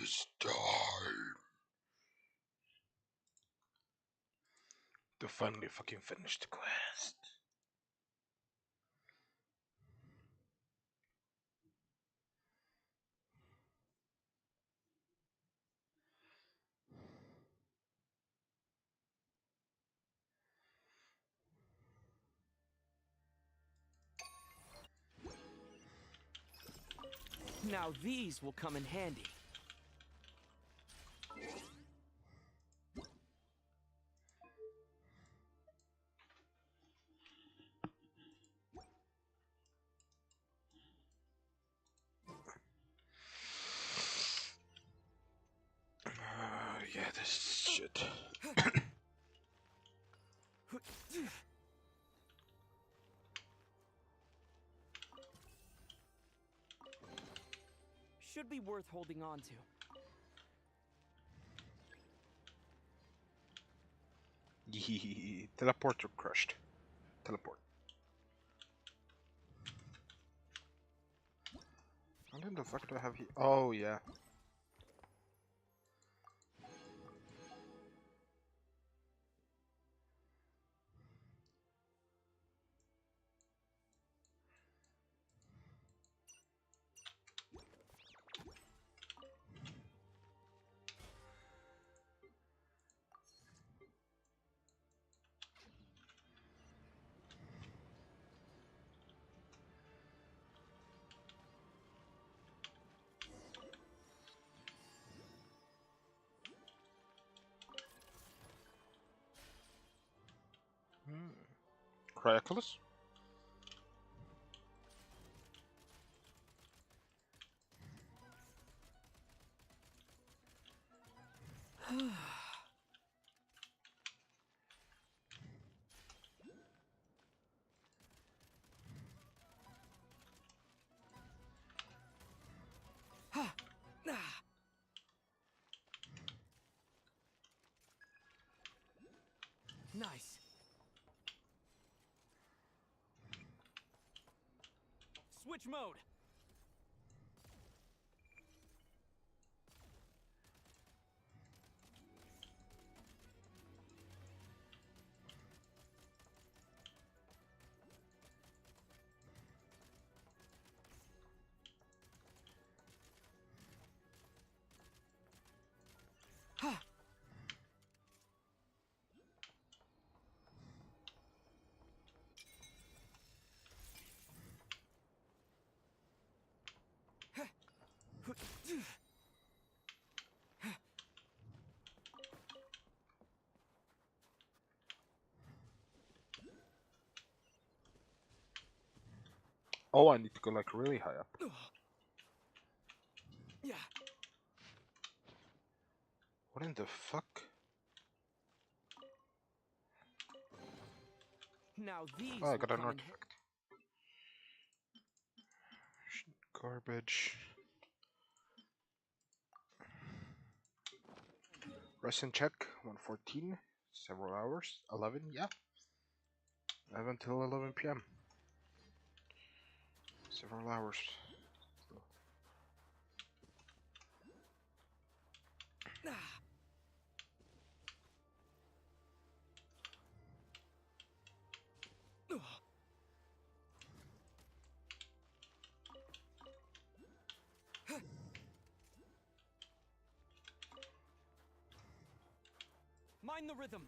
is time to finally fucking finish the quest. Now these will come in handy. Yeah, this shit. Should be worth holding on to. Yee, teleporter crushed. Teleport. What in the fuck do I have here? Oh, yeah. Cryaculus? Nice. Switch mode. Oh, I need to go like really high up. Yeah. What in the fuck? Now these Oh, I will got an come in artifact. Garbage. Rest and check. 114. Several hours. 11, yeah. 11 till 11 p.m. Several hours. Mind the rhythm.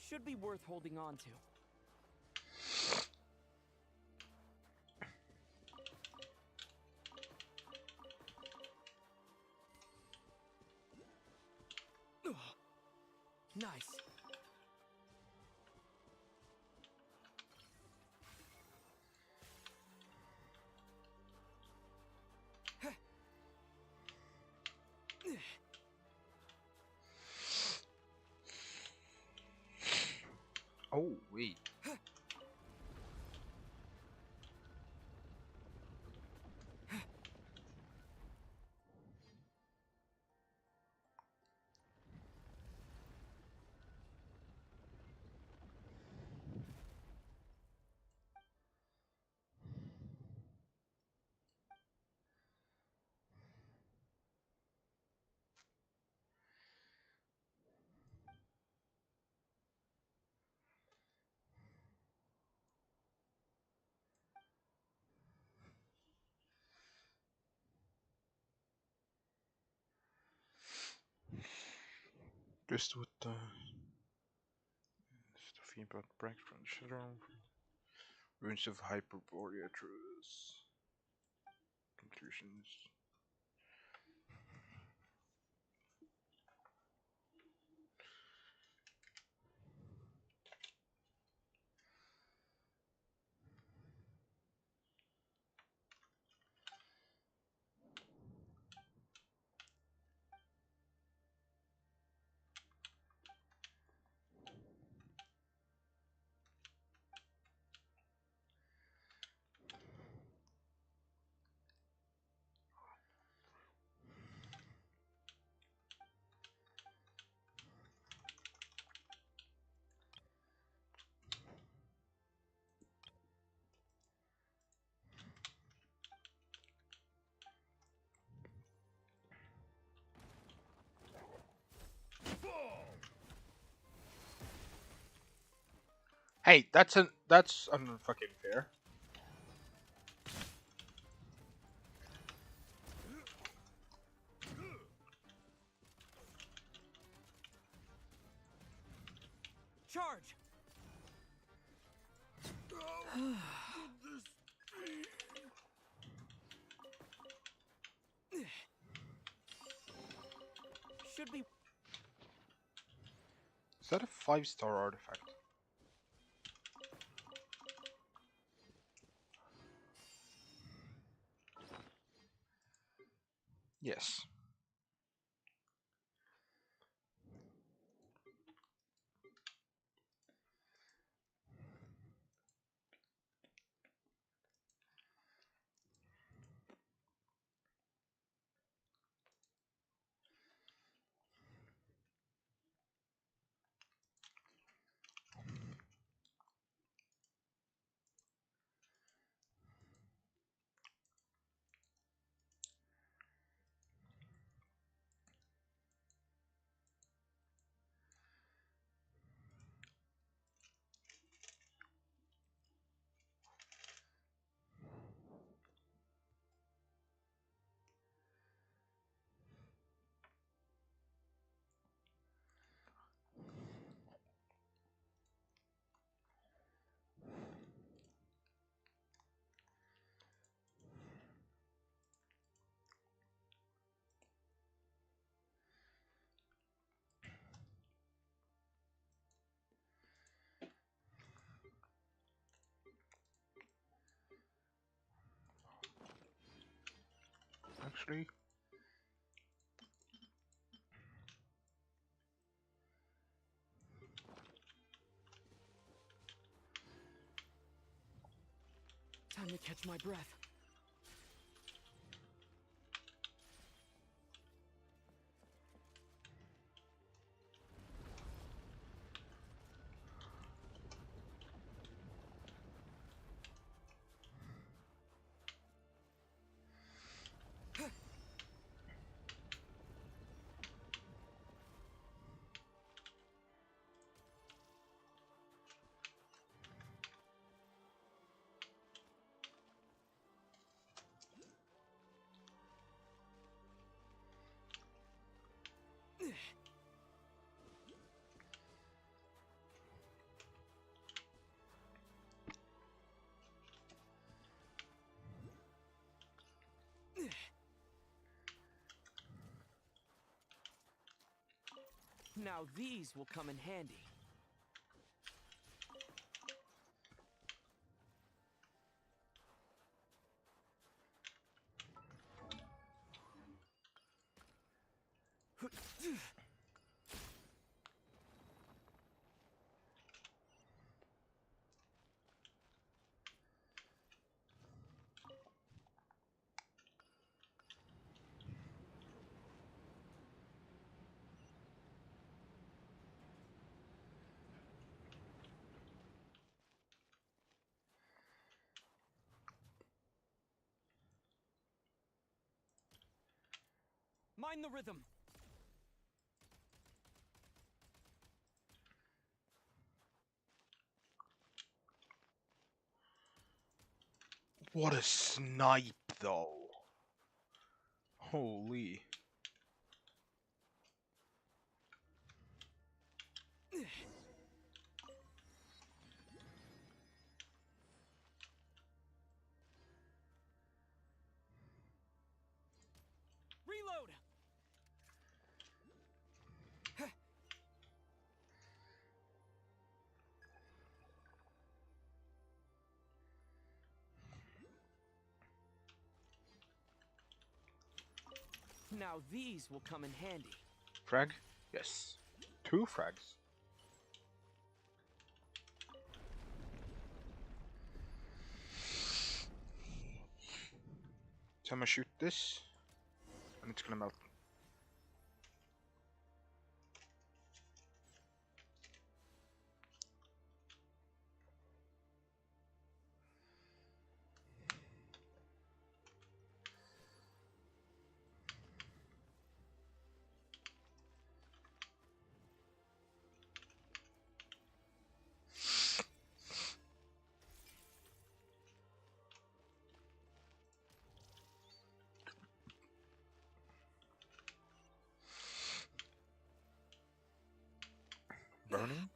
Should be worth holding on to. Nice. Oh, wait. Just with the feedback break from Shadow. Ruins of Hyperborea Truths. Conclusions. Hey, that's unfucking fair. Charge. Should be. Is that a 5-star artifact? Yes. Actually, Time to catch my breath. Now these will come in handy. Mind the rhythm. What a snipe, though. Holy. Reload. Now these will come in handy. Frag? Yes. 2 frags. So I'm gonna shoot this, and it's gonna melt. Burning?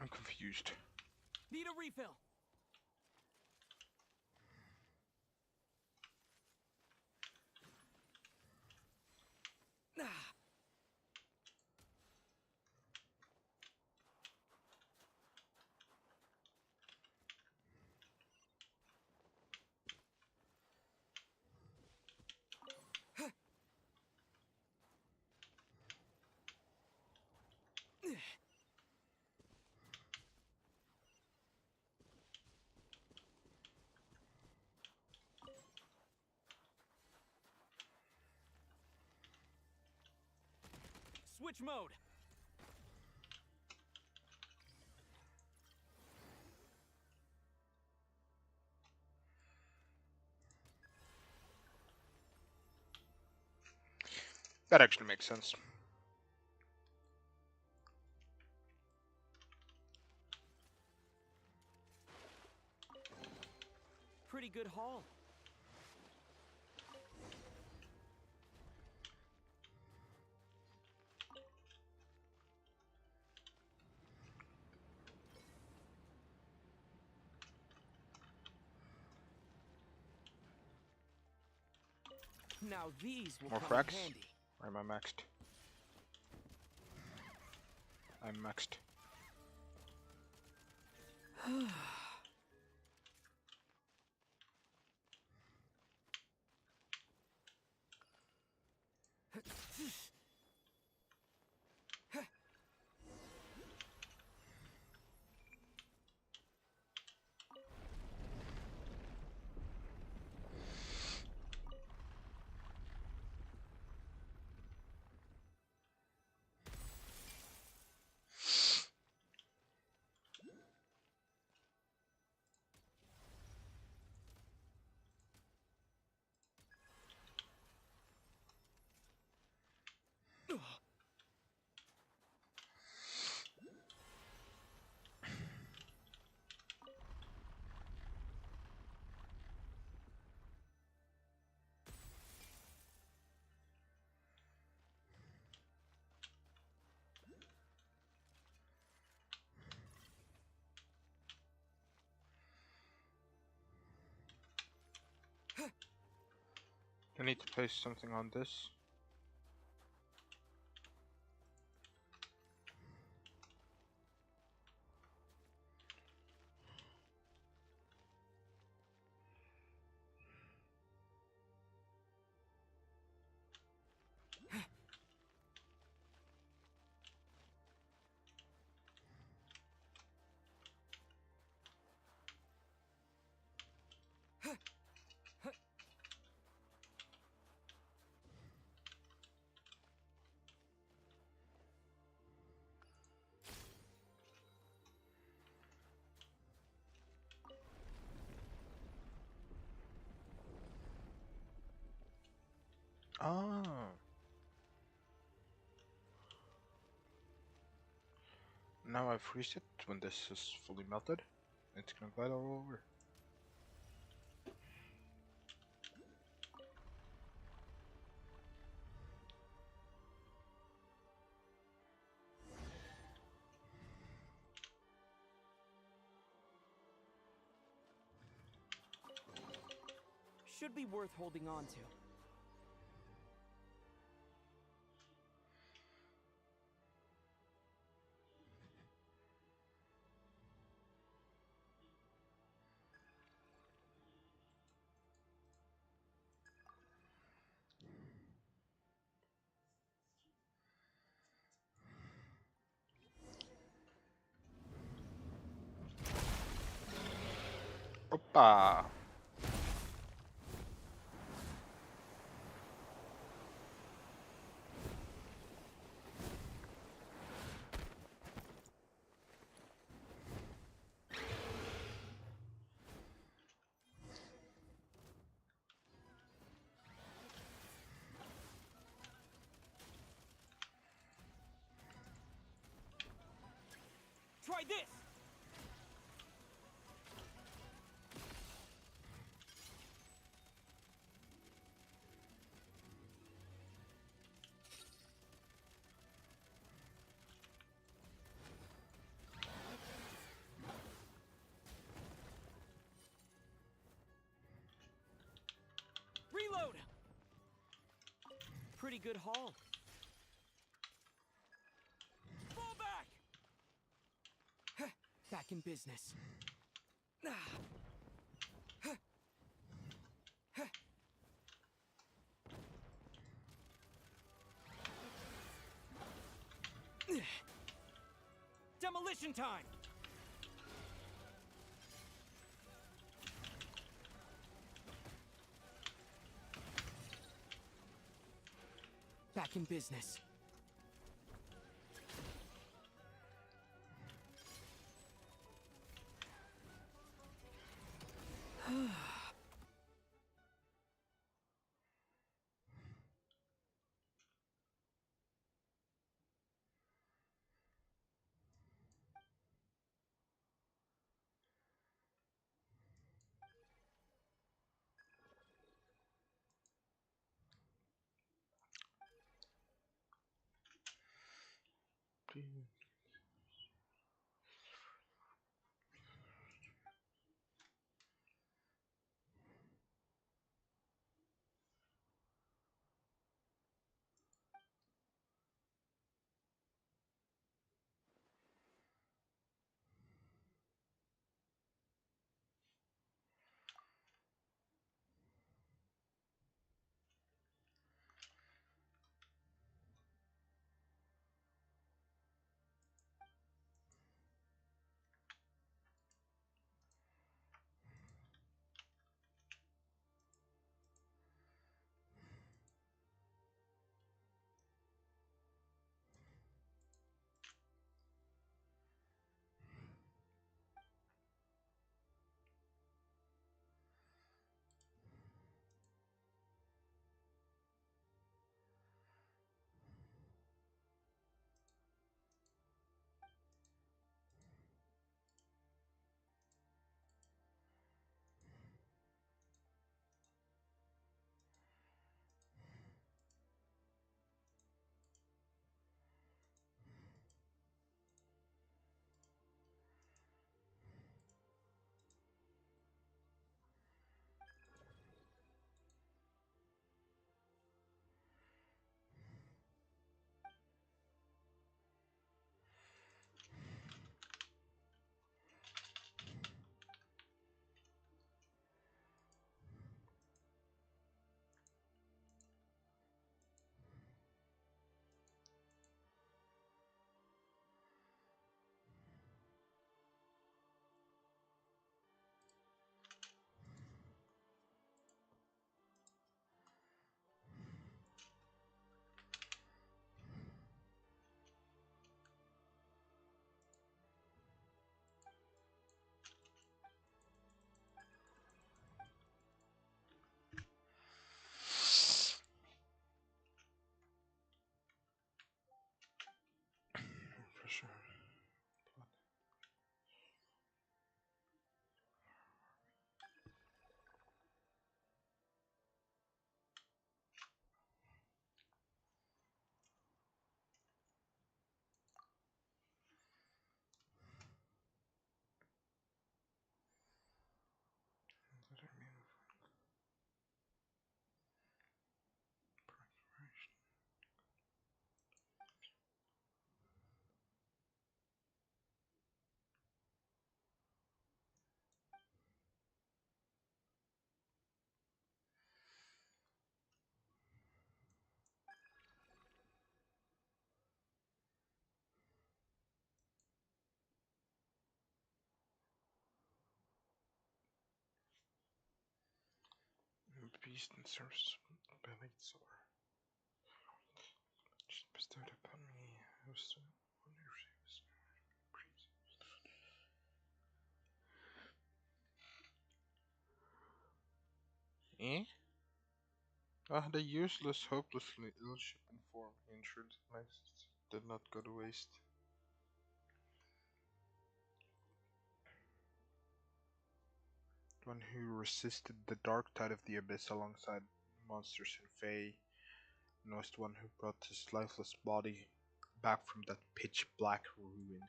I'm confused. Need a refill. Switch mode. That actually makes sense. Pretty good haul. Now these will More come in frags? handy. Or am I maxed? I'm maxed. I need to place something on this. Ah, now I freeze it when this is fully melted. It's gonna glide all over. Should be worth holding on to. Opa! Try this! Reload! Pretty good haul. Fall back! Back in business. Demolition time! Back in business. beast and serves bellies or just bestowed upon me. I was so wonderful. Eh? Ah, the useless, hopelessly ill ship and form he ensured that my existence did not go to waste. One who resisted the dark tide of the abyss alongside monsters and fae, and was the one who brought his lifeless body back from that pitch black ruin.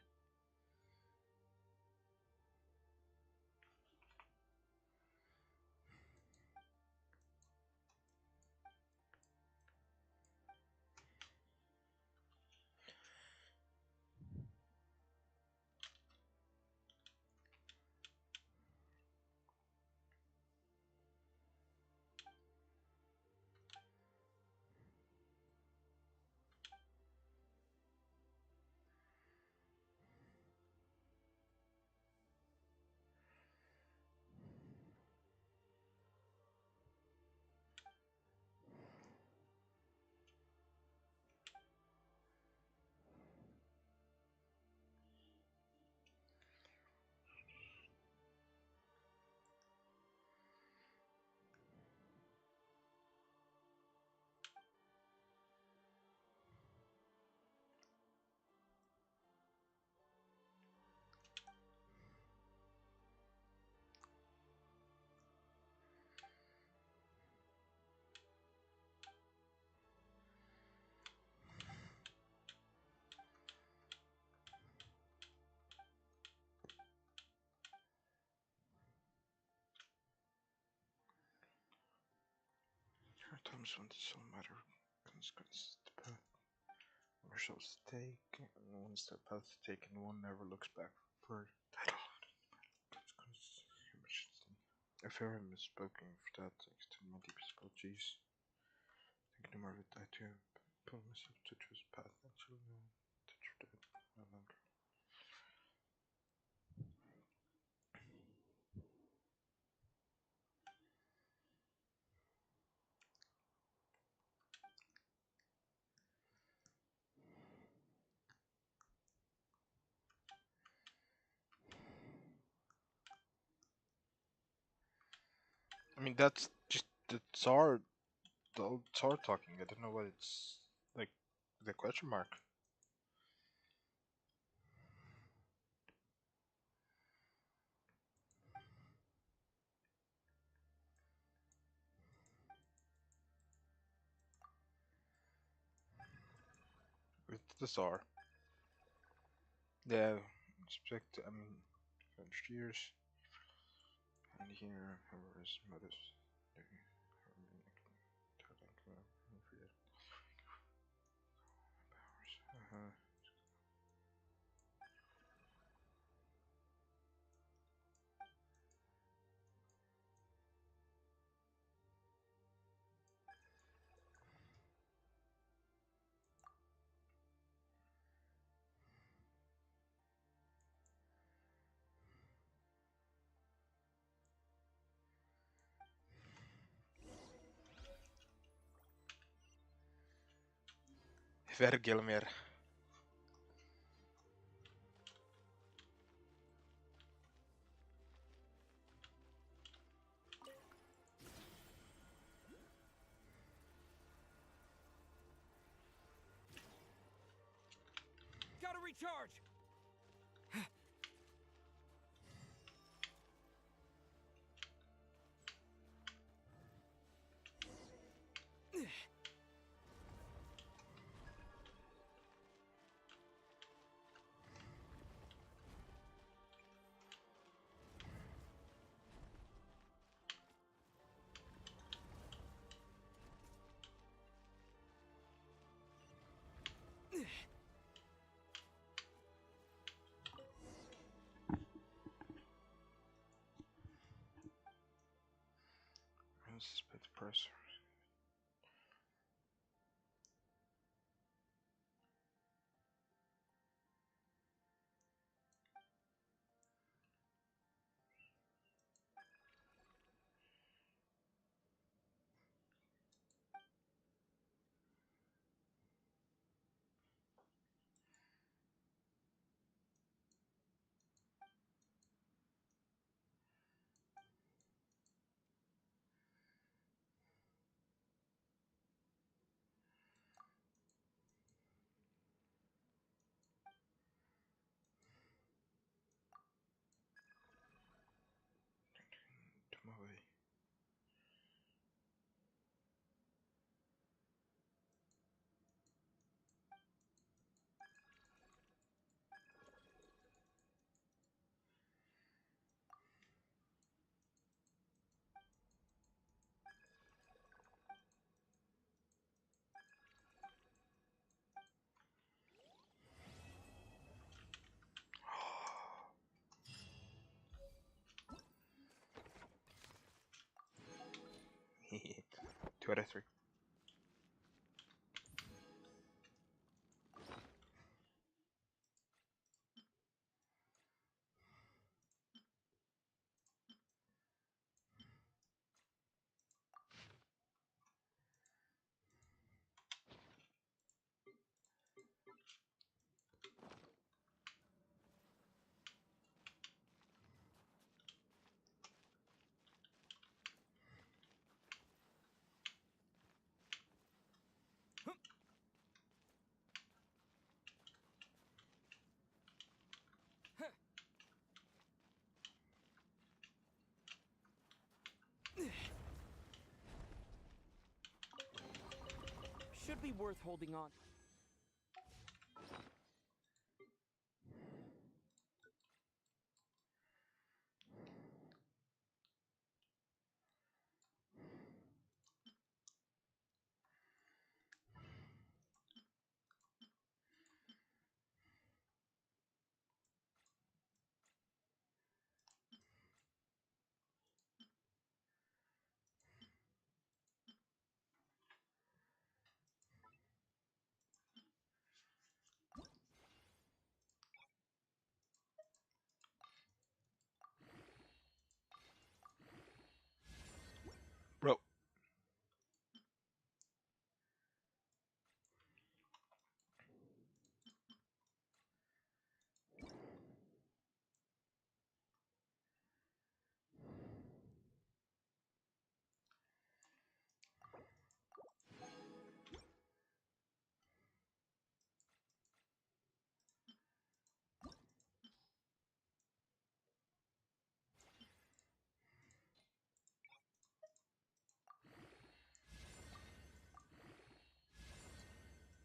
There are times when it's all matter of consequences. The path ourselves take, and once the path is taken, one never looks back for consequences. I fear I misspoken for that. I extend my deepest apologies. Think no more of it. I too pull myself to choose path until now that you're dead. No longer. I mean, that's just the Tsar, the old Tsar talking. I don't know what it's like. The question mark. It's the Tsar. Yeah, expect. I mean, 100 years. And here, however, his mother's. Uh-huh. Vergelmir. Gotta recharge! 23. Should be worth holding on. Bro.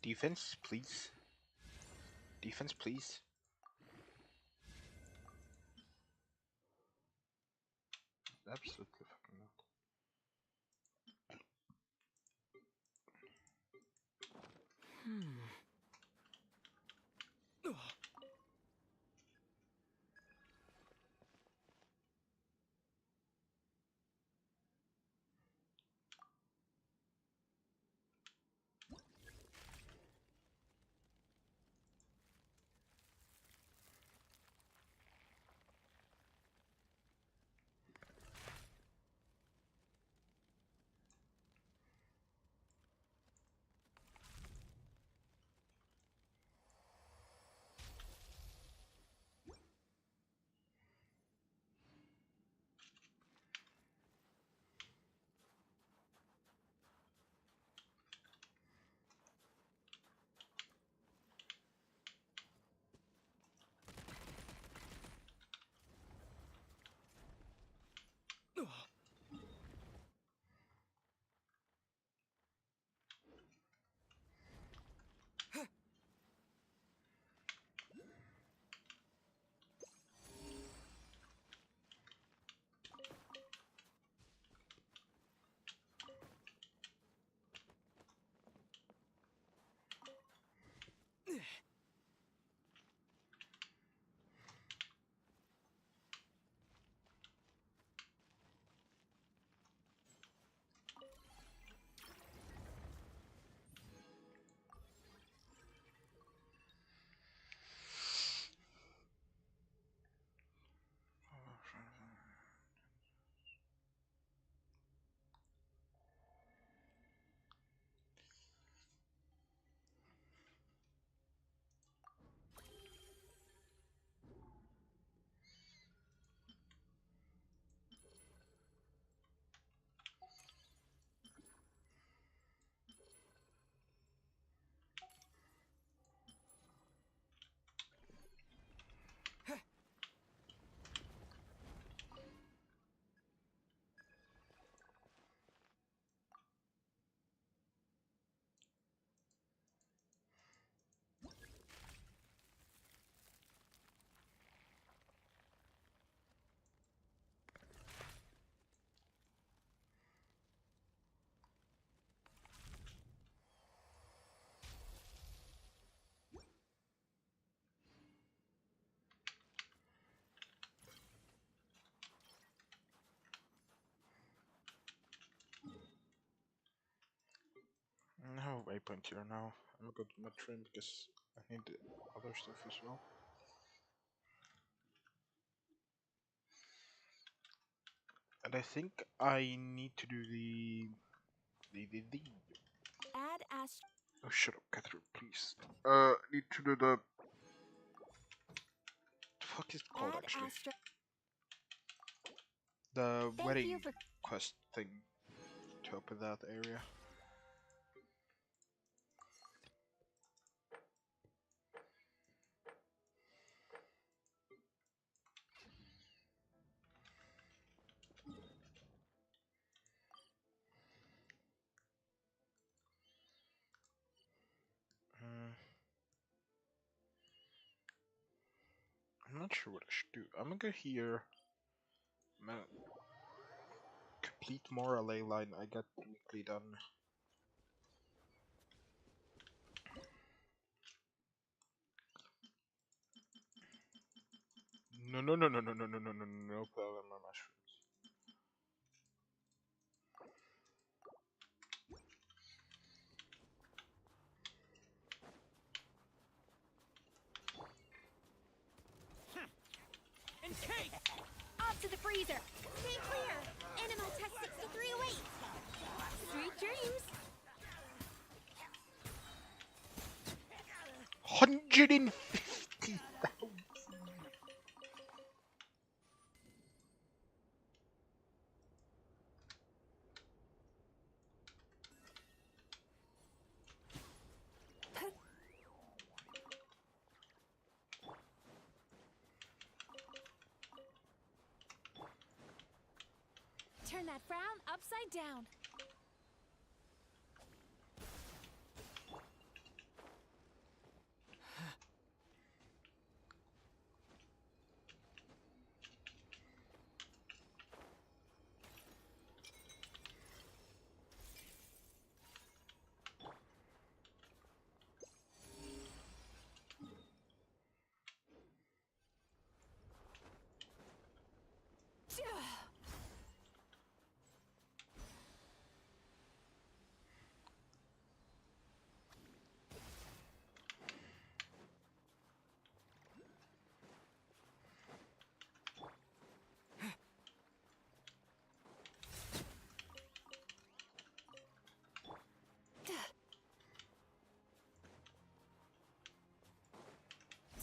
Defense, please. Defense, please. Absolutely fucking not. waypoint here now. I'm gonna go to my train because I need the other stuff as well. And I think I need to do the. Add ast. Oh, shut up, Catherine, please. Need to do the fuck is it called Add actually? astro. The Thank wedding you for. quest thing to open that area. I'm not sure what I should do. I'm gonna go here. I'm gonna complete more LA line. I got weekly done. No, no, no, no, no, no, no, no, no, no problem, my mushrooms. In case! Off to the freezer. Stay clear. Animal test 63 awaits. Sweet dreams. 150,000. Turn that frown upside down.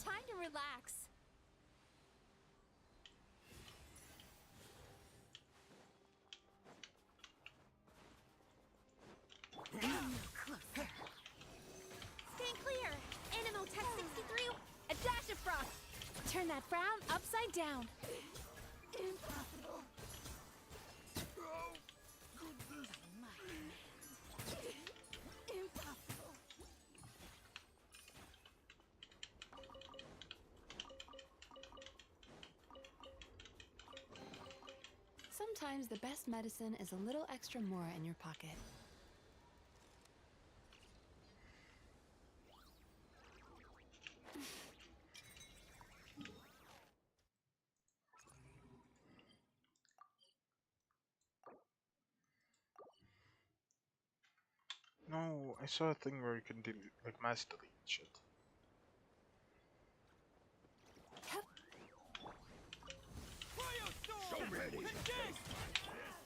Time to relax. Stay clear. Animal test 63. A dash of frost. Turn that frown upside down. Impossible. Impossible. Sometimes the best medicine is a little extra more in your pocket. No, I saw a thing where you can delete, like mass delete shit. So ready! In case!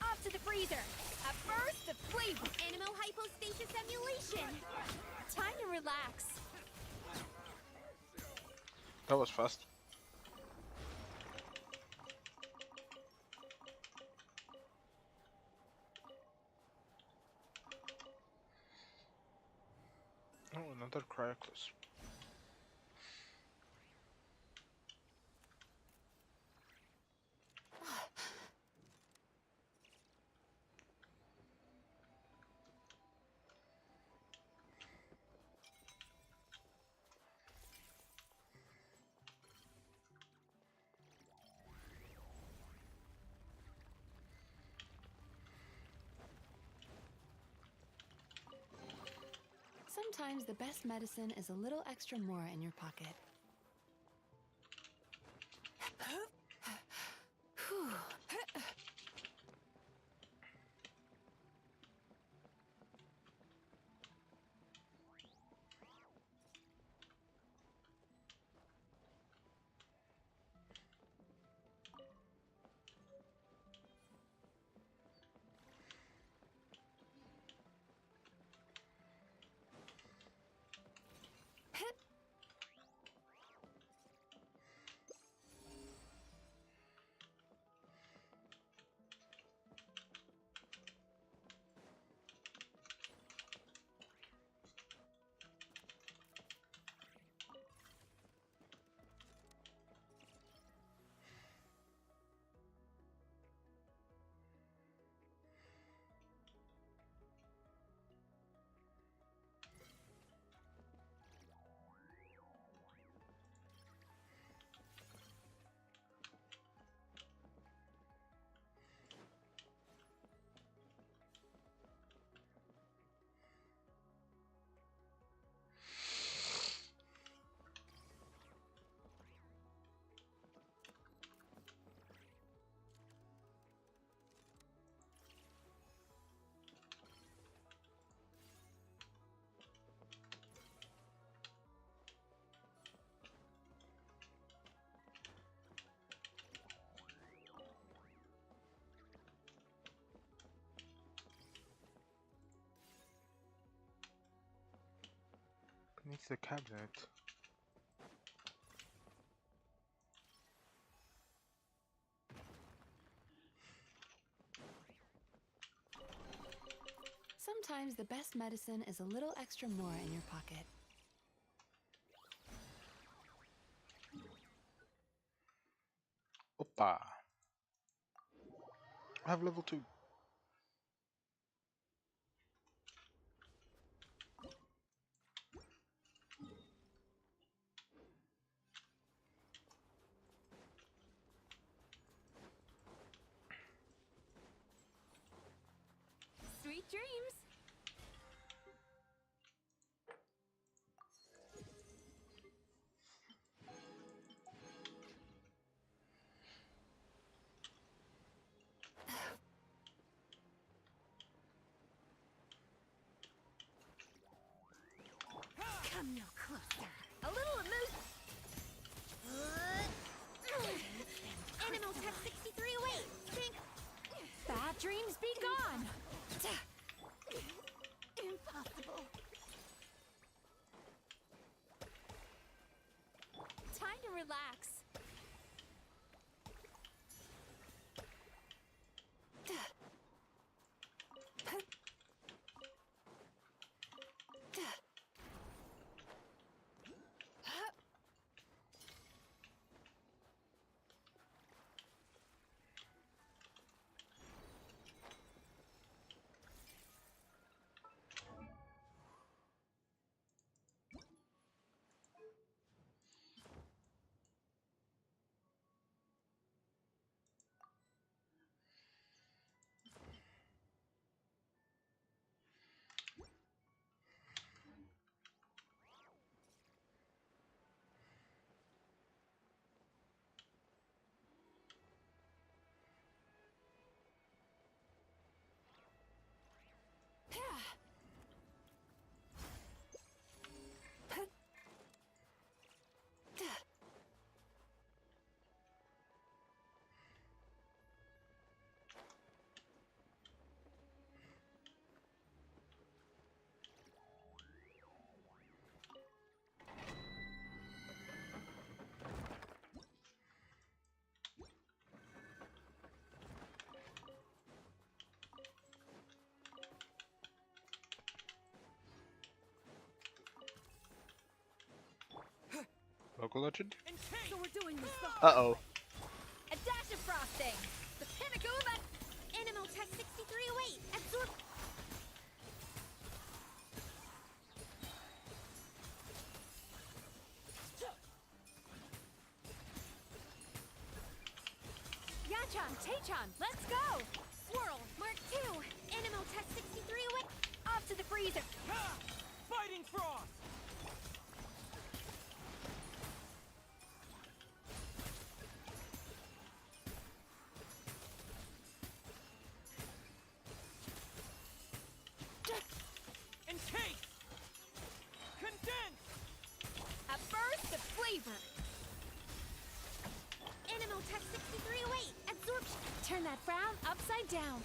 Off to the freezer. A burst of flavor. Animal hypostasis emulation. Time to relax. That was fast. Oh, another Cryoclus. Sometimes the best medicine is a little extra more in your pocket. the cabinet? Sometimes the best medicine is a little extra more in your pocket. Oppa! I have level 2. Sweet dreams! Come no closer. A little amuse. Animal Tech 63 away. Think. Bad dreams be gone. Impossible. Time to relax. Local legend? So we're doing this the hard Uh-oh. way. A dash of frosting. The pinnacle of that. Animal Tech 63 away. Absorb. Yachan, Taechan, let's go. Swirl, Mark 2. Animal Tech 63 away. Off to the freezer. Ha! Fighting Frost! Encase! Condense! A burst of flavor. Animal Tech 63 away. Absorption. Turn that frown upside down.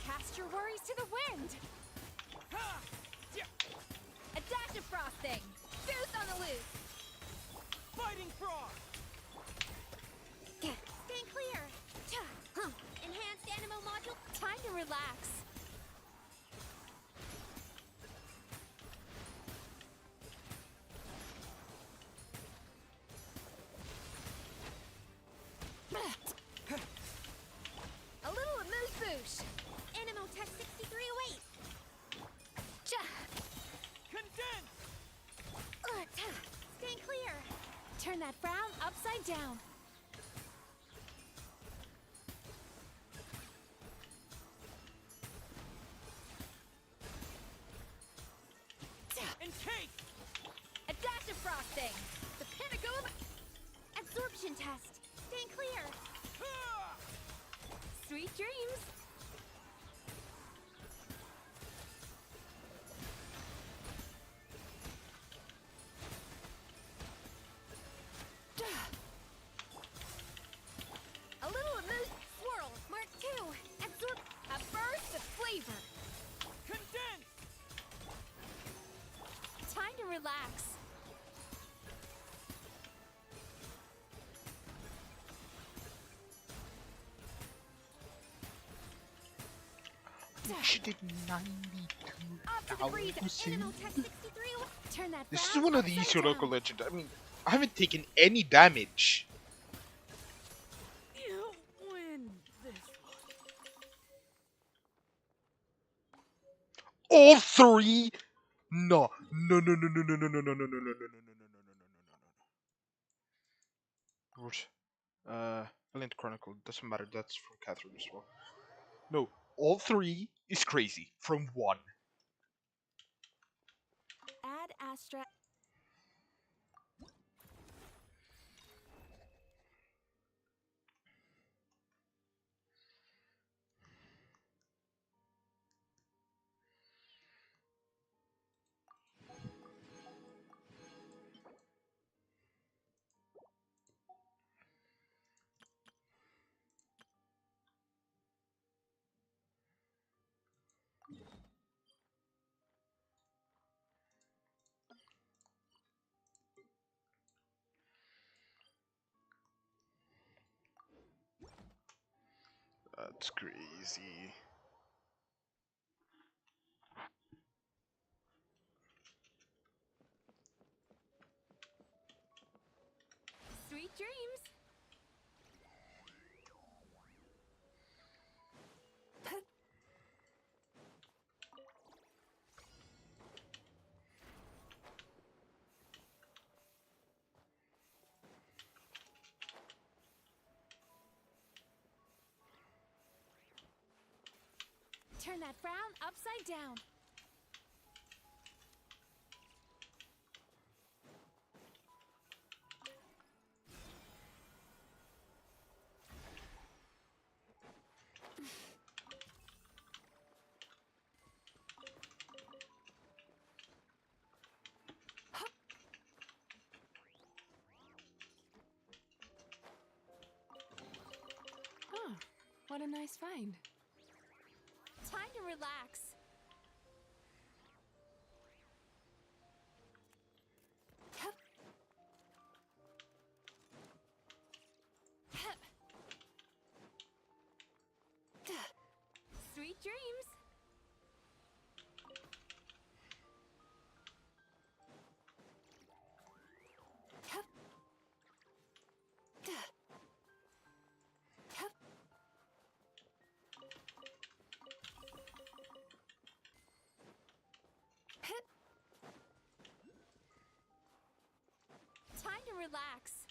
Cast your worries to the wind. Ha! Yeah. A dash of frosting. Boost on the loose. Fighting Frost! Stand clear. Enhanced animal module. Time to relax. A little amuse-bouche. Animal Tech 63 away. Condense! Stand clear. Turn that frown upside down. Encase! A dash of frosting. The pinnacle of absorption test. Stand clear. Ha! Sweet dreams. A little amuse relax. She did Off to the breeze, 92,000. Animal Tech 63. Turn that This is frown one of the upside easier local down. legends. I mean, I haven't taken any damage. You win this All three? No. No, no, no, no, no, no, no, no, no, no, no, no, no, no, no, no, no, no, no. Valiant Chronicle, doesn't matter, that's from Catherine as well. No, all three is crazy. From one. Add Astra. That's crazy. Sweet dreams. Turn that frown upside down. Oh, what a nice find. Time to relax. Hup. Hup. Sweet dreams. Hup. Hup. Hup. Time to relax.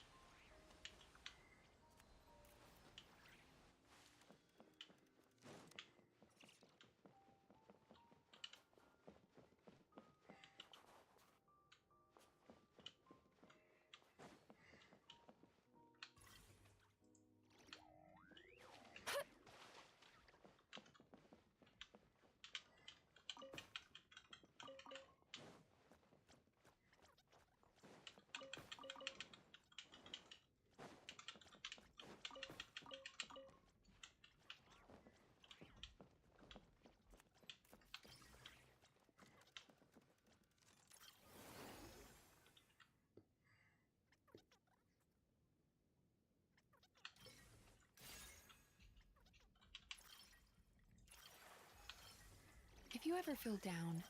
If you ever feel down,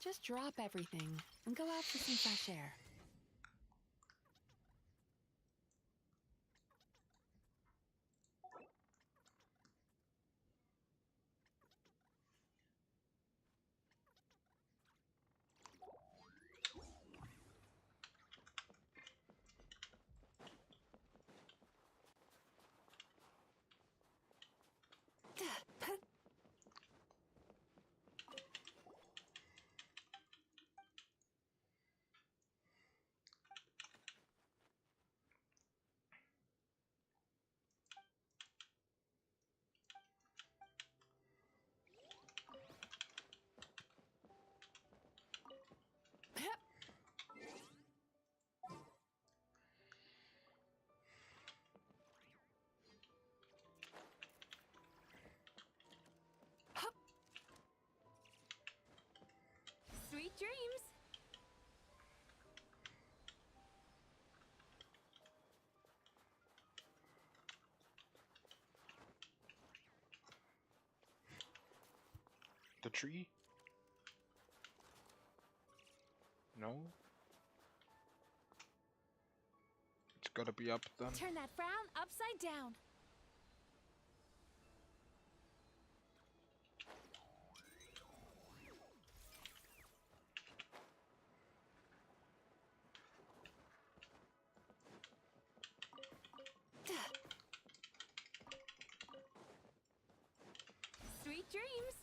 just drop everything and go out for some fresh air. Sweet dreams. The tree? No? It's gotta be up then. Turn that frown upside down. Sweet dreams.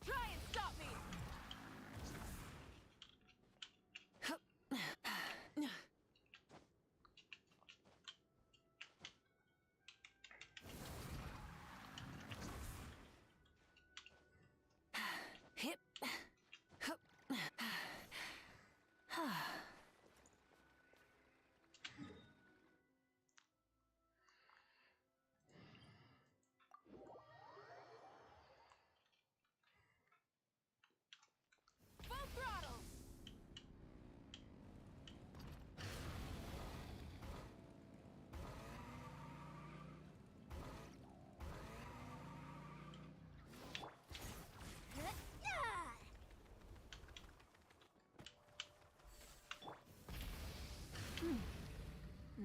Try and stop me. Hip. Hup. Full throttle.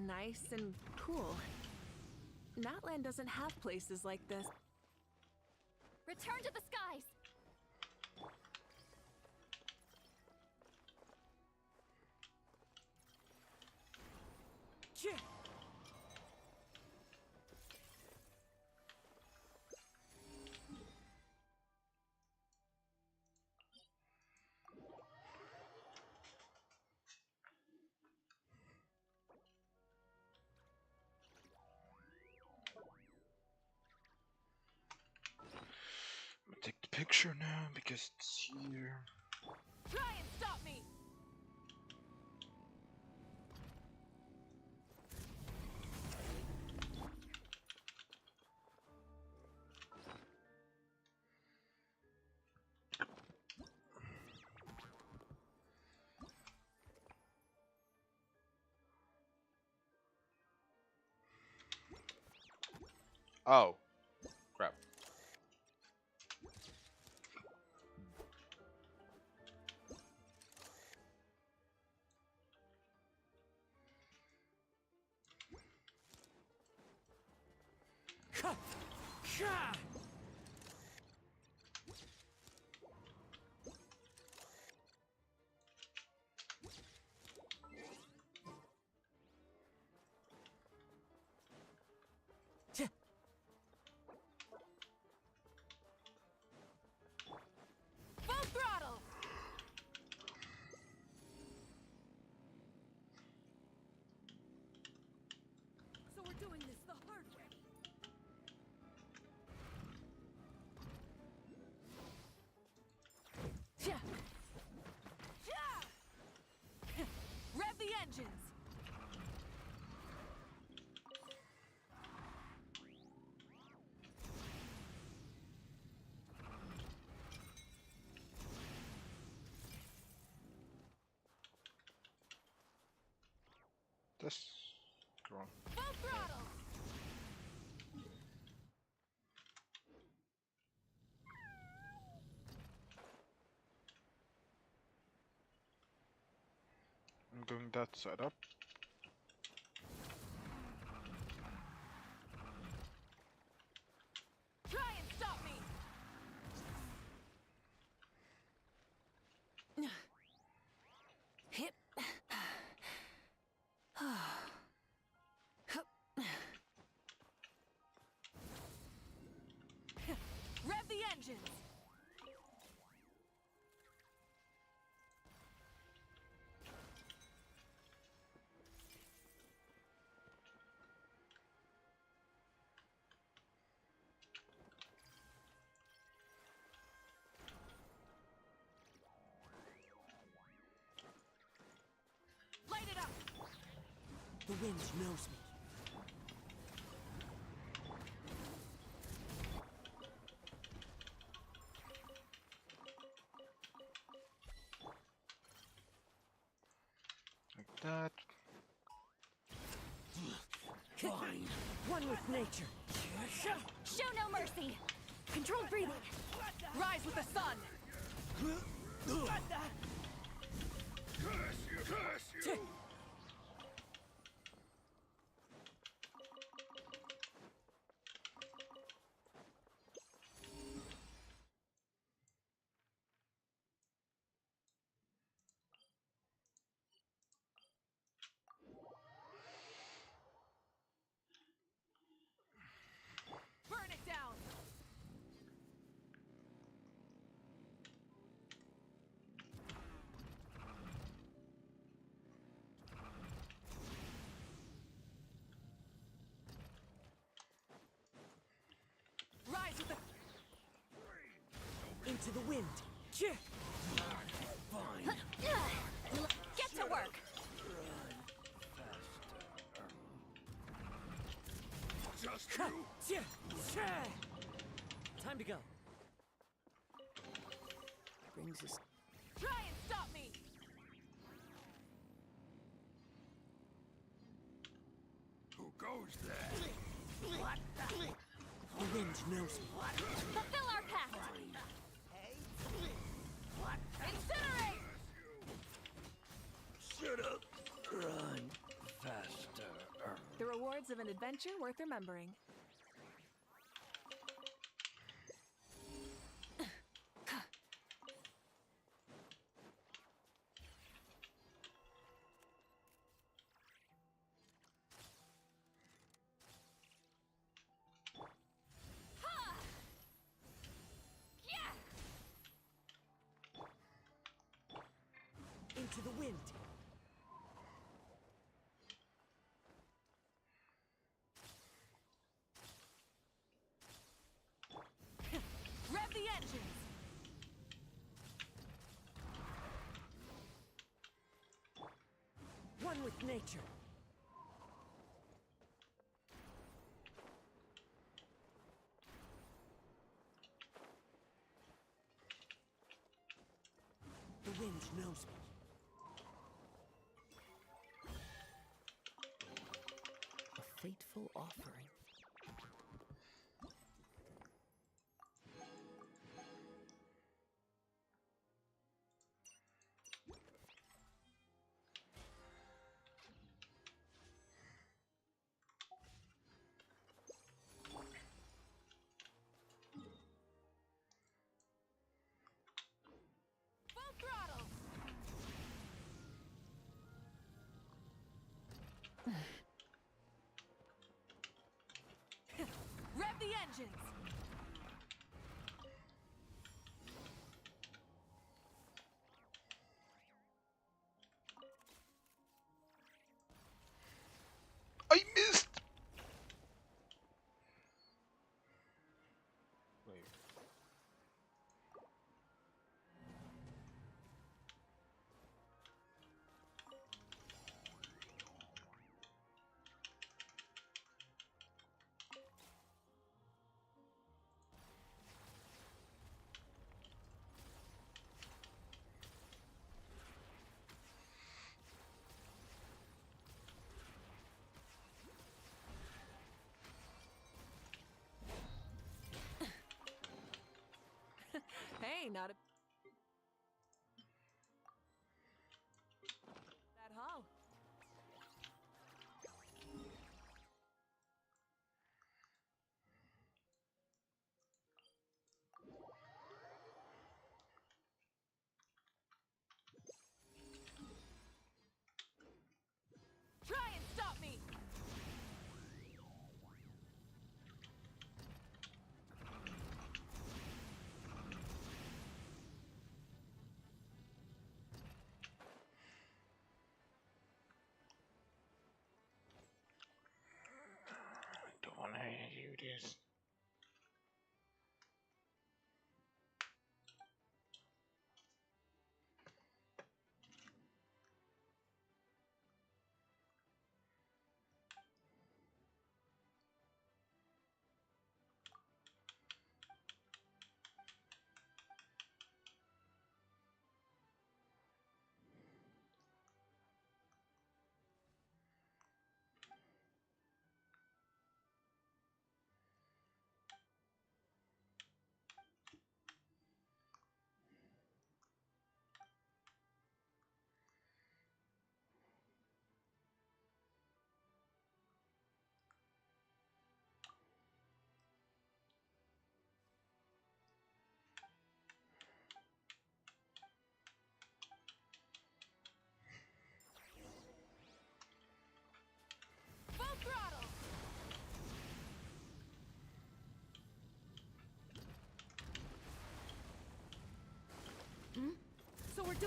Nice and cool. Natland doesn't have places like this. Return to the skies! Chip! I'm gonna take the picture now because it's here. Try and stop me! Oh. Crap. Full throttle! So we're doing this the hard way. Yeah. Yeah. Rev the engines. This. Wrong. Full throttle. I'm doing that side up. Try and stop me. engines! Light it up! The wind knows me. Like that. Fine. One with nature. Show no mercy! Controlled breathing! Rise with the sun. Curse you! Burn it down! Rise with the... Into the wind. Fine. Get to work! Just you! Time to go. Brings us... Try and stop me! Who goes there? The wind knows me. Fulfill our pact! Incinerate! Shut up! Run faster. The rewards of an adventure worth remembering. Ha! Yeah! Into the wind. Rev the engines! One with nature. The wind knows me. A fateful offering. Full throttle! Rev the engines! I missed! Wait. Hey, not a... That hull. Try and stop me!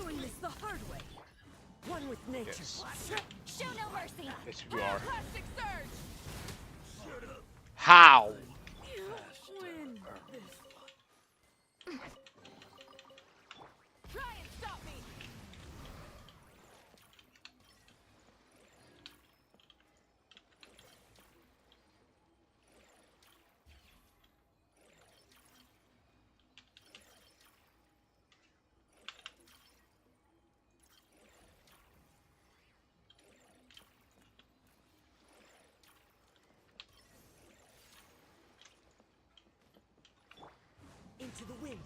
doing this the hard way. One with nature. Yes. Show no mercy. Yes, we are. Plastic surge! How? You win this. Try and stop me! Into the wind.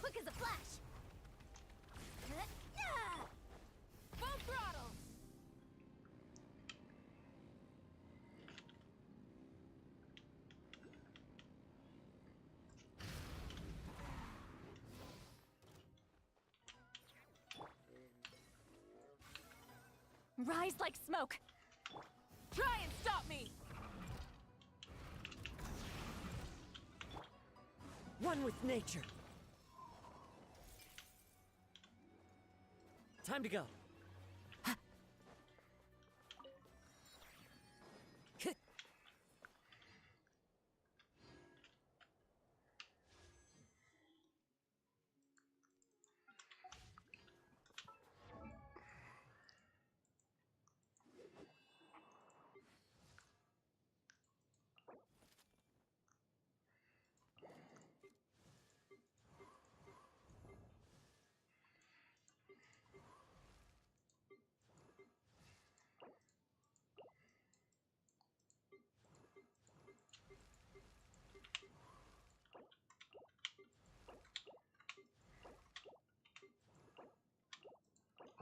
Quick as a flash. Full throttle. Rise like smoke. Try and stop me! One with nature. Time to go.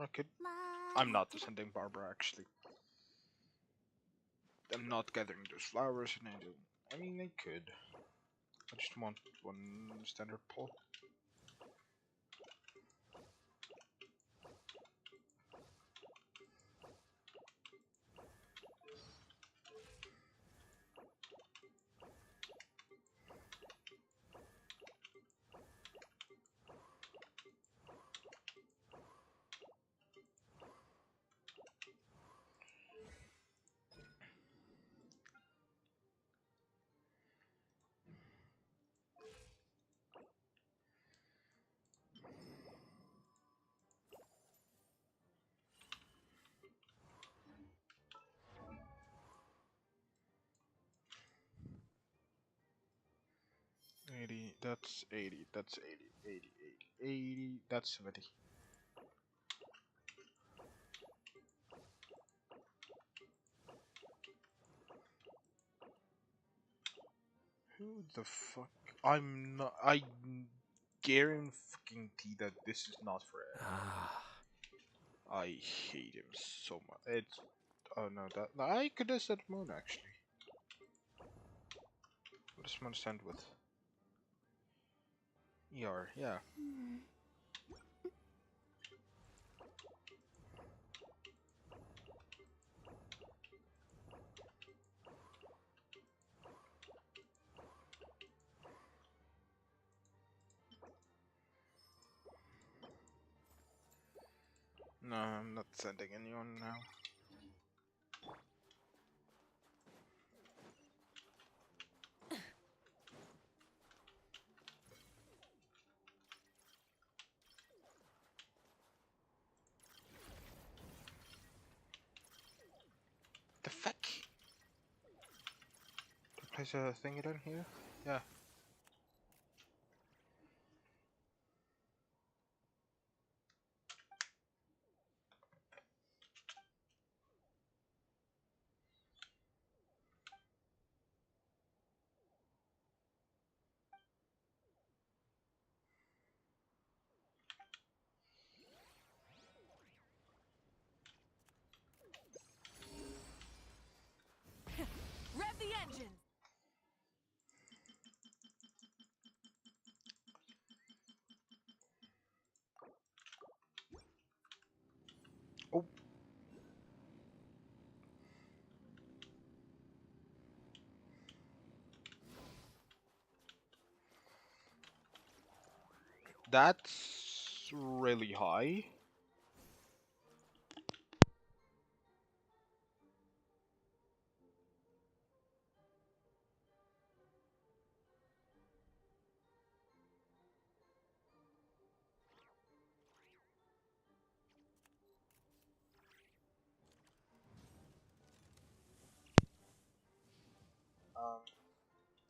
I could. I'm not descending Barbara actually. I'm not gathering those flowers and I mean, I could. I just want one standard pull. That's 80, that's 80, that's 70. Who the fuck? I'm not. I guarantee that this is not for Ed. I hate him so much. It's. Oh no, that. No, I could have said Moon actually. What does Moon stand with? ER, yeah. No, I'm not sending anyone now. Is a thing down here? Yeah. Rev the engine! Oh. That's really high.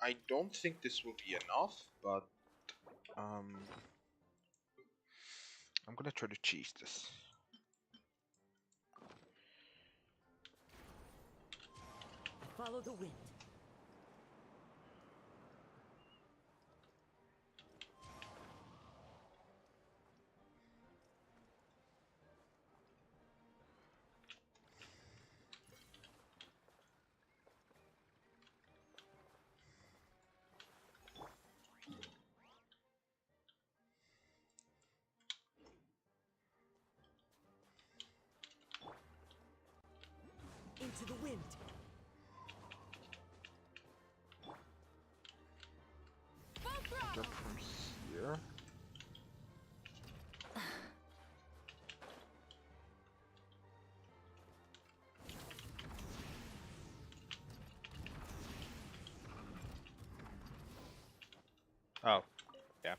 I don't think this will be enough, but I'm gonna try to cheese this. Follow the wind. Into the wind. Full throttle! Jump from here. Oh, yeah.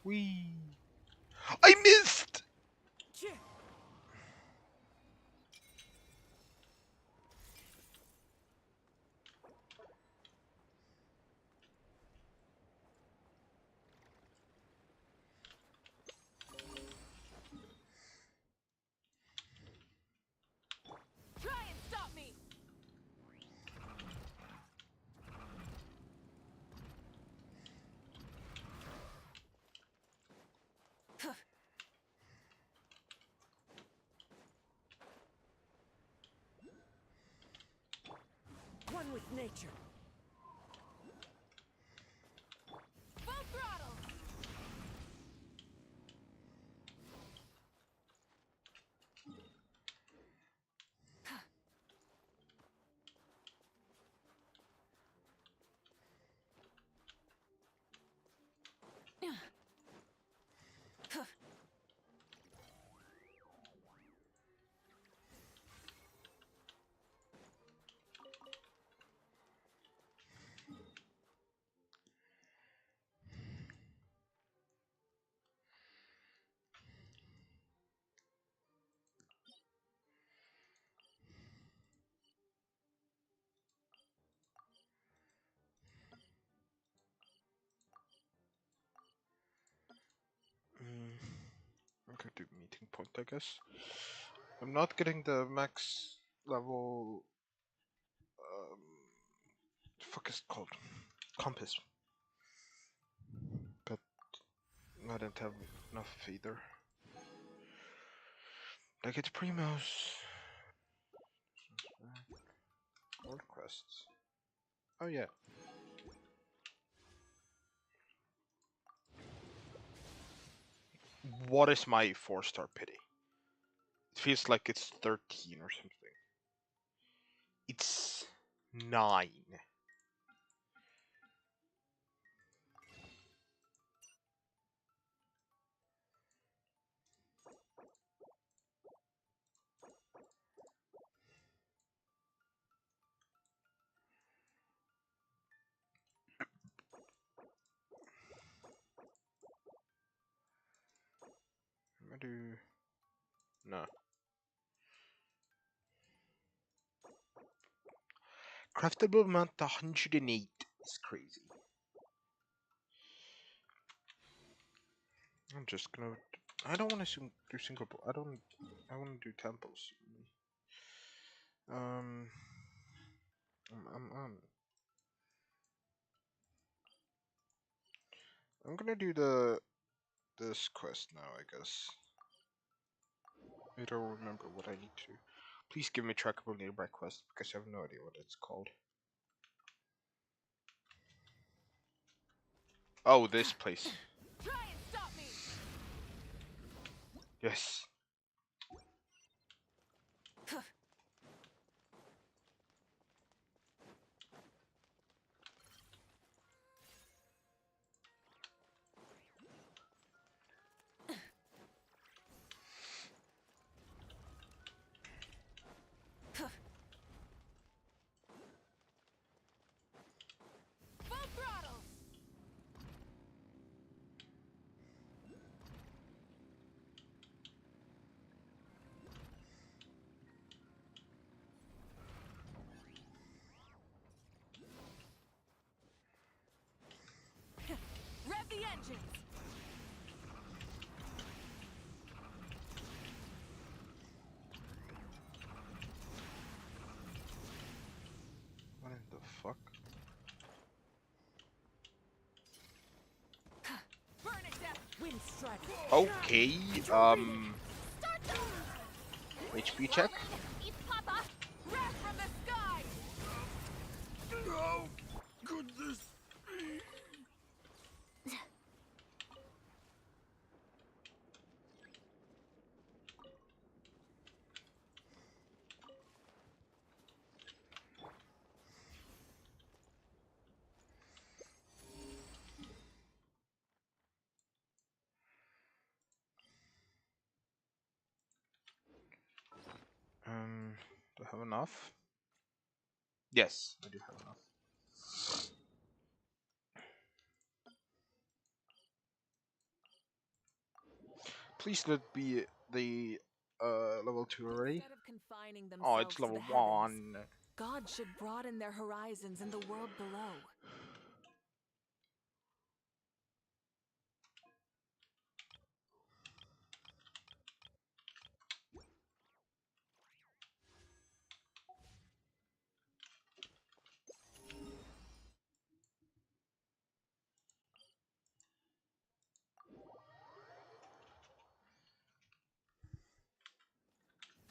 Whee! I missed! Cheer. Try and stop me! One with nature. Full throttle! I'm gonna do meeting point, I guess. I'm not getting the max level. The fuck is it called? Compass. But I don't have enough either. Like it's Primos. World quests. Oh yeah. What is my 4-star pity? It feels like it's 13 or something. It's 9. I'm gonna do... No. Craftable amount 108 is crazy. I'm just gonna. I don't want to do single. I don't. I want to do temples. Um. I'm. I'm gonna do this quest now. I guess. I don't remember what I need to. Please give me trackable nearby quest because I have no idea what it's called. Oh, this place. Try and stop me. Yes. Full throttle. Rev the engines. What in the fuck? Burn it down. Wind strider. Okay. Start those. HP check. Eat Papa. Rev from the sky. How could this be? Do I have enough? Yes, I do have enough. Please let be the level 2 already. Instead of confining Oh, themselves it's to level the heavens, 1. God should broaden their horizons in the world below.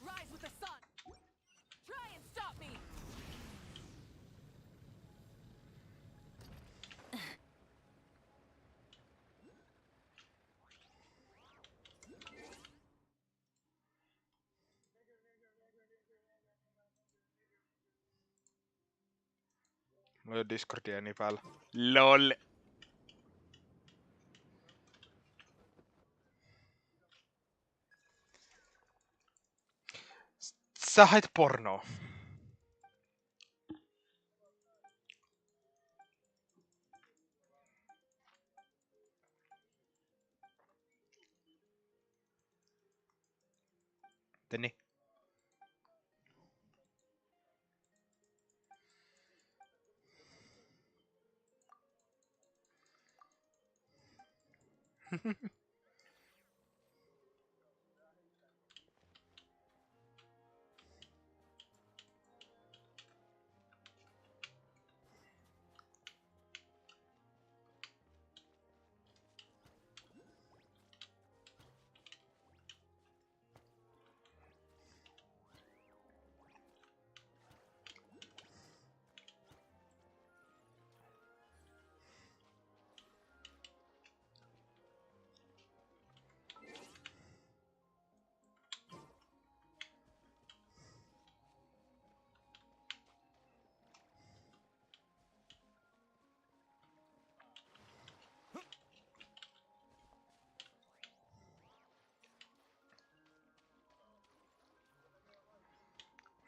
Rise with the sun. Try and stop me. Mulla ei ole Discordia niin päällä. LOL. Sä hait pornoa. Tenni.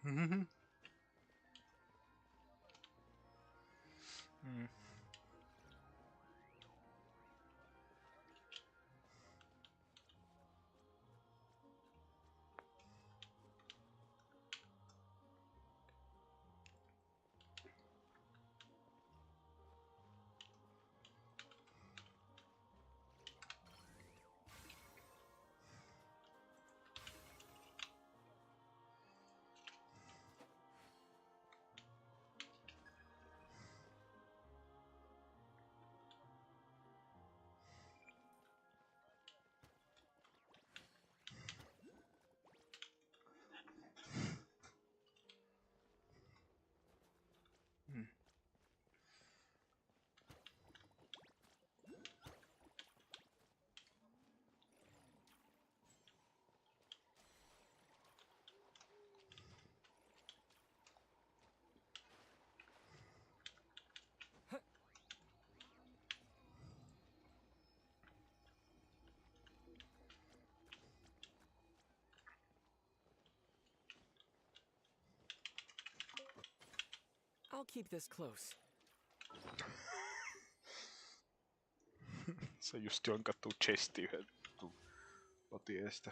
Mm. I'll keep this close. Se just jonkattuu chesti yhden lotieestä.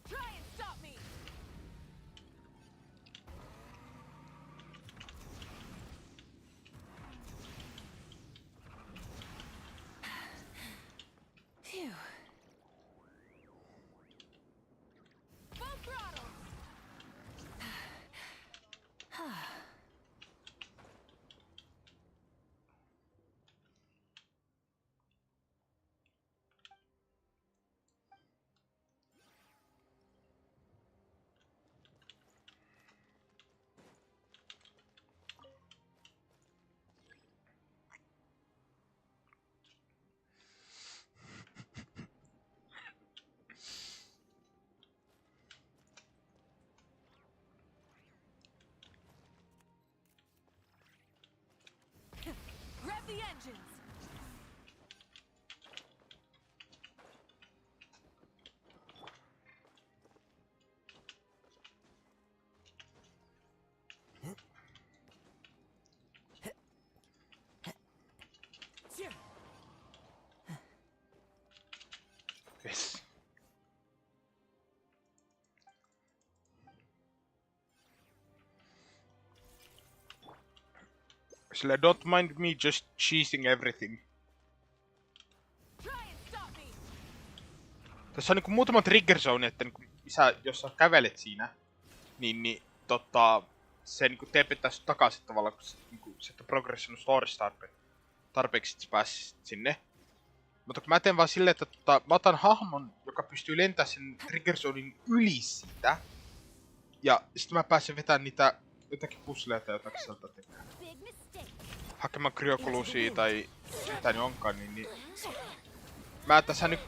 Try and stop me! Phew. Full throttle! Rev the engines! Yes. Sillä don't mind me just cheesing everything. Try and stop me! Tässä on niinku muutama trigger zone, että niinku, jos sä kävelet siinä, niin se niinku teepettää sut takaisin tavallaan, kun se on progression storys tarpeeksi, että sä pääsit sinne. Mutta kun mä teen vaan silleen, että mä otan hahmon, joka pystyy lentämään sen trigger zonein yli siitä. Ja sitten mä pääsen vetämään niitä jotakin puzzleja tai jotakin sieltä tekemään. Big mistake. Hakemaan kryokulusia tai mitä ne onkaan, niin mä tässä nyt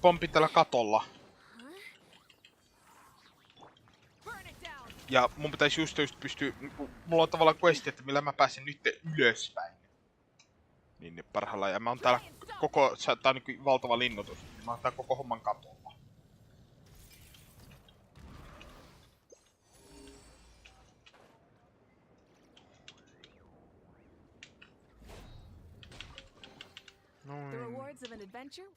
pompin tällä katolla. Burn it down! Ja mun pitäisi just pystyä, mulla on tavallaan questi, että millä mä pääsen nyt ylöspäin. Niin parhaillaan, ja mä oon täällä tää on niinku valtava linnoitus, niin mä oon täällä koko homman katolla. The rewards of an adventure?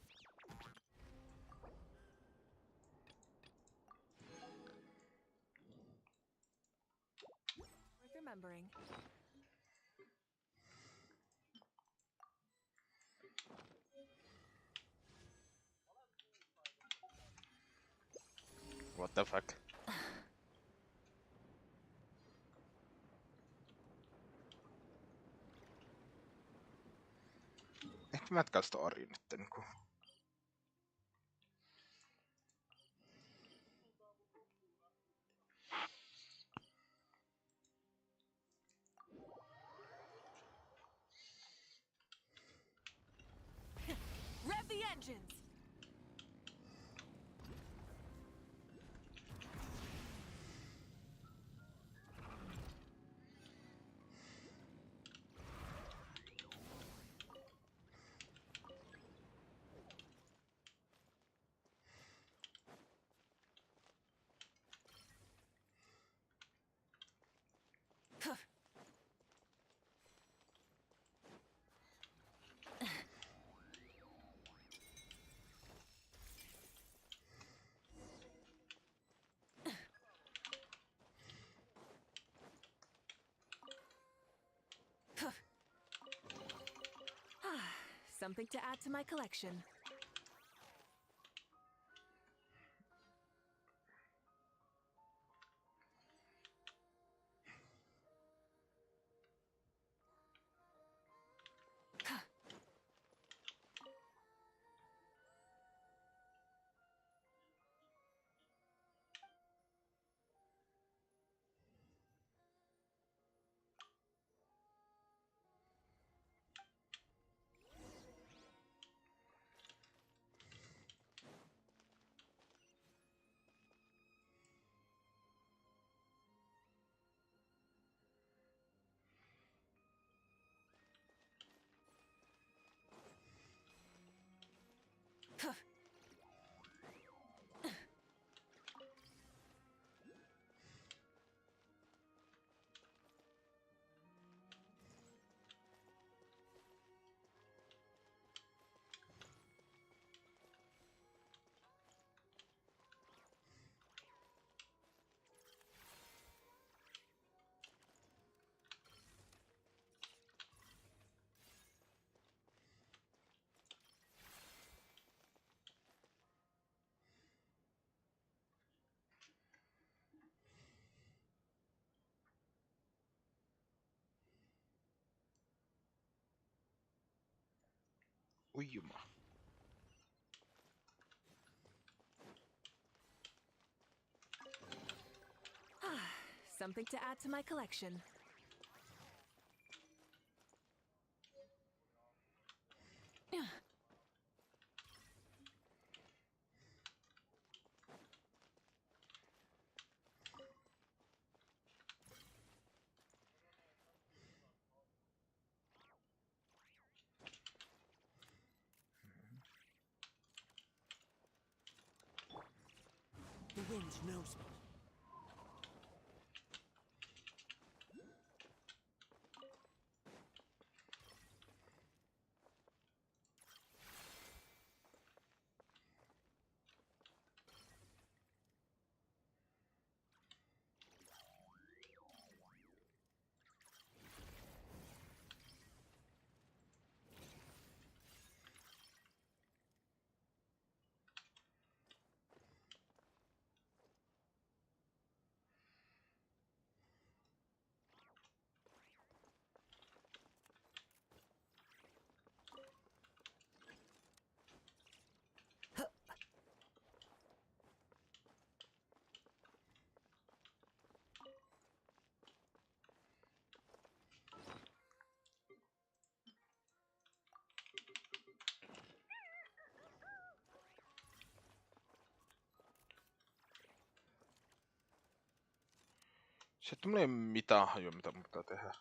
Worth remembering. What the fuck? Mä jatkan sitä Ariin nyt niinku. Rev the engines! Something to add to my collection. Uijuma. Something to add to my collection. The wind knows me. Sieltä mulla ei ole mitään hajua, mitä mun pitää tehdä.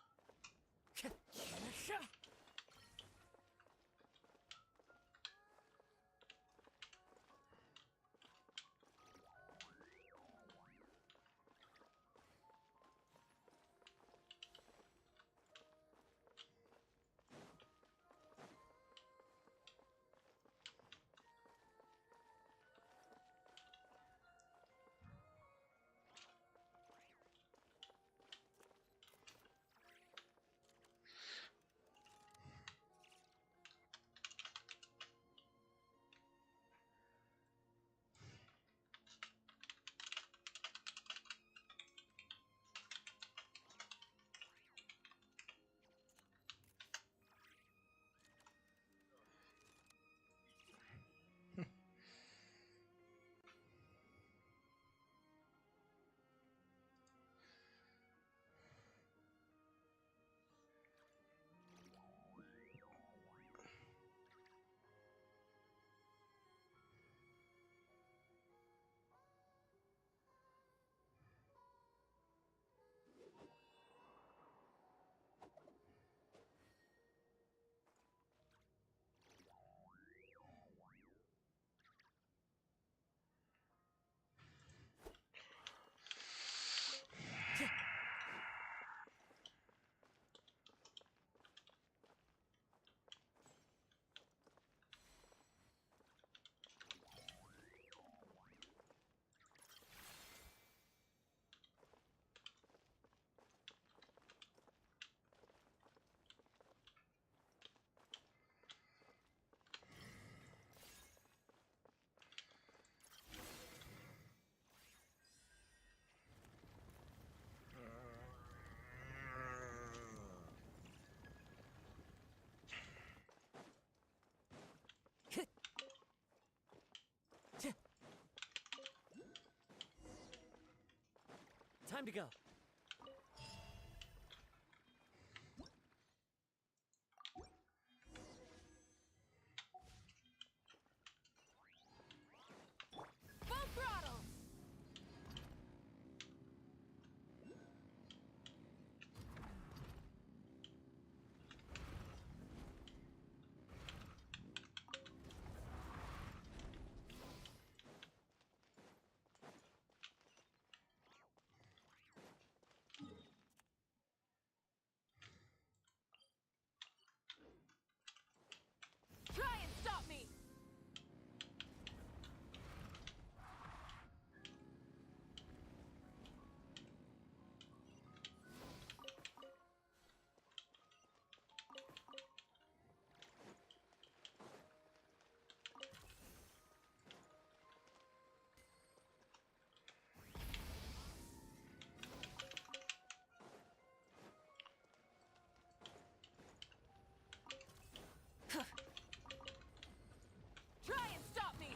Time to go. Full throttle! Try and stop me! Try and stop me!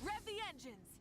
Rev the engines!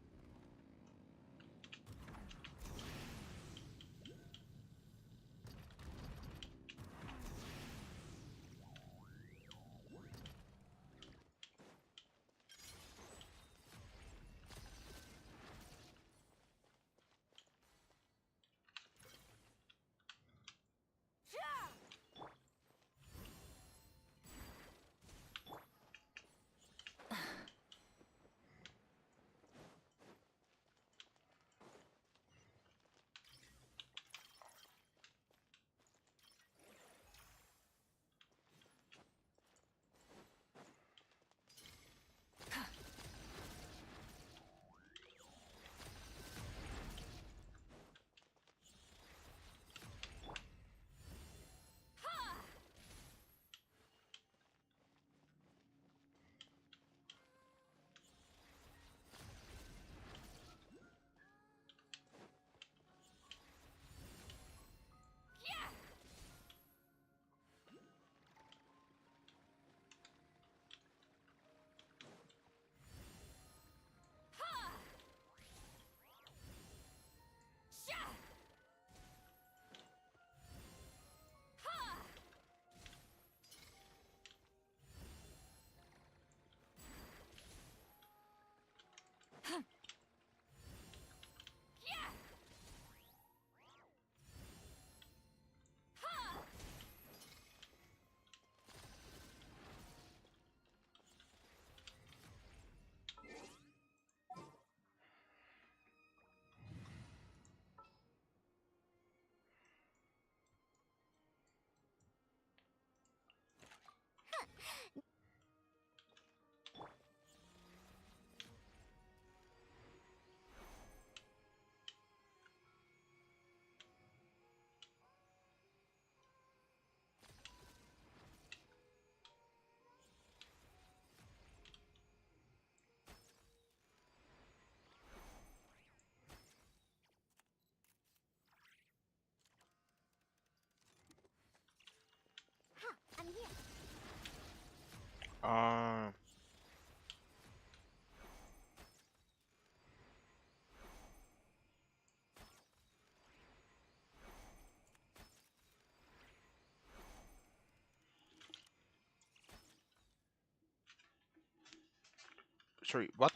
Sorry, what?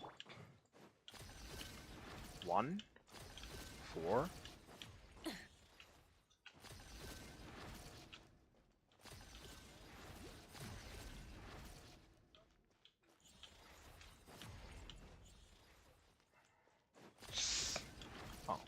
1, 4. Oh.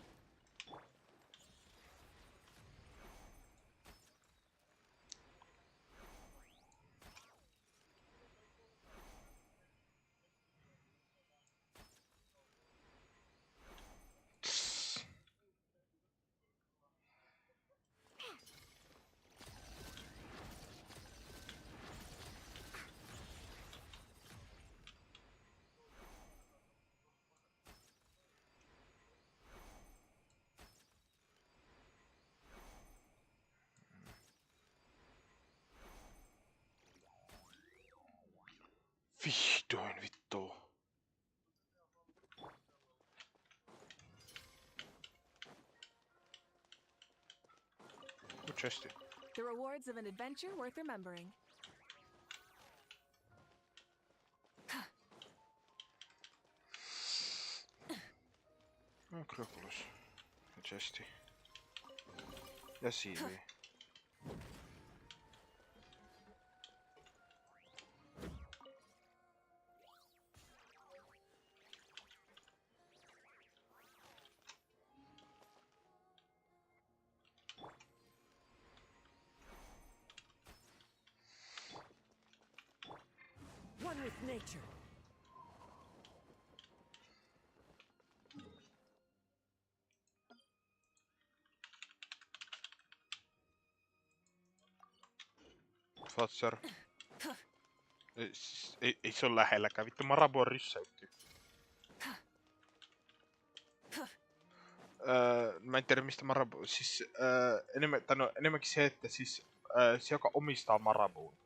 Vihdoin vittu. Good chesti. The rewards of an adventure worth remembering. Krokulus. Ja chesti. Ja siivi. One with nature. Fatser. Ei se ole lähelläkään. Vittu Marabu on ryssäytty. Mä en tiedä mistä Marabu... Siis enemmänkin se, että siis se joka omistaa Marabuun.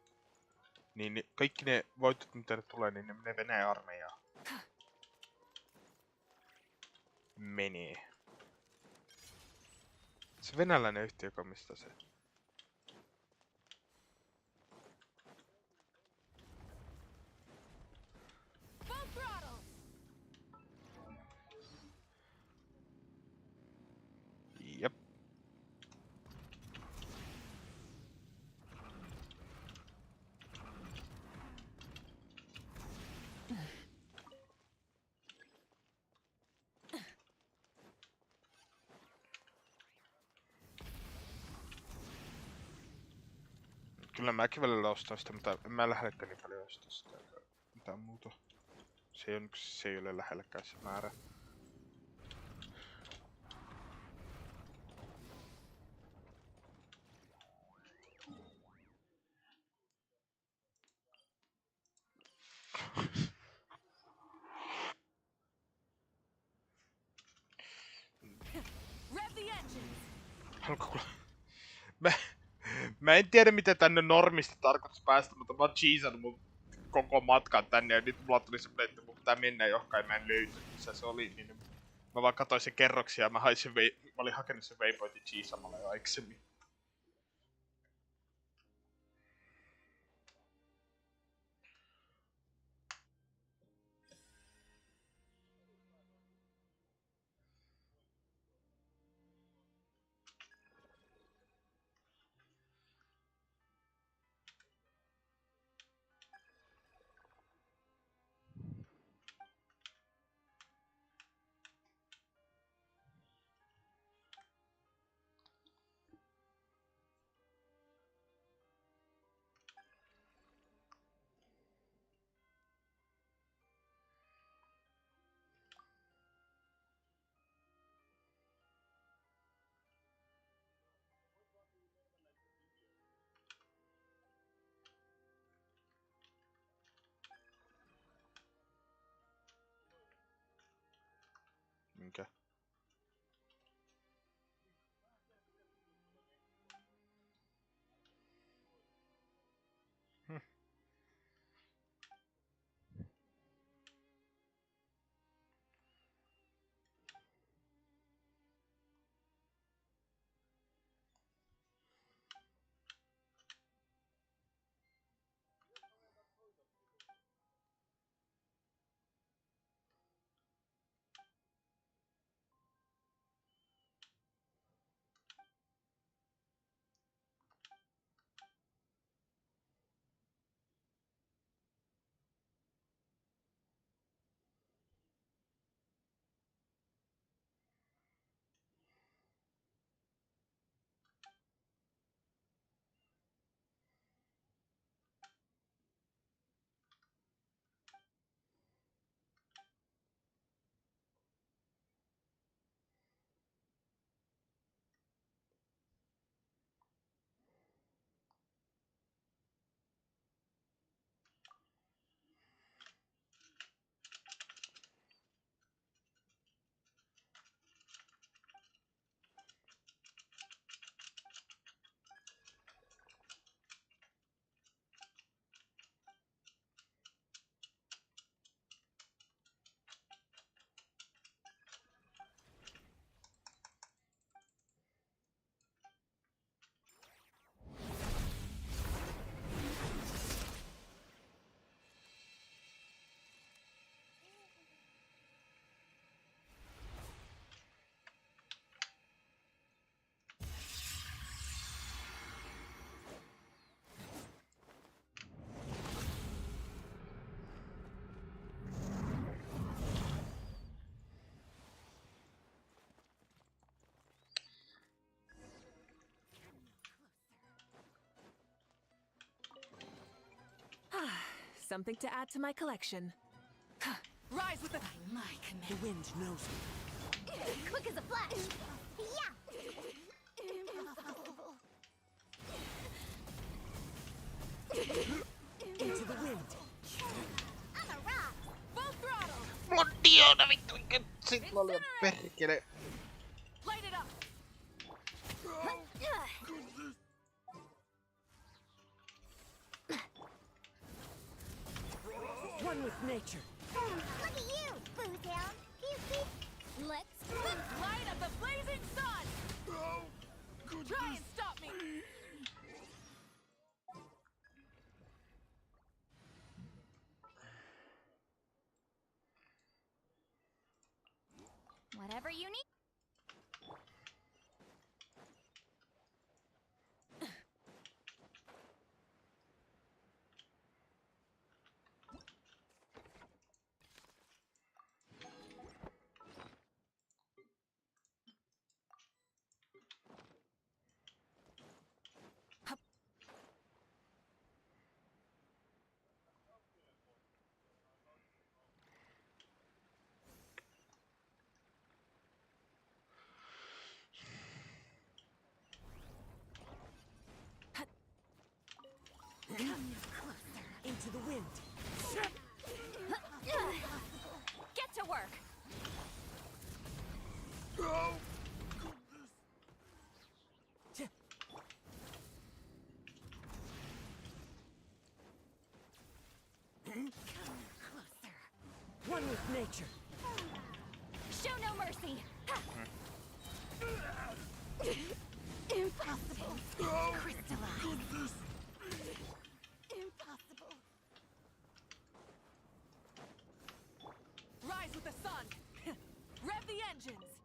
Niin kaikki ne voitot mitä ne tulee, niin ne menee Venäjän armeijaan. Menee. Se venäläinen yhtiö, joka omistaa se. Full throttle! Jep. Kyllä mäkin välillä ostan sitä, mutta en mä lähdekään niin paljon ostaa sitä. Mitään muuta. Se ei ole lähelläkään se määrä. Rev the engines! Mä, mä en tiedä mitä tänne normisti tarkoitus päästä, mutta mä oon cheesannut mun koko matkan tänne ja nyt mulla tuli semmonen, että mun pitää mennä johonkin ja mä en löytänyt missä se oli, niin mä vaan katsoin sen kerroksia ja mä olin hakenut sen waypointin cheesamalla jo aikaisemmin. Minkä? something to add to my collection. Rise with the... My command. The wind knows me. Quick as a flash. Yeah. Impossible. Into the wind. I'm a rock. Full throttle! Mondiona vittu, mikä sit mä olin perkele. Light it up! One with nature. Look at you, Bootown. Let's Light of the blazing sun! Oh, goodness. Try and stop me! whatever you need. Into the wind. Get to work! Oh, One with nature. Show no mercy. Impossible. oh, Crystallize. goodness. Impossible. Rise with the sun! Rev the engines!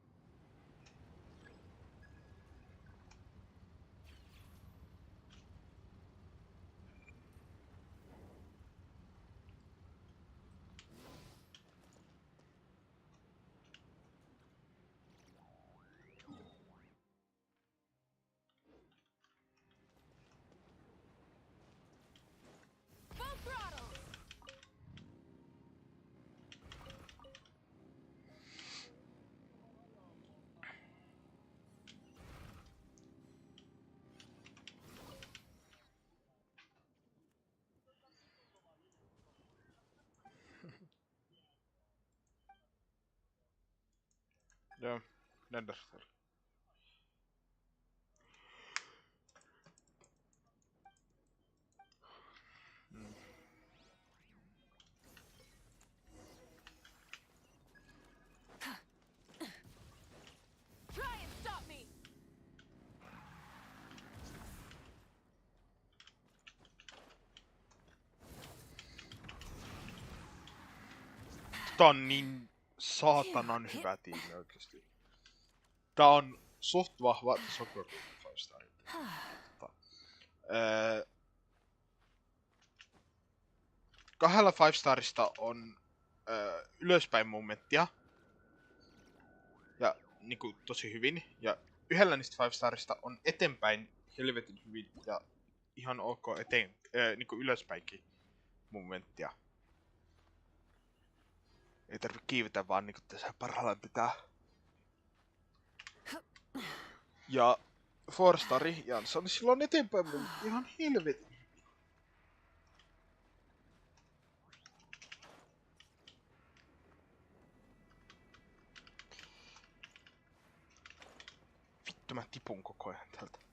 Full throttle! Joo, Neanderthal. Try and stop me! Tää on niin saatanan hyvä tiimi oikeesti. Tää on suht vahva Soccer 5 Star. Kahdella 5 Starista on ylöspäin momenttia. Ja niinku tosi hyvin. Ja yhdellä niistä 5 Starista on eteenpäin helvetin hyvin ja ihan ok niinku ylöspäinkin momenttia. Ei tarvi kiivetä vaan niinku tässä parhaillaan pitää. Ja 4 Stari Jansson silloin eteenpäin mun ihan helvetin. Vittu mä tipun koko ajan tältä.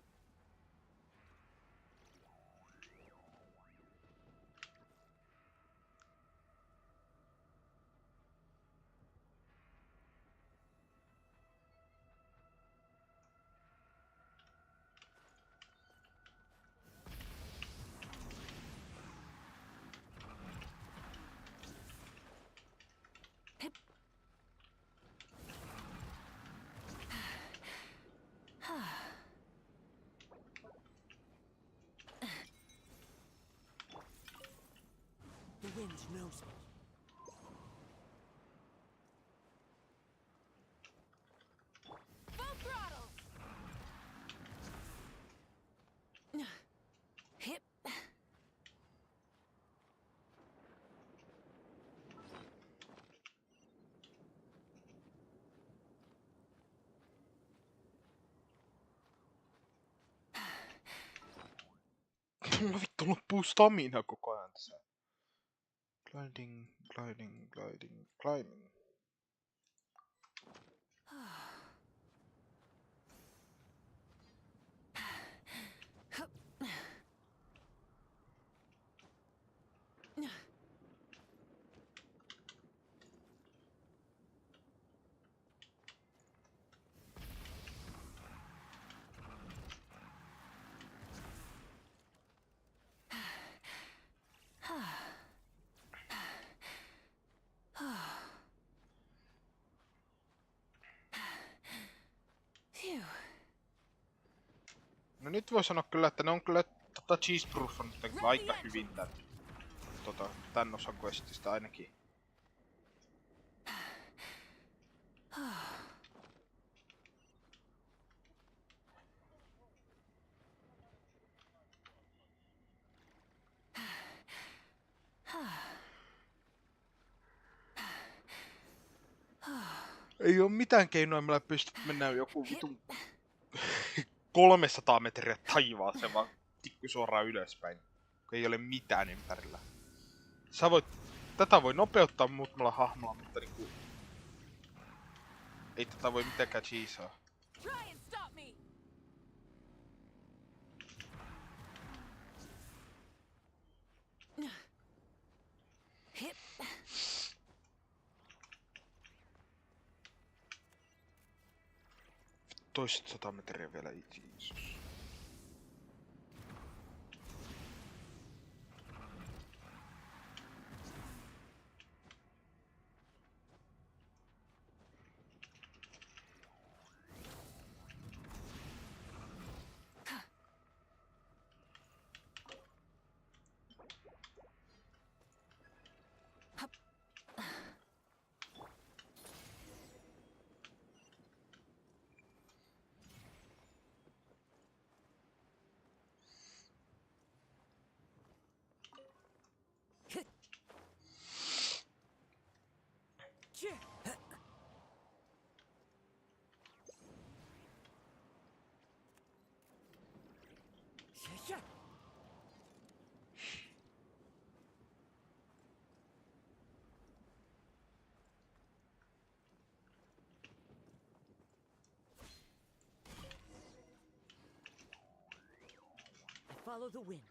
The wind knows me. Full throttle! Hip. Mulla vittu loppuu stamina koko ajan tässä. Gliding, gliding, gliding, climbing. Phew. No nyt voi sanoa kyllä, että ne on kyllä cheeseproofannut aika hyvin tän osan questistä ainakin. Ei oo mitään keinoa, millä pystyt mennä joku vitun 300 metriä taivaaseen, vaan tikku suoraan ylöspäin. Kun ei ole mitään ympärillä. Tätä voi nopeuttaa muutamalla hahmolla, mutta niinku... Ei tätä voi mitenkään cheesaa. Try and stop me. Hip. Toiset 100 metriä vielä, Jeesus. Follow the wind.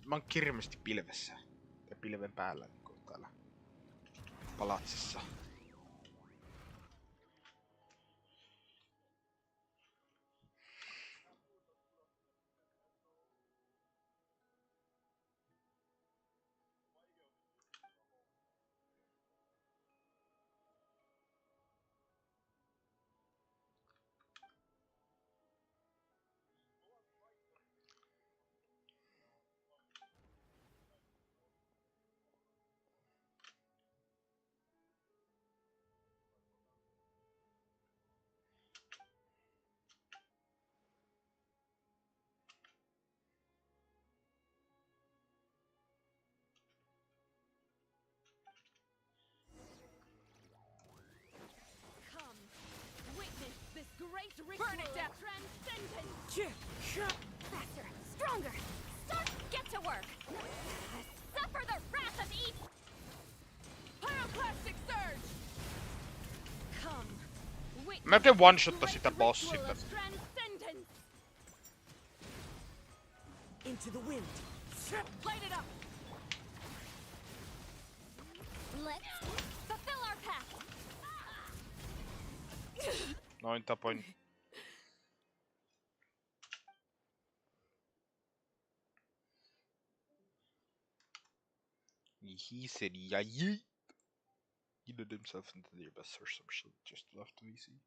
Mä oon kirjallisesti pilvessä. Ja pilven päällä niin täällä palatsissa. Come, witness this great ritual Burn it down. of transcendence. Faster, stronger. Start, get to work. Suffer Melkein one-shotta sitä bossilta. Into the wind. Light it up. Let's fulfill our path. Noin tapoin. He said yeah, yeet. He did himself into the abyss or some shit just left VC.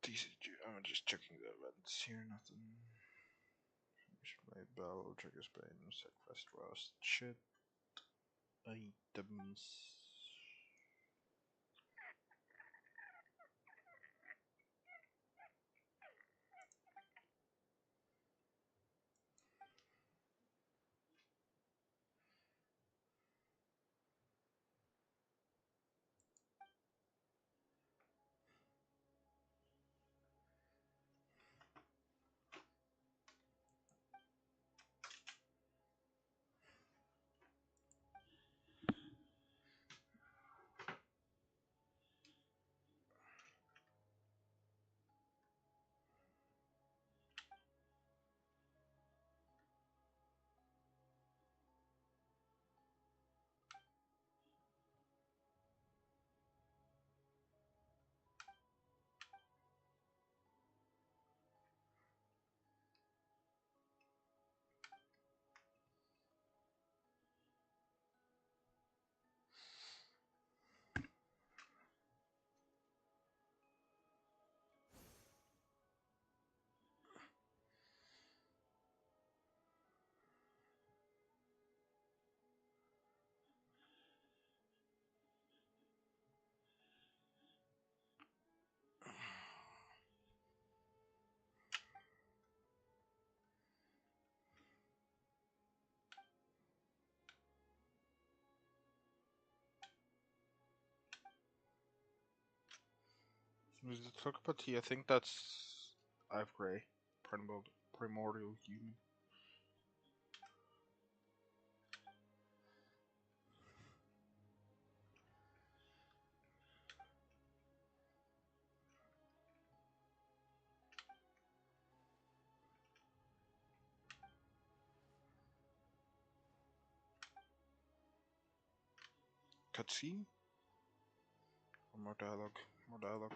TCG, I'm just checking the events here, nothing. Made battle, triggers pain, sacrifice rust, shit. Items. Was it talk about tea? I think that's I've Grey. Primordial human. Cutscene? Or more dialogue? More dialogue.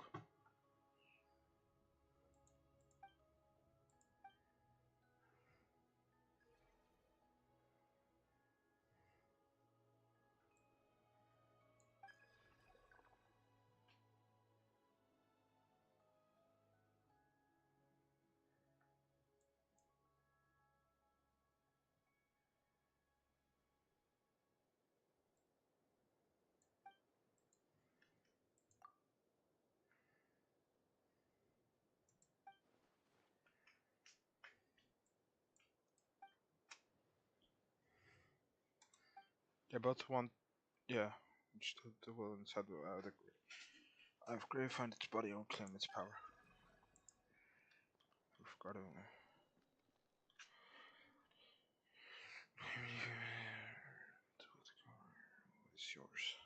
They both want. Yeah. Just the will inside the out of the I've Grey find its body and claim its power. We've got to. It's yours.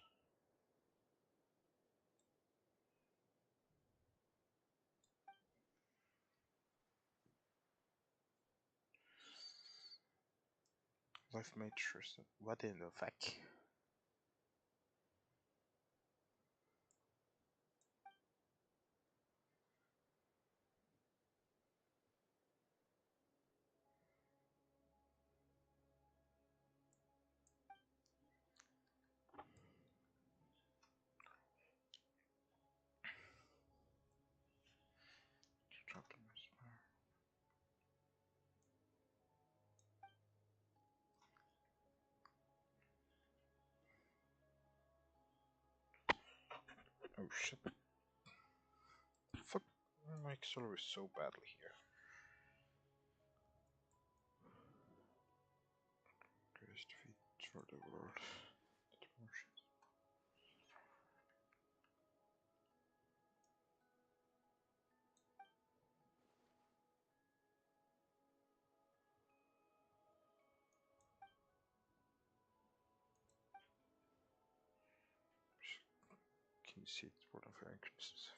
Life made sure. What in the fuck? Dropped in my spine. Oh shit. Fuck. My solar is so badly here. Greatest defeat for the world. seed for the increases.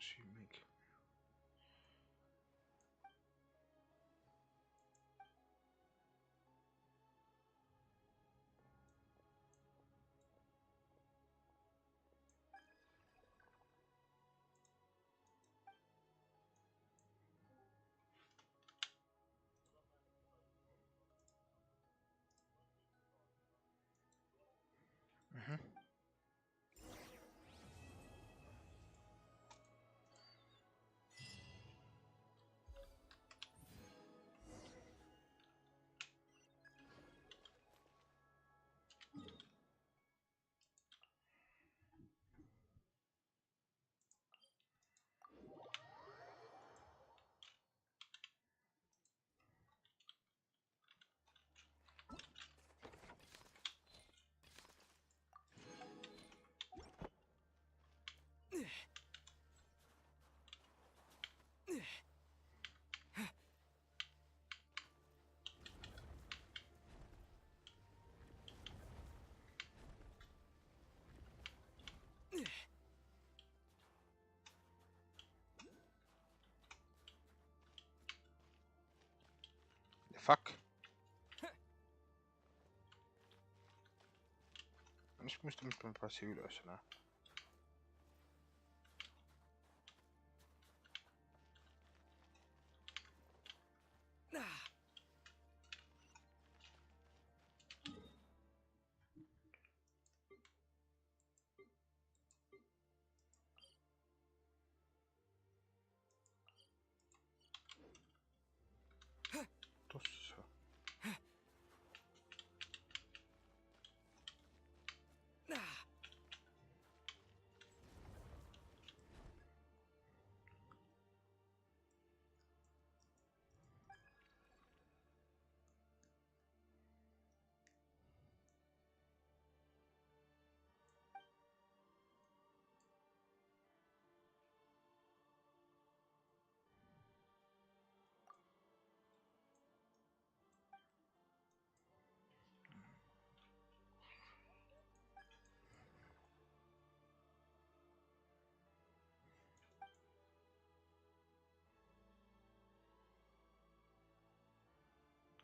She make the fuck? Ich müsste mit dem Passiv lösen, ne? Tossa.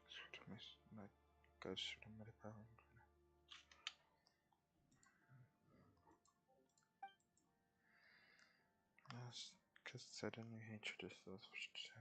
Süremiz, ne kadar süremeli falan. Yes, because suddenly he introduced those fish.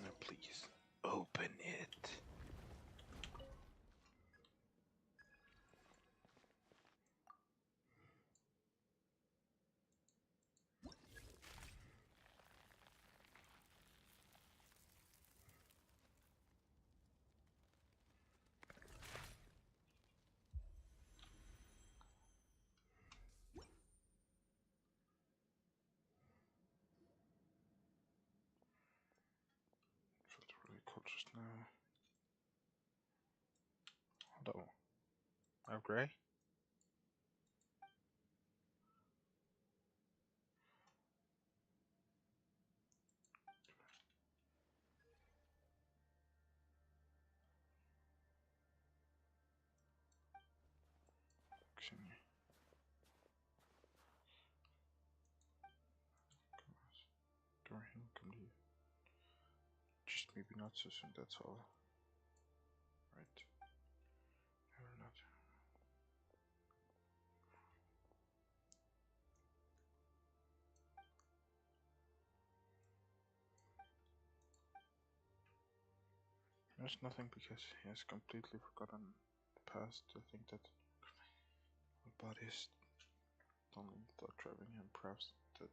No, please open it. just now. Hello. Oh, grey? Continue. Doreen, come to you. Just maybe not so soon, that's all. Right. Never not. There's nothing because he has completely forgotten the past. I think that my body is only thought driving him. Perhaps that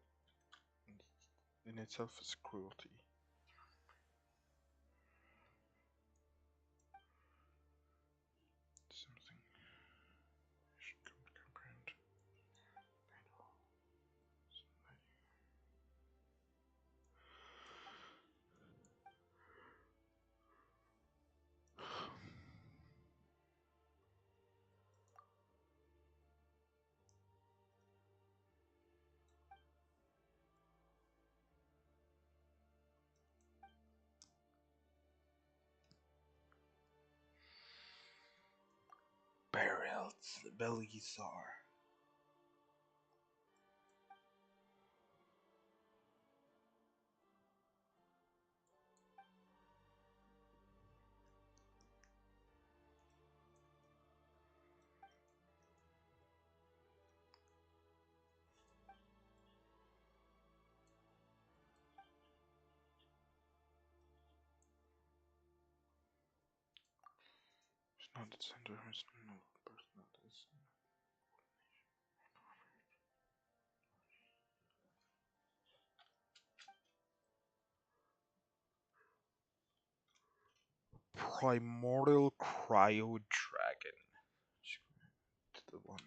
in itself is cruelty. Something I should come to comprehend. Painful. Barrels, the bellies are. It's not the center, it's no person, it's Primordial Cryo Dragon. To the one.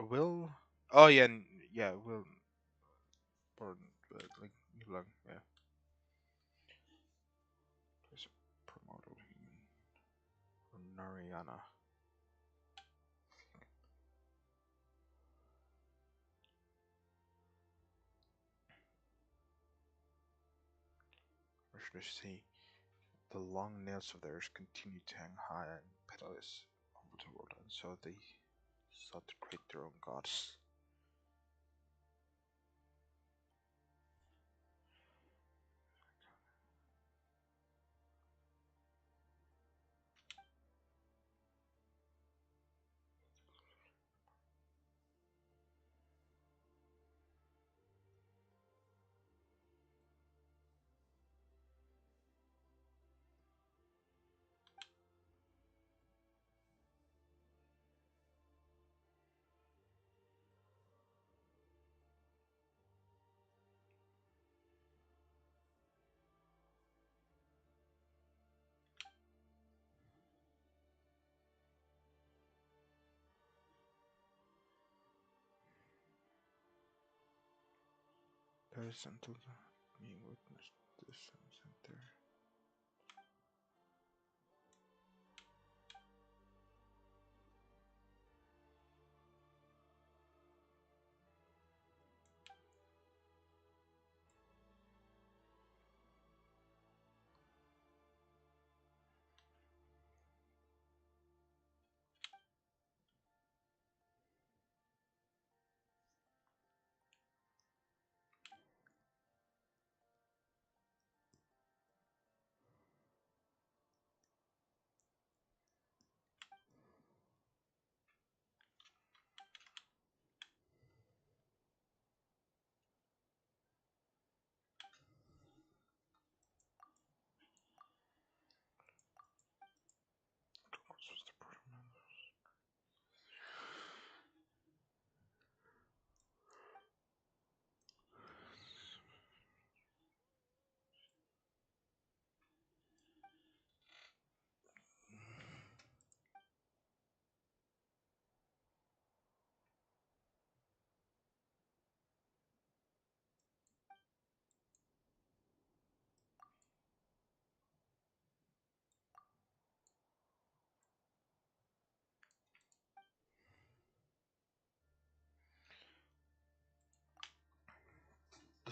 Will? Oh yeah, yeah, Will. Born like Nilang, yeah. There's a primordial human. Or Narayana. Or should I say, the long nails of theirs continued to hang high and perilous over the world, and so they sought to create their own gods. There is until being witnessed this and there.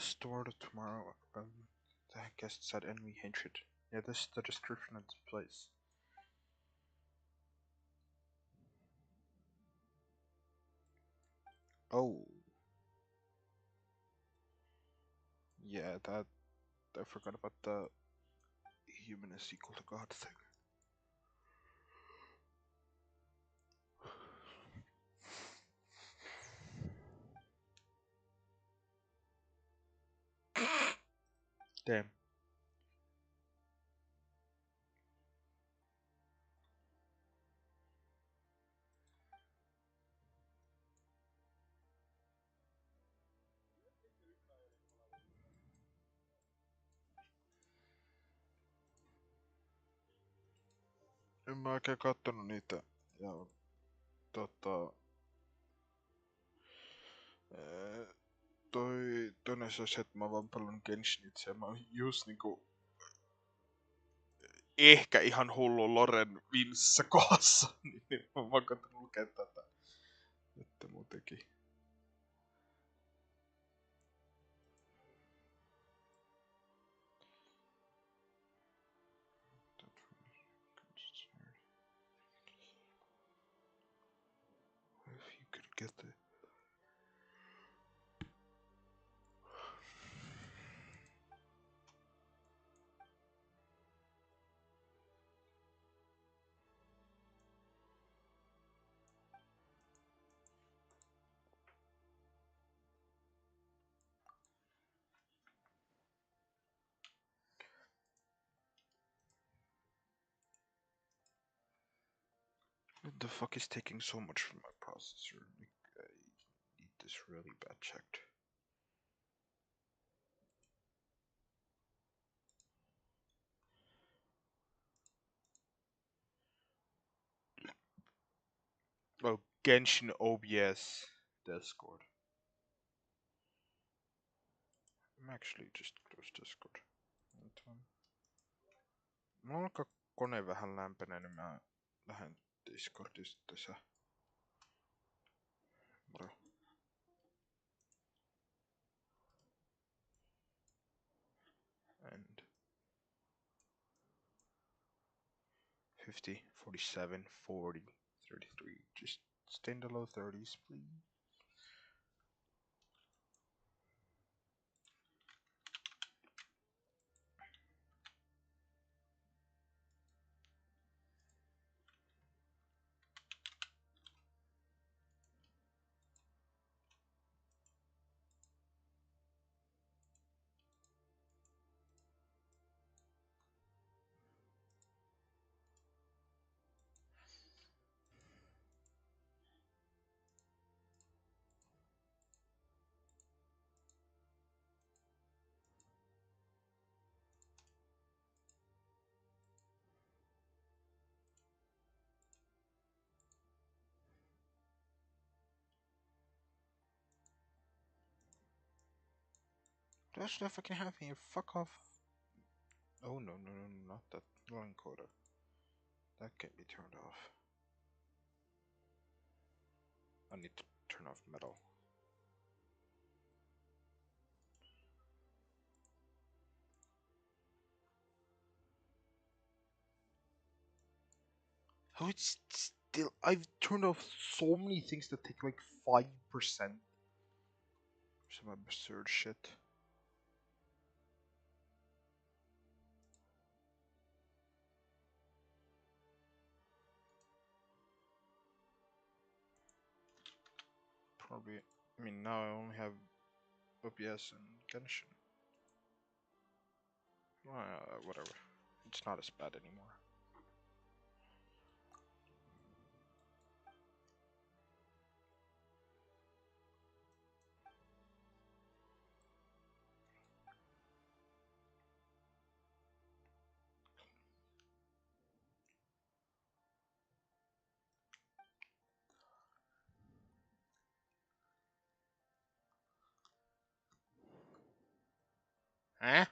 store tomorrow. The guest said enemy hatred. Yeah, this is the description of this place. Oh. Yeah, that I forgot about the human is equal to God thing. Damn. En mä oikein kattonut niitä. Ja toinen se, että mä oon vaan pelannut Genshinit ja mä oon just niinku ehkä ihan hullu Loren viimeisessä kohdassa, niin mä oon vaan kattonut lukea tätä. Että muutenkin. If you could get the what the fuck is taking so much from my processor? Like, I need this really bad checked. Oh, Genshin OBS Discord. I'm actually just close Discord. Mulla alkaa kone vähän lämpenee, niin mä lähden Discordista tässä. Moro. And 50, 47, 40, 33. Just stay in the low 30s, please. That's not fucking happening. Fuck off. Oh no, no, no, not that line quota. That can't be turned off. I need to turn off metal. Oh, it's still. I've turned off so many things that take like 5%. Some absurd shit. Probably. I mean, now I only have OBS and Genshin. Whatever. It's not as bad anymore. Eh?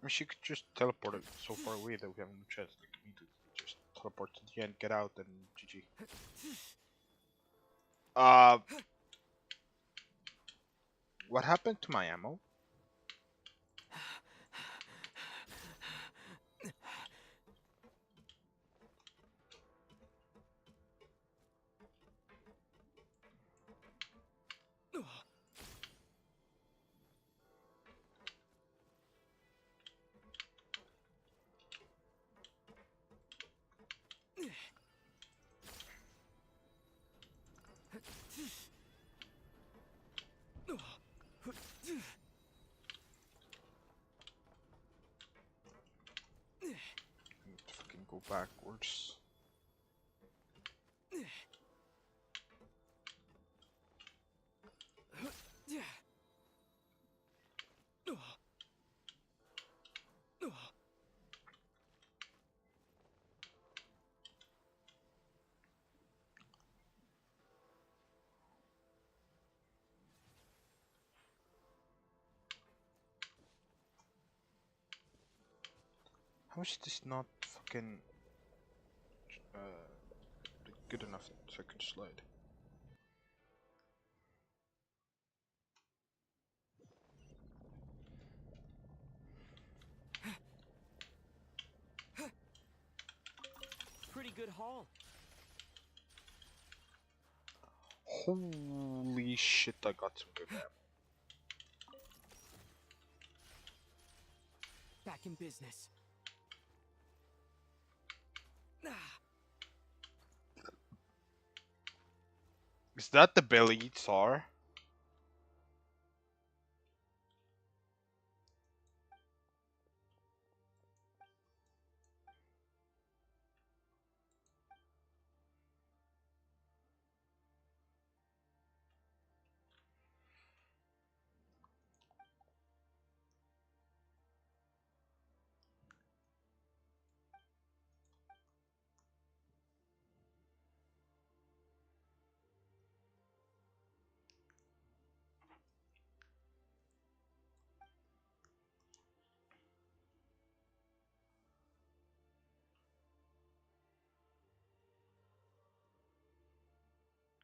mean, she could just teleport it so far away that we have no chance. Like, immediately just teleport to the end, get out, and GG. What happened to my ammo? I need to fucking go backwards. How is this not fucking good enough so I could slide? Pretty good haul. Holy shit, I got some good ammo. Back in business. Is that the belly Tsar?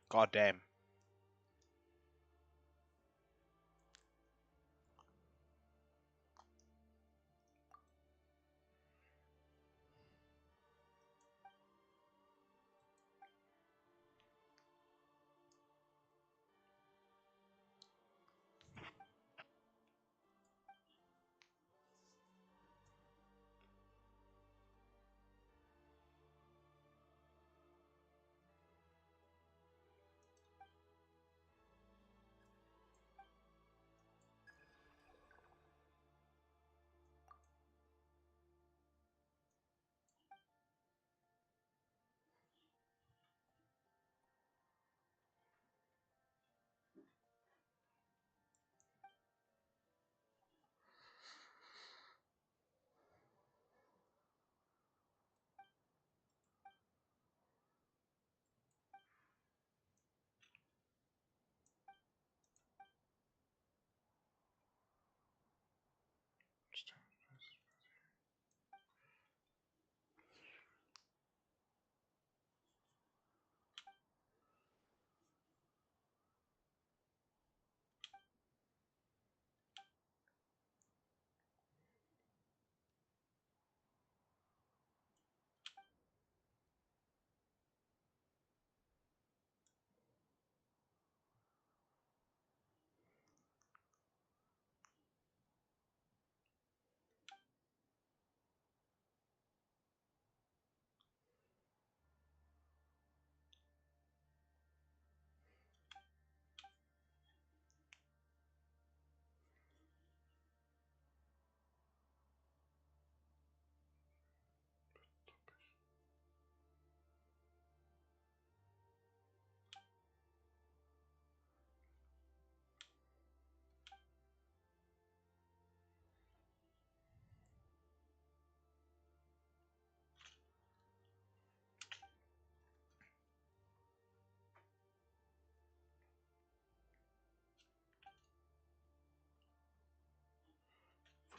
God damn.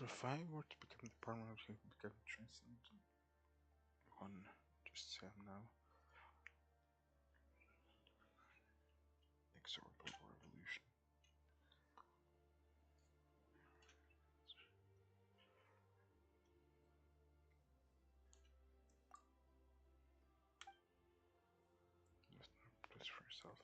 If I were to become the partner of him, become transcendent one, just say I'm now. Inexorable revolution. Just for yourself.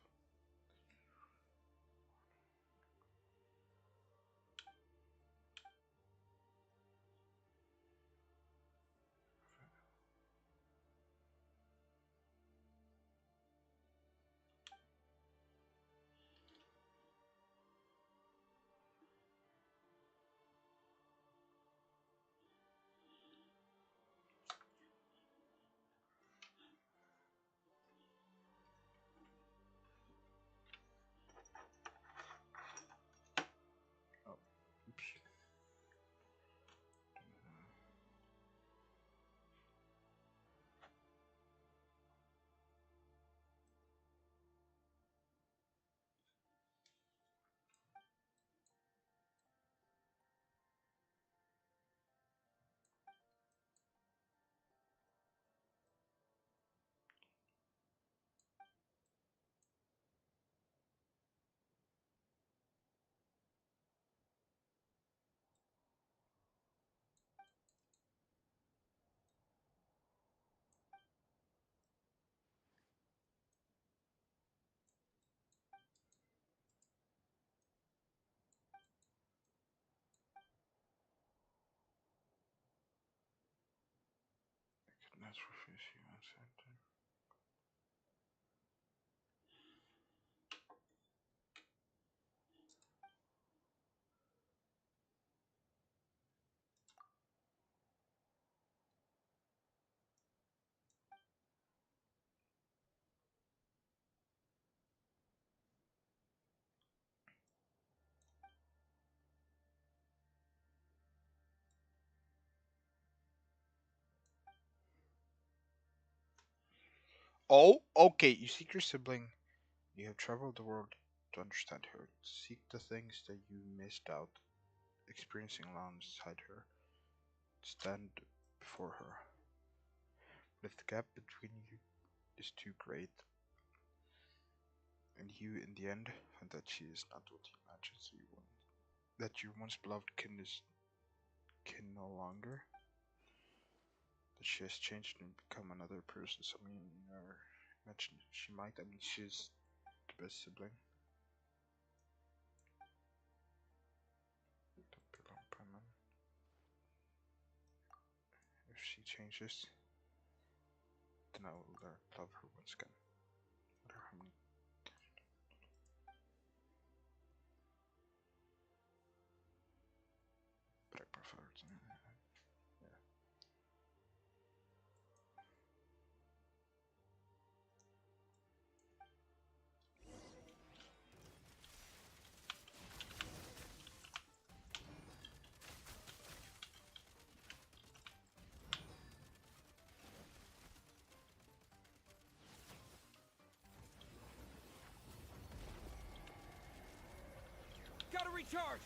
Oh, oops. Natural fish you center. Oh, okay. You seek your sibling. You have traveled the world to understand her. Seek the things that you missed out experiencing alongside her. Stand before her. But if the gap between you is too great, and you in the end find that she is not what you imagined so you want, that your once beloved kin is kin no longer, that she has changed and become another person, someone you never imagined she might. I mean, she's the best sibling. Don't be long, Paimon. If she changes, then I will learn to love her once again. No matter how many, but I prefer it. Yeah. Gotta recharge!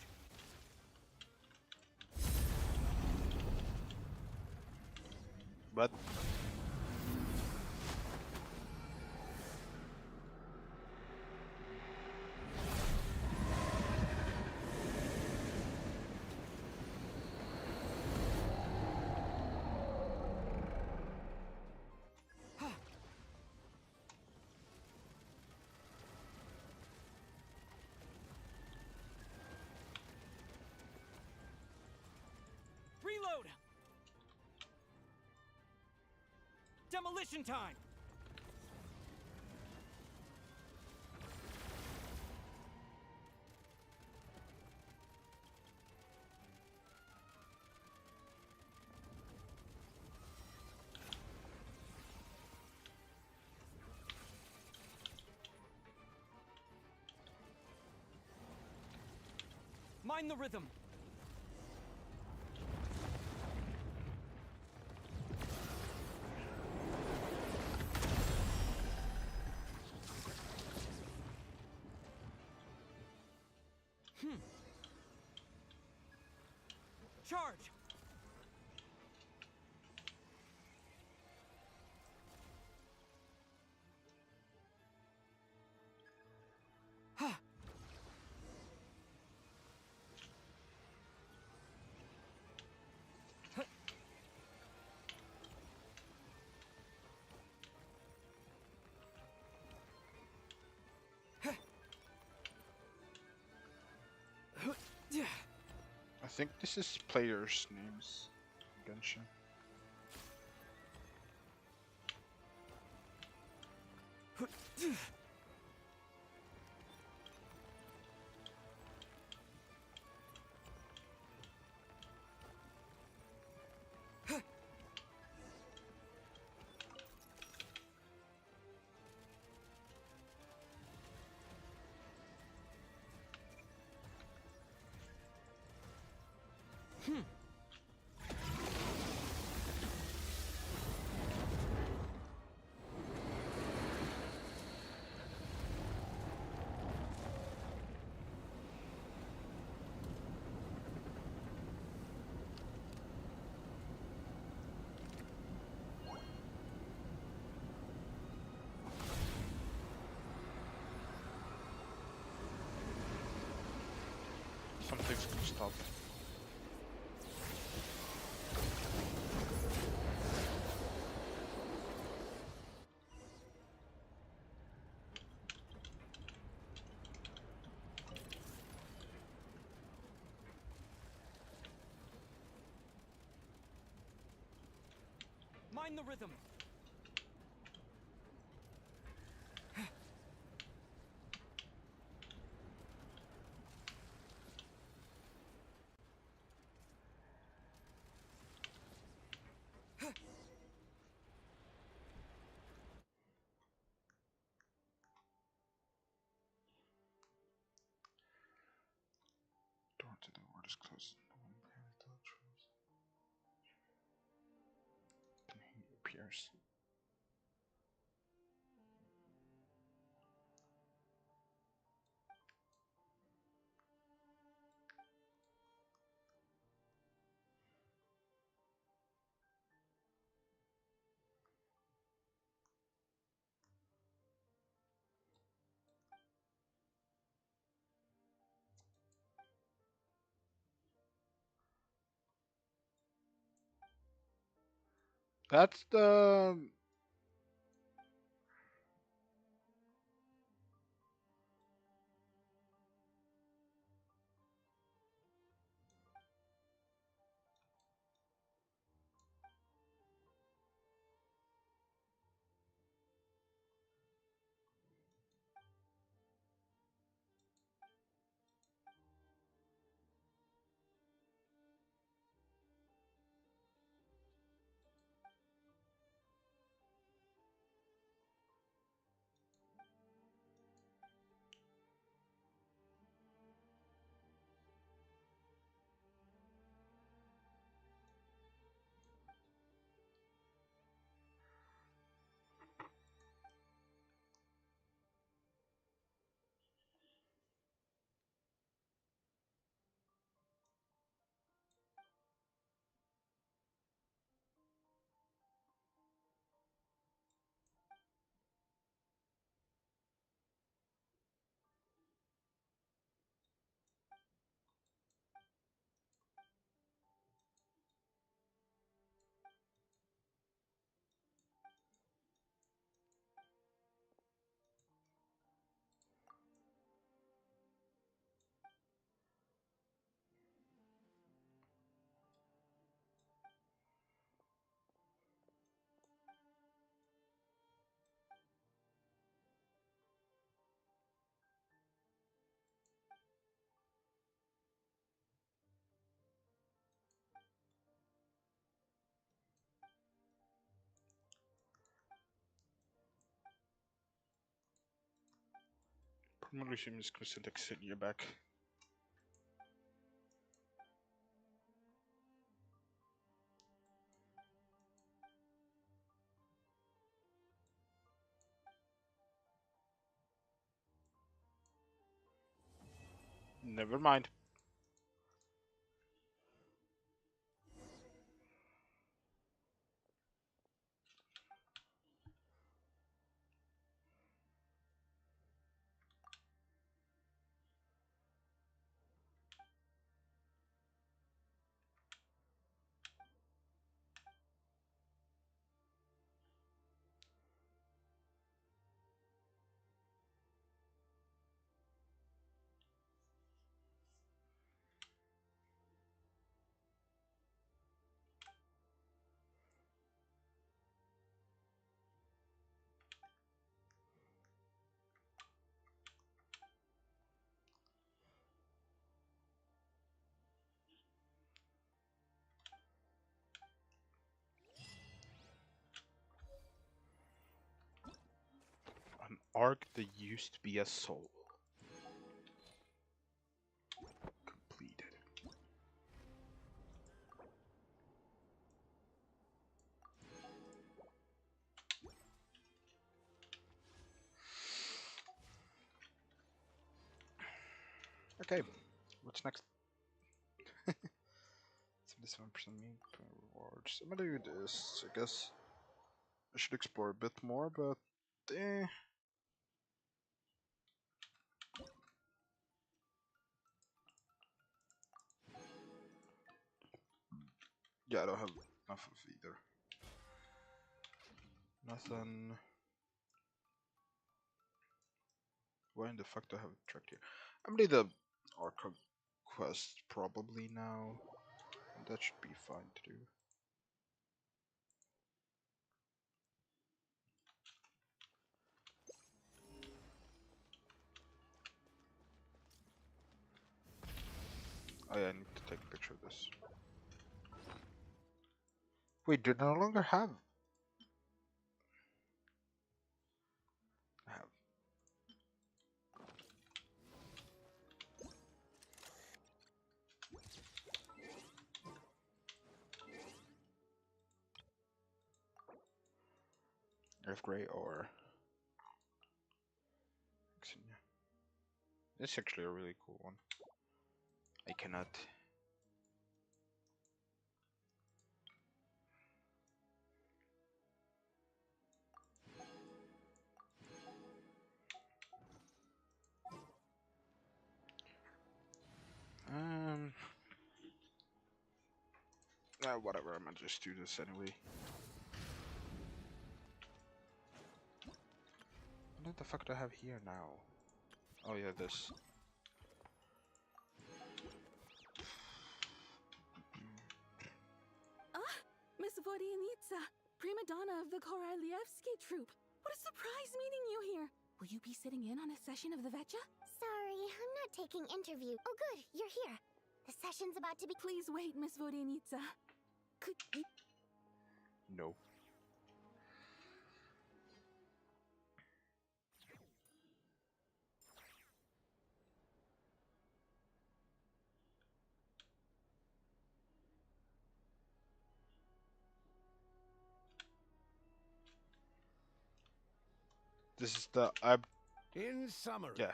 But Reload! Demolition time! Mind the rhythm. Charge! I think this is players' names. Genshin. Something's gonna stop. Mind the rhythm. Door to the ward is closed. No one behind the teletrons. Then he appears. That's the. Probably should just go select Celia back. Never mind. arc that used to be a soul. Completed. Okay, what's next? 77% mean rewards. I'm gonna do this. I guess I should explore a bit more, but yeah, I don't have enough of either. Nothing. Why in the fuck do I have a track here? I'm gonna do the Archive quest probably now. And that should be fine to do. Oh yeah, I need to take a picture of this. Wait, do I no longer have? I have. Earth Grey or Xenia. This is actually a really cool one. I cannot. Whatever. I'm gonna just do this anyway. What the fuck do I have here now? Oh yeah, this. Ah, Miss Vodyanitsa, prima donna of the Korolievsky troupe. What a surprise meeting you here. Will you be sitting in on a session of the Vetcha? Sorry, I'm not taking interview. Oh good, you're here. The session's about to be— Please wait, Miss Vodyanitsa. Could you... No. This is the In summary, yeah.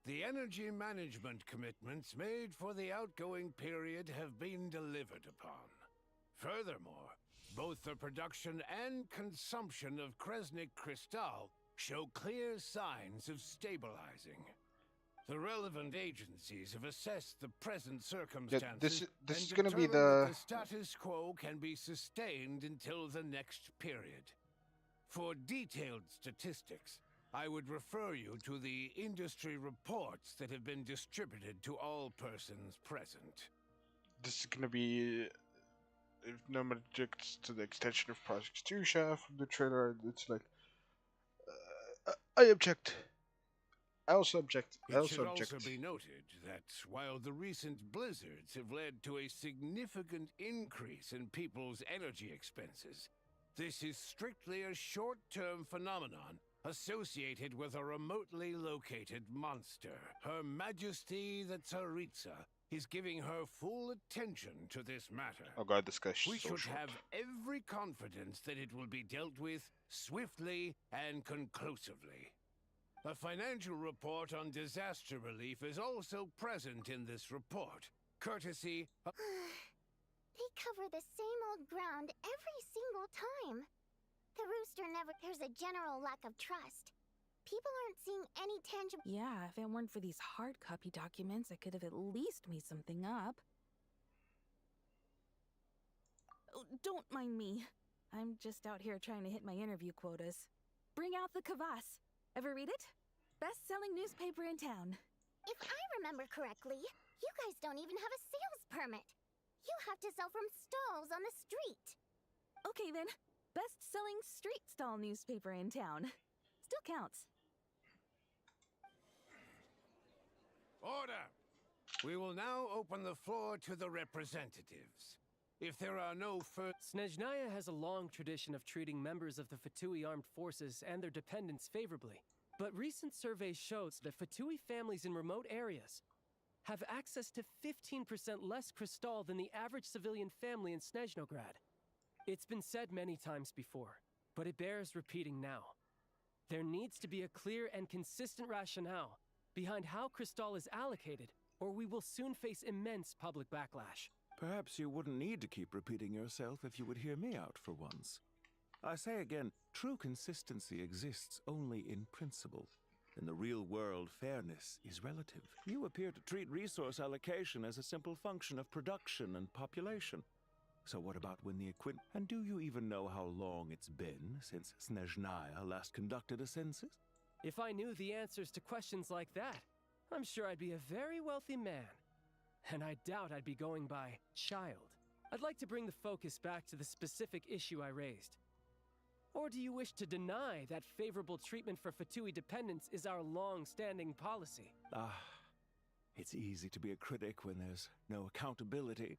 the energy management commitments made for the outgoing period have been delivered upon. Furthermore, both the production and consumption of Kresnik Crystal show clear signs of stabilizing. The relevant agencies have assessed the present circumstances this and is gonna be determined that the the status quo can be sustained until the next period. For detailed statistics, I would refer you to the industry reports that have been distributed to all persons present. this is gonna be if no one objects to the extension of Project Stusha from the trailer. It's like I object. I also object. I It also should object. also be noted that while the recent blizzards have led to a significant increase in people's energy expenses, this is strictly a short-term phenomenon associated with a remotely located monster. Her Majesty the Tsaritsa is giving her full attention to this matter. Oh god, this guy's We so should short. have every confidence that it will be dealt with swiftly and conclusively. A financial report on disaster relief is also present in this report, courtesy of... They cover the same old ground every single time. The rooster never— There's a general lack of trust. People aren't seeing any tangible— Yeah, if it weren't for these hard copy documents, I could have at least made something up. Oh, don't mind me. I'm just out here trying to hit my interview quotas. Bring out the kvass. Ever read it? Best-selling newspaper in town. If I remember correctly, you guys don't even have a sales permit. You have to sell from stalls on the street. Okay then, best-selling street stall newspaper in town. Still counts. Order! We will now open the floor to the representatives. If there are no further... Snezhnaya has a long tradition of treating members of the Fatui armed forces and their dependents favorably. But recent surveys shows that Fatui families in remote areas have access to 15% less crystal than the average civilian family in Snezhnograd. It's been said many times before, but it bears repeating now. There needs to be a clear and consistent rationale behind how crystal is allocated, or we will soon face immense public backlash. Perhaps you wouldn't need to keep repeating yourself if you would hear me out for once. I say again, true consistency exists only in principle. In the real world, fairness is relative. You appear to treat resource allocation as a simple function of production and population. So what about when the equipment... And do you even know how long it's been since Snezhnaya last conducted a census? If I knew the answers to questions like that, I'm sure I'd be a very wealthy man. And I doubt I'd be going by child. I'd like to bring the focus back to the specific issue I raised. Or do you wish to deny that favorable treatment for Fatui dependents is our long-standing policy? It's easy to be a critic when there's no accountability.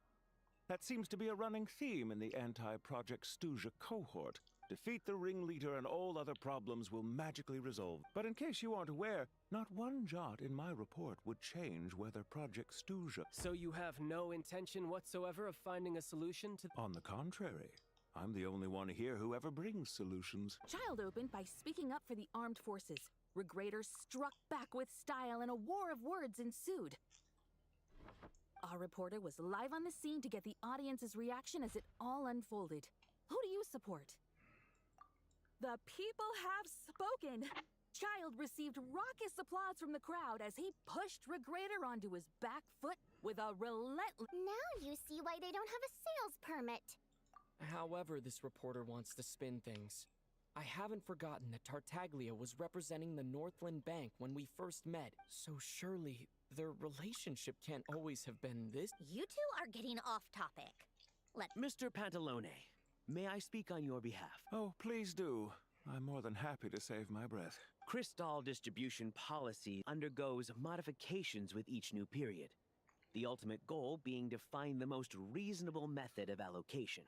That seems to be a running theme in the anti-Project Stuja cohort. Defeat the ringleader and all other problems will magically resolve. But in case you aren't aware, not one jot in my report would change whether Project Stuja... So you have no intention whatsoever of finding a solution to... On the contrary, I'm the only one here who ever brings solutions. Child opened by speaking up for the armed forces. Regraders struck back with style and a war of words ensued. Our reporter was live on the scene to get the audience's reaction as it all unfolded. Who do you support? The people have spoken! Child received raucous applause from the crowd as he pushed Regrader onto his back foot with a relentless... Now you see why they don't have a sales permit. However this reporter wants to spin things, I haven't forgotten that Tartaglia was representing the Northland Bank when we first met, so surely their relationship can't always have been this. You two are getting off topic. Mr. Pantalone, may I speak on your behalf? Oh, please do. I'm more than happy to save my breath. Crystal distribution policy undergoes modifications with each new period. The ultimate goal being to find the most reasonable method of allocation,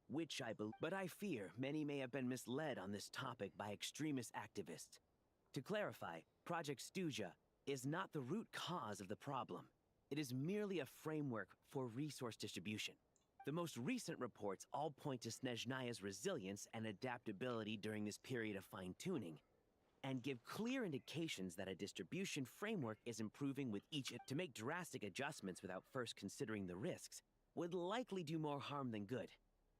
which I believe. But I fear many may have been misled on this topic by extremist activists. To clarify, Project Stuja is not the root cause of the problem. It is merely a framework for resource distribution. The most recent reports all point to Snezhnaya's resilience and adaptability during this period of fine-tuning, and give clear indications that a distribution framework is improving with each. To make drastic adjustments without first considering the risks would likely do more harm than good.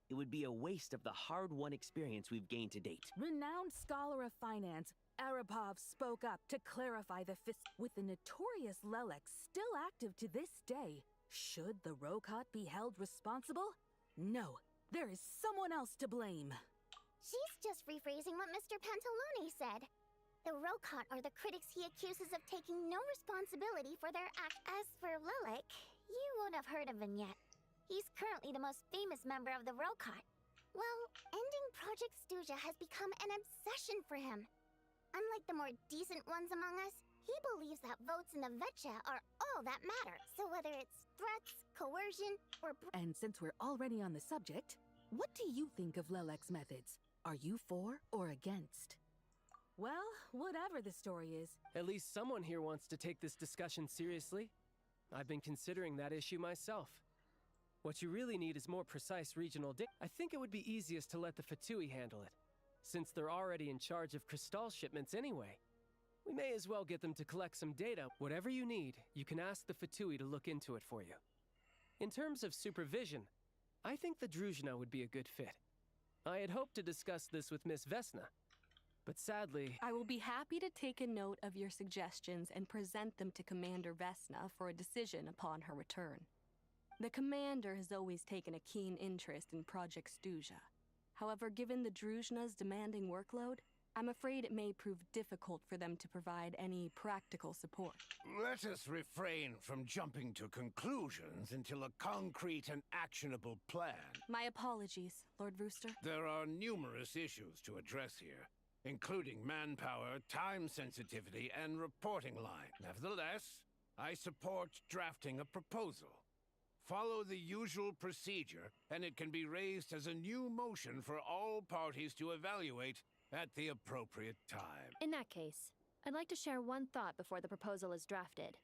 It would be a waste of the hard-won experience we've gained to date. Renowned scholar of finance, Arapov spoke up to clarify the with the notorious Lelex still active to this day. Should the Rokot be held responsible? No, there is someone else to blame. She's just rephrasing what Mr. Pantalone said. The Rokot are the critics he accuses of taking no responsibility for their act. As for Lilik, you won't have heard of him yet. He's currently the most famous member of the Rokot. Well, ending Project Stuja has become an obsession for him. Unlike the more decent ones among us, he believes that votes in the Vetcha are all that matter. So whether it's threats, coercion, or... And since we're already on the subject, what do you think of Lelek's methods? Are you for or against? Well, whatever the story is. At least someone here wants to take this discussion seriously. I've been considering that issue myself. What you really need is more precise regional data. I think it would be easiest to let the Fatui handle it, since they're already in charge of crystal shipments anyway. We may as well get them to collect some data. Whatever you need, you can ask the Fatui to look into it for you. In terms of supervision, I think the Druzhna would be a good fit. I had hoped to discuss this with Miss Vesna, but sadly... I will be happy to take a note of your suggestions and present them to Commander Vesna for a decision upon her return. The Commander has always taken a keen interest in Project Stuja. However, given the Druzhna's demanding workload, I'm afraid it may prove difficult for them to provide any practical support. Let us refrain from jumping to conclusions until a concrete and actionable plan. My apologies, Lord Rooster. There are numerous issues to address here, including manpower, time sensitivity, and reporting line. Nevertheless, I support drafting a proposal. Follow the usual procedure, and it can be raised as a new motion for all parties to evaluate at the appropriate time. In that case, I'd like to share one thought before the proposal is drafted.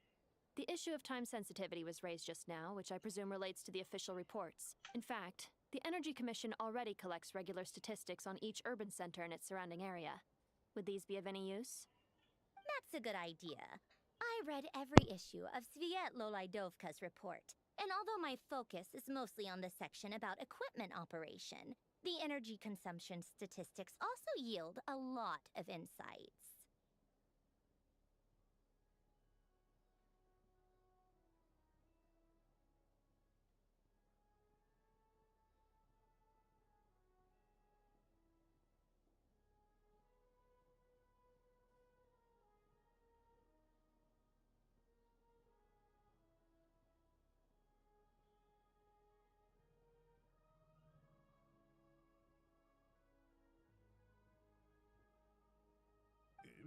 The issue of time sensitivity was raised just now, which I presume relates to the official reports. In fact, the Energy Commission already collects regular statistics on each urban center and its surrounding area. Would these be of any use? That's a good idea. I read every issue of Sviet Lolaidovka's report, and although my focus is mostly on the section about equipment operation, the energy consumption statistics also yield a lot of insights.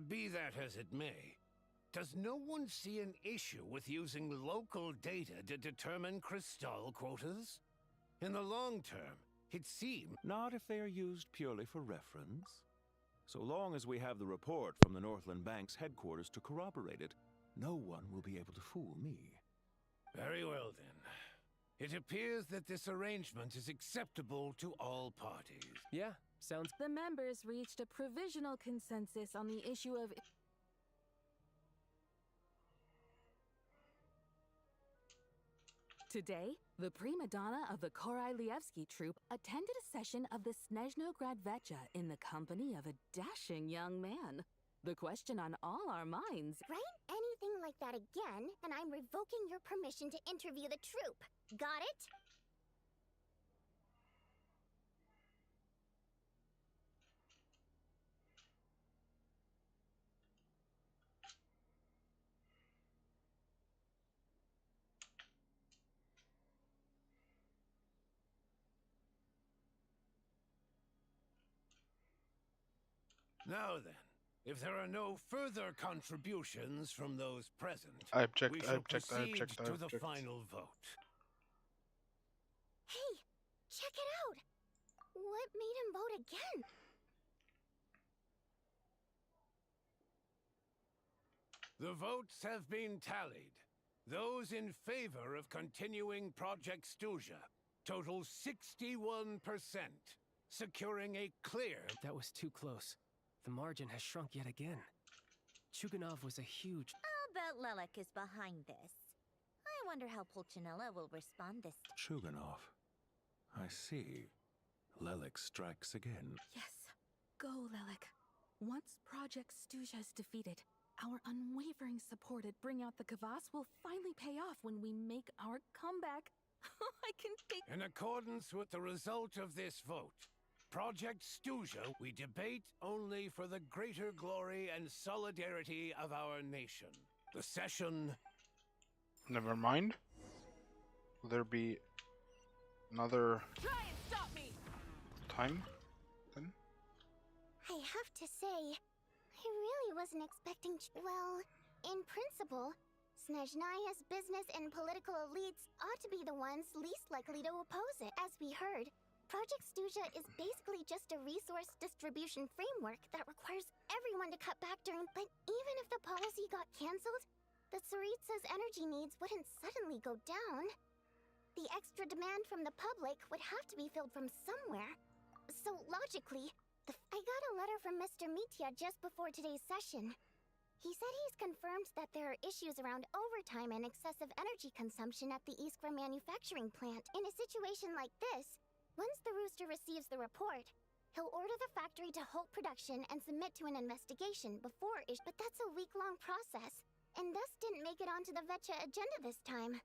Be that as it may, does no one see an issue with using local data to determine crystal quotas? In the long term, it seems... Not if they are used purely for reference. So long as we have the report from the Northland Bank's headquarters to corroborate it, no one will be able to fool me. Very well, then. It appears that this arrangement is acceptable to all parties. Yeah, sounds... The members reached a provisional consensus on the issue of... Today, the prima donna of the Korylevsky troupe attended a session of the Snezhnograd Vecha in the company of a dashing young man. The question on all our minds... Write anything like that again, and I'm revoking your permission to interview the troupe. Got it? Now then, if there are no further contributions from those present, I object, we I shall object, I proceed object, I to the object. final vote. Hey, check it out! What made him vote again? The votes have been tallied. Those in favor of continuing Project Stuja total 61%, securing a clear... That was too close. The margin has shrunk yet again. Chuganov was a huge... I'll bet Lelek is behind this. I wonder how Pulcinella will respond this time. Chuganov. I see. Lelek strikes again. Yes. Go, Lelek. Once Project Stuja is defeated, our unwavering support at Bring Out the Kvass will finally pay off when we make our comeback. I can take... In accordance with the result of this vote, Project Stuja, we debate only for the greater glory and solidarity of our nation. The session... Never mind. Will there be another Try and stop me! time then? I have to say, I really wasn't expecting... Well, in principle, Snezhnaya's business and political elites ought to be the ones least likely to oppose it. As we heard, Project Stuja is basically just a resource distribution framework that requires everyone to cut back during... But even if the policy got cancelled, the Tsaritsa's energy needs wouldn't suddenly go down. The extra demand from the public would have to be filled from somewhere. So logically, I got a letter from Mr. Mitya just before today's session. He said he's confirmed that there are issues around overtime and excessive energy consumption at the Iskra manufacturing plant. In a situation like this, once the Rooster receives the report, he'll order the factory to halt production and submit to an investigation before but that's a week-long process, and thus didn't make it onto the Vecha agenda this time.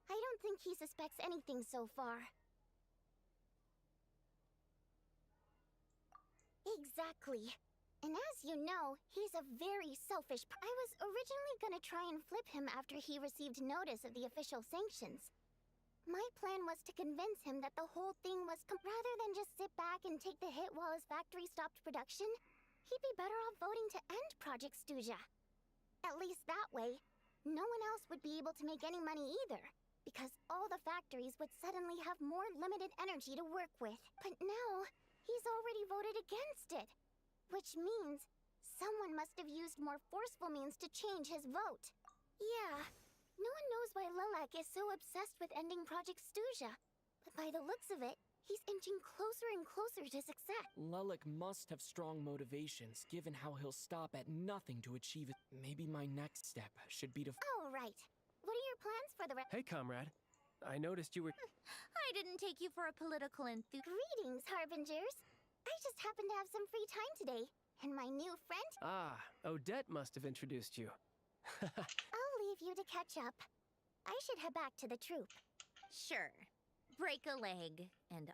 I don't think he suspects anything so far. Exactly. And as you know, he's a very selfish I was originally gonna try and flip him after he received notice of the official sanctions. My plan was to convince him that the whole thing was rather than just sit back and take the hit while his factory stopped production, he'd be better off voting to end Project Stuja. At least that way, no one else would be able to make any money either, because all the factories would suddenly have more limited energy to work with. But now, he's already voted against it, which means Someone must have used more forceful means to change his vote. Yeah, no one knows why Lilac is so obsessed with ending Project Stuja. But by the looks of it, he's inching closer and closer to success. Lilac must have strong motivations, given how he'll stop at nothing to achieve it. Maybe my next step should be to... Oh, right. What are your plans for the rest? Hey, comrade. I noticed you were... I didn't take you for a political enthusiast. Greetings, Harbingers. I just happen to have some free time today, and my new friend... Ah, Odette must have introduced you. I'll leave you to catch up. I should head back to the troop. Sure. Break a leg, and...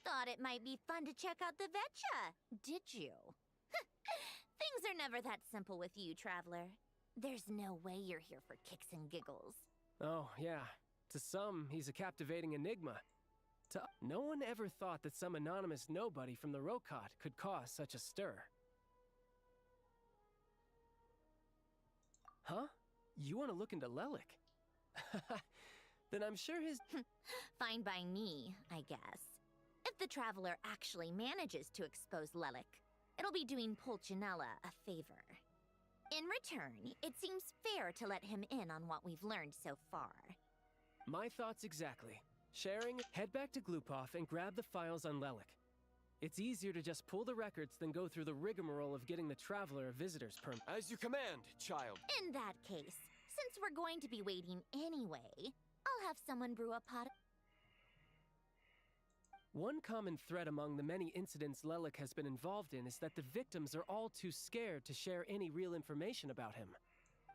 Thought it might be fun to check out the Vetcha, did you? Things are never that simple with you, Traveler. There's no way you're here for kicks and giggles. Oh, yeah. To some, he's a captivating enigma. No one ever thought that some anonymous nobody from the Rokot could cause such a stir. Huh? You want to look into Lelik? Then I'm sure his... Fine by me, I guess. If the Traveler actually manages to expose Lelik, it'll be doing Pulcinella a favor. In return, it seems fair to let him in on what we've learned so far. My thoughts exactly. Sharing, head back to Glupov and grab the files on Lelik. It's easier to just pull the records than go through the rigmarole of getting the Traveler a visitor's permit. As you command, child. In that case, since we're going to be waiting anyway, I'll have someone brew a pot. One common thread among the many incidents Lelik has been involved in is that the victims are all too scared to share any real information about him.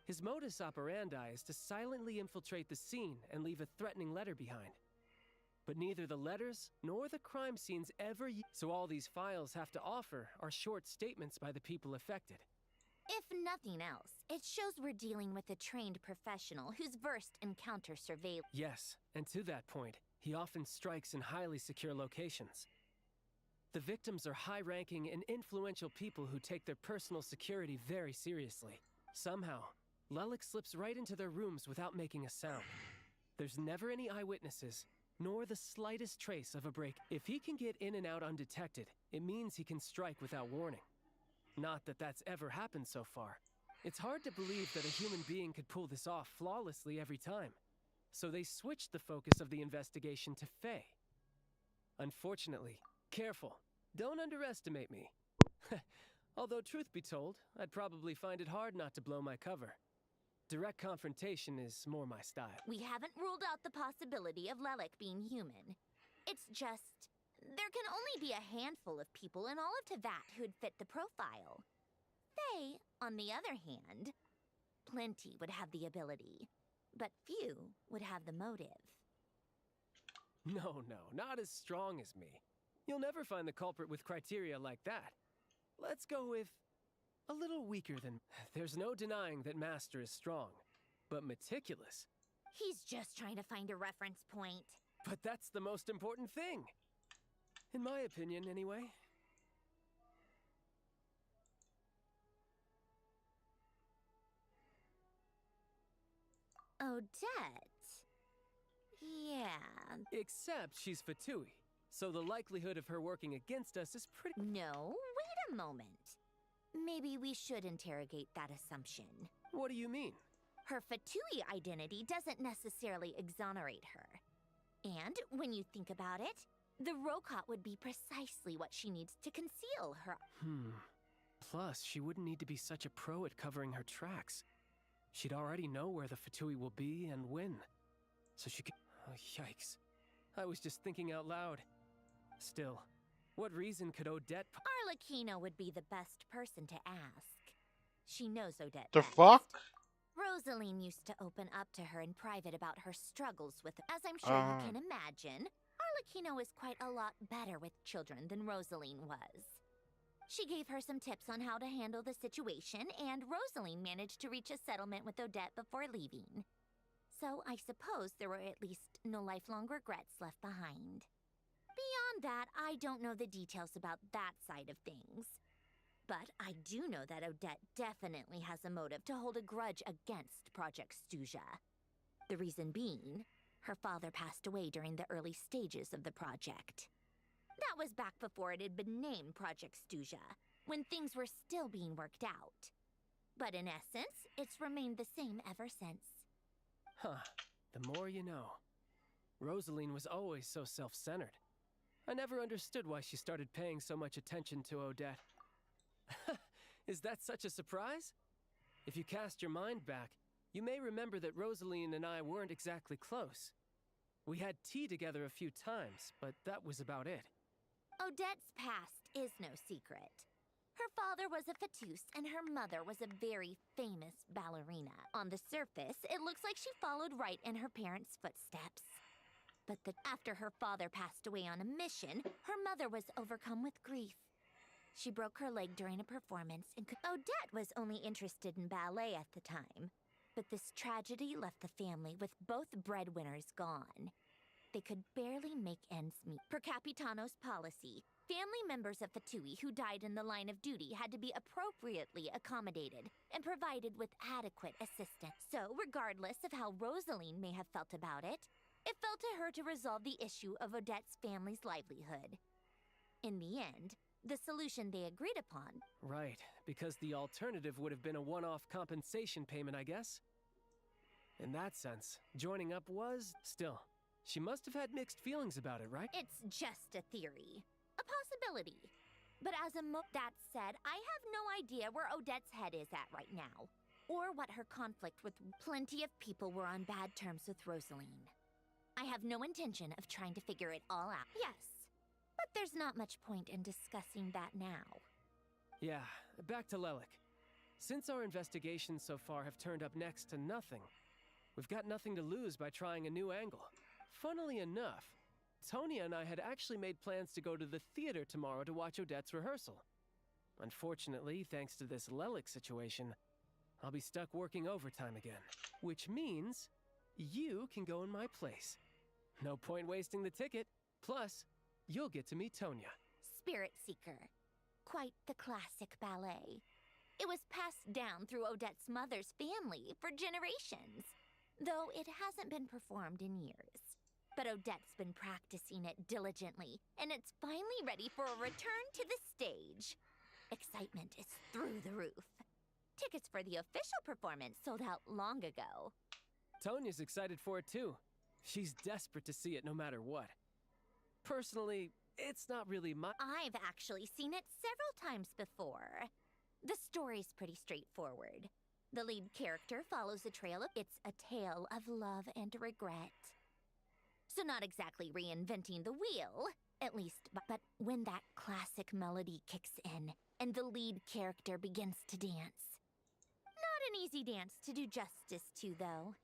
His modus operandi is to silently infiltrate the scene and leave a threatening letter behind. But neither the letters nor the crime scenes ever so all these files have to offer are short statements by the people affected. If nothing else, it shows we're dealing with a trained professional who's versed in counter surveillance. Yes, and to that point, he often strikes in highly secure locations. The victims are high-ranking and influential people who take their personal security very seriously. Somehow, Lelik slips right into their rooms without making a sound. There's never any eyewitnesses, nor the slightest trace of a break. If he can get in and out undetected, it means he can strike without warning. Not that that's ever happened so far. It's hard to believe that a human being could pull this off flawlessly every time. So they switched the focus of the investigation to Faye. Unfortunately, careful, don't underestimate me. Although truth be told, I'd probably find it hard not to blow my cover. Direct confrontation is more my style. We haven't ruled out the possibility of Lelik being human. It's just, there can only be a handful of people in all of Teyvat who'd fit the profile. Faye, on the other hand, plenty would have the ability, but few would have the motive. No, not as strong as me. You'll never find the culprit with criteria like that. Let's go with a little weaker than... There's no denying that Master is strong, but meticulous. He's just trying to find a reference point. But that's the most important thing. In my opinion, anyway. Odette? Yeah. Except she's Fatui, so the likelihood of her working against us is pretty... No, wait a moment. Maybe we should interrogate that assumption. What do you mean? Her Fatui identity doesn't necessarily exonerate her. And when you think about it, the Rokot would be precisely what she needs to conceal her... Plus, she wouldn't need to be such a pro at covering her tracks. She'd already know where the Fatui will be and when. So she could... Oh, yikes. I was just thinking out loud. Still, what reason could Odette... Arlecchino would be the best person to ask. She knows Odette The best. fuck? Rosaline used to open up to her in private about her struggles with... As I'm sure you can imagine, Arlecchino is quite a lot better with children than Rosaline was. She gave her some tips on how to handle the situation, and Rosaline managed to reach a settlement with Odette before leaving. So I suppose there were at least no lifelong regrets left behind. Beyond that, I don't know the details about that side of things. But I do know that Odette definitely has a motive to hold a grudge against Project Stuja. The reason being, her father passed away during the early stages of the project. That was back before it had been named Project Stuja, when things were still being worked out. But in essence, it's remained the same ever since. Huh. The more you know. Rosaline was always so self-centered. I never understood why she started paying so much attention to Odette. Is that such a surprise? If you cast your mind back, you may remember that Rosaline and I weren't exactly close. We had tea together a few times, but that was about it. Odette's past is no secret. Her father was a fatus and her mother was a very famous ballerina. On the surface, it looks like she followed right in her parents' footsteps. But after her father passed away on a mission, her mother was overcome with grief. She broke her leg during a performance, and Odette was only interested in ballet at the time. But this tragedy left the family with both breadwinners gone. They could barely make ends meet. Per Capitano's policy, family members of Fatui who died in the line of duty had to be appropriately accommodated and provided with adequate assistance. So, regardless of how Rosaline may have felt about it, it fell to her to resolve the issue of Odette's family's livelihood. In the end, the solution they agreed upon. Right, because the alternative would have been a one-off compensation payment, I guess. In that sense, joining up was... Still, she must have had mixed feelings about it, right? It's just a theory. A possibility. But that said, I have no idea where Odette's head is at right now. Or what her conflict with plenty of people were on bad terms with Rosaline. I have no intention of trying to figure it all out. Yes. But there's not much point in discussing that now. Yeah, back to Lelik. Since our investigations so far have turned up next to nothing, we've got nothing to lose by trying a new angle. Funnily enough, Tonya and I had actually made plans to go to the theater tomorrow to watch Odette's rehearsal. Unfortunately, thanks to this Lelik situation, I'll be stuck working overtime again. Which means you can go in my place. No point wasting the ticket. Plus, you'll get to meet Tonya. Spirit Seeker. Quite the classic ballet. It was passed down through Odette's mother's family for generations, though it hasn't been performed in years. But Odette's been practicing it diligently, and it's finally ready for a return to the stage. Excitement is through the roof. Tickets for the official performance sold out long ago. Tonya's excited for it too. She's desperate to see it no matter what. Personally, it's not really my... I've actually seen it several times before. The story's pretty straightforward. The lead character follows a trail of... It's a tale of love and regret. So not exactly reinventing the wheel, at least, but when that classic melody kicks in and the lead character begins to dance. Not an easy dance to do justice to, though.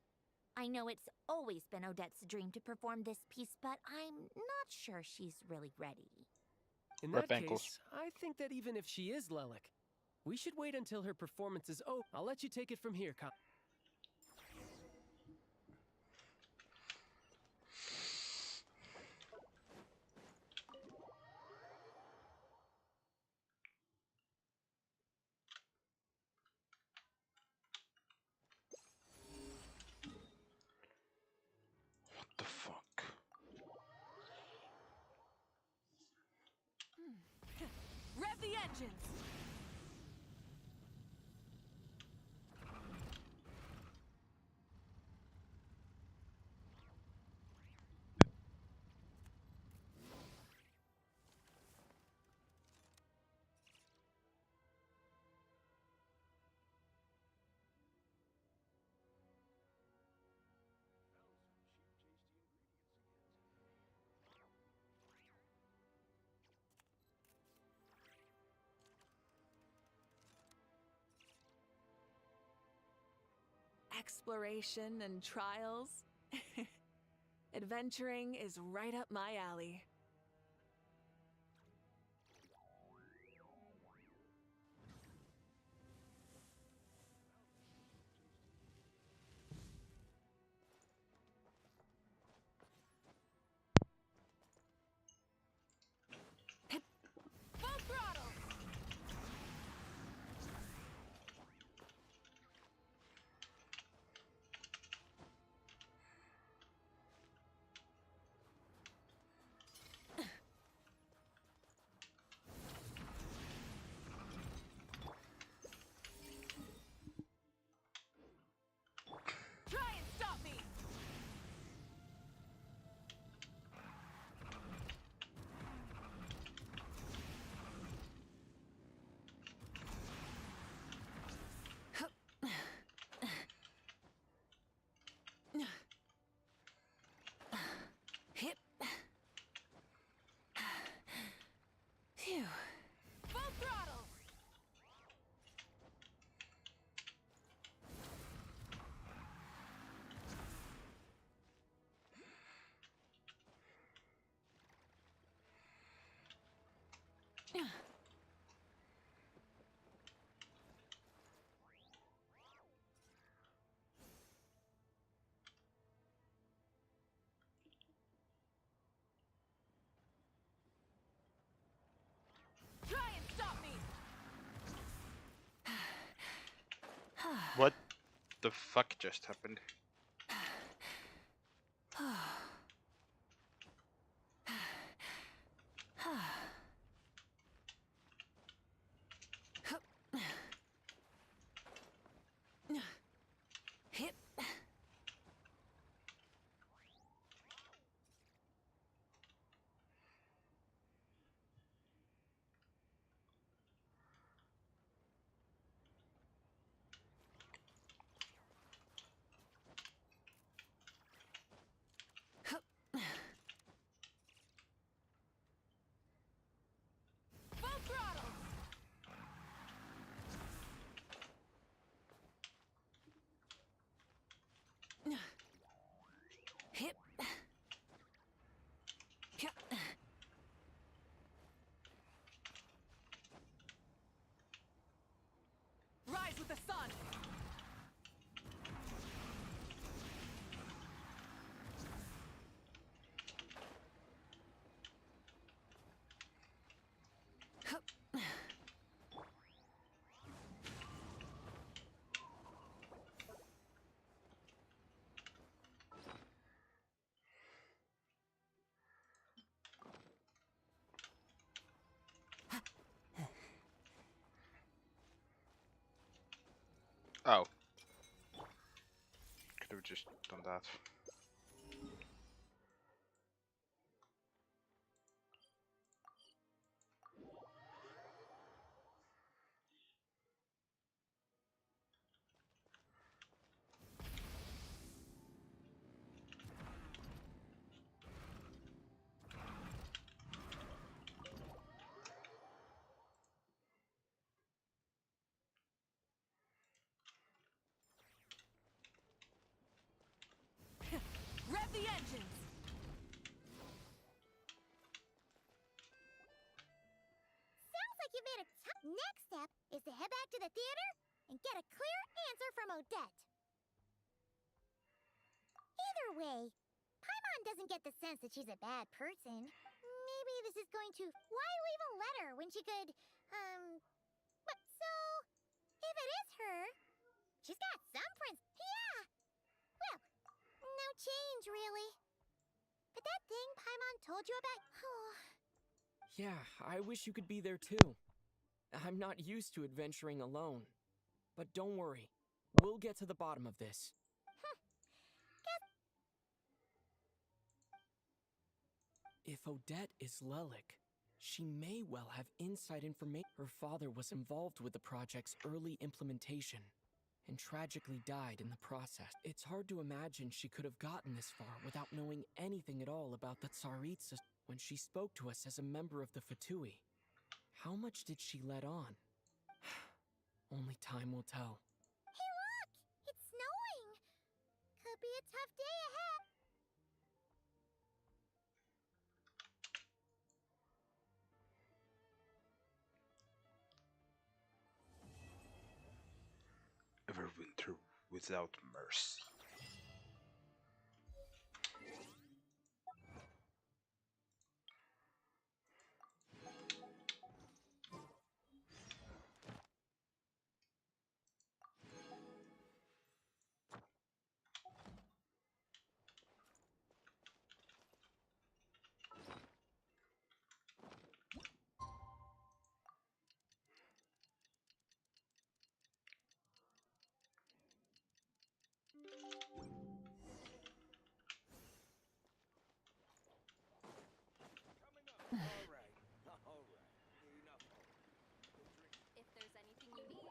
I know it's always been Odette's dream to perform this piece, but I'm not sure she's really ready. In that Rip ankles. case, I think that even if she is Lelik, we should wait until her performance is over. I'll let you take it from here, What the fuck? Rev the engines! Exploration and trials. Adventuring is right up my alley. Full throttle! Try and stop me! What the fuck just happened? Hit. Full throttle! Hit. Rise with the sun! Oh. Could have just done that. Rev the engines! Sounds like you made a Next step is to head back to the theater and get a clear answer from Odette. Either way, Paimon doesn't get the sense that she's a bad person. Maybe this is going to... Why leave a letter when she could, But so... If it is her, she's got some prince... Yeah! Well, no change, really. But that thing Paimon told you about... Yeah, I wish you could be there too. I'm not used to adventuring alone. But don't worry, we'll get to the bottom of this. If Odette is Lelik, she may well have inside information. Her father was involved with the project's early implementation and tragically died in the process. It's hard to imagine she could have gotten this far without knowing anything at all about the Tsaritsa when she spoke to us as a member of the Fatui. How much did she let on? Only time will tell. Hey, look! It's snowing! Could be a tough day ahead. Everwinter without mercy. If there's anything you need.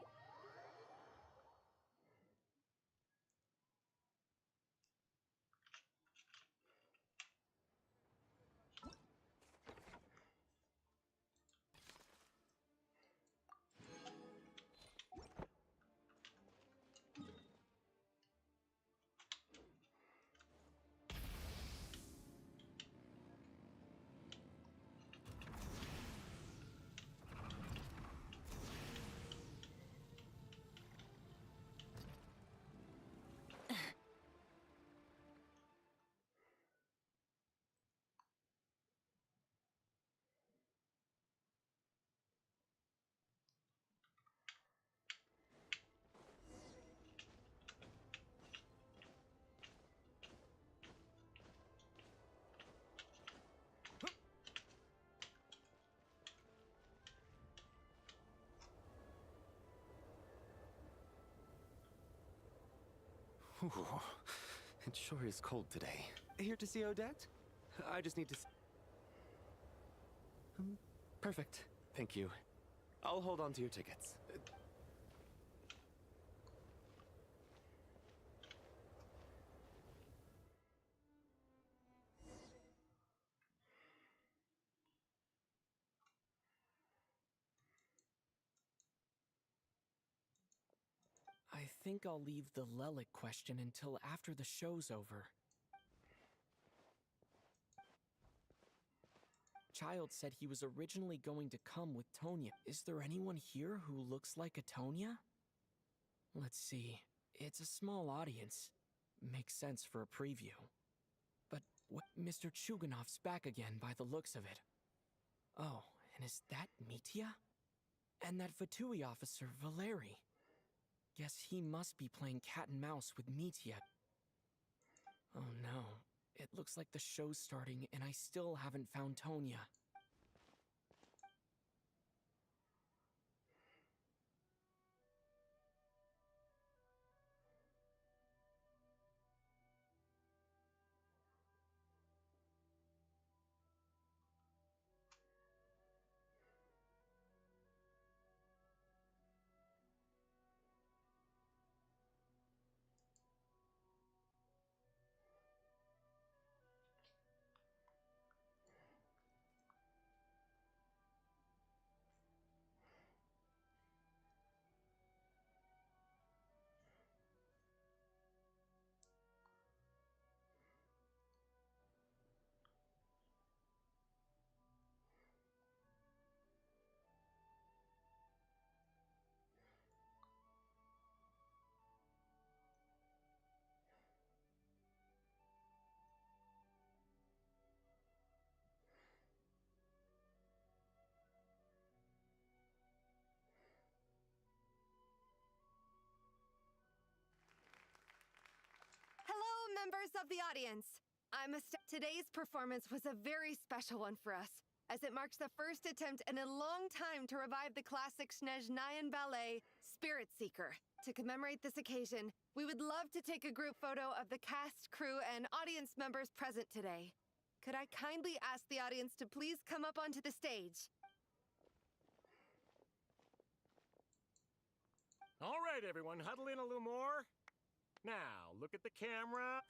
Ooh, it sure is cold today. Here to see Odette? I just need to... Perfect. Thank you. I'll hold on to your tickets. I think I'll leave the Lelic question until after the show's over. Child said he was originally going to come with Tonya. Is there anyone here who looks like a Tonya? Let's see. It's a small audience. Makes sense for a preview. But Mr. Chuganov's back again by the looks of it. Oh, and is that Mitya? And that Fatui officer, Valeri. Guess he must be playing cat and mouse with Mitya. Oh no. It looks like the show's starting and I still haven't found Tonya. Hello, members of the audience. Today's performance was a very special one for us, as it marks the first attempt in a long time to revive the classic Snezhnayan ballet, Spirit Seeker. To commemorate this occasion, we would love to take a group photo of the cast, crew, and audience members present today. Could I kindly ask the audience to please come up onto the stage? All right, everyone, huddle in a little more. Now, look at the camera.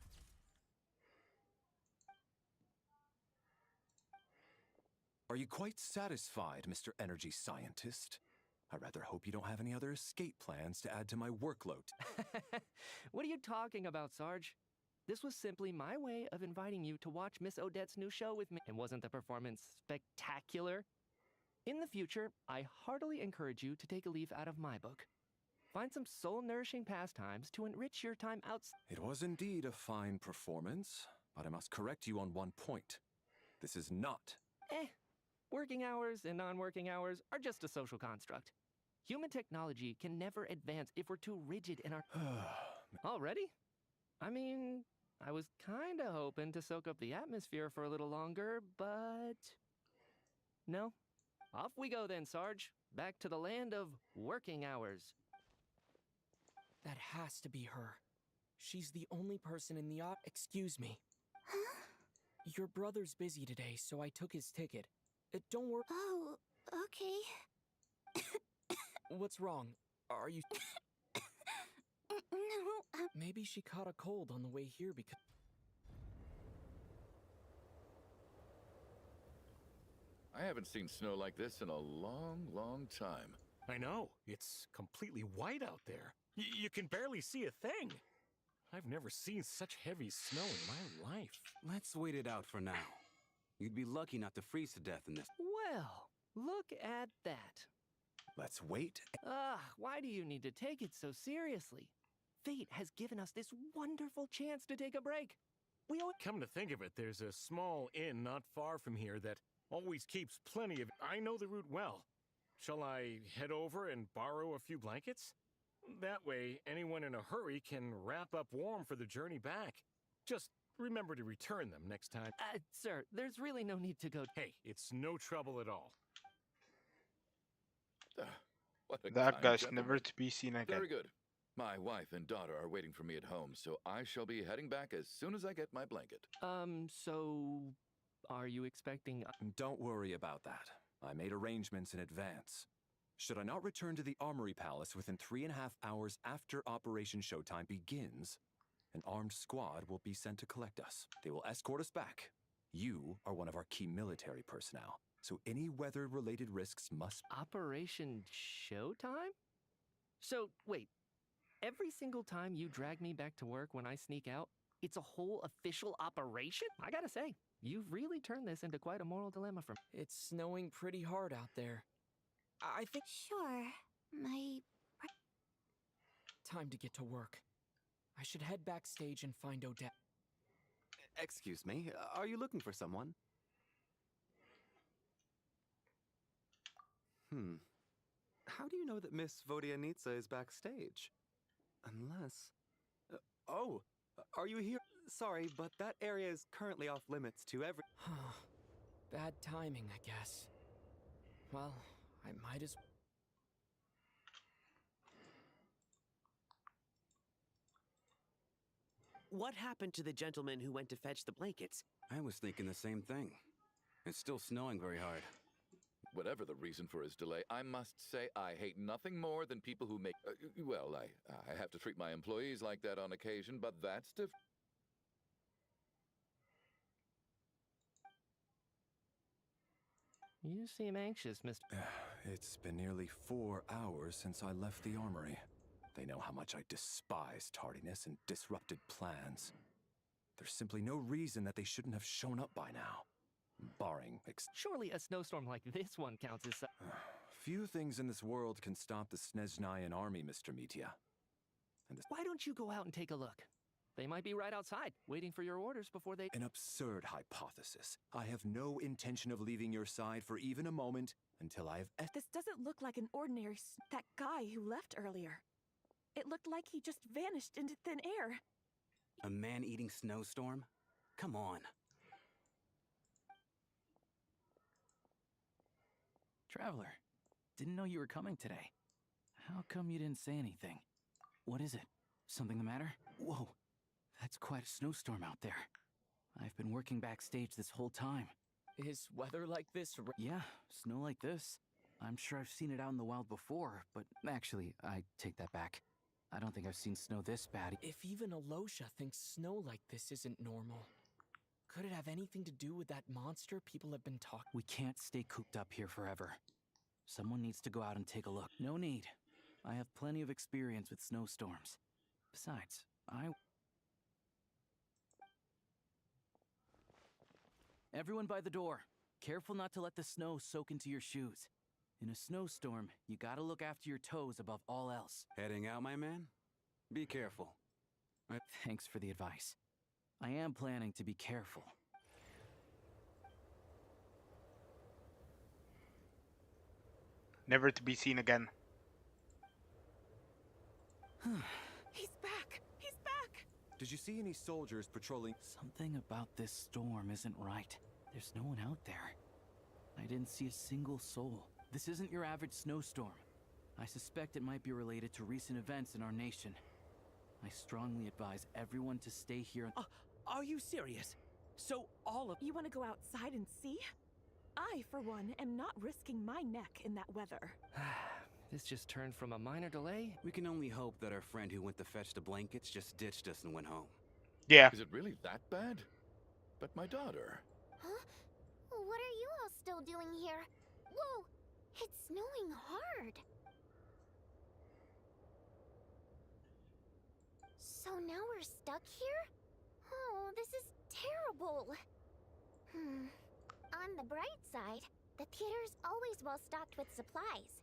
Are you quite satisfied, Mr. Energy Scientist? I rather hope you don't have any other escape plans to add to my workload. What are you talking about, Sarge? This was simply my way of inviting you to watch Miss Odette's new show with me. And wasn't the performance spectacular? In the future, I heartily encourage you to take a leaf out of my book. Find some soul-nourishing pastimes to enrich your time outside. It was indeed a fine performance, but I must correct you on one point. This is not... Working hours and non-working hours are just a social construct. Human technology can never advance if we're too rigid in our... Already? I mean, I was kinda hoping to soak up the atmosphere for a little longer, but... No. Off we go then, Sarge. Back to the land of working hours. That has to be her. She's the only person in the Excuse me. Huh? Your brother's busy today, so I took his ticket. Don't worry. Oh, okay. What's wrong? Are you... No, Maybe she caught a cold on the way here because... I haven't seen snow like this in a long, long time. I know. It's completely white out there. You can barely see a thing. I've never seen such heavy snow in my life. Let's wait it out for now. You'd be lucky not to freeze to death in this. Well, look at that. Let's wait. Why do you need to take it so seriously? Fate has given us this wonderful chance to take a break. Come to think of it, there's a small inn not far from here that always keeps plenty of... I know the route well. Shall I head over and borrow a few blankets? That way, anyone in a hurry can wrap up warm for the journey back. Just remember to return them next time. Sir, there's really no need to go... Hey, it's no trouble at all. What a That kind guy's gentleman. never to be seen again. Very good. My wife and daughter are waiting for me at home, so I shall be heading back as soon as I get my blanket. So... are you expecting... Don't worry about that. I made arrangements in advance. Should I not return to the Armory Palace within 3.5 hours after Operation Showtime begins, an armed squad will be sent to collect us. They will escort us back. You are one of our key military personnel, so any weather-related risks must... Operation Showtime? So, wait. Every single time you drag me back to work when I sneak out, it's a whole official operation? I gotta say, you've really turned this into quite a moral dilemma for me. It's snowing pretty hard out there. I think... Sure. Time to get to work. I should head backstage and find Odette. Excuse me, are you looking for someone? How do you know that Miss Vodianitsa is backstage? Unless... oh, are you here? Sorry, but that area is currently off limits to every... Bad timing, I guess. Well, I might as... What happened to the gentleman who went to fetch the blankets? I was thinking the same thing. It's still snowing very hard. Whatever the reason for his delay, I must say I hate nothing more than people who make... well, I have to treat my employees like that on occasion, but that's different. You seem anxious, Mr. It's been nearly 4 hours since I left the armory. They know how much I despise tardiness and disrupted plans. There's simply no reason that they shouldn't have shown up by now. Barring... Surely a snowstorm like this one counts as... Few things in this world can stop the Snezhnayan army, Mr. Mitya. And Why don't you go out and take a look? They might be right outside, waiting for your orders before they... An absurd hypothesis. I have no intention of leaving your side for even a moment until I have... This doesn't look like an ordinary... that guy who left earlier. It looked like he just vanished into thin air. A man-eating snowstorm? Come on. Traveler, didn't know you were coming today. How come you didn't say anything? What is it? Something the matter? Whoa, that's quite a snowstorm out there. I've been working backstage this whole time. Is weather like this... Yeah, snow like this. I'm sure I've seen it out in the wild before, but actually, I take that back. I don't think I've seen snow this bad. If even Alosha thinks snow like this isn't normal, could it have anything to do with that monster people have been talking? We can't stay cooped up here forever. Someone needs to go out and take a look. No need. I have plenty of experience with snowstorms. Besides, Everyone by the door. Careful not to let the snow soak into your shoes. In a snowstorm, you gotta look after your toes above all else. Heading out, my man? Be careful. Thanks for the advice. I am planning to be careful. Never to be seen again. He's back! He's back! Did you see any soldiers patrolling? Something about this storm isn't right. There's no one out there. I didn't see a single soul. This isn't your average snowstorm. I suspect it might be related to recent events in our nation. I strongly advise everyone to stay here. Are you serious? So all of... You want to go outside and see? I, for one, am not risking my neck in that weather. This just turned from a minor delay. We can only hope that our friend who went to fetch the blankets just ditched us and went home. Yeah. Is it really that bad? But my daughter... Huh? What are you all still doing here? Whoa! It's snowing hard. So now we're stuck here? Oh, this is terrible. On the bright side, the theater's always well stocked with supplies.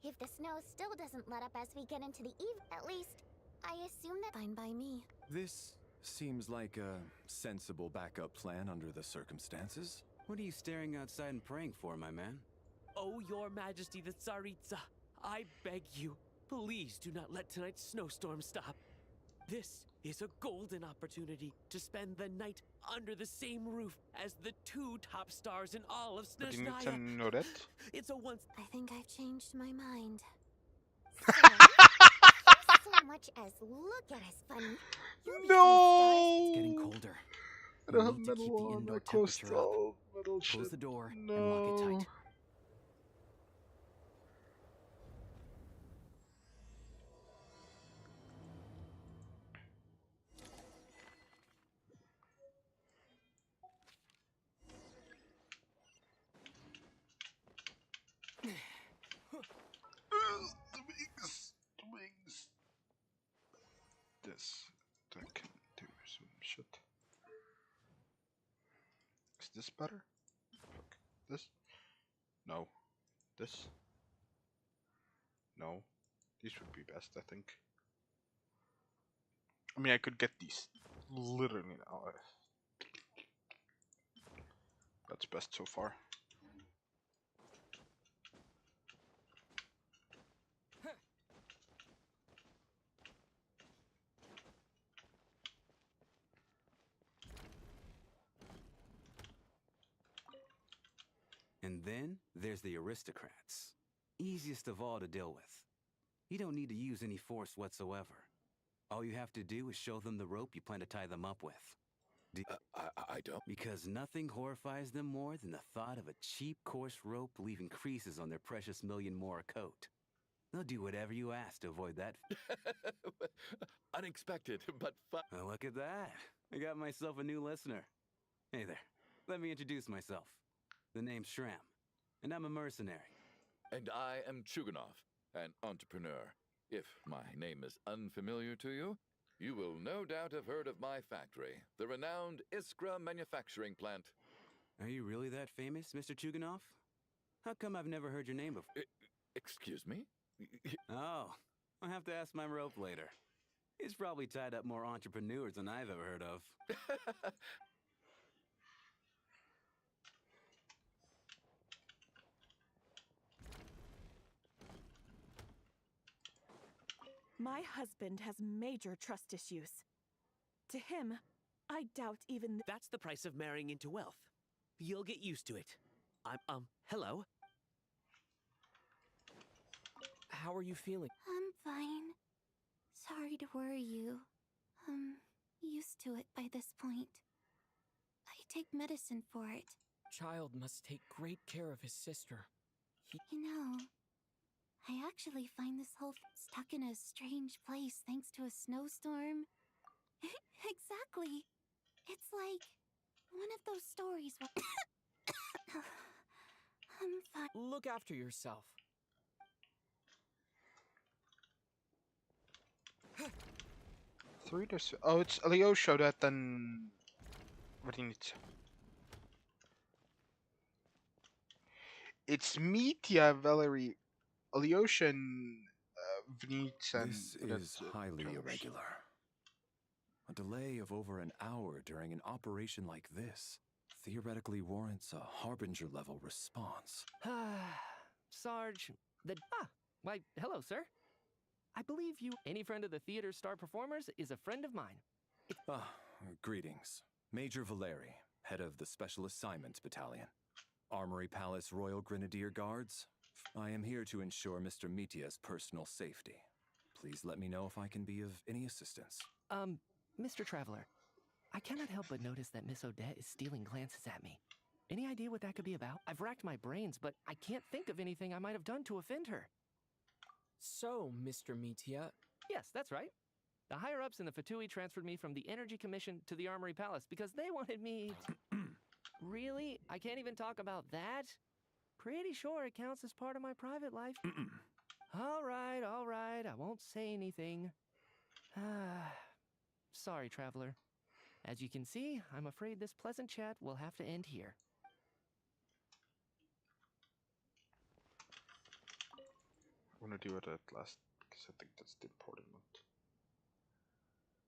If the snow still doesn't let up as we get into the eve, at least, I assume that fine by me. This seems like a sensible backup plan under the circumstances. What are you staring outside and praying for, my man? Oh, Your Majesty the Tsaritsa, I beg you, please do not let tonight's snowstorm stop. This is a golden opportunity to spend the night under the same roof as the 2 top stars in all of Snezhnaya. It's a once... I think I've changed my mind. So, so much as look at us funny, you'll be It's No! getting colder. I We don't have need to keep metal the on. indoor I closed temperature up. all metal Close shit. the door and lock it No. tight. The wings. The wings. This. That can do some shit. Is this better? Look. This? No. This? No. These would be best, I think. I mean, I could get these literally now. That's best so far. And then there's the aristocrats. Easiest of all to deal with. You don't need to use any force whatsoever. All you have to do is show them the rope you plan to tie them up with. I don't. Because nothing horrifies them more than the thought of a cheap, coarse rope leaving creases on their precious million more coat. They'll do whatever you ask to avoid that. Unexpected, but fun. Oh, look at that. I got myself a new listener. Hey there. Let me introduce myself. The name's Shram, and I'm a mercenary. And I am Chuganov, an entrepreneur. If my name is unfamiliar to you, you will no doubt have heard of my factory, the renowned Iskra manufacturing plant. Are you really that famous, Mr. Chuganov? How come I've never heard your name before? Excuse me? Oh, I'll have to ask my rope later. He's probably tied up more entrepreneurs than I've ever heard of. My husband has major trust issues. To him, I doubt even That's the price of marrying into wealth. You'll get used to it. Hello? How are you feeling? I'm fine. Sorry to worry you. I'm used to it by this point. I take medicine for it. Child must take great care of his sister. You know, I actually find this whole stuck in a strange place thanks to a snowstorm. Exactly. It's like one of those stories where I'm fine. Look after yourself. Three to oh, it's Alyosha that then. What do you need? It's Mitya, Valerie, Alyosha, and Vinitz, and This is highly irregular. A delay of over an hour during an operation like this theoretically warrants a Harbinger-level response. Sarge, why, hello, sir. I believe you, any friend of the theater's star performers, is a friend of mine. Greetings. Major Valeri, head of the Special Assignments Battalion. Armory Palace Royal Grenadier Guards. I am here to ensure Mr. Mitya's personal safety. Please let me know if I can be of any assistance. Mr. Traveler, I cannot help but notice that Miss Odette is stealing glances at me. Any idea what that could be about? I've racked my brains, but I can't think of anything I might have done to offend her. So, Mr. Mitya... Yes, that's right. The higher-ups in the Fatui transferred me from the Energy Commission to the Armory Palace because they wanted me... Really? I can't even talk about that? Pretty sure it counts as part of my private life. All right, I won't say anything. Sorry, Traveler. As you can see, I'm afraid this pleasant chat will have to end here. I want to do it at last because I think that's the important one.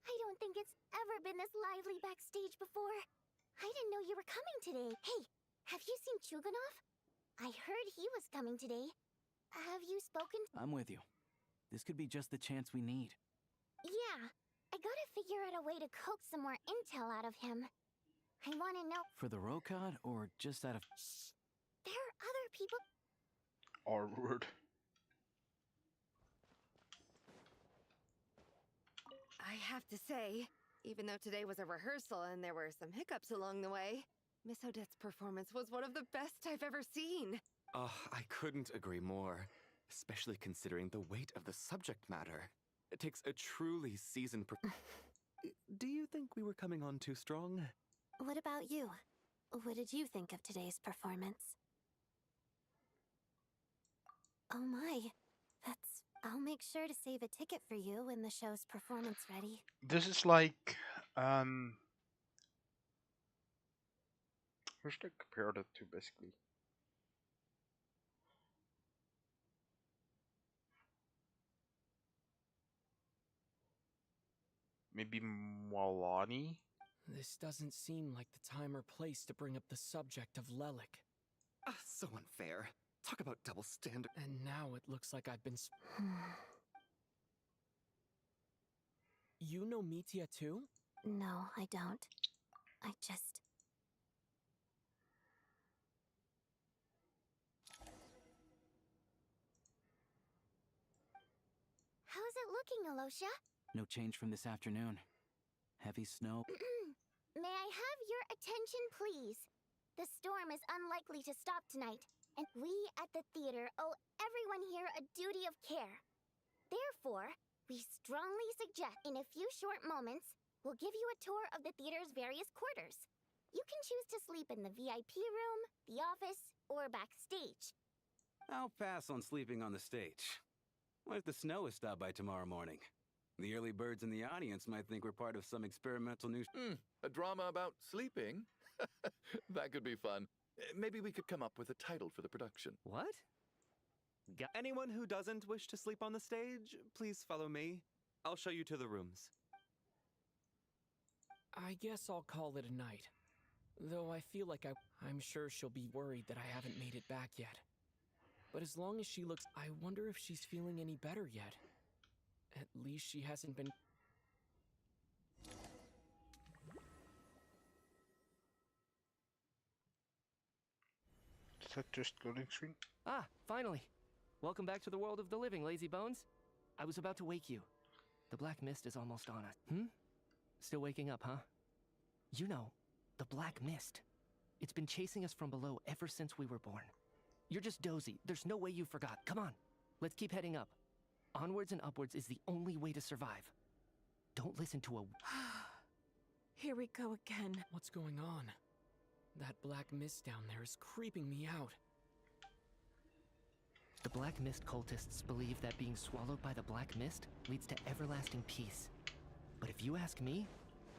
I don't think it's ever been this lively backstage before. I didn't know you were coming today. Hey, have you seen Chuganov? I heard he was coming today. Have you spoken? I'm with you. This could be just the chance we need. Yeah, I gotta figure out a way to coax some more intel out of him. I wanna know. For the Rokad, or just out of... Shh! There are other people. R-word. have to say, even though today was a rehearsal and there were some hiccups along the way, Miss Odette's performance was one of the best I've ever seen. Oh, I couldn't agree more, especially considering the weight of the subject matter. It takes a truly seasoned Do you think we were coming on too strong? What about you? What did you think of today's performance? Oh my, I'll make sure to save a ticket for you when the show's performance ready. This is like, who should I compare that to, basically? Maybe Mwalani? This doesn't seem like the time or place to bring up the subject of Lelik. So unfair. Talk about double standard. And now it looks like I've been You know Mitya too? No, I don't. I just... How's it looking, Alosha? No change from this afternoon. Heavy snow. May I have your attention, please? The storm is unlikely to stop tonight, and we at the theater owe everyone here a duty of care. Therefore, we strongly suggest in a few short moments, we'll give you a tour of the theater's various quarters. You can choose to sleep in the VIP room, the office, or backstage. I'll pass on sleeping on the stage. What if the snow is stopped by tomorrow morning? The early birds in the audience might think we're part of some experimental new... A drama about sleeping? That could be fun. Maybe we could come up with a title for the production. What? Anyone who doesn't wish to sleep on the stage, please follow me. I'll show you to the rooms. I guess I'll call it a night. Though I feel like I'm sure she'll be worried that I haven't made it back yet. But as long as she looks... I wonder if she's feeling any better yet. At least she hasn't been... Is that just loading screen? Ah, finally. Welcome back to the world of the living, lazy bones. I was about to wake you. The black mist is almost on us. Still waking up, huh? You know, the black mist. It's been chasing us from below ever since we were born. You're just dozy. There's no way you forgot. Come on. Let's keep heading up. Onwards and upwards is the only way to survive. Don't listen to a... Here we go again. What's going on? That black mist down there is creeping me out. The Black Mist cultists believe that being swallowed by the Black Mist leads to everlasting peace. But if you ask me,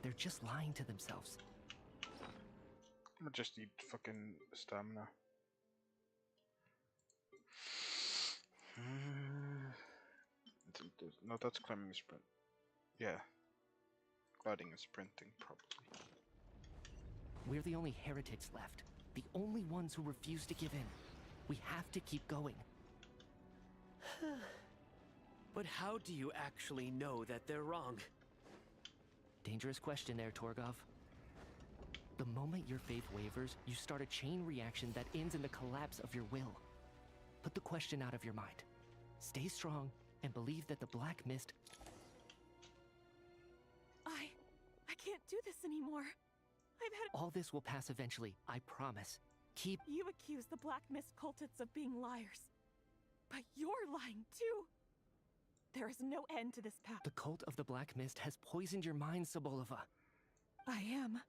they're just lying to themselves. I'm gonna just eat fucking stamina. No, that's climbing a sprint. Yeah. Gliding and sprinting, probably. We're the only heretics left. The only ones who refuse to give in. We have to keep going. But how do you actually know that they're wrong? Dangerous question there, Torgov. The moment your faith wavers, you start a chain reaction that ends in the collapse of your will. Put the question out of your mind. Stay strong and believe that the Black Mist... I can't do this anymore. I've had... All this will pass eventually, I promise. Keep... You accuse the Black Mist cultists of being liars. But you're lying too. There is no end to this path. The cult of the Black Mist has poisoned your mind, Sobolova. I am.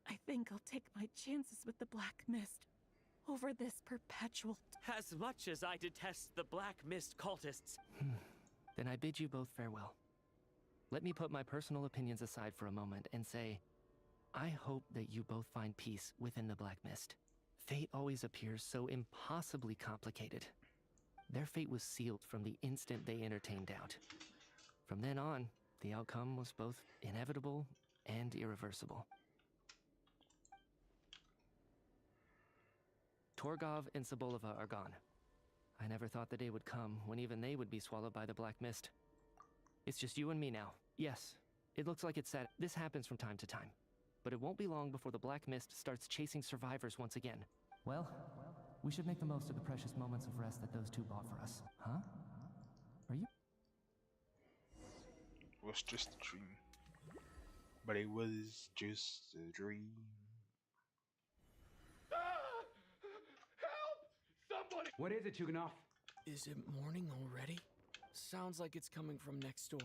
I think I'll take my chances with the Black Mist over this perpetual... As much as I detest the Black Mist cultists... Then I bid you both farewell. Let me put my personal opinions aside for a moment and say, I hope that you both find peace within the Black Mist. Fate always appears so impossibly complicated. Their fate was sealed from the instant they entertained doubt. From then on, the outcome was both inevitable and irreversible. Torgov and Sobolova are gone. I never thought the day would come when even they would be swallowed by the Black Mist. It's just you and me now. Yes, it looks like it's sad. This happens from time to time. But it won't be long before the Black Mist starts chasing survivors once again. Well, we should make the most of the precious moments of rest that those two bought for us. Huh? Are you... was just a dream. But it was just a dream. Somebody! What is it, Chuganov? Is it morning already? Sounds like it's coming from next door.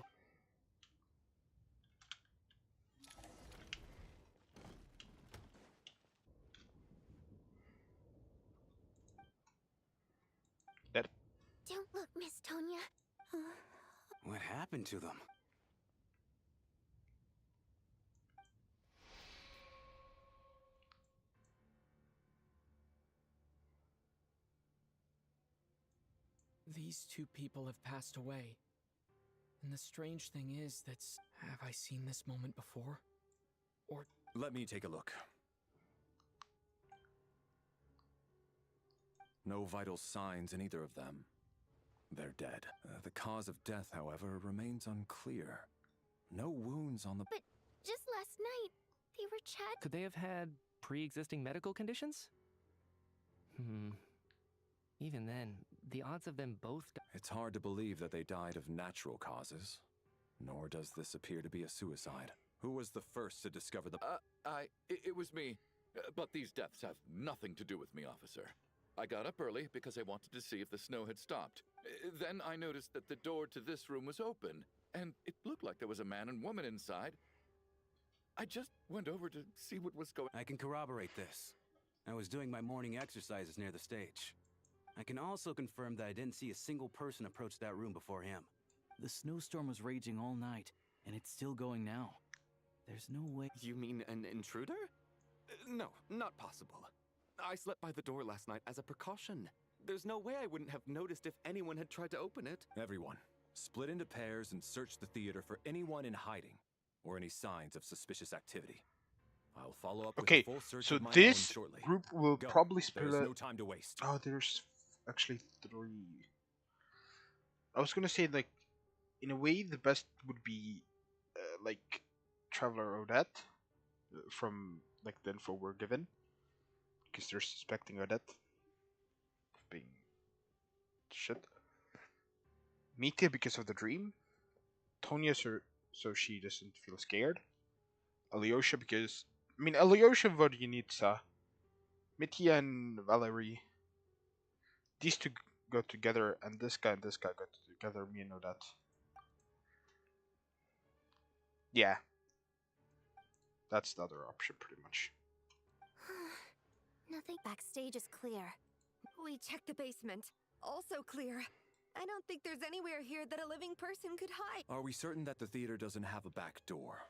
That. Don't look, Miss Tonya. What happened to them? These two people have passed away. And the strange thing is that... Have I seen this moment before? Or... Let me take a look. No vital signs in either of them. They're dead. The cause of death, however, remains unclear. No wounds on the... But just last night, they were chatting. Could they have had pre-existing medical conditions? Even then, the odds of them both... It's hard to believe that they died of natural causes. Nor does this appear to be a suicide. Who was the first to discover the... It was me. But these deaths have nothing to do with me, officer. I got up early because I wanted to see if the snow had stopped. Then I noticed that the door to this room was open, and it looked like there was a man and woman inside. I just went over to see what was going on. I can corroborate this. I was doing my morning exercises near the stage. I can also confirm that I didn't see a single person approach that room before him. The snowstorm was raging all night, and it's still going now. There's no way... You mean an intruder? No, not possible. I slept by the door last night as a precaution. There's no way I wouldn't have noticed if anyone had tried to open it. Everyone, split into pairs and search the theater for anyone in hiding, or any signs of suspicious activity. I'll follow up with a full search so of my own this shortly. group will Go. probably split There's it. no time to waste. Oh, there's actually 3. I was gonna say, like, in a way, the best would be, like, Traveler Odette, from, like, the info we're given. Because they're suspecting Odette of being shit. Mitya because of the dream. Tonya so she doesn't feel scared. Alyosha because... I mean, Alyosha and Vodyanitsa. Mitya and Valerie. These two go together, and this guy go together, me and Odette. Yeah. That's the other option, pretty much. Nothing. Backstage is clear. We checked the basement. Also clear. I don't think there's anywhere here that a living person could hide. Are we certain that the theater doesn't have a back door?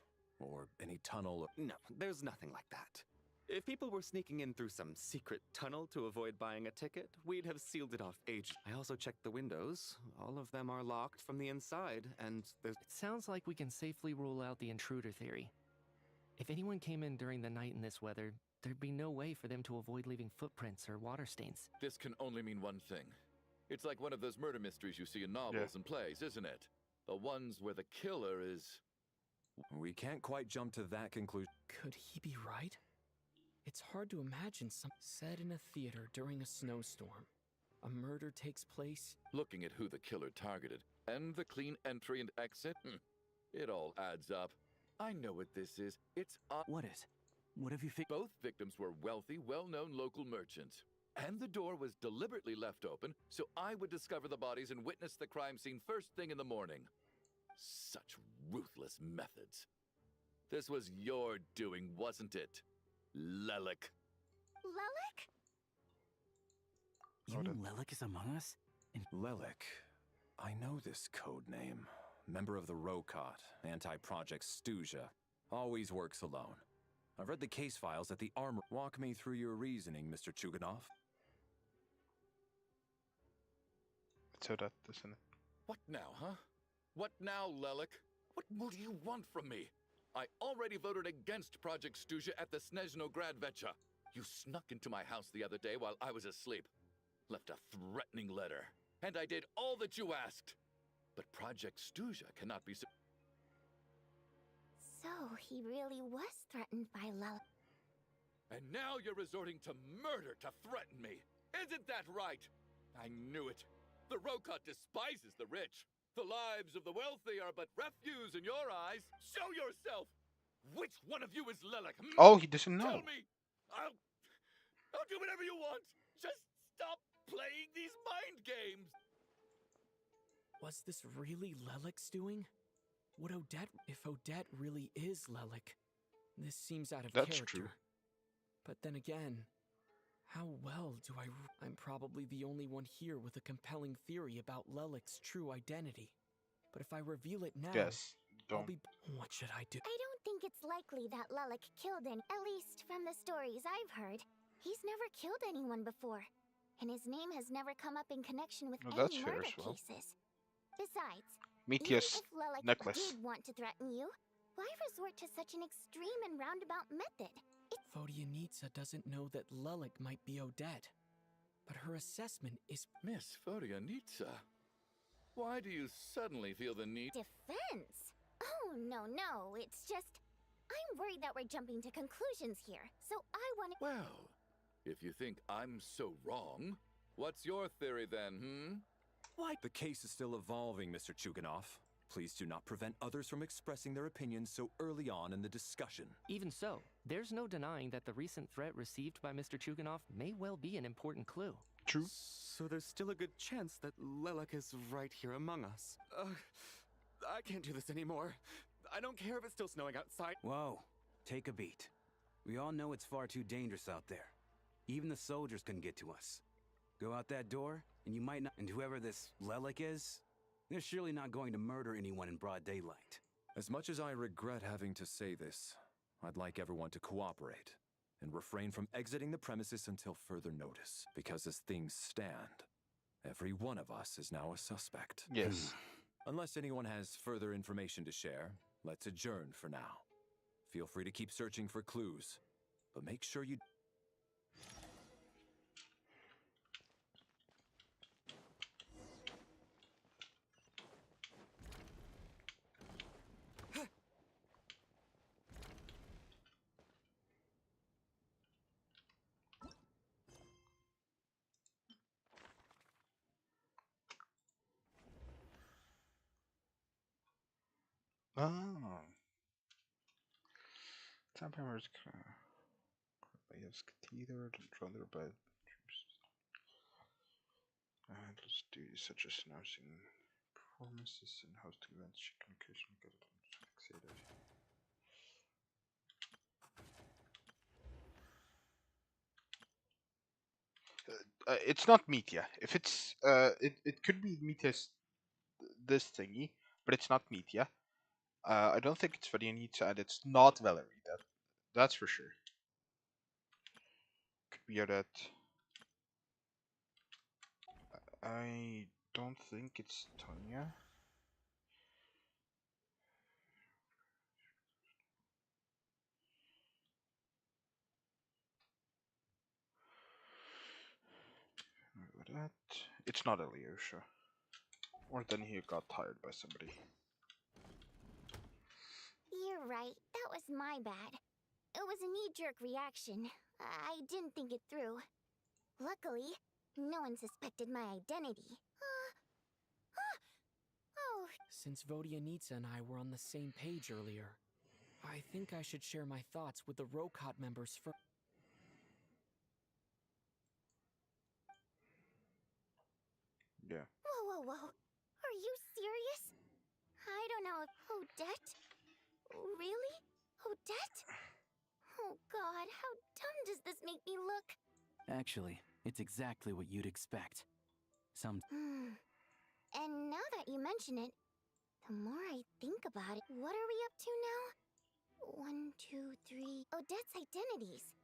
Or any tunnel? No, there's nothing like that. If people were sneaking in through some secret tunnel to avoid buying a ticket, we'd have sealed it off ages. I also checked the windows. All of them are locked from the inside, and there's... It sounds like we can safely rule out the intruder theory. If anyone came in during the night in this weather, there'd be no way for them to avoid leaving footprints or water stains. This can only mean one thing. It's like one of those murder mysteries you see in novels and plays, isn't it? The ones where the killer is... We can't quite jump to that conclusion. Could he be right? It's hard to imagine something said in a theater during a snowstorm. A murder takes place. Looking at who the killer targeted, and the clean entry and exit, it all adds up. I know what this is. It's... What is? What have you figured? Both victims were wealthy, well-known local merchants. And the door was deliberately left open, so I would discover the bodies and witness the crime scene first thing in the morning. Such ruthless methods. This was your doing, wasn't it, Lelik? Lelik? You mean Lelik is among us? Lelik. I know this code name. Member of the Rokot, anti-Project Stuja. Always works alone. I've read the case files at the armor. Walk me through your reasoning, Mr. Chuganov. So that, isn't it? What now, huh? What now, Lelik? What more do you want from me? I already voted against Project Stuja at the Snezhnograd Vecha. You snuck into my house the other day while I was asleep. Left a threatening letter. And I did all that you asked. But Project Stuja cannot be... So he really was threatened by Lelik. And now you're resorting to murder to threaten me. Isn't that right? I knew it. The Rokot despises the rich. The lives of the wealthy are but refuse in your eyes. Show yourself! Which one of you is Lilac? Oh, he doesn't know. Tell me! I'll do whatever you want! Just stop playing these mind games! Was this really Lelic's doing? Would Odette, if Odette really is Lelic? This seems out of That's character. true. But then again, how well do I'm probably the only one here with a compelling theory about Lelic's true identity. But if I reveal it now, Yes, I'll don't. be... What should I do? I don't think it's likely that Lelic killed at least from the stories I've heard. He's never killed anyone before, and his name has never come up in connection with Well, any that's fair murder as well. cases. Besides, Meteor's even if Lelic necklace. did want to threaten you, why resort to such an extreme and roundabout method? Vodyanitsa doesn't know that Lelic might be Odette, but her assessment is... Miss Vodyanitsa, why do you suddenly feel the need... Defense? Oh, no, it's just... I'm worried that we're jumping to conclusions here, so I want to... Well, if you think I'm so wrong, what's your theory then, Why? The case is still evolving, Mr. Chuganov. Please do not prevent others from expressing their opinions so early on in the discussion. Even so, there's no denying that the recent threat received by Mr. Chuganov may well be an important clue. True. So there's still a good chance that Lilac is right here among us. I can't do this anymore. I don't care if it's still snowing outside. Whoa, take a beat. We all know it's far too dangerous out there. Even the soldiers couldn't get to us. Go out that door, and you might not... And whoever this Lelic is, they're surely not going to murder anyone in broad daylight. As much as I regret having to say this, I'd like everyone to cooperate and refrain from exiting the premises until further notice. Because as things stand, every one of us is now a suspect. Yes. Unless anyone has further information to share, let's adjourn for now. Feel free to keep searching for clues, but make sure you... Ah. Sometimes cathedral and rather bad handles duties such as announcing performances and hosting events. She can occasionally get fixated. It's not Metia. If it's it could be Metia's this thingy, but it's not Metia. I don't think it's Vodyanitsa, and it's not Valerie. That's for sure. Could be that. I don't think it's Tanya. That. It's not Alyosha. Or then he got tired by somebody. You're right, that was my bad. It was a knee-jerk reaction. I didn't think it through. Luckily, no one suspected my identity. Oh. Since Vodyanitsa and I were on the same page earlier, I think I should share my thoughts with the Rokot members first. Yeah. Whoa. Are you serious? I don't know. Odette? Really? Odette? Oh god, how dumb does this make me look? Actually, it's exactly what you'd expect. And now that you mention it, the more I think about it, what are we up to now? 1, 2, 3... Odette's identities.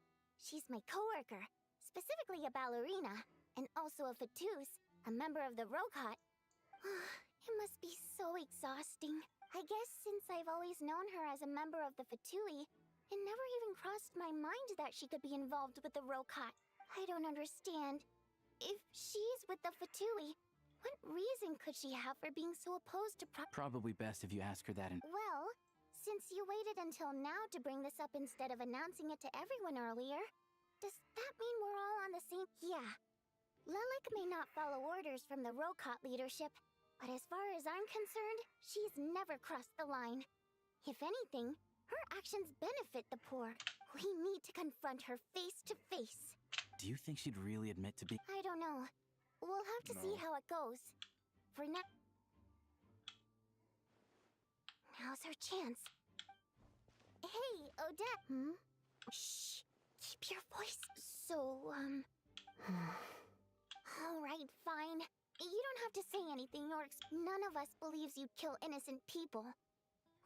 She's my coworker, specifically a ballerina, and also a Fatous, a member of the Rokot. It must be so exhausting. I guess since I've always known her as a member of the Fatui, it never even crossed my mind that she could be involved with the Rokot. I don't understand. If she's with the Fatui, what reason could she have for being so opposed to Probably best if you ask her that in... Well, since you waited until now to bring this up instead of announcing it to everyone earlier, does that mean we're all on the same... Yeah. Lelic may not follow orders from the Rokot leadership, But as far as I'm concerned, she's never crossed the line. If anything, her actions benefit the poor. We need to confront her face to face. Do you think she'd really admit to be? I don't know. We'll have to see how it goes. For now, now's her chance. Hey, Odette. Shh. Keep your voice. So, Alright, fine. You don't have to say anything or none of us believes you kill innocent people.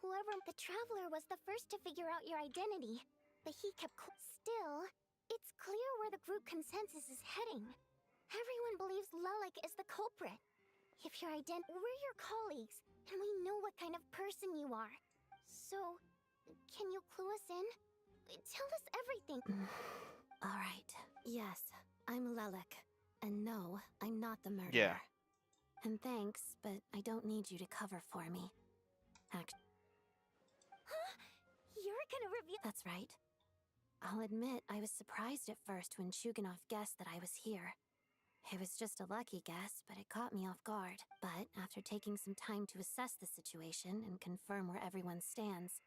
Whoever the Traveler was the first to figure out your identity, but he kept still. It's clear where the group consensus is heading. Everyone believes Lelik is the culprit. If you're we're your colleagues, and we know what kind of person you are. So, can you clue us in? Tell us everything. All right. Yes, I'm Lelik. And no, I'm not the murderer. Yeah. And thanks, but I don't need you to cover for me. Huh? You're gonna reveal— That's right. I'll admit I was surprised at first when Chuganov guessed that I was here. It was just a lucky guess, but it caught me off guard. But after taking some time to assess the situation and confirm where everyone stands,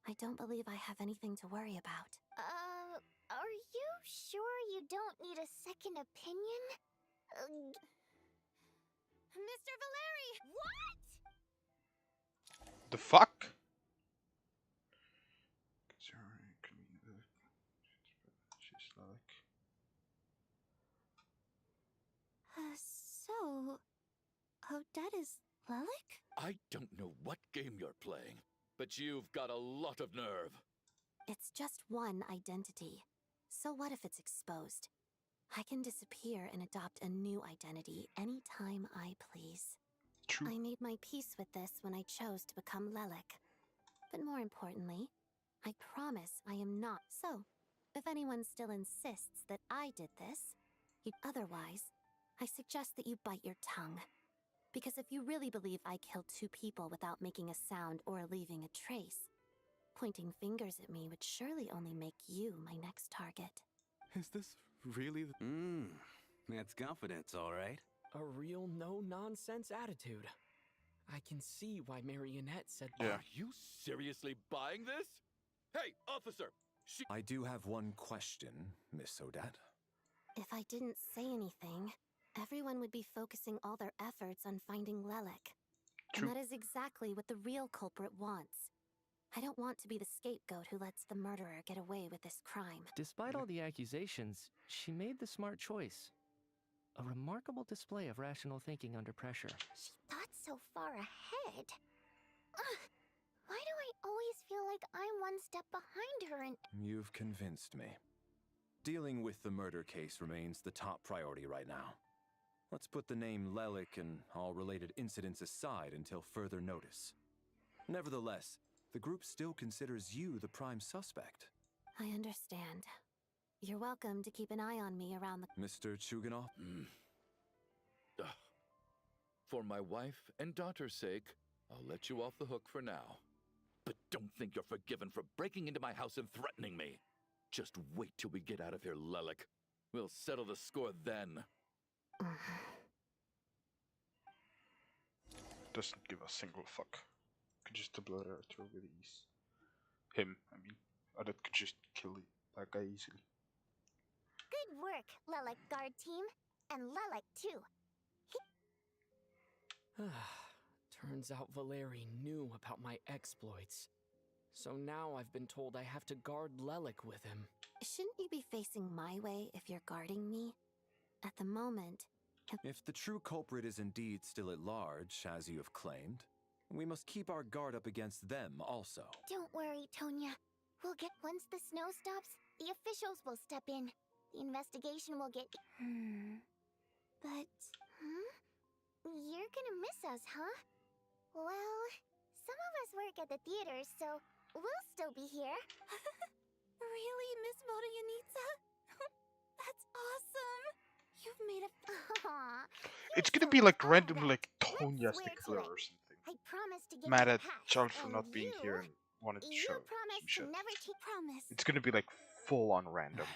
I don't believe I have anything to worry about. Are you sure you don't need a second opinion? Mr. Valeri! What? The fuck? She's like. So, Odette is Lelik? I don't know what game you're playing, but you've got a lot of nerve. It's just one identity. So what if it's exposed? I can disappear and adopt a new identity anytime I please. True. I made my peace with this when I chose to become Lelik. But more importantly, I promise I am not. So, if anyone still insists that I did this, otherwise, I suggest that you bite your tongue. Because if you really believe I killed 2 people without making a sound or leaving a trace, pointing fingers at me would surely only make you my next target. Is this really the— That's confidence, all right. A real no-nonsense attitude. I can see why Marionette said— Are you seriously buying this? Hey, officer! I do have one question, Miss Odette. If I didn't say anything, everyone would be focusing all their efforts on finding Lelik. And that is exactly what the real culprit wants. I don't want to be the scapegoat who lets the murderer get away with this crime. Despite all the accusations, she made the smart choice. A remarkable display of rational thinking under pressure. She thought so far ahead. Why do I always feel like I'm one step behind her and— You've convinced me. Dealing with the murder case remains the top priority right now. Let's put the name Lelik and all related incidents aside until further notice. Nevertheless, the group still considers you the prime suspect. I understand. You're welcome to keep an eye on me around the— Mr. Chuganov? For my wife and daughter's sake, I'll let you off the hook for now. But don't think you're forgiven for breaking into my house and threatening me. Just wait till we get out of here, Lelik. We'll settle the score then. Doesn't give a single fuck. Could just obliterate her with ease. Him, I mean. That could just kill that guy easily. Good work, Lelik guard team. And Lelik too. Turns out Valeri knew about my exploits. So now I've been told I have to guard Lelik with him. Shouldn't you be facing my way if you're guarding me? At the moment... If the true culprit is indeed still at large, as you have claimed, we must keep our guard up against them also. Don't worry, Tonya. We'll get— once the snow stops, the officials will step in. The investigation will get— But... You're gonna miss us, huh? Well, some of us work at the theater, so we'll still be here. Really, Miss Vodoyanitsa? That's awesome! You've made a... It's gonna be like random, like Tonya stickler or something. I promise to give Mad you a at pass, Charles for and not being you— here and wanted to show promise some shit. to never promise. It's gonna be like full on random.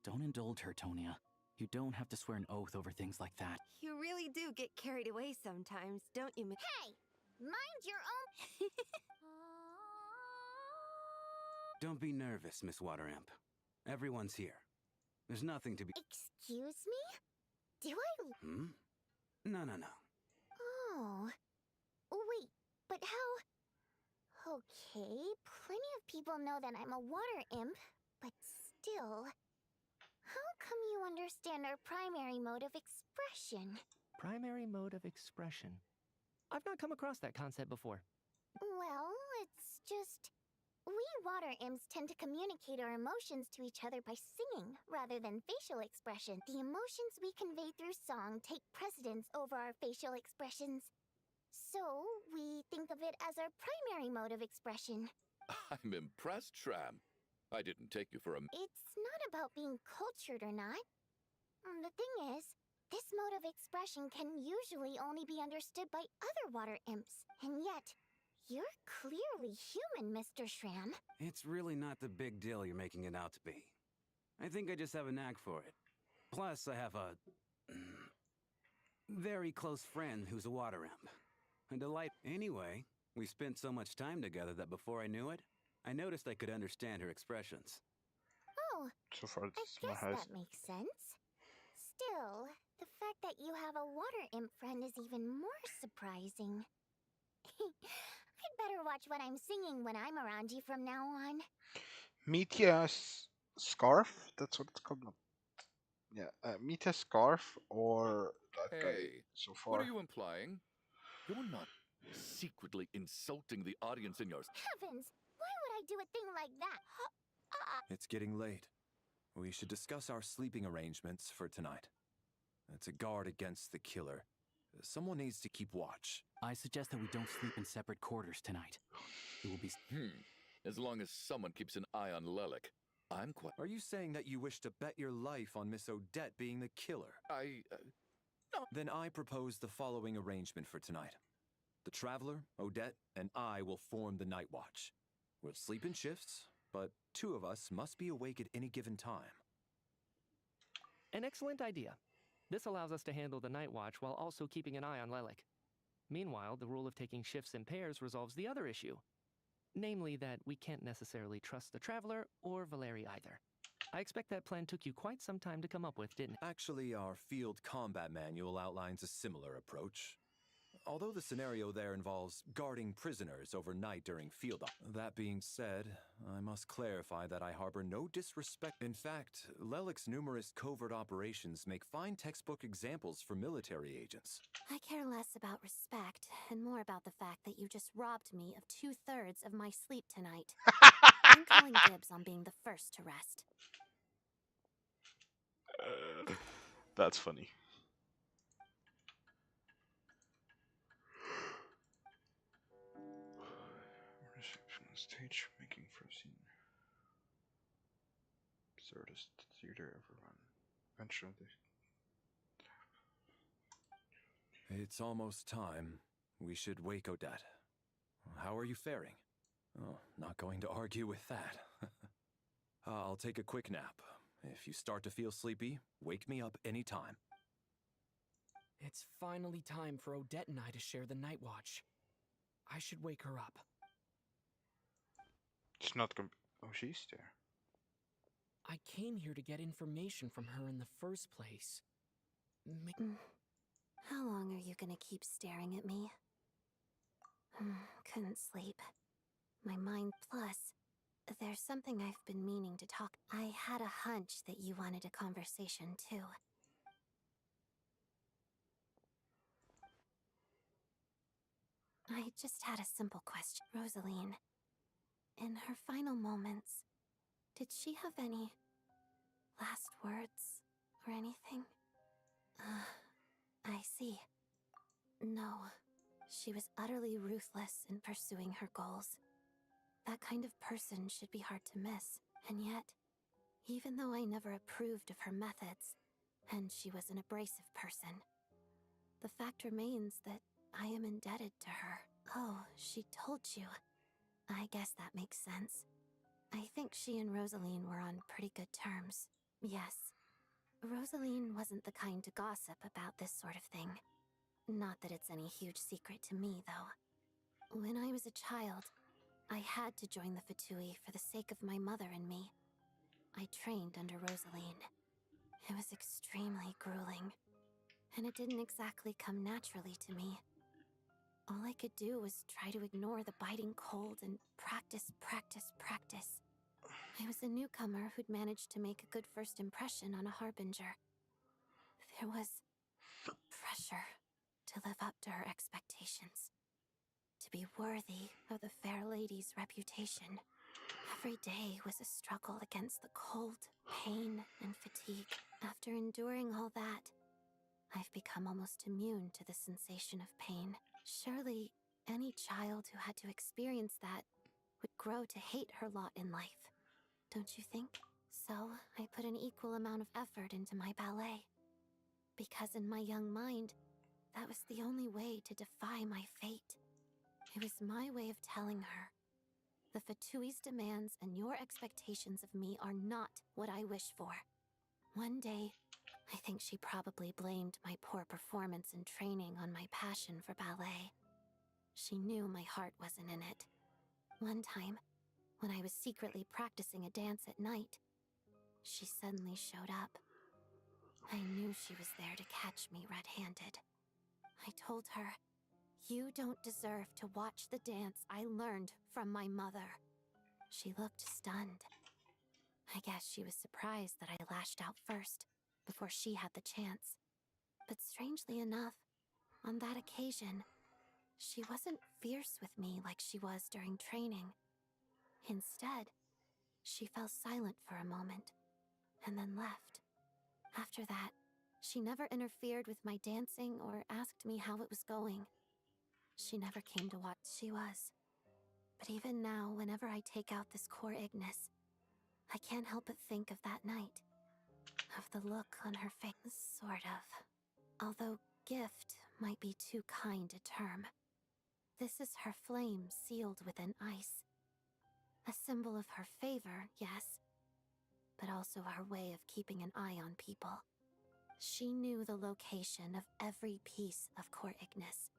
Don't indulge her, Tonya. You don't have to swear an oath over things like that. You really do get carried away sometimes, don't you, Hey! Mind your own... Don't be nervous, Miss Water Imp. Everyone's here. There's nothing to be... Excuse me? Do I... Hmm? No. Oh. Wait, but how... Okay, plenty of people know that I'm a water imp, but still... How come you understand our primary mode of expression? Primary mode of expression. I've not come across that concept before. Well, it's just... We water imps tend to communicate our emotions to each other by singing, rather than facial expression. The emotions we convey through song take precedence over our facial expressions. So, we think of it as our primary mode of expression. I'm impressed, Shram. I didn't take you for a... It's not about being cultured or not. The thing is, this mode of expression can usually only be understood by other water imps. And yet, you're clearly human, Mr. Shram. It's really not the big deal you're making it out to be. I think I just have a knack for it. Plus, I have a... very close friend who's a water imp. A delight. Anyway, we spent so much time together that before I knew it, I noticed I could understand her expressions. Oh, So far, I this is my guess highest. that makes sense. Still, the fact that you have a water imp friend is even more surprising. I'd better watch what I'm singing when I'm around you from now on. Mitia's scarf? That's what it's called. Yeah, Mitia's scarf or that guy Hey, so far. what are you implying? You're not secretly insulting the audience in your... Heavens! Why would I do a thing like that? It's getting late. We should discuss our sleeping arrangements for tonight. To guard against the killer, someone needs to keep watch. I suggest that we don't sleep in separate quarters tonight. It will be... As long as someone keeps an eye on Lelik, I'm quite... Are you saying that you wish to bet your life on Miss Odette being the killer? No. Then I propose the following arrangement for tonight. The Traveler, Odette, and I will form the Night Watch. We'll sleep in shifts, but 2 of us must be awake at any given time. An excellent idea. This allows us to handle the Night Watch while also keeping an eye on Lelik. Meanwhile, the rule of taking shifts in pairs resolves the other issue. Namely that we can't necessarily trust the Traveler or Valeri either. I expect that plan took you quite some time to come up with, didn't it? Actually, our field combat manual outlines a similar approach. Although the scenario there involves guarding prisoners overnight during field op. That being said, I must clarify that I harbor no disrespect. In fact, Lelik's numerous covert operations make fine textbook examples for military agents. I care less about respect and more about the fact that you just robbed me of 2/3 of my sleep tonight. I'm calling dibs on being the first to rest. That's funny. Reception on stage, making for a scene. Absurdest theater ever run. Eventually. It's almost time. We should wake Odette. How are you faring? Oh, not going to argue with that. I'll take a quick nap. If you start to feel sleepy, wake me up anytime. It's finally time for Odette and I to share the Night Watch. I should wake her up. It's not gonna... Oh, she's there. I came here to get information from her in the first place. How long are you gonna keep staring at me? Couldn't sleep. My mind plus... There's something I've been meaning to talk... I had a hunch that you wanted a conversation, too. I just had a simple question. Rosaline, in her final moments, did she have any last words or anything? I see. No, she was utterly ruthless in pursuing her goals. That kind of person should be hard to miss. And yet, even though I never approved of her methods, and she was an abrasive person, the fact remains that I am indebted to her. Oh, she told you. I guess that makes sense. I think she and Rosaline were on pretty good terms. Yes. Rosaline wasn't the kind to gossip about this sort of thing. Not that it's any huge secret to me, though. When I was a child, I had to join the Fatui for the sake of my mother and me. I trained under Rosaline. It was extremely grueling, and it didn't exactly come naturally to me. All I could do was try to ignore the biting cold and practice, practice, practice. I was a newcomer who'd managed to make a good first impression on a harbinger. There was pressure to live up to her expectations, to be worthy of the fair lady's reputation. Every day was a struggle against the cold, pain, and fatigue. After enduring all that, I've become almost immune to the sensation of pain. Surely, any child who had to experience that would grow to hate her lot in life, don't you think? So, I put an equal amount of effort into my ballet. Because in my young mind, that was the only way to defy my fate. It was my way of telling her, the Fatui's demands and your expectations of me are not what I wish for. One day, I think she probably blamed my poor performance in training on my passion for ballet. She knew my heart wasn't in it. One time, when I was secretly practicing a dance at night, she suddenly showed up. I knew she was there to catch me red-handed. I told her, "You don't deserve to watch the dance I learned from my mother." She looked stunned. I guess she was surprised that I lashed out first, before she had the chance. But strangely enough, on that occasion, she wasn't fierce with me like she was during training. Instead, she fell silent for a moment, and then left. After that, she never interfered with my dancing or asked me how it was going. She never came to watch. She was. But even now, whenever I take out this core Ignis, I can't help but think of that night. Of the look on her face, sort of. Although gift might be too kind a term. This is her flame sealed within ice. A symbol of her favor, yes, but also her way of keeping an eye on people. She knew the location of every piece of core Ignis.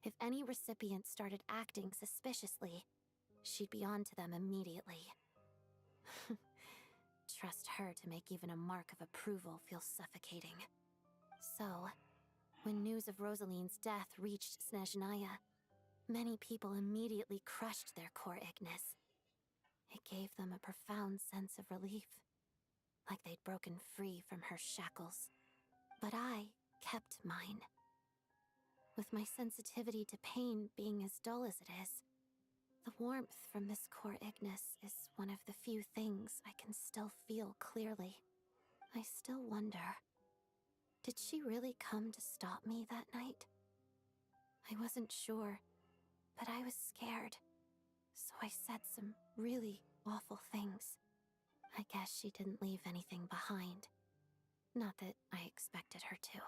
If any recipient started acting suspiciously, she'd be on to them immediately. Trust her to make even a mark of approval feel suffocating. So, when news of Rosaline's death reached Snezhnaya, many people immediately crushed their core Ignis. It gave them a profound sense of relief, like they'd broken free from her shackles. But I kept mine. With my sensitivity to pain being as dull as it is, the warmth from this core Ignis is one of the few things I can still feel clearly. I still wonder, did she really come to stop me that night? I wasn't sure, but I was scared, so I said some really awful things. I guess she didn't leave anything behind. Not that I expected her to.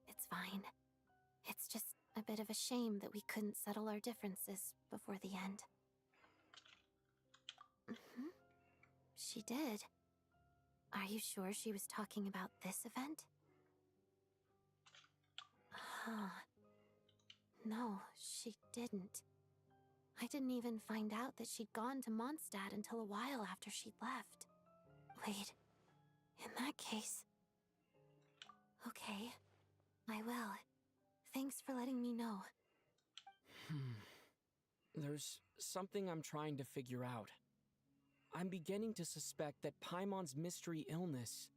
It's fine. It's just a bit of a shame that we couldn't settle our differences before the end. She did. Are you sure she was talking about this event? No, she didn't. I didn't even find out that she'd gone to Mondstadt until a while after she'd left. Wait, in that case... Okay, I will. Thanks for letting me know. There's something I'm trying to figure out. I'm beginning to suspect that Paimon's mystery illness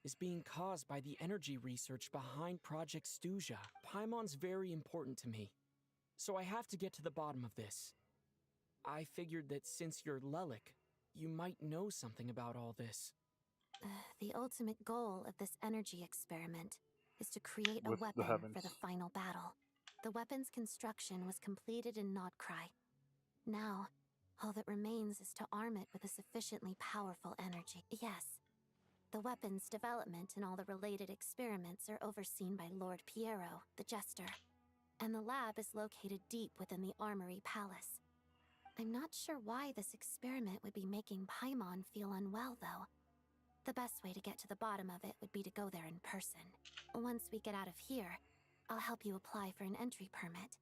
is being caused by the energy research behind Project Stuja. Paimon's very important to me, so I have to get to the bottom of this. I figured that since you're Lelik, you might know something about all this. The ultimate goal of this energy experiment is to create a With the weapon heavens. for the final battle. The weapon's construction was completed in Nodcry. Now, all that remains is to arm it with a sufficiently powerful energy. Yes, the weapon's development and all the related experiments are overseen by Lord Piero, the Jester, and the lab is located deep within the Armory Palace. I'm not sure why this experiment would be making Paimon feel unwell, though. The best way to get to the bottom of it would be to go there in person. Once we get out of here, I'll help you apply for an entry permit.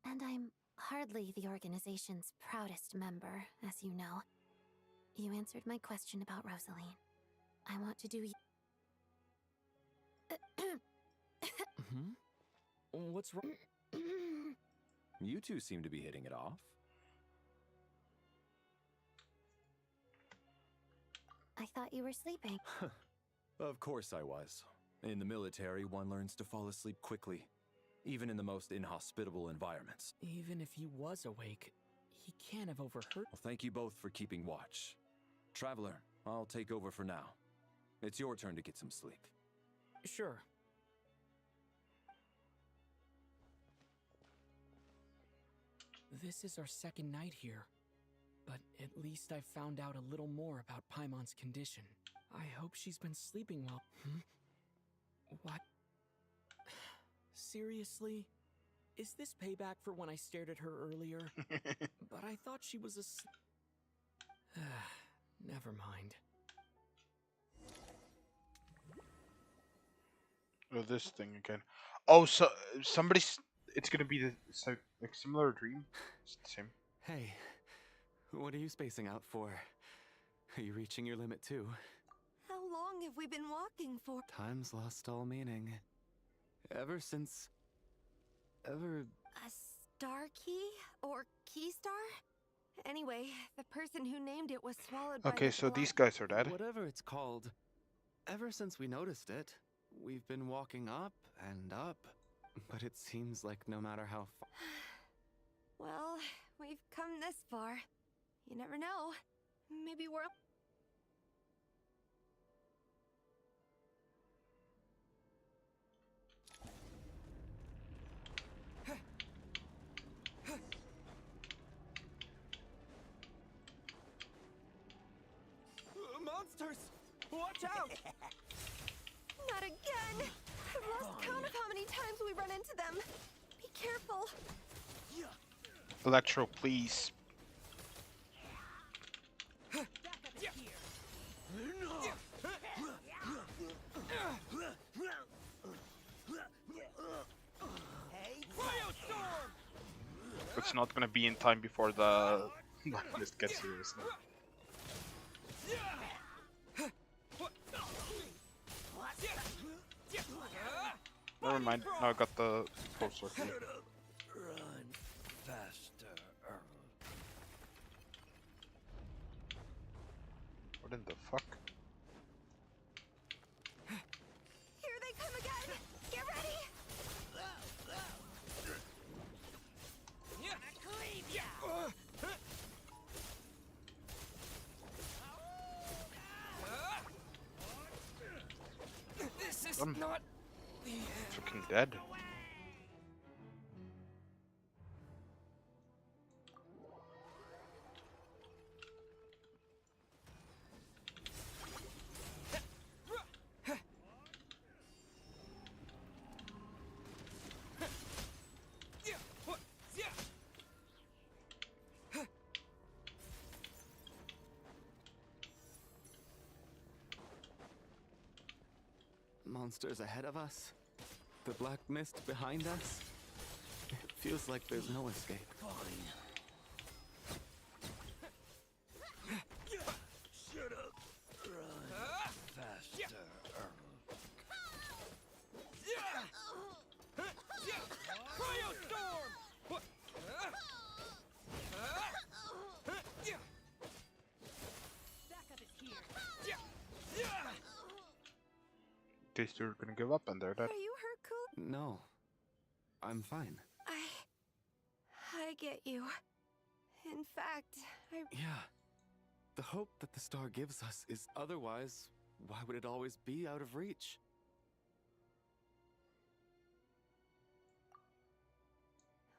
And I'm hardly the organization's proudest member, as you know. You answered my question about Rosaline. I want to do What's wrong? You two seem to be hitting it off. I thought you were sleeping. Of course I was. In the military, one learns to fall asleep quickly, even in the most inhospitable environments. Even if he was awake, he can't have overheard. Well, thank you both for keeping watch. Traveler, I'll take over for now. It's your turn to get some sleep. Sure. This is our second night here, but at least I found out a little more about Paimon's condition. I hope she's been sleeping well. What? Seriously? Is this payback for when I stared at her earlier? But I thought she was asleep. Never mind. Oh, this thing again. Oh, so somebody's. It's gonna be the so like similar dream. It's the same. Hey, what are you spacing out for? Are you reaching your limit too? How long have we been walking for? Time's lost all meaning. Ever since... Ever... A star key? Or key star? Anyway, the person who named it was swallowed by Okay, the so blood. these guys are dead. Whatever it's called. Ever since we noticed it, we've been walking up and up. But it seems like no matter how far... Well, we've come this far. You never know. Maybe we're... Monsters! Watch out! Not again! I've lost count of how many times we run into them. Be careful. Electro, please. It's not gonna be in time before the list gets here, isn't it? Never mind. Now I got the full circle. Run faster. What in the fuck? Here they come again! Get ready! This is I'm not... fucking dead. Monsters ahead of us. The black mist behind us. It feels like there's no escape. Shut up. Run faster. They still gonna give up and they're dead. Are you hurt, Cool? No. I'm fine. I get you. In fact, Yeah. The hope that the star gives us is otherwise, why would it always be out of reach?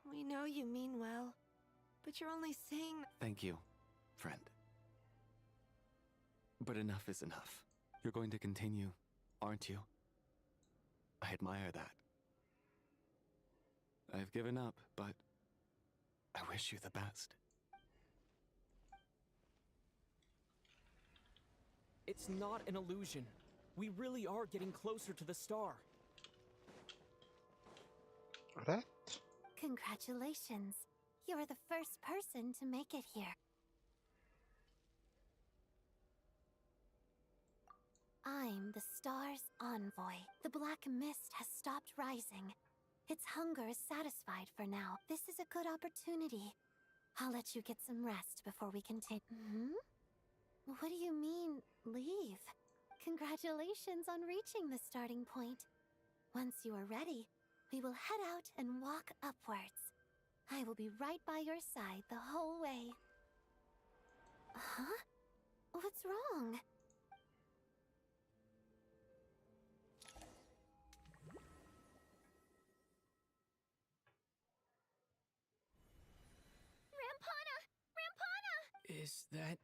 We know you mean well, but you're only saying... Thank you, friend. But enough is enough. You're going to continue, aren't you? I admire that. I've given up, but I wish you the best. It's not an illusion. We really are getting closer to the star. What? Congratulations. You are the first person to make it here. I'm the star's envoy. The black mist has stopped rising. Its hunger is satisfied for now. This is a good opportunity. I'll let you get some rest before we continue. What do you mean, leave? Congratulations on reaching the starting point. Once you are ready, we will head out and walk upwards. I will be right by your side the whole way. Huh? What's wrong? Rampana! Rampana! Is that...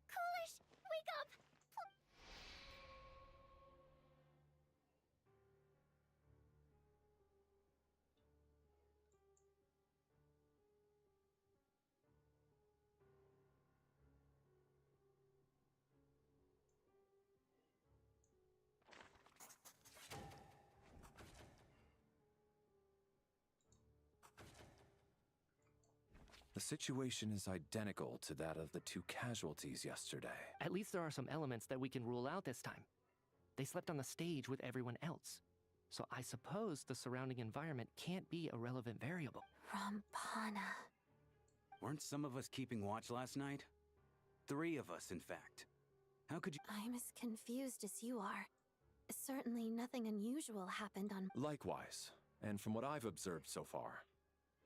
Coolish, wake up! The situation is identical to that of the 2 casualties yesterday. At least there are some elements that we can rule out this time. They slept on the stage with everyone else. So I suppose the surrounding environment can't be a relevant variable. Rampana. Weren't some of us keeping watch last night? 3 of us, in fact. How could you... I'm as confused as you are. Certainly nothing unusual happened on... Likewise, and from what I've observed so far,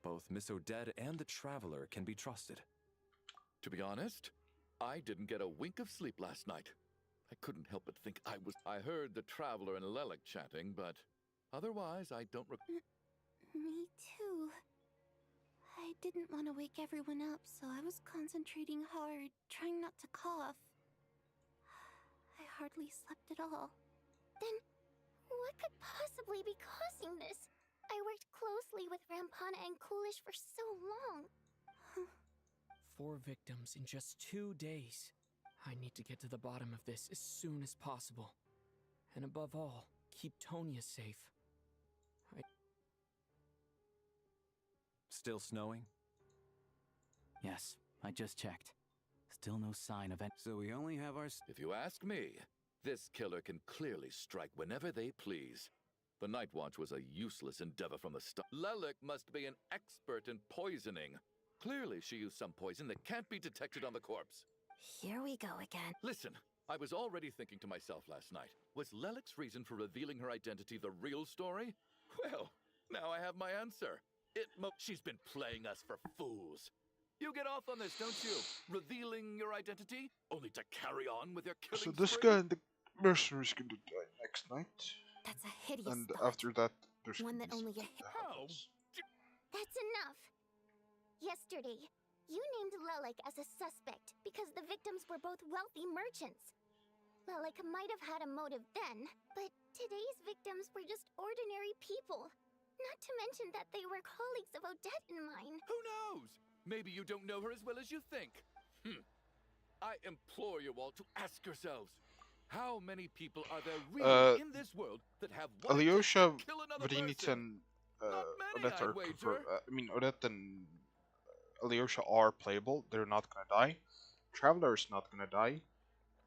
both Miss Odette and the Traveler can be trusted. To be honest, I didn't get a wink of sleep last night. I couldn't help but think I heard the Traveler and Lelic chatting, but otherwise I don't Me too. I didn't want to wake everyone up, so I was concentrating hard, trying not to cough. I hardly slept at all. Then, what could possibly be causing this? I worked closely with Rampana and Coolish for so long. 4 victims in just 2 days. I need to get to the bottom of this as soon as possible. And above all, keep Tonya safe. Still snowing? Yes, I just checked. Still no sign of it. So we only have our... If you ask me, this killer can clearly strike whenever they please. The Night Watch was a useless endeavor from the start. Lelic must be an expert in poisoning. Clearly she used some poison that can't be detected on the corpse. Here we go again. Listen, I was already thinking to myself last night, was Lelic's reason for revealing her identity the real story? Well, now I have my answer. She's been playing us for fools. You get off on this, don't you? Revealing your identity, only to carry on with your killing So this spree? guy and the mercenaries going to die next night. That's a hideous And thought. after that, there's one gonna that be only a... something that happens. That's enough! Yesterday, you named Lelic as a suspect because the victims were both wealthy merchants. Lelic might have had a motive then, but today's victims were just ordinary people. Not to mention that they were colleagues of Odette and mine. Who knows? Maybe you don't know her as well as you think. I implore you all to ask yourselves, how many people are there really in this world that have one Alyosha, to kill another Vrinitz, person? and many, Odette I'd are wager. Odette and Alyosha are playable. They're not gonna die. Traveler is not gonna die.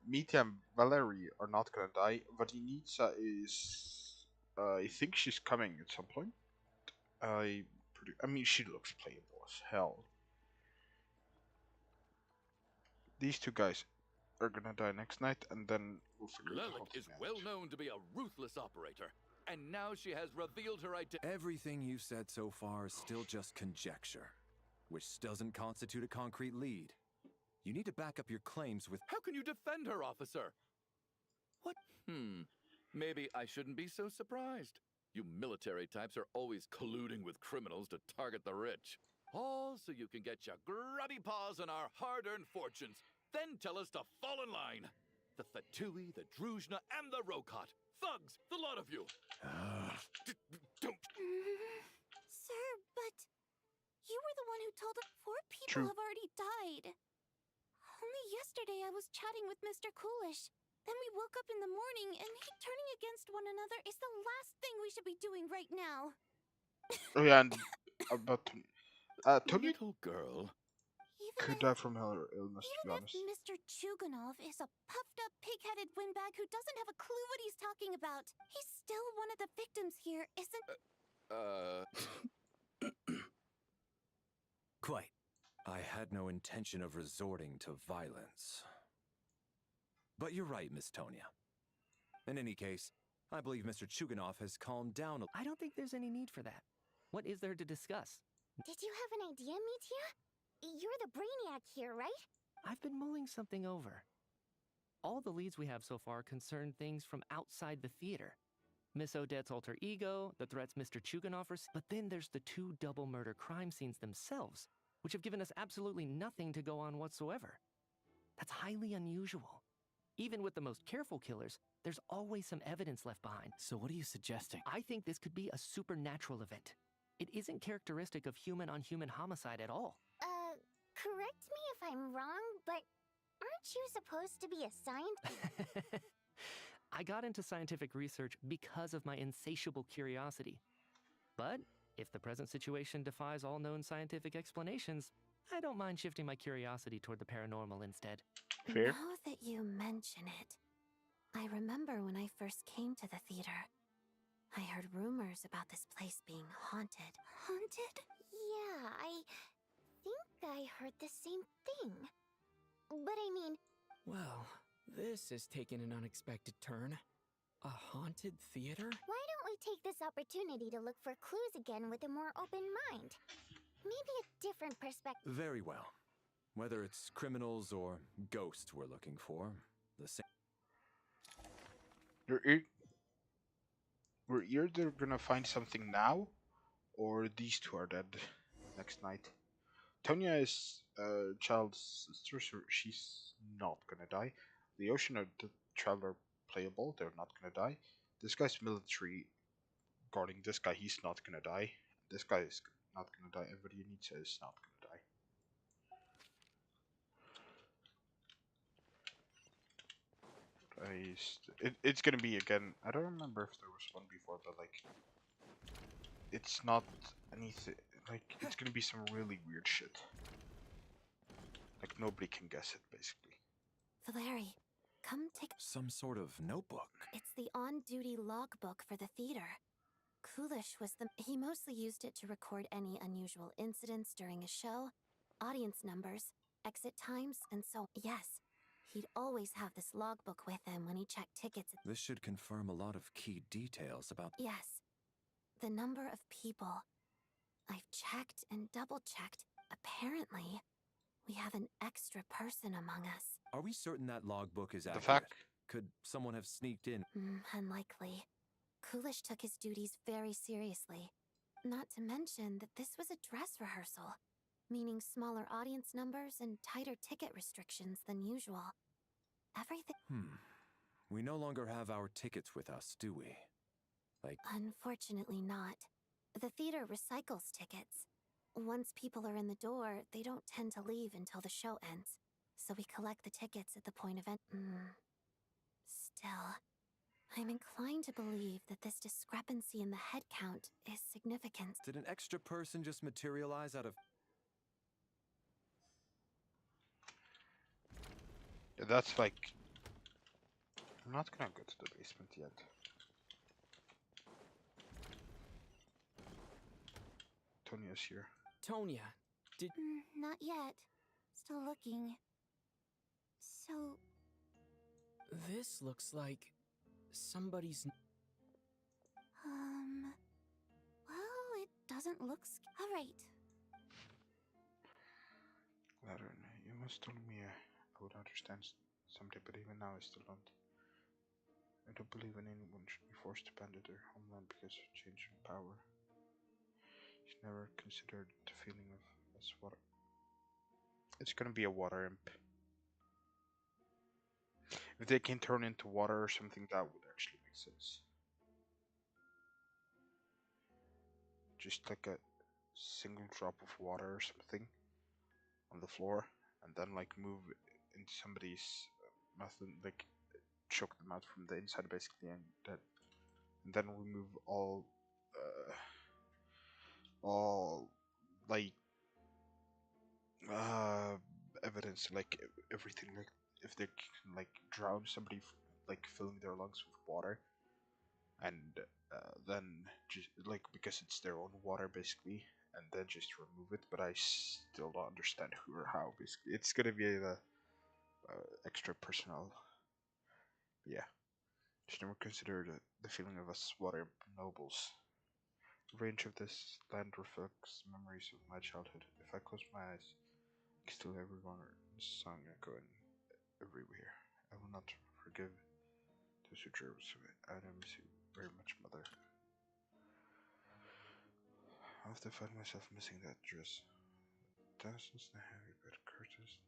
Mita and Valerie are not gonna die. Vadinitsa is... I think she's coming at some point. I mean, she looks playable as hell. These 2 guys are gonna die next night, and then we'll figure out how Lelic to is manage. well known to be a ruthless operator, and now she has revealed her identity. Everything you've said so far is still just conjecture, which doesn't constitute a concrete lead. You need to back up your claims with... How can you defend her, officer? What? Maybe I shouldn't be so surprised. You military types are always colluding with criminals to target the rich. All so you can get your grubby paws on our hard-earned fortunes, then tell us to fall in line. The Fatui, the Druzhna, and the Rokot. Thugs, the lot of you. Don't... Sir, but... You were the one who told us 4 people True. have already died. Only yesterday I was chatting with Mr. Coolish. Then we woke up in the morning, and turning against one another is the last thing we should be doing right now. Oh yeah, and about Tonya Little girl. could die from her illness, to be Even if honest. Mr. Chuganov is a puffed-up, pig-headed windbag who doesn't have a clue what he's talking about, he's still one of the victims here, isn't... Quite. I had no intention of resorting to violence. But you're right, Miss Tonya. In any case, I believe Mr. Chuganov has calmed down a... I don't think there's any need for that. What is there to discuss? Did you have an idea, Mitya? You're the brainiac here, right? I've been mulling something over. All the leads we have so far concern things from outside the theater. Miss Odette's alter ego, the threats Mr. Chuganov received, but then there's the 2 double murder crime scenes themselves, which have given us absolutely nothing to go on whatsoever. That's highly unusual. Even with the most careful killers, there's always some evidence left behind. So what are you suggesting? I think this could be a supernatural event. It isn't characteristic of human-on-human homicide at all. Correct me if I'm wrong, but aren't you supposed to be a scientist? I got into scientific research because of my insatiable curiosity. But if the present situation defies all known scientific explanations, I don't mind shifting my curiosity toward the paranormal instead. Fair. Now that you mention it, I remember when I first came to the theater. I heard rumors about this place being haunted. Haunted? Yeah, I think I heard the same thing. But I mean... Well, this is taking an unexpected turn. A haunted theater? Why don't we take this opportunity to look for clues again with a more open mind? Maybe a different perspective. Very well. Whether it's criminals or ghosts we're looking for, the same... We're either gonna find something now, or these 2 are dead next night. Tonya is child's sister, so she's not gonna die. The ocean and the child are playable, they're not gonna die. This guy's military guarding this guy, he's not gonna die. This guy is not gonna die. Everybody you need to is not gonna die. It's gonna be again. I don't remember if there was one before, but like, it's not anything. Like, it's gonna be some really weird shit. Like, nobody can guess it, basically. Valeri, come take... Some sort of notebook. It's the on-duty logbook for the theater. Coolish was the... He mostly used it to record any unusual incidents during a show, audience numbers, exit times, and so... Yes, he'd always have this logbook with him when he checked tickets. This should confirm a lot of key details about... Yes. The number of people. I've checked and double-checked. Apparently, we have an extra person among us. Are we certain that logbook is accurate? fact... Could someone have sneaked in? Unlikely. Coolish took his duties very seriously. Not to mention that this was a dress rehearsal, meaning smaller audience numbers and tighter ticket restrictions than usual. Everything... We no longer have our tickets with us, do we? Like... Unfortunately not. The theater recycles tickets. Once people are in the door, they don't tend to leave until the show ends. So we collect the tickets at the point of Still, I'm inclined to believe that this discrepancy in the head count is significant. Did an extra person just materialize out of... Yeah, that's like... I'm not gonna go to the basement yet. Tonya's here. Tonya, did... Not yet. Still looking. So... This looks like... somebody's... Well, it doesn't look... Alright. Ladder, you must told me I would understand someday, but even now I still don't. I don't believe in anyone should be forced to abandon their homeland because of change in power. You've never considered the feeling of as water. It's gonna be a water imp. If they can turn into water or something, that would actually make sense. Just like a single drop of water or something on the floor, and then like move into somebody's mouth and like choke them out from the inside, basically, and then remove all like uh evidence, like everything, like if they can like drown somebody, like filling their lungs with water, and then just like because it's their own water basically, and then just remove it. But I still don't understand who or how. Basically, it's gonna be the extra personnel. Yeah, just never considered the feeling of us water nobles. The range of this land reflects memories of my childhood. If I close my eyes, I can still hear everyone song echoing everywhere. I will not forgive those who drove of it. I miss you very much, mother. I often find myself missing that dress. Thousands the heavy bed curtains.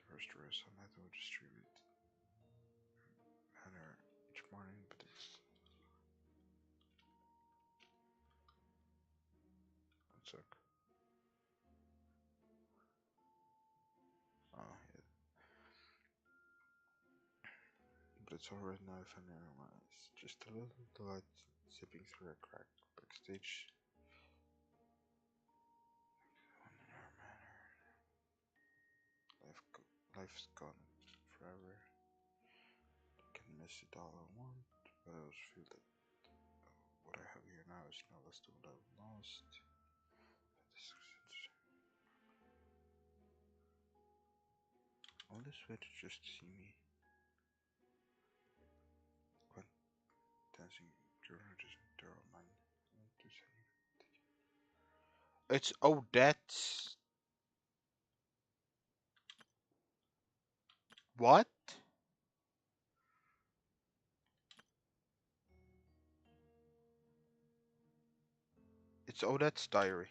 The first dress on my door distributed manner each morning, but it's one sec. Oh yeah. But it's alright now if I narrow my eyes. Just a little light zipping through a crack backstage. Life's gone forever. I can miss it all I want, but I also feel that what I have here now is no less than what I've lost. All this way to just see me. What? Dancing journalist there on mine. It's that's what? It's Odette's diary.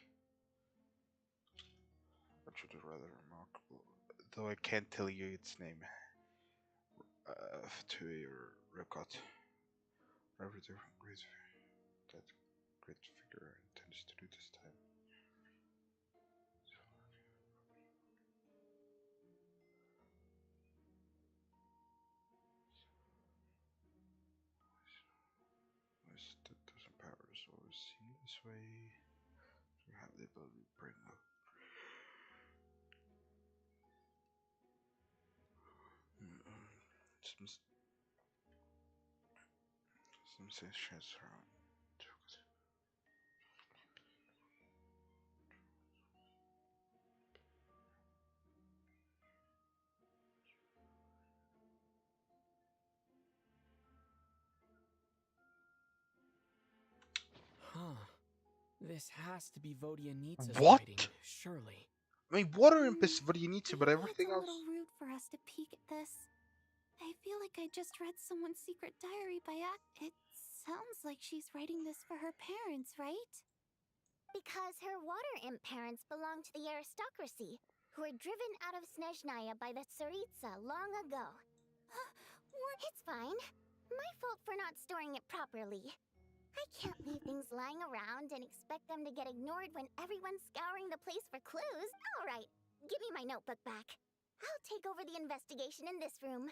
Which is rather remarkable, though I can't tell you its name. Fatui or Rokot. Whatever the that great figure intends to do this time. That doesn't power is always seen this way. We have the ability to bring up some sensations around. Huh. This has to be Vodianitsa's What? writing, surely. I mean, Water Imp is what you need to, but Maybe it's everything a else. little rude for us to peek at this. I feel like I just read someone's secret diary by It sounds like she's writing this for her parents, right? Because her water imp parents belonged to the aristocracy, who were driven out of Snezhnaya by the Tsaritsa long ago. It's fine. My fault for not storing it properly. I can't leave things lying around and expect them to get ignored when everyone's scouring the place for clues. Alright, give me my notebook back. I'll take over the investigation in this room.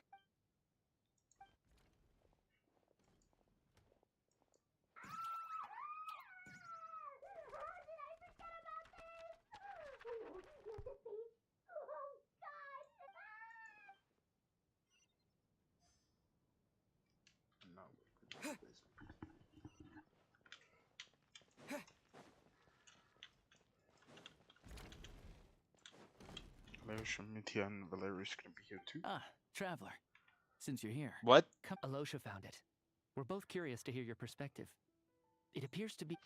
No. Maybe Shamitia and Valerius gonna be here too. Ah, traveler. Since you're here. What? Alosha found it. We're both curious to hear your perspective. It appears to be...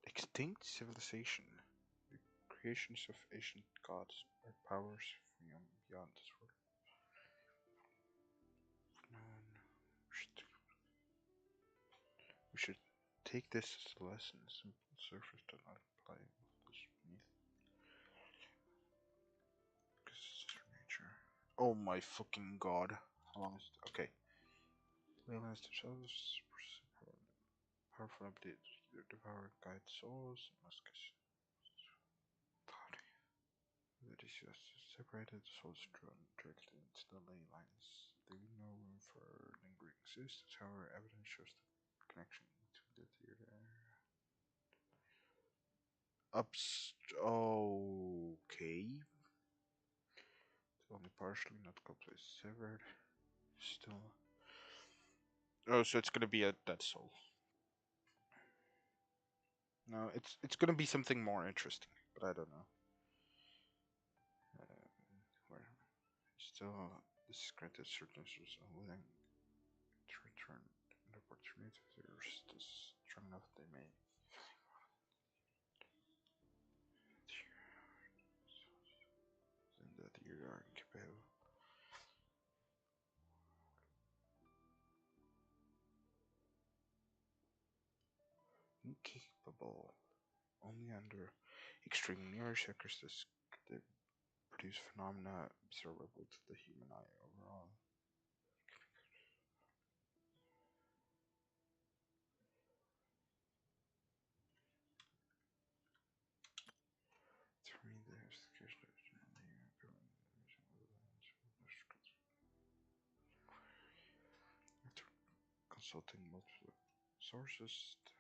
Extinct civilization. The creations of ancient gods or powers from beyond this world. We should take this as a lesson. Simple surface does not imply this beneath. Oh my fucking god. How long is it? Okay. Realize themselves. Powerful update. Either devour guide souls. Must that is just separated. Souls drawn directly into the ley lines. Leaving no room for lingering existence. However, evidence shows the connection between the theater. Okay. It's only partially, not completely severed. Still. Oh, so it's gonna be a dead soul. No, it's gonna be something more interesting, but I don't know. Where still, this is granted certain users are willing to return the opportunity. There's still strong enough they may. And that you are incapable. Incapable. Only under extreme near circumstances could they produce phenomena observable to the human eye overall. To me, the investigation consulting multiple sources to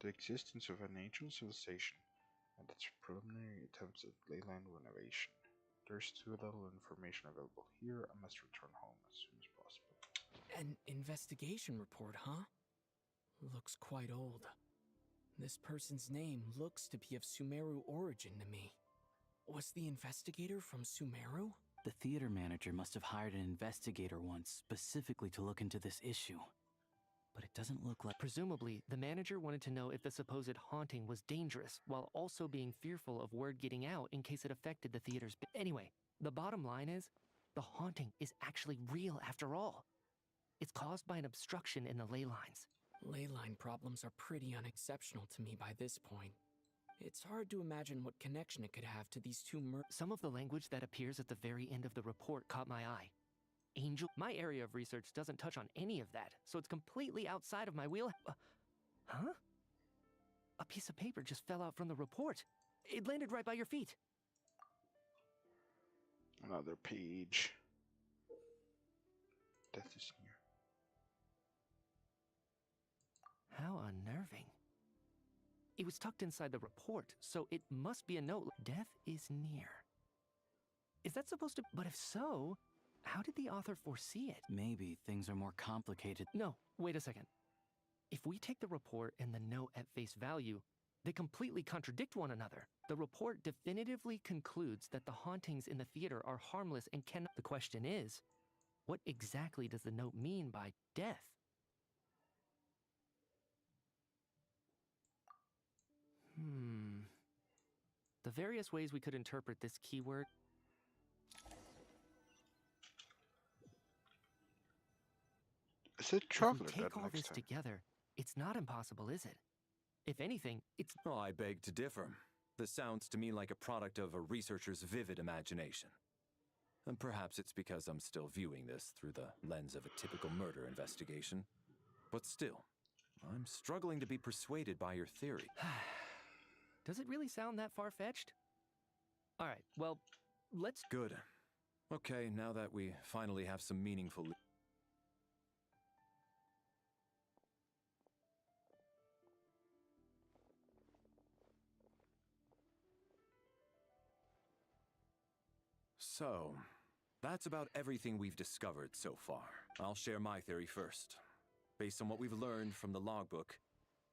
the existence of an ancient civilization and its preliminary attempts at leyline renovation. There's too little information available here. I must return home as soon as possible. An investigation report, huh? Looks quite old. This person's name looks to be of Sumeru origin to me. Was the investigator from Sumeru? The theater manager must have hired an investigator once specifically to look into this issue. But it doesn't look like... Presumably, the manager wanted to know if the supposed haunting was dangerous, while also being fearful of word getting out in case it affected the theater's... Anyway, the bottom line is, the haunting is actually real after all. It's caused by an obstruction in the ley lines. Ley line problems are pretty unexceptional to me by this point. It's hard to imagine what connection it could have to these two Some of the language that appears at the very end of the report caught my eye. Angel. My area of research doesn't touch on any of that, so it's completely outside of my wheel. Huh? A piece of paper just fell out from the report. It landed right by your feet. Another page. Death is near. How unnerving. It was tucked inside the report, so it must be a note. Death is near. Is that supposed to... But if so, how did the author foresee it? Maybe things are more complicated. No, wait a second. If we take the report and the note at face value, they completely contradict one another. The report definitively concludes that the hauntings in the theater are harmless and cannot... The question is, what exactly does the note mean by death? The various ways we could interpret this keyword... Is it traveler if we take all this together, it's not impossible, is it? If anything, it's... Oh, I beg to differ. This sounds to me like a product of a researcher's vivid imagination. And perhaps it's because I'm still viewing this through the lens of a typical murder investigation. But still, I'm struggling to be persuaded by your theory. Does it really sound that far-fetched? All right, well, let's... Good. Okay, now that we finally have some meaningful... So, that's about everything we've discovered so far. I'll share my theory first. Based on what we've learned from the logbook,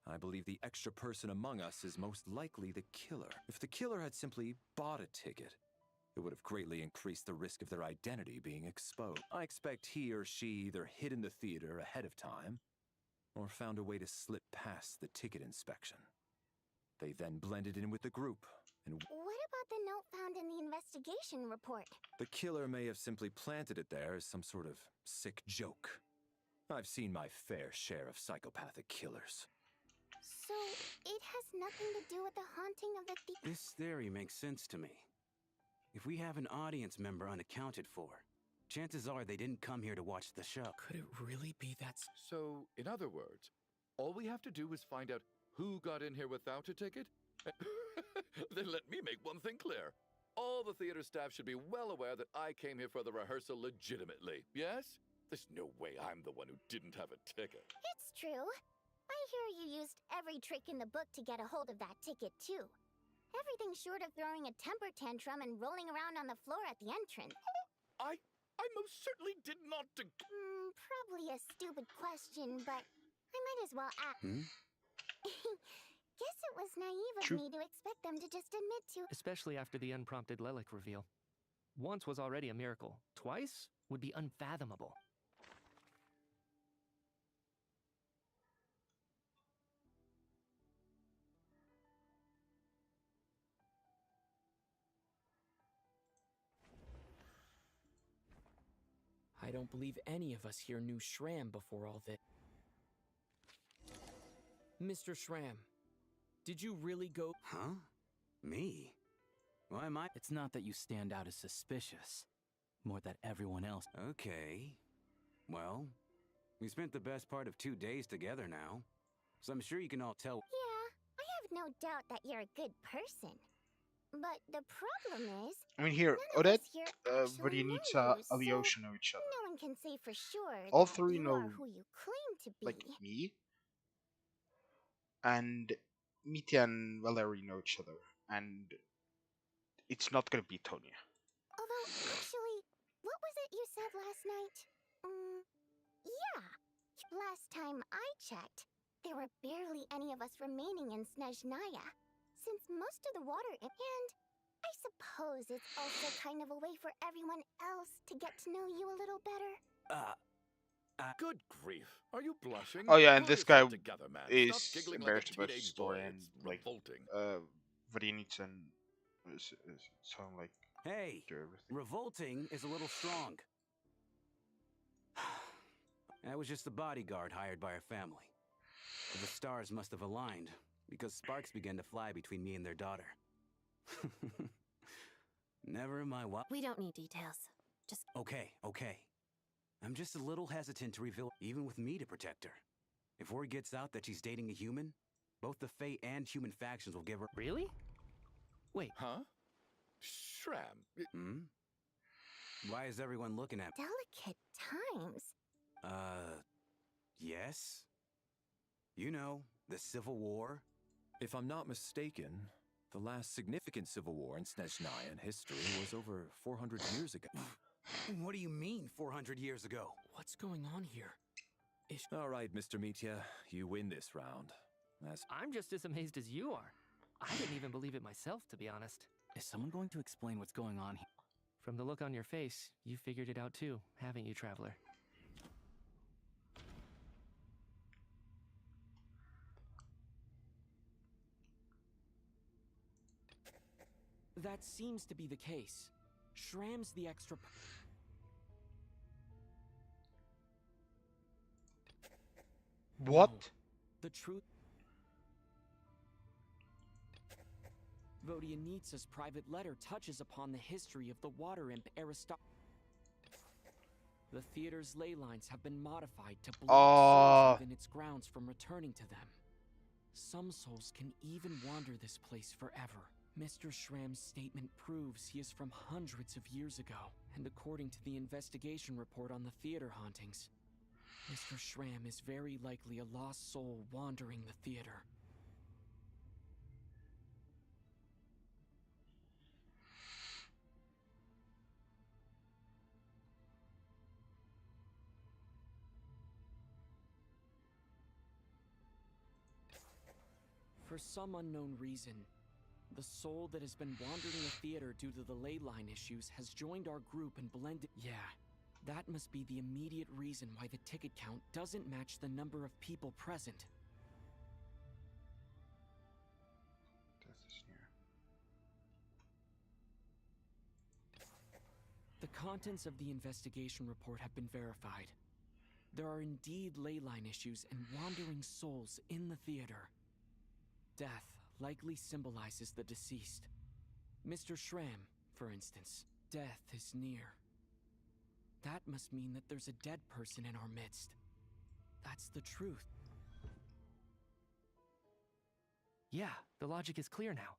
I believe the extra person among us is most likely the killer. If the killer had simply bought a ticket, it would have greatly increased the risk of their identity being exposed. I expect he or she either hid in the theater ahead of time, or found a way to slip past the ticket inspection. They then blended in with the group, and... What about the note found in the investigation report? The killer may have simply planted it there as some sort of sick joke. I've seen my fair share of psychopathic killers. So, it has nothing to do with the haunting of the This theory makes sense to me. If we have an audience member unaccounted for, chances are they didn't come here to watch the show. Could it really be that? So, in other words, all we have to do is find out who got in here without a ticket? Then let me make one thing clear. All the theater staff should be well aware that I came here for the rehearsal legitimately, yes? There's no way I'm the one who didn't have a ticket. It's true. I hear you used every trick in the book to get a hold of that ticket, too. Everything short of throwing a temper tantrum and rolling around on the floor at the entrance. I most certainly did not. Probably a stupid question, but I might as well ask. Guess it was naive of me to expect them to just admit to. Especially after the unprompted Lelic reveal. Once was already a miracle. Twice would be unfathomable. I don't believe any of us here knew Shram before all this. Mr. Shram, did you really go? Huh? Me? Why am I? It's not that you stand out as suspicious, more that everyone else. Okay. Well, we spent the best part of 2 days together now, so I'm sure you can all tell. Yeah, I have no doubt that you're a good person. But the problem is, I mean, here, none of Odette, us here actually know Varianita, you, Alyosha know each other. no one can say for sure All that three you know, are who you claim to be. like, me. And Mitya and Valerie know each other. And it's not gonna be Tonya. Although, actually, what was it you said last night? Yeah. Last time I checked, there were barely any of us remaining in Snezhnaya, since most of the water and I suppose it's also kind of a way for everyone else to get to know you a little better. Good grief. Are you blushing? Oh yeah, and Pull this guy yourself together, man. is Stop giggling like a embarrassed about his teenage story boy. and It's like revolting. Varianita sound like Hey, revolting is a little strong. I was just the bodyguard hired by our family. The stars must have aligned, because sparks began to fly between me and their daughter. Never in my what? We don't need details. Just Okay. I'm just a little hesitant to reveal, even with me to protect her. If word gets out that she's dating a human, both the Fae and human factions will give her. Really? Wait. Huh? Shram. Why is everyone looking at me? Delicate times. Yes? You know, the Civil War? If I'm not mistaken, the last significant civil war in Snezhnayan history was over 400 years ago. What do you mean, 400 years ago? What's going on here? All right, Mr. Mitya, you win this round. I'm just as amazed as you are. I didn't even believe it myself, to be honest. Is someone going to explain what's going on here? From the look on your face, you figured it out too, haven't you, Traveler? That seems to be the case. Shram's the extra. What? No, the truth. Vodianitsa's private letter touches upon the history of the water imp The theater's ley lines have been modified to block souls within its grounds from returning to them. Some souls can even wander this place forever. Mr. Shram's statement proves he is from hundreds of years ago, and according to the investigation report on the theater hauntings, Mr. Shram is very likely a lost soul wandering the theater. For some unknown reason, the soul that has been wandering the theater due to the ley line issues has joined our group and blended. Yeah, that must be the immediate reason why the ticket count doesn't match the number of people present. The contents of the investigation report have been verified. There are indeed ley line issues and wandering souls in the theater. Death likely symbolizes the deceased. Mr. Shram, for instance. Death is near. That must mean that there's a dead person in our midst. That's the truth. Yeah, the logic is clear now.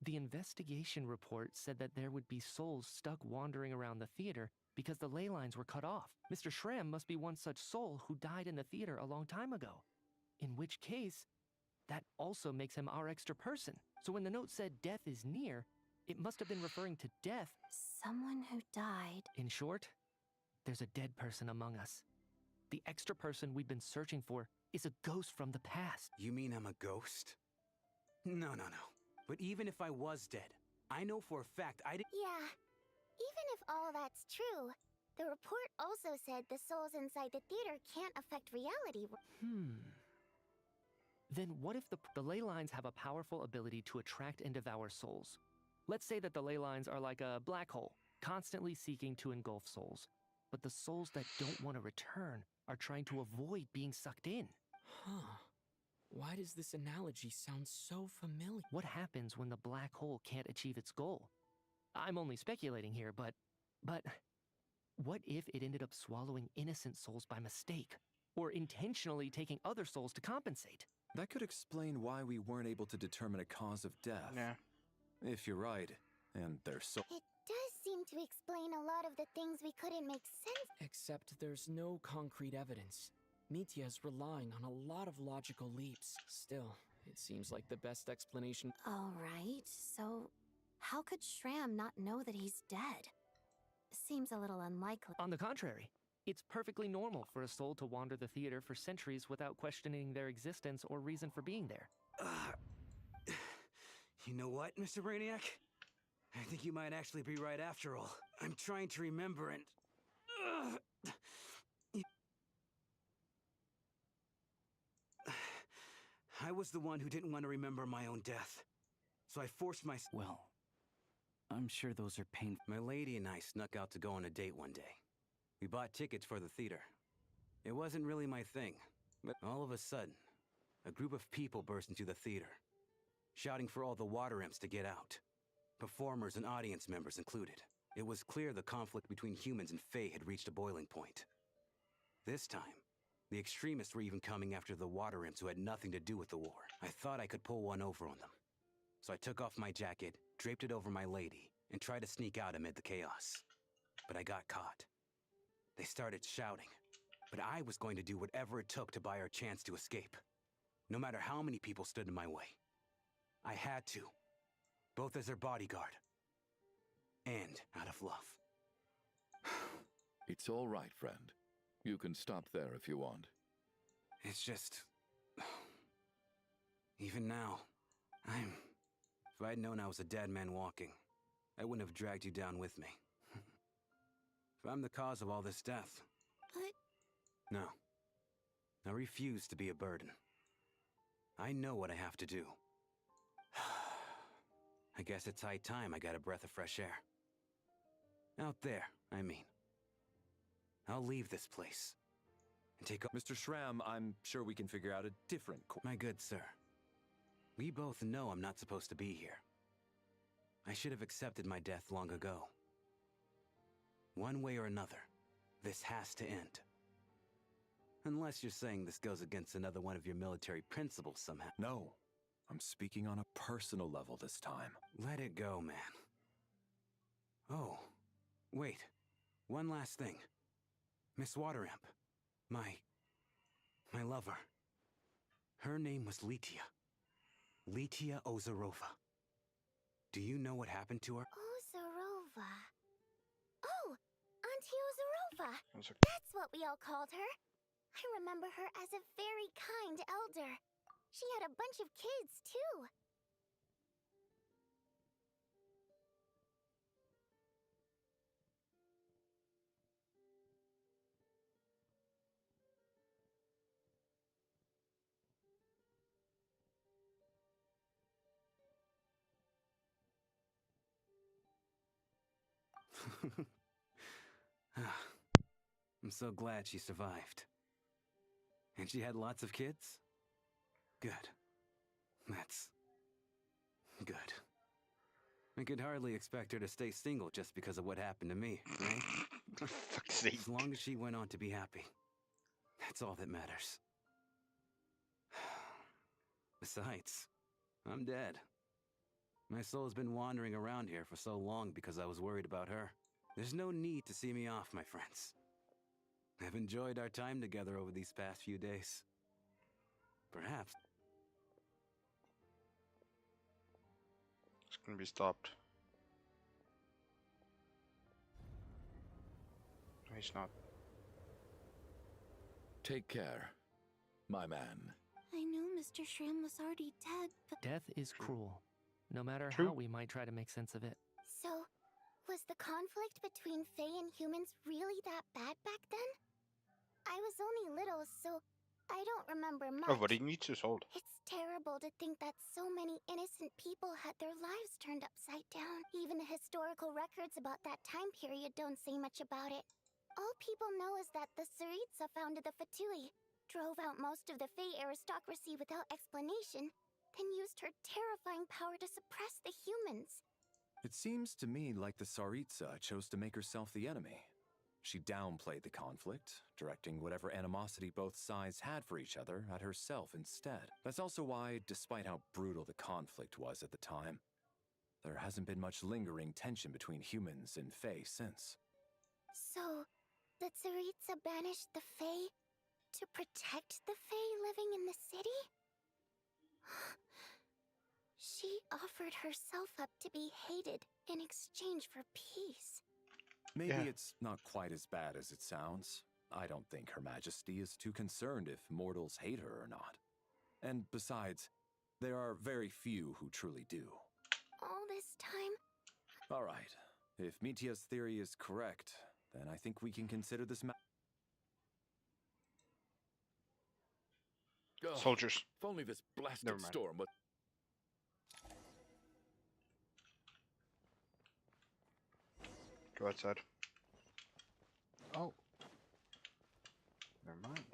The investigation report said that there would be souls stuck wandering around the theater because the ley lines were cut off. Mr. Shram must be one such soul who died in the theater a long time ago. In which case, that also makes him our extra person. So when the note said death is near, it must have been referring to death. Someone who died. In short, there's a dead person among us. The extra person we've been searching for is a ghost from the past. You mean I'm a ghost? No. But even if I was dead, I know for a fact I didn't. Yeah. Even if all that's true, the report also said the souls inside the theater can't affect reality. Then what if the ley lines have a powerful ability to attract and devour souls? Let's say that the ley lines are like a black hole, constantly seeking to engulf souls. But the souls that don't want to return are trying to avoid being sucked in. Huh. Why does this analogy sound so familiar? What happens when the black hole can't achieve its goal? I'm only speculating here, but what if it ended up swallowing innocent souls by mistake? Or intentionally taking other souls to compensate? That could explain why we weren't able to determine a cause of death. Yeah. If you're right, and they're so... It does seem to explain a lot of the things we couldn't make sense. Except there's no concrete evidence. Nitya's relying on a lot of logical leaps. Still, it seems like the best explanation. All right, so how could Shram not know that he's dead? Seems a little unlikely. On the contrary, it's perfectly normal for a soul to wander the theater for centuries without questioning their existence or reason for being there. You know what, Mr. Brainiac? I think you might actually be right after all. I'm trying to remember and... I was the one who didn't want to remember my own death. So I forced myself... Well, I'm sure those are painful. My lady and I snuck out to go on a date one day. We bought tickets for the theater. It wasn't really my thing, but all of a sudden, a group of people burst into the theater, shouting for all the water imps to get out. Performers and audience members included. It was clear the conflict between humans and Fae had reached a boiling point. This time, the extremists were even coming after the water imps who had nothing to do with the war. I thought I could pull one over on them. So I took off my jacket, draped it over my lady, and tried to sneak out amid the chaos. But I got caught. They started shouting, but I was going to do whatever it took to buy our chance to escape. No matter how many people stood in my way. I had to. Both as their bodyguard. And out of love. It's all right, friend. You can stop there if you want. It's just... Even now, If I'd known I was a dead man walking, I wouldn't have dragged you down with me. If I'm the cause of all this death... But... No. I refuse to be a burden. I know what I have to do. I guess it's high time I got a breath of fresh air. Out there, I mean. I'll leave this place. And take... Mr. Shram, I'm sure we can figure out a different course. My good sir. We both know I'm not supposed to be here. I should have accepted my death long ago. One way or another, this has to end. Unless you're saying this goes against another one of your military principles somehow. No. I'm speaking on a personal level this time. Let it go, man. Oh, wait. One last thing. Miss Wateramp. My lover. Her name was Letia. Letia Ozarova. Do you know what happened to her? Ozarova. Oh, Auntie Ozarova. That's what we all called her. I remember her as a very kind elder. She had a bunch of kids, too. I'm so glad she survived. And she had lots of kids? Good. That's... good. I could hardly expect her to stay single just because of what happened to me, right? For fuck's sake. As long as she went on to be happy. That's all that matters. Besides, I'm dead. My soul's been wandering around here for so long because I was worried about her. There's no need to see me off, my friends. I've enjoyed our time together over these past few days. Perhaps. It's gonna be stopped. No, he's not. Take care, my man. I knew Mr. Shram was already dead, but Death is cruel, no matter True. how we might try to make sense of it. So, was the conflict between Fae and humans really that bad back then? I was only little, so I don't remember much. Oh, but he needs his hold. It's terrible to think that so many innocent people had their lives turned upside down. Even the historical records about that time period don't say much about it. All people know is that the Tsaritsa founded the Fatui, drove out most of the Fae aristocracy without explanation, then used her terrifying power to suppress the humans. It seems to me like the Tsaritsa chose to make herself the enemy. She downplayed the conflict, directing whatever animosity both sides had for each other at herself instead. That's also why, despite how brutal the conflict was at the time, there hasn't been much lingering tension between humans and Fae since. So, the Tsaritsa banished the Fae to protect the Fae living in the city? She offered herself up to be hated in exchange for peace. Maybe it's not quite as bad as it sounds. I don't think Her Majesty is too concerned if mortals hate her or not. And besides, there are very few who truly do. All this time? All right. If Mitia's theory is correct, then I think we can consider this Soldiers. If only this blasted Never mind. storm would... Go outside. Oh. Never mind.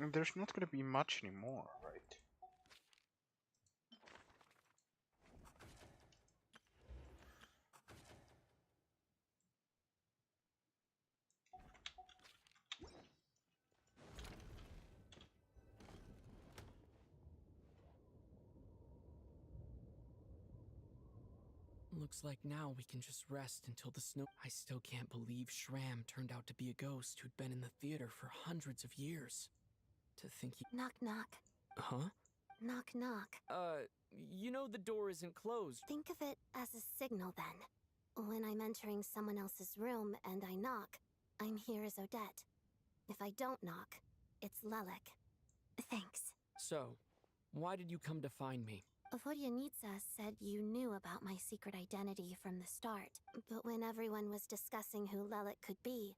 And there's not gonna be much anymore, right? Looks like now we can just rest until the snow. I still can't believe Shram turned out to be a ghost who'd been in the theater for hundreds of years. To think he. Knock, knock. Huh? Knock, knock. You know the door isn't closed. Think of it as a signal then. When I'm entering someone else's room and I knock, I'm here as Odette. If I don't knock, it's Lelek. Thanks. So, why did you come to find me? Vodyanitsa said you knew about my secret identity from the start, but when everyone was discussing who Lelek could be,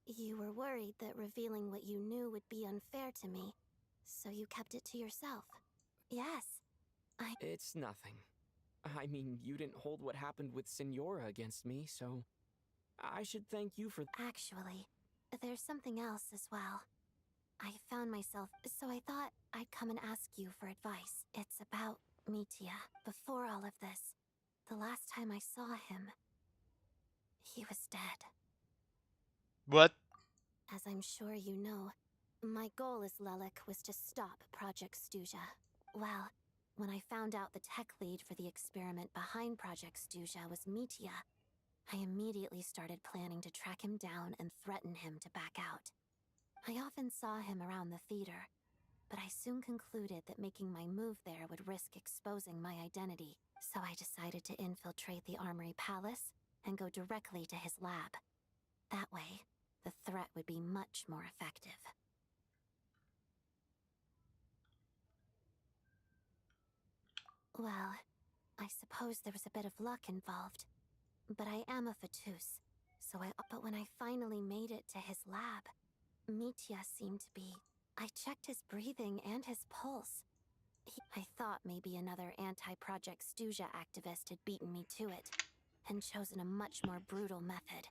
you were worried that revealing what you knew would be unfair to me, so you kept it to yourself. Yes, It's nothing. I mean, you didn't hold what happened with Signora against me, so I should thank you for. Actually, there's something else as well. I found myself, so I thought I'd come and ask you for advice. It's about Mitia. Before all of this, the last time I saw him, he was dead. What? As I'm sure you know, my goal as Lelek was to stop Project Stuja. Well, when I found out the tech lead for the experiment behind Project Stuja was Mitia, I immediately started planning to track him down and threaten him to back out. I often saw him around the theater, but I soon concluded that making my move there would risk exposing my identity, so I decided to infiltrate the Armory Palace and go directly to his lab. That way, the threat would be much more effective. Well, I suppose there was a bit of luck involved, but I am a Fatus, but when I finally made it to his lab, Mitia seemed to be. I checked his breathing and his pulse. I thought maybe another anti-Project Stuja activist had beaten me to it, and chosen a much more brutal method,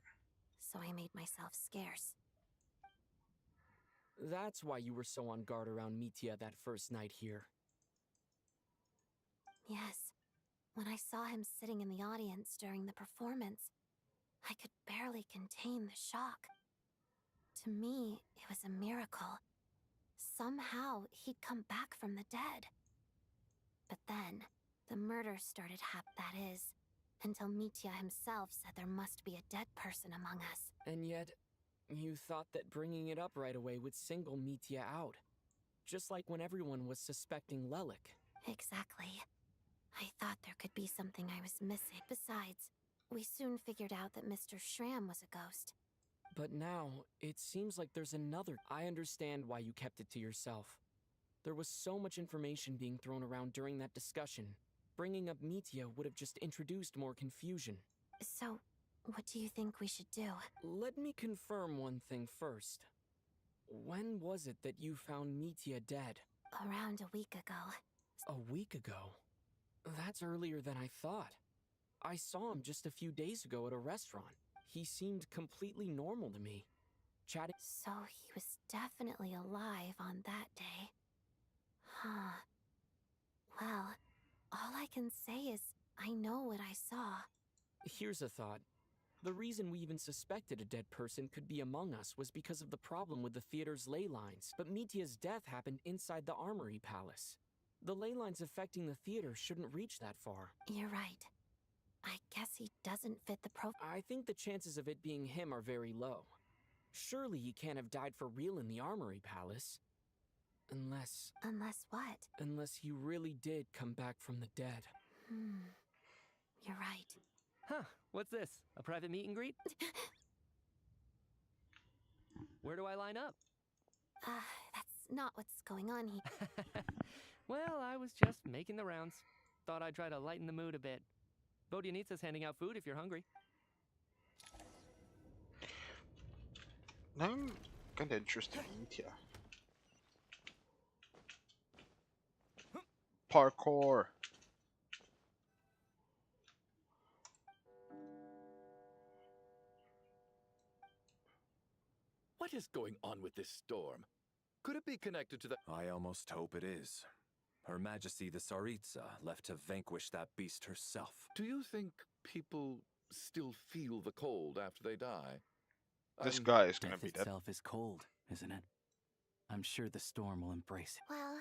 so I made myself scarce. That's why you were so on guard around Mitya that first night here. Yes. When I saw him sitting in the audience during the performance, I could barely contain the shock. To me, it was a miracle. Somehow, he'd come back from the dead. But then, the murder started that is, until Mitya himself said there must be a dead person among us. And yet, you thought that bringing it up right away would single Mitya out. Just like when everyone was suspecting Lelik. Exactly. I thought there could be something I was missing. Besides, we soon figured out that Mr. Shram was a ghost. But now, it seems like there's another. I understand why you kept it to yourself. There was so much information being thrown around during that discussion. Bringing up Mitya would have just introduced more confusion. So, what do you think we should do? Let me confirm one thing first. When was it that you found Mitya dead? Around a week ago. A week ago? That's earlier than I thought. I saw him just a few days ago at a restaurant. He seemed completely normal to me. Chatting. So he was definitely alive on that day. Huh. Well, all I can say is I know what I saw. Here's a thought. The reason we even suspected a dead person could be among us was because of the problem with the theater's ley lines. But Mitya's death happened inside the Armory Palace. The ley lines affecting the theater shouldn't reach that far. You're right. I guess he doesn't fit the I think the chances of it being him are very low. Surely he can't have died for real in the Armory Palace. Unless... Unless what? Unless he really did come back from the dead. You're right. Huh, what's this? A private meet and greet? Where do I line up? That's not what's going on here. Well, I was just making the rounds. Thought I'd try to lighten the mood a bit. Vodyanitsa's handing out food if you're hungry. Now I'm kinda interested in Mitya. Parkour! What is going on with this storm? Could it be connected to the... I almost hope it is. Her Majesty the Tsaritsa left to vanquish that beast herself. Do you think people still feel the cold after they die? This guy is gonna Death be dead. itself is cold, isn't it? I'm sure the storm will embrace it. Well,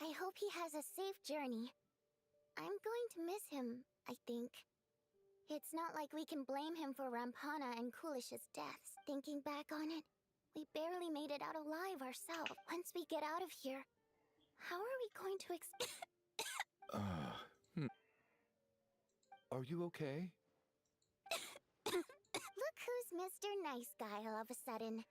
I hope he has a safe journey. I'm going to miss him, I think. It's not like we can blame him for Rampana and Kulish's deaths. Thinking back on it, we barely made it out alive ourselves. Once we get out of here, how are we going to Are you okay? Look who's Mr. Nice Guy all of a sudden.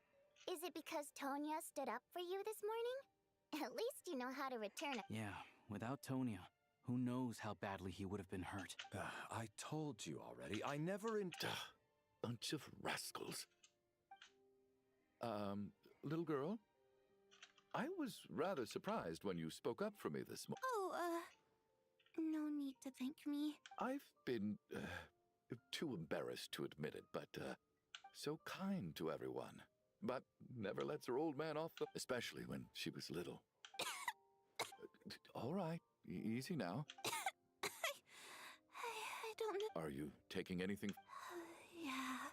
Is it because Tonya stood up for you this morning? At least you know how to return it. Yeah, without Tonya, who knows how badly he would have been hurt. I told you already, I never Bunch of rascals. Little girl? I was rather surprised when you spoke up for me this morning. Oh, no need to thank me. I've been too embarrassed to admit it, but so kind to everyone. But never lets her old man off the... Especially when she was little. All right, easy now. I don't know. Are you taking anything? Yeah.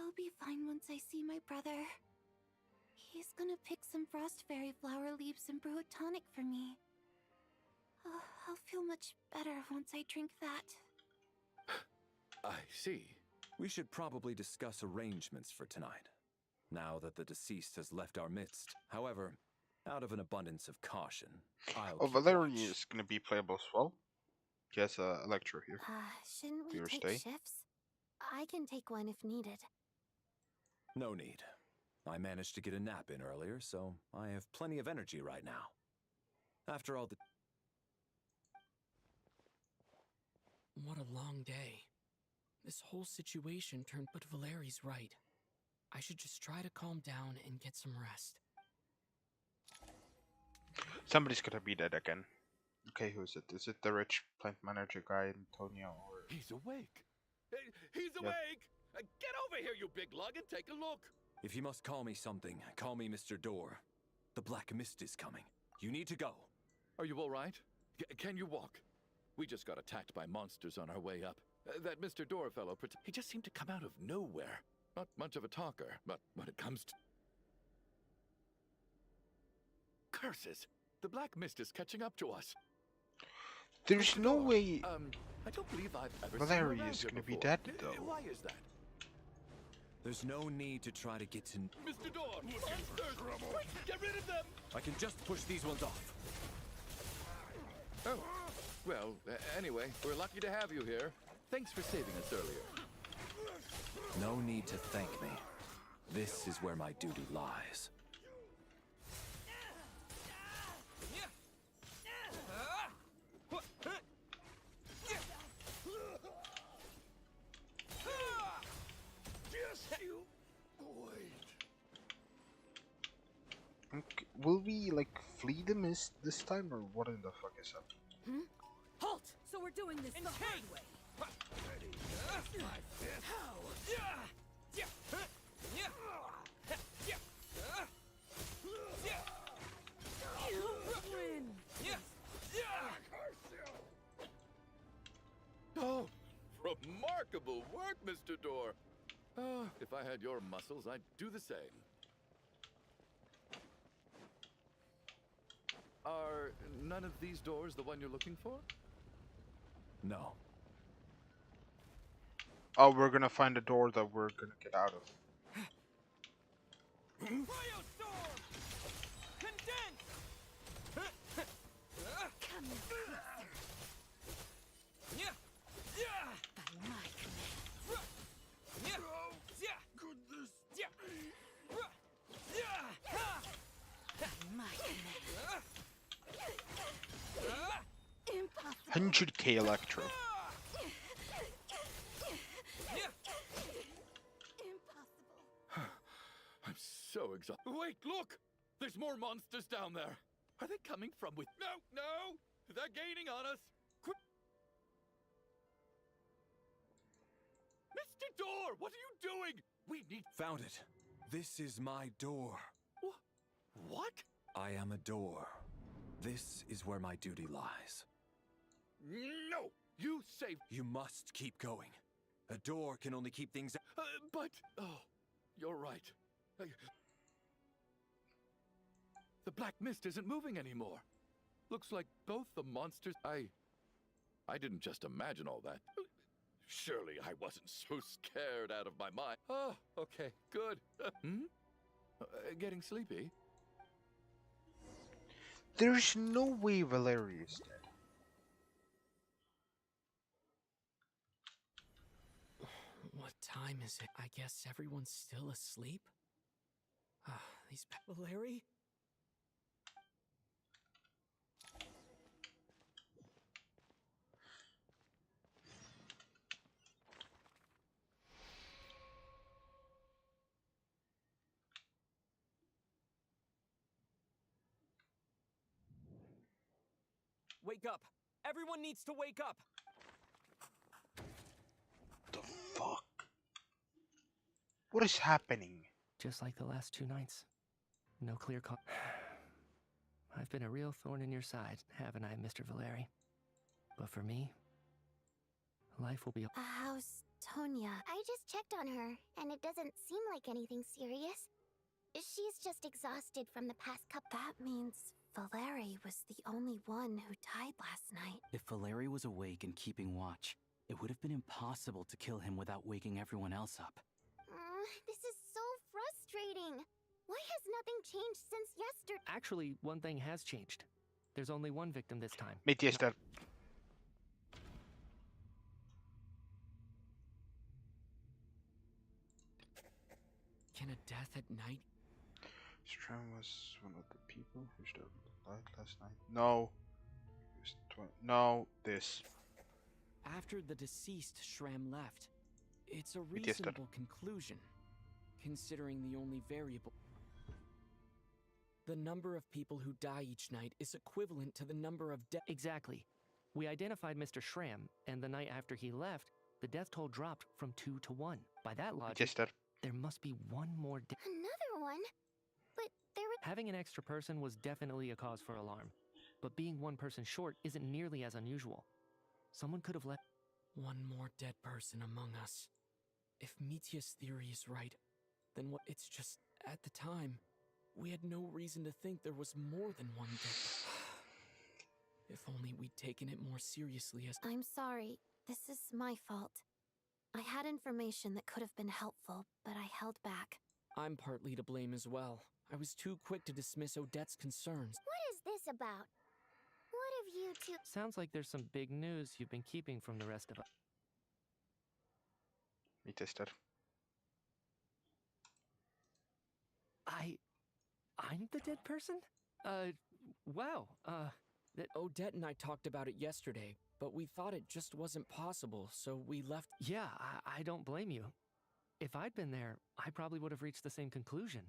I'll be fine once I see my brother. He's gonna pick some frost fairy flower leaves and brew a tonic for me. I'll feel much better once I drink that. I see. We should probably discuss arrangements for tonight, now that the deceased has left our midst. However, out of an abundance of caution, I'll keep Valerie watch. is gonna be playable as well. He has a lecture here. Shouldn't we Your take stay? shifts? I can take one if needed. No need. I managed to get a nap in earlier, so I have plenty of energy right now. After all the... What a long day. This whole situation turned, but Valeri's right. I should just try to calm down and get some rest. Somebody's gonna be dead again. Okay, who is it? Is it the rich plant manager guy, Antonio, or... He's awake. He's Yeah. awake! Get over here, you big lug, and take a look. If you must call me something, call me Mr. Door. The Black Mist is coming. You need to go. Are you all right? Can you walk? We just got attacked by monsters on our way up. That Mr. Door fellow, he just seemed to come out of nowhere. Not much of a talker, but when it comes to... Curses! The Black Mist is catching up to us. There's no way I don't believe I've ever Valerie seen you is around gonna here be before. dead, though. Why is that? There's no need to try to get to... Mr. Door! Monsters! Quick, get rid of them! I can just push these ones off. Oh, well, anyway, we're lucky to have you here. Thanks for saving us earlier. No need to thank me. This is where my duty lies. Just you wait. Okay, will we like flee the mist this time, or what in the fuck is up? Halt! So we're doing this the hard way. Oh, remarkable work, Mr. Door. Oh, if I had your muscles, I'd do the same. Are none of these doors the one you're looking for? No. Oh, we're gonna find a door that we're gonna get out of. Cryostorm! Condense! Come closer. Yeah! Yeah! By my command. Yeah! Yeah! Goodness! Yeah! Yeah! By my command. Impossible. 100k electro. I'm so exhausted. Wait, look! There's more monsters down there. Are they coming from with... No, no! They're gaining on us! Quick! Mr. Door, what are you doing? We need... Found it. This is my door. What? I am a door. This is where my duty lies. No! You saved... You must keep going. A door can only keep things... but... Oh, you're right. The Black Mist isn't moving anymore. Looks like both the monsters... I didn't just imagine all that. Surely I wasn't so scared out of my mind. Oh, okay, good. Getting sleepy? There's no way Valerie is dead. What time is it? I guess everyone's still asleep? These Valerie? Wake up! Everyone needs to wake up! The fuck? What is happening? Just like the last 2 nights. No clear call. I've been a real thorn in your side, haven't I, Mr. Valeri? But for me, life will be... How's Tonya? I just checked on her, and it doesn't seem like anything serious. She's just exhausted from the past couple... That means Valeri was the only one who died last night. If Valeri was awake and keeping watch, it would have been impossible to kill him without waking everyone else up. This is so frustrating. Why has nothing changed since yesterday? Actually, one thing has changed. There's only one victim this time. Mate, yes, that. Can a death at night? Stram was one of the people who died last night. No. No, this. After the deceased Shram left, it's a It is that. reasonable conclusion, considering the only variable. The number of people who die each night is equivalent to the number of deaths. Exactly. We identified Mr. Shram, and the night after he left, the death toll dropped from 2 to 1. By that logic, Yes, that. There must be one more Another one? But there was. Having an extra person was definitely a cause for alarm. But being one person short isn't nearly as unusual. Someone could have left. One more dead person among us. If Mitya's theory is right, then what? It's just, at the time, we had no reason to think there was more than one dead. If only we'd taken it more seriously as— I'm sorry. This is my fault. I had information that could have been helpful, but I held back. I'm partly to blame as well. I was too quick to dismiss Odette's concerns. What is this about? What have you two— Sounds like there's some big news you've been keeping from the rest of us. Vi testar. I'm the dead person? Wow, that Odette and I talked about it yesterday, but we thought it just wasn't possible, so we left— Yeah, I don't blame you. If I'd been there, I probably would have reached the same conclusion.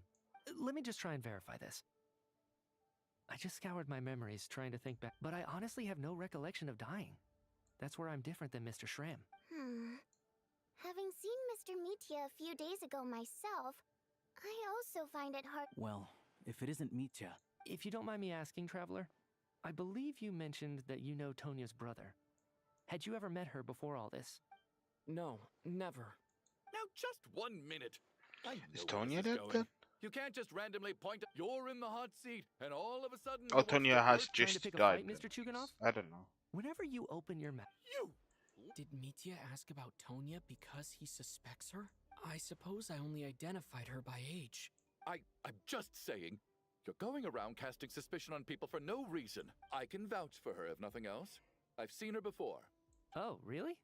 Let me just try and verify this. I just scoured my memories trying to think back, but I honestly have no recollection of dying. That's where I'm different than Mr. Shram. Having seen Mr. Mitya a few days ago myself, I also find it hard— Well, if it isn't Mitya. If you don't mind me asking, Traveler, I believe you mentioned that you know Tonya's brother. Had you ever met her before all this? No, never. Now, just 1 minute. I know Is where Tonya this dead going. then? You can't just randomly point. You're in the hot seat, and all of a sudden. Oh, Tonya has Trying to just pick a died. fight, Mr. Chuganov? I don't know. Whenever you open your mouth. You! Did Mitya ask about Tonya because he suspects her? I suppose I only identified her by age. I'm just saying. You're going around casting suspicion on people for no reason. I can vouch for her, if nothing else. I've seen her before. Oh, really?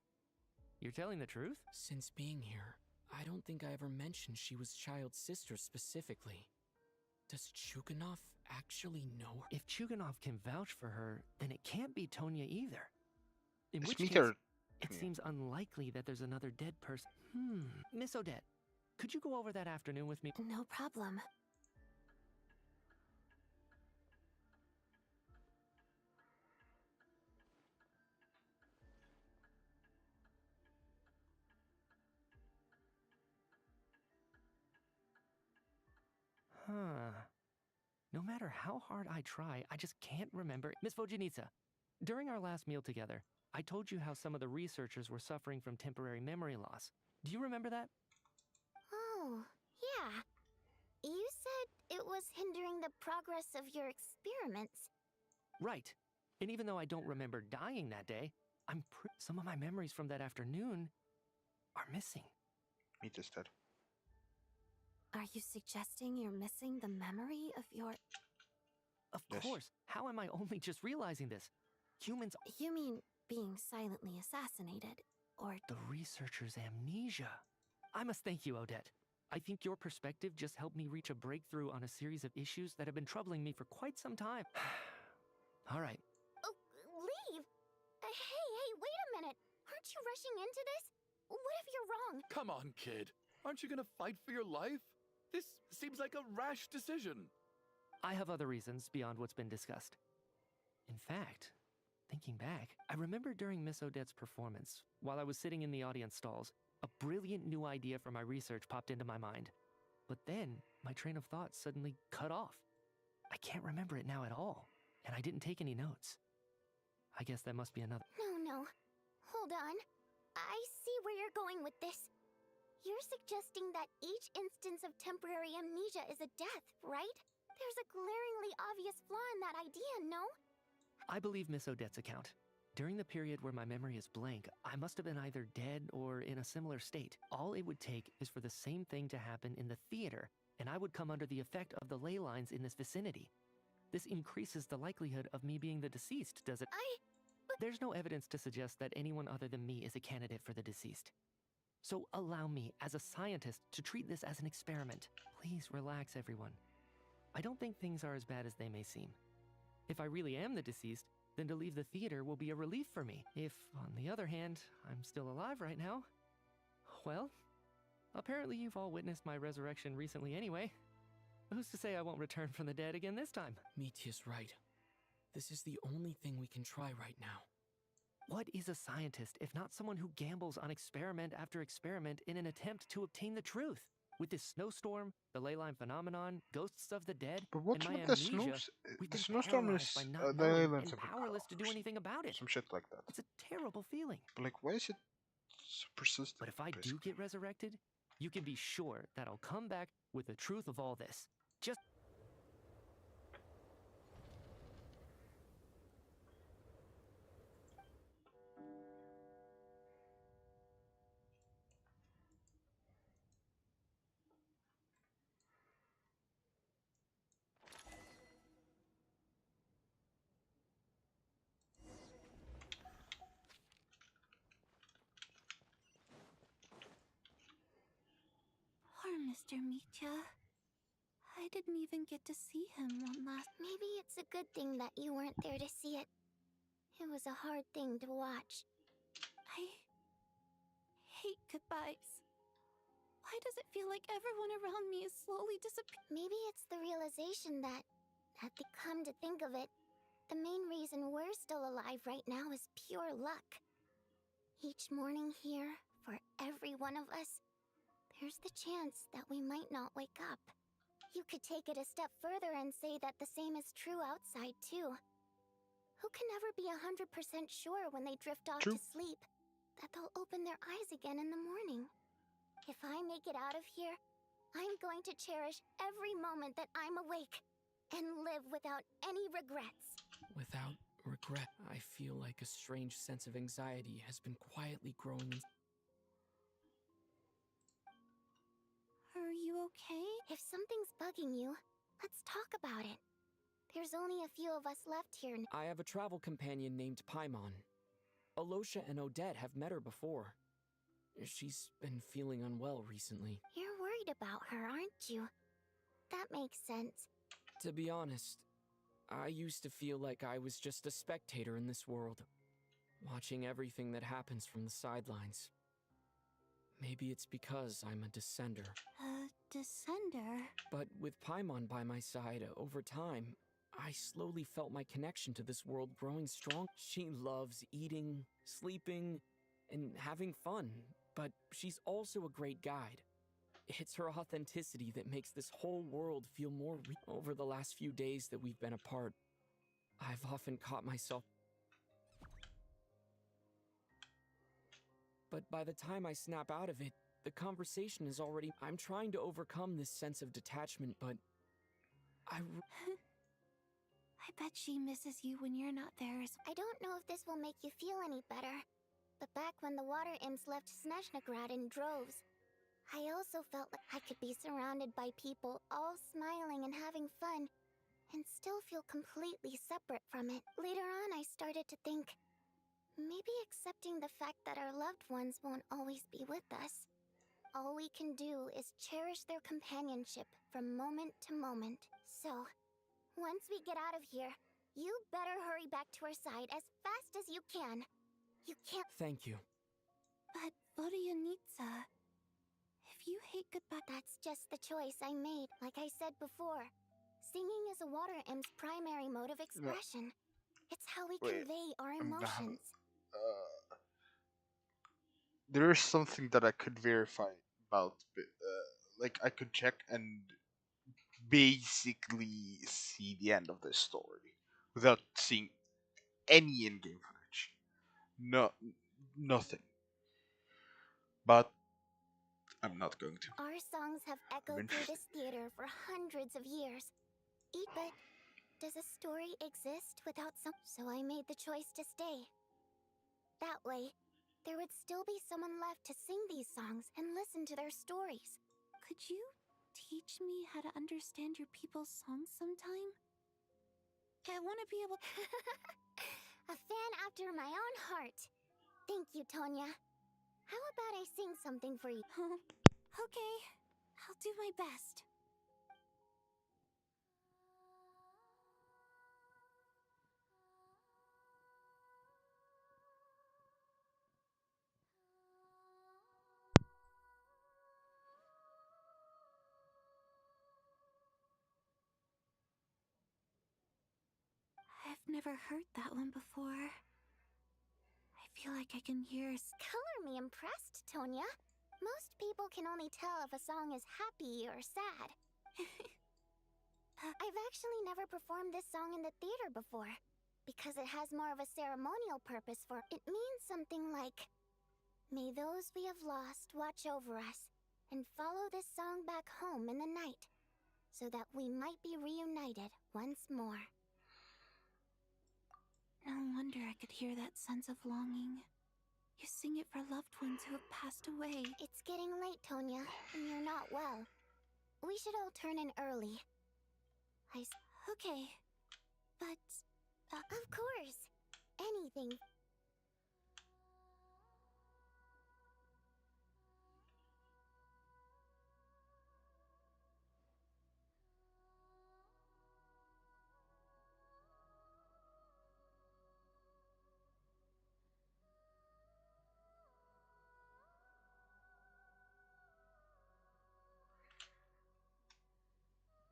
You're telling the truth? Since being here, I don't think I ever mentioned she was Child's sister specifically. Does Chuganov actually know her? If Chuganov can vouch for her, then it can't be Tonya either. In It's which Mitya case, or it Tonya? seems unlikely that there's another dead person. Miss Odette, could you go over that afternoon with me? No problem. No matter how hard I try, I just can't remember. Miss Vojanitsa, during our last meal together, I told you how some of the researchers were suffering from temporary memory loss. Do you remember that? Oh, yeah. You said it was hindering the progress of your experiments. Right. And even though I don't remember dying that day, some of my memories from that afternoon are missing. Mitya's dead. Are you suggesting you're missing the memory of your— Of Yes. course. How am I only just realizing this? Humans— You mean being silently assassinated, or— The researcher's amnesia. I must thank you, Odette. I think your perspective just helped me reach a breakthrough on a series of issues that have been troubling me for quite some time. All right. Oh, leave! Hey, wait a minute! Aren't you rushing into this? What if you're wrong? Come on, kid. Aren't you gonna fight for your life? This seems like a rash decision. I have other reasons beyond what's been discussed. In fact, thinking back, I remember during Miss Odette's performance, while I was sitting in the audience stalls, a brilliant new idea for my research popped into my mind. But then, my train of thought suddenly cut off. I can't remember it now at all, and I didn't take any notes. I guess that must be another— No. Hold on. I see where you're going with this. You're suggesting that each instance of temporary amnesia is a death, right? There's a glaringly obvious flaw in that idea, no? I believe Miss Odette's account. During the period where my memory is blank, I must have been either dead or in a similar state. All it would take is for the same thing to happen in the theater, and I would come under the effect of the ley lines in this vicinity. This increases the likelihood of me being the deceased, does it? There's no evidence to suggest that anyone other than me is a candidate for the deceased. So allow me, as a scientist, to treat this as an experiment. Please relax, everyone. I don't think things are as bad as they may seem. If I really am the deceased, then to leave the theater will be a relief for me. If, on the other hand, I'm still alive right now, well, apparently you've all witnessed my resurrection recently anyway. Who's to say I won't return from the dead again this time? Mitya's right. This is the only thing we can try right now. What is a scientist if not someone who gambles on experiment after experiment in an attempt to obtain the truth? With this snowstorm, the ley line phenomenon, ghosts of the dead, But and what's my with the amnesia, we've the been snowstorm paralyzed is by not the knowing aliens and have powerless to do anything about it. some shit like that. It's a terrible feeling. But like, why is it so persistent? But if I do get resurrected, you can be sure that I'll come back with the truth of all this. Just Poor Mr. Mitya. I didn't even get to see him one last. Maybe it's a good thing that you weren't there to see it. It was a hard thing to watch. I hate goodbyes. Why does it feel like everyone around me is slowly disappearing? Maybe it's the realization that, come to think of it, the main reason we're still alive right now is pure luck. Each morning here, for every one of us, there's the chance that we might not wake up. You could take it a step further and say that the same is true outside, too. Who can never be 100% sure when they drift off to sleep that they'll open their eyes again in the morning? If I make it out of here, I'm going to cherish every moment that I'm awake and live without any regrets. Without regret, I feel like a strange sense of anxiety has been quietly growing in. Are you okay? If something's bugging you, let's talk about it. There's only a few of us left here. I have a travel companion named Paimon. Alosha and Odette have met her before. She's been feeling unwell recently. You're worried about her, aren't you? That makes sense. To be honest, I used to feel like I was just a spectator in this world, watching everything that happens from the sidelines. Maybe it's because I'm a descender. A descender? But with Paimon by my side, over time, I slowly felt my connection to this world growing strong. She loves eating, sleeping, and having fun, but she's also a great guide. It's her authenticity that makes this whole world feel more real. Over the last few days that we've been apart, I've often caught myself. But by the time I snap out of it, the conversation is already. I'm trying to overcome this sense of detachment, but I bet she misses you when you're not there. I don't know if this will make you feel any better, but back when the water imps left Snezhnegrad in droves, I also felt like I could be surrounded by people all smiling and having fun, and still feel completely separate from it. Later on, I started to think, maybe accepting the fact that our loved ones won't always be with us. All we can do is cherish their companionship from moment to moment. So, once we get out of here, you better hurry back to our side as fast as you can. You can't. Thank you. But Vodyanitsa, if you hate goodbye, that's just the choice I made. Like I said before, singing is a water imp's primary mode of expression. It's how we convey our emotions. There is something that I could verify about, like I could check and basically see the end of this story without seeing any in-game footage. No, nothing. But I'm not going to. Our songs have echoed through this theater for hundreds of years. But does a story exist without some? So I made the choice to stay. That way, there would still be someone left to sing these songs and listen to their stories. Could you teach me how to understand your people's songs sometime? I want to be able to... A fan after my own heart. Thank you, Tonya. How about I sing something for you? Okay, I'll do my best. I've never heard that one before. I feel like I can hear... Color me impressed, Tonya. Most people can only tell if a song is happy or sad. I've actually never performed this song in the theater before, because it has more of a ceremonial purpose for it means something like, may those we have lost watch over us, and follow this song back home in the night, so that we might be reunited once more. No wonder I could hear that sense of longing. You sing it for loved ones who have passed away. It's getting late, Tonya, and you're not well. We should all turn in early. Okay, but... Of course! Anything.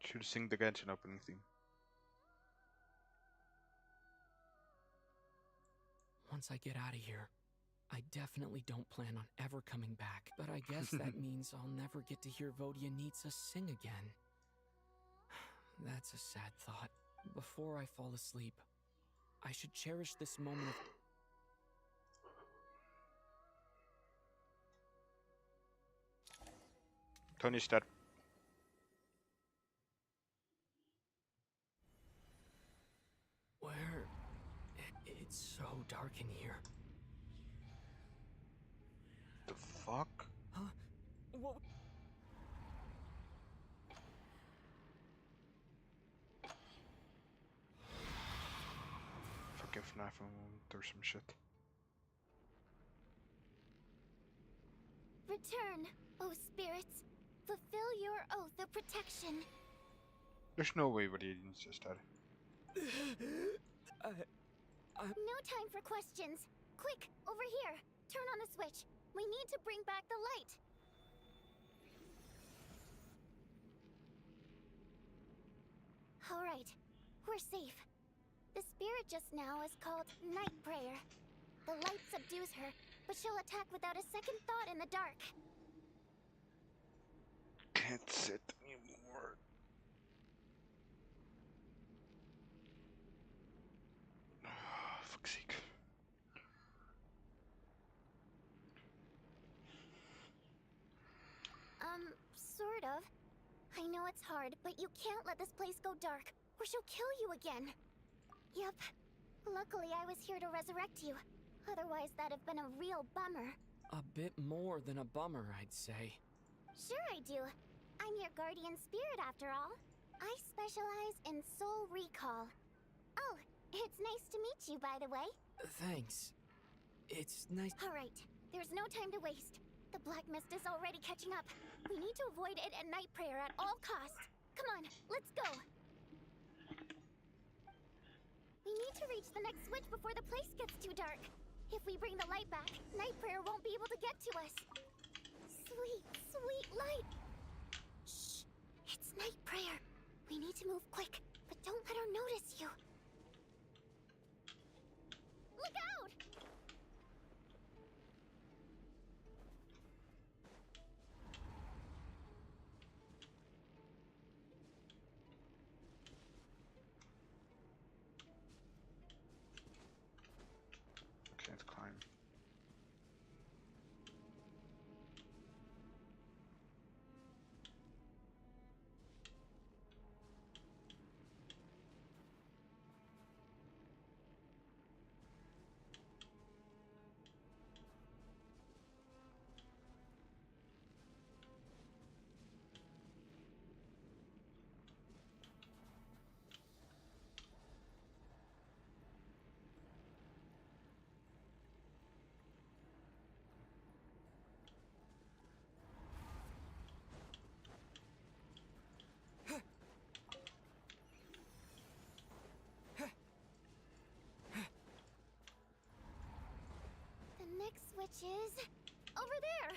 Should sing the genshin opening theme. Once I get out of here, I definitely don't plan on ever coming back. But I guess that means I'll never get to hear Vodyanitsa sing again. That's a sad thought. Before I fall asleep, I should cherish this moment of... Tony's dead. Where... It's so dark in here. The fuck? Huh? What? Forgive knife through some shit. Return, O spirits. Fulfill your oath of protection. There's no way Vodyanitsa is dead. No time for questions. Quick, over here. Turn on the switch. We need to bring back the light. All right, we're safe. The spirit just now is called Night Prayer. The light subdues her, but she'll attack without a second thought in the dark. Can't sit anymore. Fuck's sake. Sort of. I know it's hard, but you can't let this place go dark, or she'll kill you again. Yep. Luckily, I was here to resurrect you. Otherwise, that'd have been a real bummer. A bit more than a bummer, I'd say. Sure I do. I'm your guardian spirit, after all. I specialize in soul recall. Oh, it's nice to meet you, by the way. Thanks. It's nice... Alright, there's no time to waste. The black mist is already catching up. We need to avoid it and Night Prayer at all costs. Come on, let's go. We need to reach the next switch before the place gets too dark. If we bring the light back, Night Prayer won't be able to get to us. Sweet, sweet light. Shh, it's Night Prayer. We need to move quick, but don't let her notice you. Look out! Can't climb. The next switch is over there.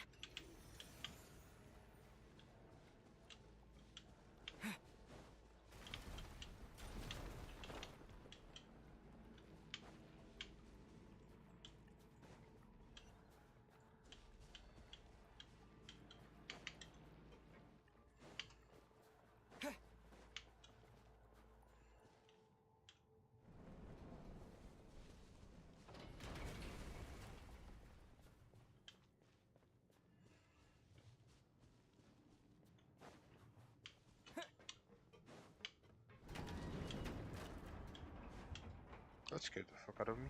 That scared the fuck out of me.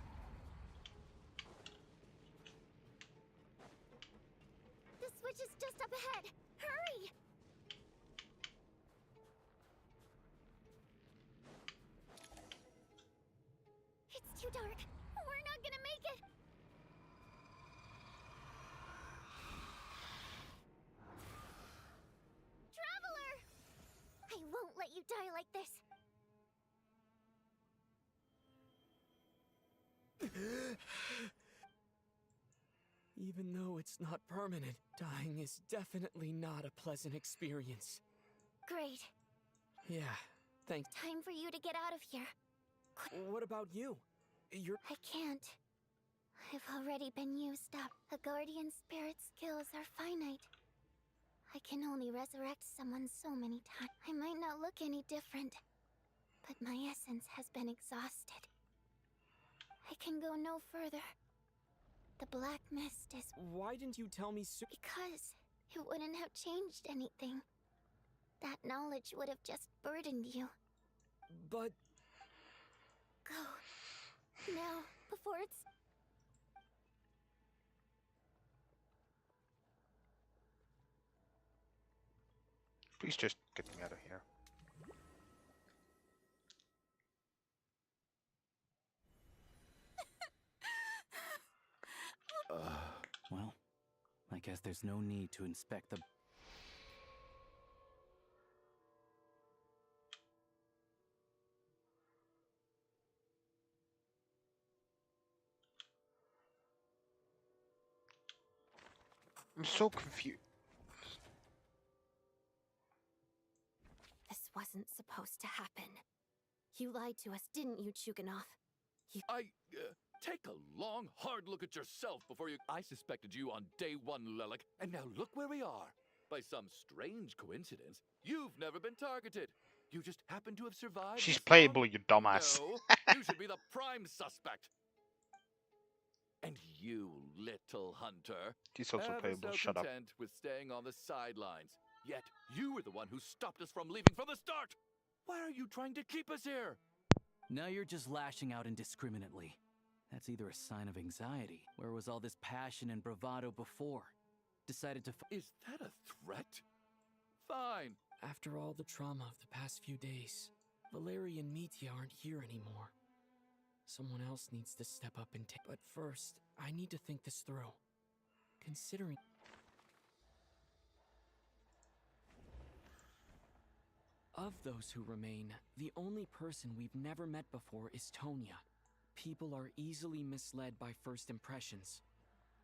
The switch is just up ahead. Hurry! It's too dark. We're not gonna make it. Traveler! I won't let you die like this. Even though it's not permanent, dying is definitely not a pleasant experience. Great. Yeah, thanks. Time for you to get out of here. What about you? I can't. I've already been used up. A guardian spirit's skills are finite. I can only resurrect someone so many times. I might not look any different, but my essence has been exhausted. I can go no further. The black mist is... Why didn't you tell me sooner? Because it wouldn't have changed anything. That knowledge would have just burdened you. But... Go. Now, before it's... Please just get me out of here. Well, I guess there's no need to inspect the... I'm so confused. This wasn't supposed to happen. You lied to us, didn't you, Chuganov? Take a long, hard look at yourself before you... I suspected you on day one, Lelik, and now look where we are. By some strange coincidence, you've never been targeted. You just happen to have survived. She's playable, you dumbass. No, you should be the prime suspect. And you, little hunter, She's also ever playable, so shut up. content with staying on the sidelines. Yet you were the one who stopped us from leaving from the start. Why are you trying to keep us here? Now you're just lashing out indiscriminately. That's either a sign of anxiety. Where was all this passion and bravado before? Decided to... Is that a threat? Fine. After all the trauma of the past few days, Valeria and Mitya aren't here anymore. Someone else needs to step up and take... But first, I need to think this through. Considering... Of those who remain, the only person we've never met before is Tonya. People are easily misled by first impressions.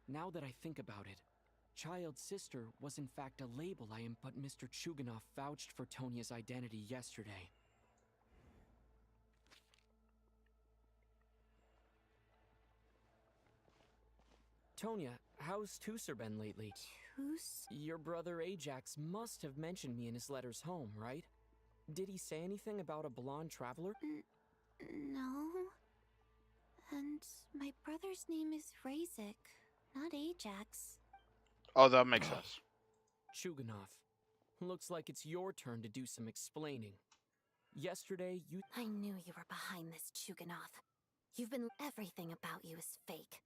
Now that I think about it, Child's sister was in fact a label I am, but Mr. Chuganov vouched for Tonya's identity yesterday. Tonya, how's Tusser been lately? Your brother Ajax must have mentioned me in his letters home, right? Did he say anything about a blonde traveler? No. And my brother's name is Razik, not Ajax. Oh, that makes sense. Chuganov, looks like it's your turn to do some explaining. Yesterday, you... I knew you were behind this, Chuganov. You've been... Everything about you is fake.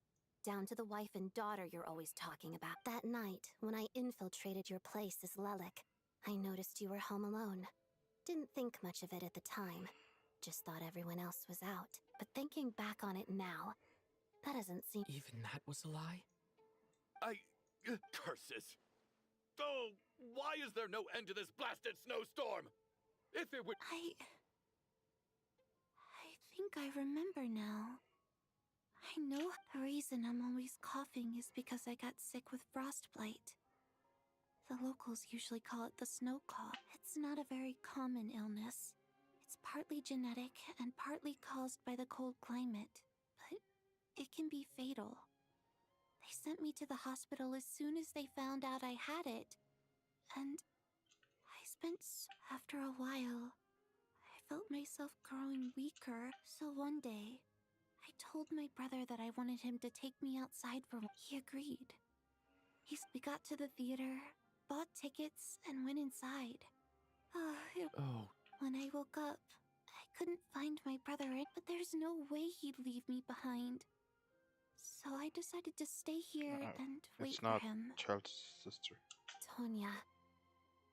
Down to the wife and daughter you're always talking about. That night, when I infiltrated your place as Lelik, I noticed you were home alone. Didn't think much of it at the time. Just thought everyone else was out. But thinking back on it now, that doesn't seem... Even that was a lie? Curses! Oh, why is there no end to this blasted snowstorm? If it would... I think I remember now. I know the reason I'm always coughing is because I got sick with frostbite. The locals usually call it the snow cough. It's not a very common illness. It's partly genetic and partly caused by the cold climate, but it can be fatal. They sent me to the hospital as soon as they found out I had it. And after a while, I felt myself growing weaker. So one day, I told my brother that I wanted him to take me outside for one. He agreed. We got to the theater, bought tickets, and went inside. When I woke up, I couldn't find my brother, but there's no way he'd leave me behind. So I decided to stay here and wait It's for not him. Child's sister. Tonya,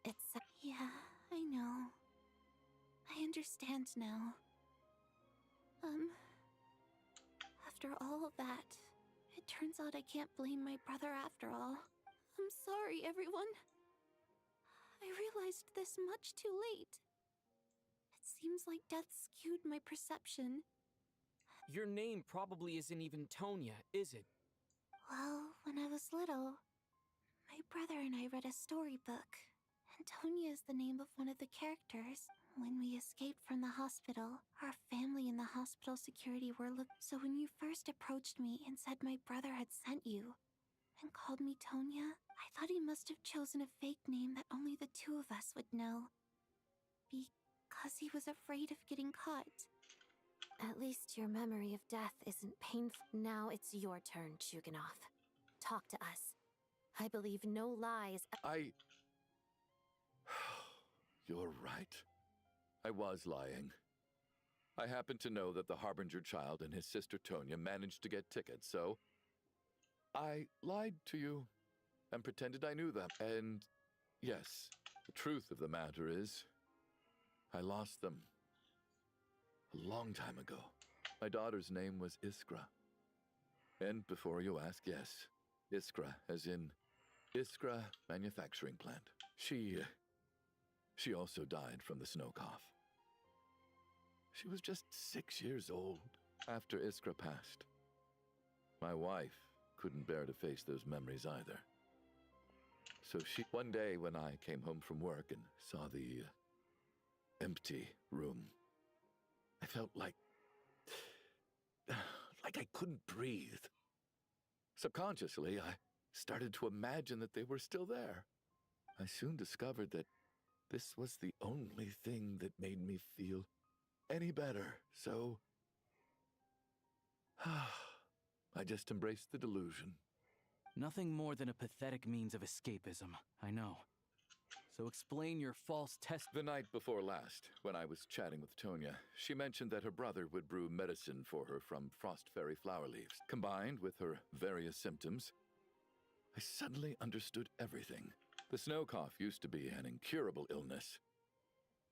it's... Yeah, I know. I understand now. After all of that, it turns out I can't blame my brother after all. I'm sorry, everyone. I realized this much too late. It seems like death skewed my perception. Your name probably isn't even Tonya, is it? Well, when I was little, my brother and I read a storybook. Antonia is the name of one of the characters. When we escaped from the hospital, our family and the hospital security were So when you first approached me and said my brother had sent you, and called me Tonya, I thought he must have chosen a fake name that only the two of us would know. Because he was afraid of getting caught. At least your memory of death isn't painful. Now it's your turn, Chuganov. Talk to us. I believe no lies. You're right. I was lying. I happen to know that the Harbinger child and his sister Tonya managed to get tickets, so I lied to you and pretended I knew them. And yes, the truth of the matter is, I lost them a long time ago. My daughter's name was Iskra. And before you ask, yes, Iskra, as in Iskra Manufacturing Plant. She also died from the snow cough. She was just 6 years old after Iskra passed. My wife couldn't bear to face those memories either. So one day when I came home from work and saw the empty room, I felt like I couldn't breathe. Subconsciously, I started to imagine that they were still there. I soon discovered that this was the only thing that made me feel any better, so I just embraced the delusion. Nothing more than a pathetic means of escapism, I know. So explain your false test. The night before last, when I was chatting with Tonya, she mentioned that her brother would brew medicine for her from frost fairy flower leaves. Combined with her various symptoms, I suddenly understood everything. The snow cough used to be an incurable illness.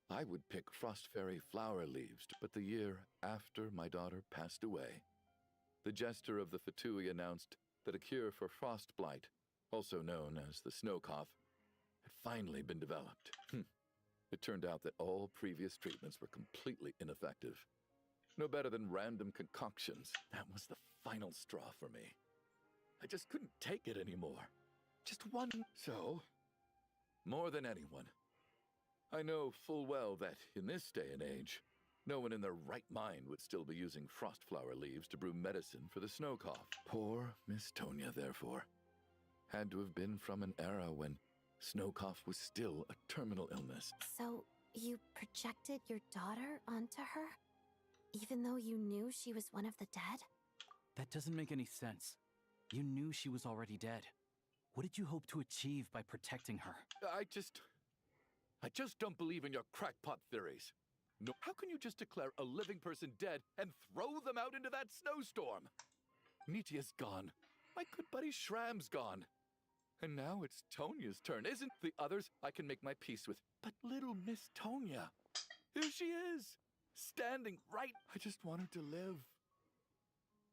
I would pick frost fairy flower leaves, but the year after my daughter passed away, the jester of the Fatui announced that a cure for frost blight, also known as the snow cough, had finally been developed. It turned out that all previous treatments were completely ineffective. No better than random concoctions. That was the final straw for me. I just couldn't take it anymore. Just one. So, more than anyone, I know full well that in this day and age, no one in their right mind would still be using frost flower leaves to brew medicine for the snow cough. Poor Miss Tonya, therefore, had to have been from an era when snow cough was still a terminal illness. So, you projected your daughter onto her? Even though you knew she was one of the dead? That doesn't make any sense. You knew she was already dead. What did you hope to achieve by protecting her? I just don't believe in your crackpot theories. No, how can you just declare a living person dead and throw them out into that snowstorm? Nitia's gone. My good buddy Shram's gone. And now it's Tonya's turn. Isn't the others I can make my peace with? But little Miss Tonya, here she is, standing right. I just want her to live.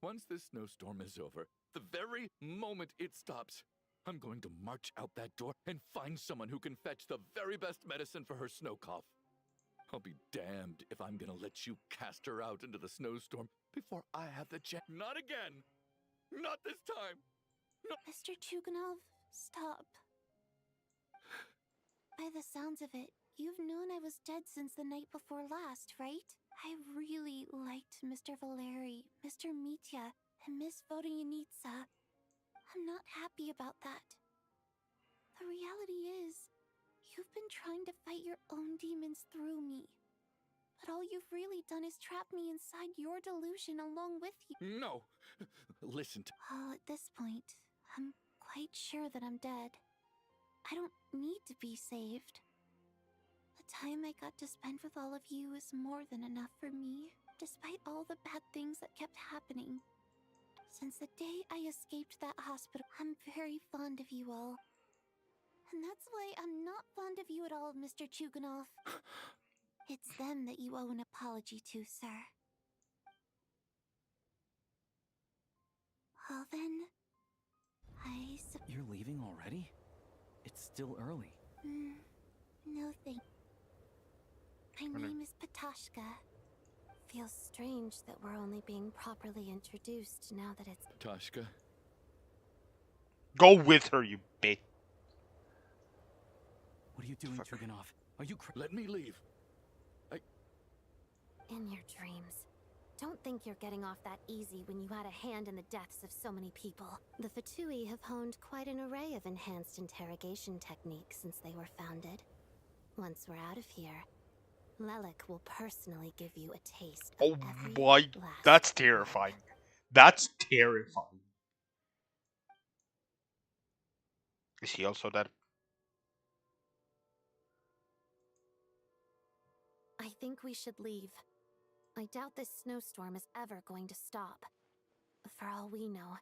Once this snowstorm is over, the very moment it stops, I'm going to march out that door and find someone who can fetch the very best medicine for her snow cough. I'll be damned if I'm gonna let you cast her out into the snowstorm before I have the chance. Not again! Not this time! No. Mr. Chuganov, stop. By the sounds of it, you've known I was dead since the night before last, right? I really liked Mr. Valeri, Mr. Mitya, and Miss Vodyanitsa. I'm not happy about that. The reality is, you've been trying to fight your own demons through me. But all you've really done is trap me inside your delusion along with you. No! Listen to— Well, at this point, I'm quite sure that I'm dead. I don't need to be saved. The time I got to spend with all of you is more than enough for me, despite all the bad things that kept happening. Since the day I escaped that hospital, I'm very fond of you all. And that's why I'm not fond of you at all, Mr. Chuganov. It's them that you owe an apology to, sir. Well then, You're leaving already? It's still early. No thank. My name is Patashka. Feels strange that we're only being properly introduced now that it's... Patashka? Go with her, you bitch. What are you doing, Chuganov? Are you Let me leave. In your dreams. Don't think you're getting off that easy when you had a hand in the deaths of so many people. The Fatui have honed quite an array of enhanced interrogation techniques since they were founded. Once we're out of here, Lelik will personally give you a taste of every Boy, last that's terrifying. That's terrifying. Is he also dead? I think we should leave. I doubt this snowstorm is ever going to stop. For all we know,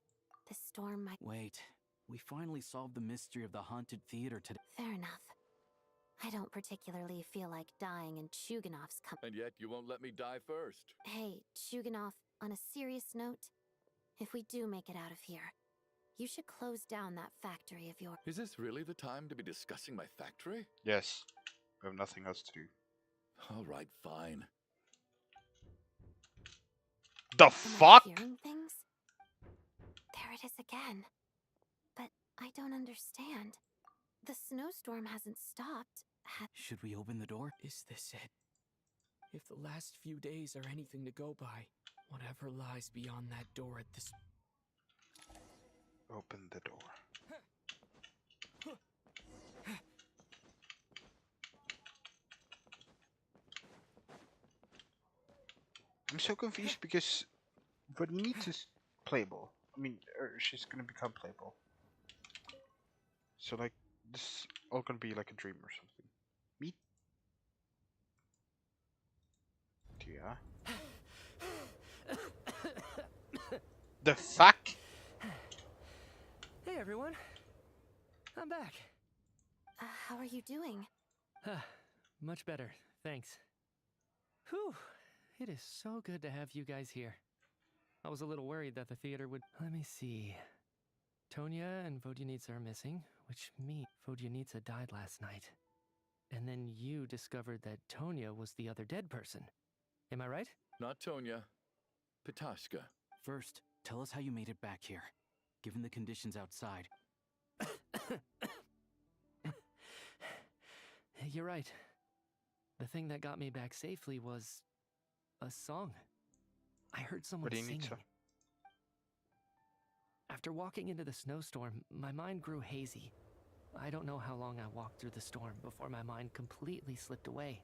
this storm might... Wait, we finally solved the mystery of the haunted theater today. Fair enough. I don't particularly feel like dying in Chuganov's company. And yet you won't let me die first. Hey, Chuganov, on a serious note, if we do make it out of here, you should close down that factory of yours. Is this really the time to be discussing my factory? Yes. We have nothing else to do. All right, fine. The fuck? Am I hearing things? There it is again. But I don't understand. The snowstorm hasn't stopped. Should we open the door? Is this it? If the last few days are anything to go by, whatever lies beyond that door at this... Open the door. I'm so confused because Vanita's playable. I mean, she's gonna become playable. So like, this is all gonna be like a dream or something. Me? Yeah. The fuck? Hey everyone, I'm back. How are you doing? Much better, thanks. Whew, it is so good to have you guys here. I was a little worried that the theater would... Let me see. Tonya and Vodyanitsa are missing, which means Vodyanitsa died last night. And then you discovered that Tonya was the other dead person. Am I right? Not Tonya. Patashka. First, tell us how you made it back here, given the conditions outside. You're right. The thing that got me back safely was... a song. I heard someone singing. After walking into the snowstorm, my mind grew hazy. I don't know how long I walked through the storm before my mind completely slipped away.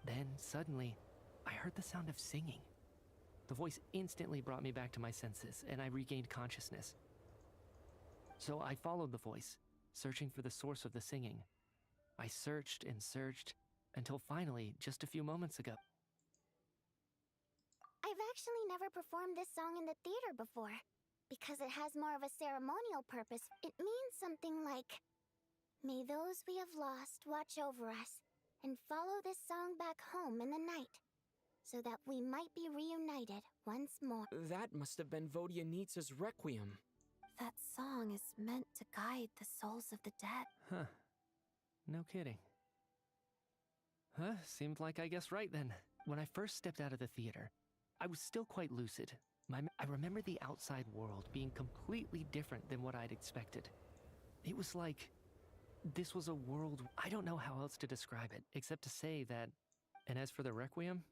Then, suddenly, I heard the sound of singing. The voice instantly brought me back to my senses, and I regained consciousness. So I followed the voice, searching for the source of the singing. I searched and searched, until finally, just a few moments ago. I've actually never performed this song in the theater before. Because it has more of a ceremonial purpose, it means something like, "May those we have lost watch over us, and follow this song back home in the night, so that we might be reunited once more." That must have been Vodyanitsa's Requiem. That song is meant to guide the souls of the dead. Huh. No kidding. Seemed like I guessed right then. When I first stepped out of the theater, I was still quite lucid. I remember the outside world being completely different than what I'd expected. It was like... this was a world... I don't know how else to describe it, except to say that... And as for the Requiem,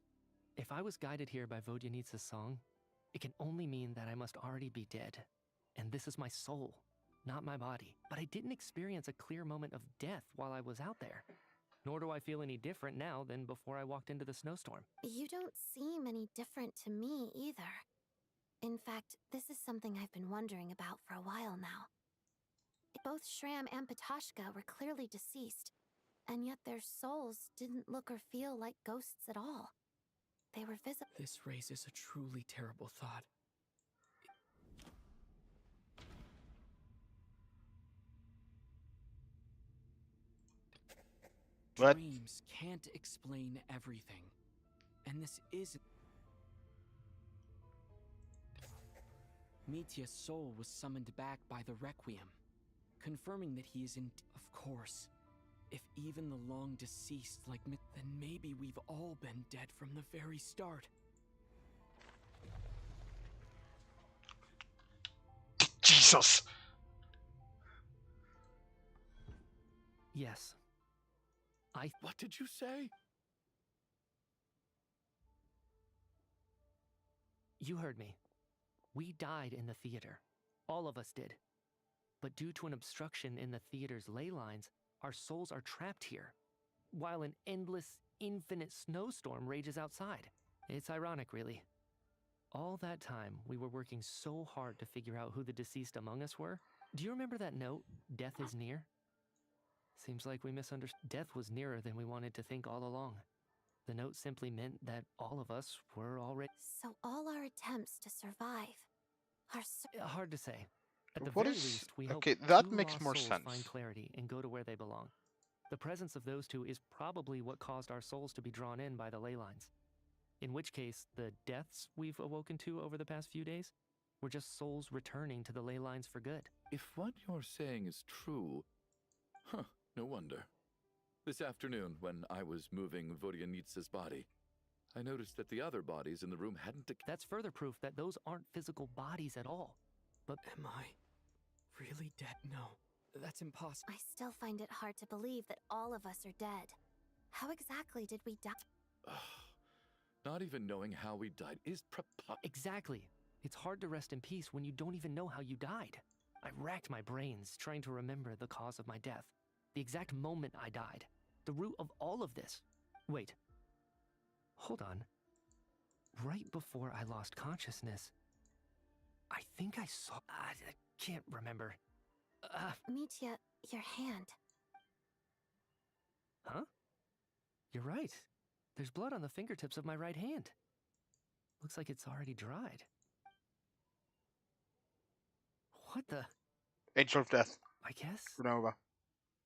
if I was guided here by Vodyanitsa's song, it can only mean that I must already be dead. And this is my soul, not my body. But I didn't experience a clear moment of death while I was out there. Nor do I feel any different now than before I walked into the snowstorm. You don't seem any different to me either. In fact, this is something I've been wondering about for a while now. Both Shram and Patoshka were clearly deceased, and yet their souls didn't look or feel like ghosts at all. They were visible. This raises a truly terrible thought. What? Dreams can't explain everything. And this isn't. Mitya's soul was summoned back by the Requiem, confirming that he is in. Of course, if even the long deceased like then maybe we've all been dead from the very start. Jesus! Yes. What did you say? You heard me. We died in the theater. All of us did. But due to an obstruction in the theater's ley lines, our souls are trapped here, while an endless, infinite snowstorm rages outside. It's ironic, really. All that time, we were working so hard to figure out who the deceased among us were. Do you remember that note, "Death is near"? Seems like we misunderstood. Death was nearer than we wanted to think all along. The note simply meant that all of us were already... So all our attempts to survive are... Hard to say. At the What very is- least, we hope okay, that two makes lost more souls sense. find clarity and go to where they belong. The presence of those two is probably what caused our souls to be drawn in by the ley lines. In which case, the deaths we've awoken to over the past few days were just souls returning to the ley lines for good. If what you're saying is true, no wonder. This afternoon, when I was moving Vodyanitsa's body, I noticed that the other bodies in the room hadn't... That's further proof that those aren't physical bodies at all. But am I really dead? No, that's impossible. I still find it hard to believe that all of us are dead. How exactly did we die? Not even knowing how we died is Exactly. It's hard to rest in peace when you don't even know how you died. I racked my brains trying to remember the cause of my death, the exact moment I died, the root of all of this. Wait. Hold on. Right before I lost consciousness, I think I saw... I can't remember. Mitya, your hand. Huh? You're right. There's blood on the fingertips of my right hand. Looks like it's already dried. What the... Angel of Death. I guess Renova.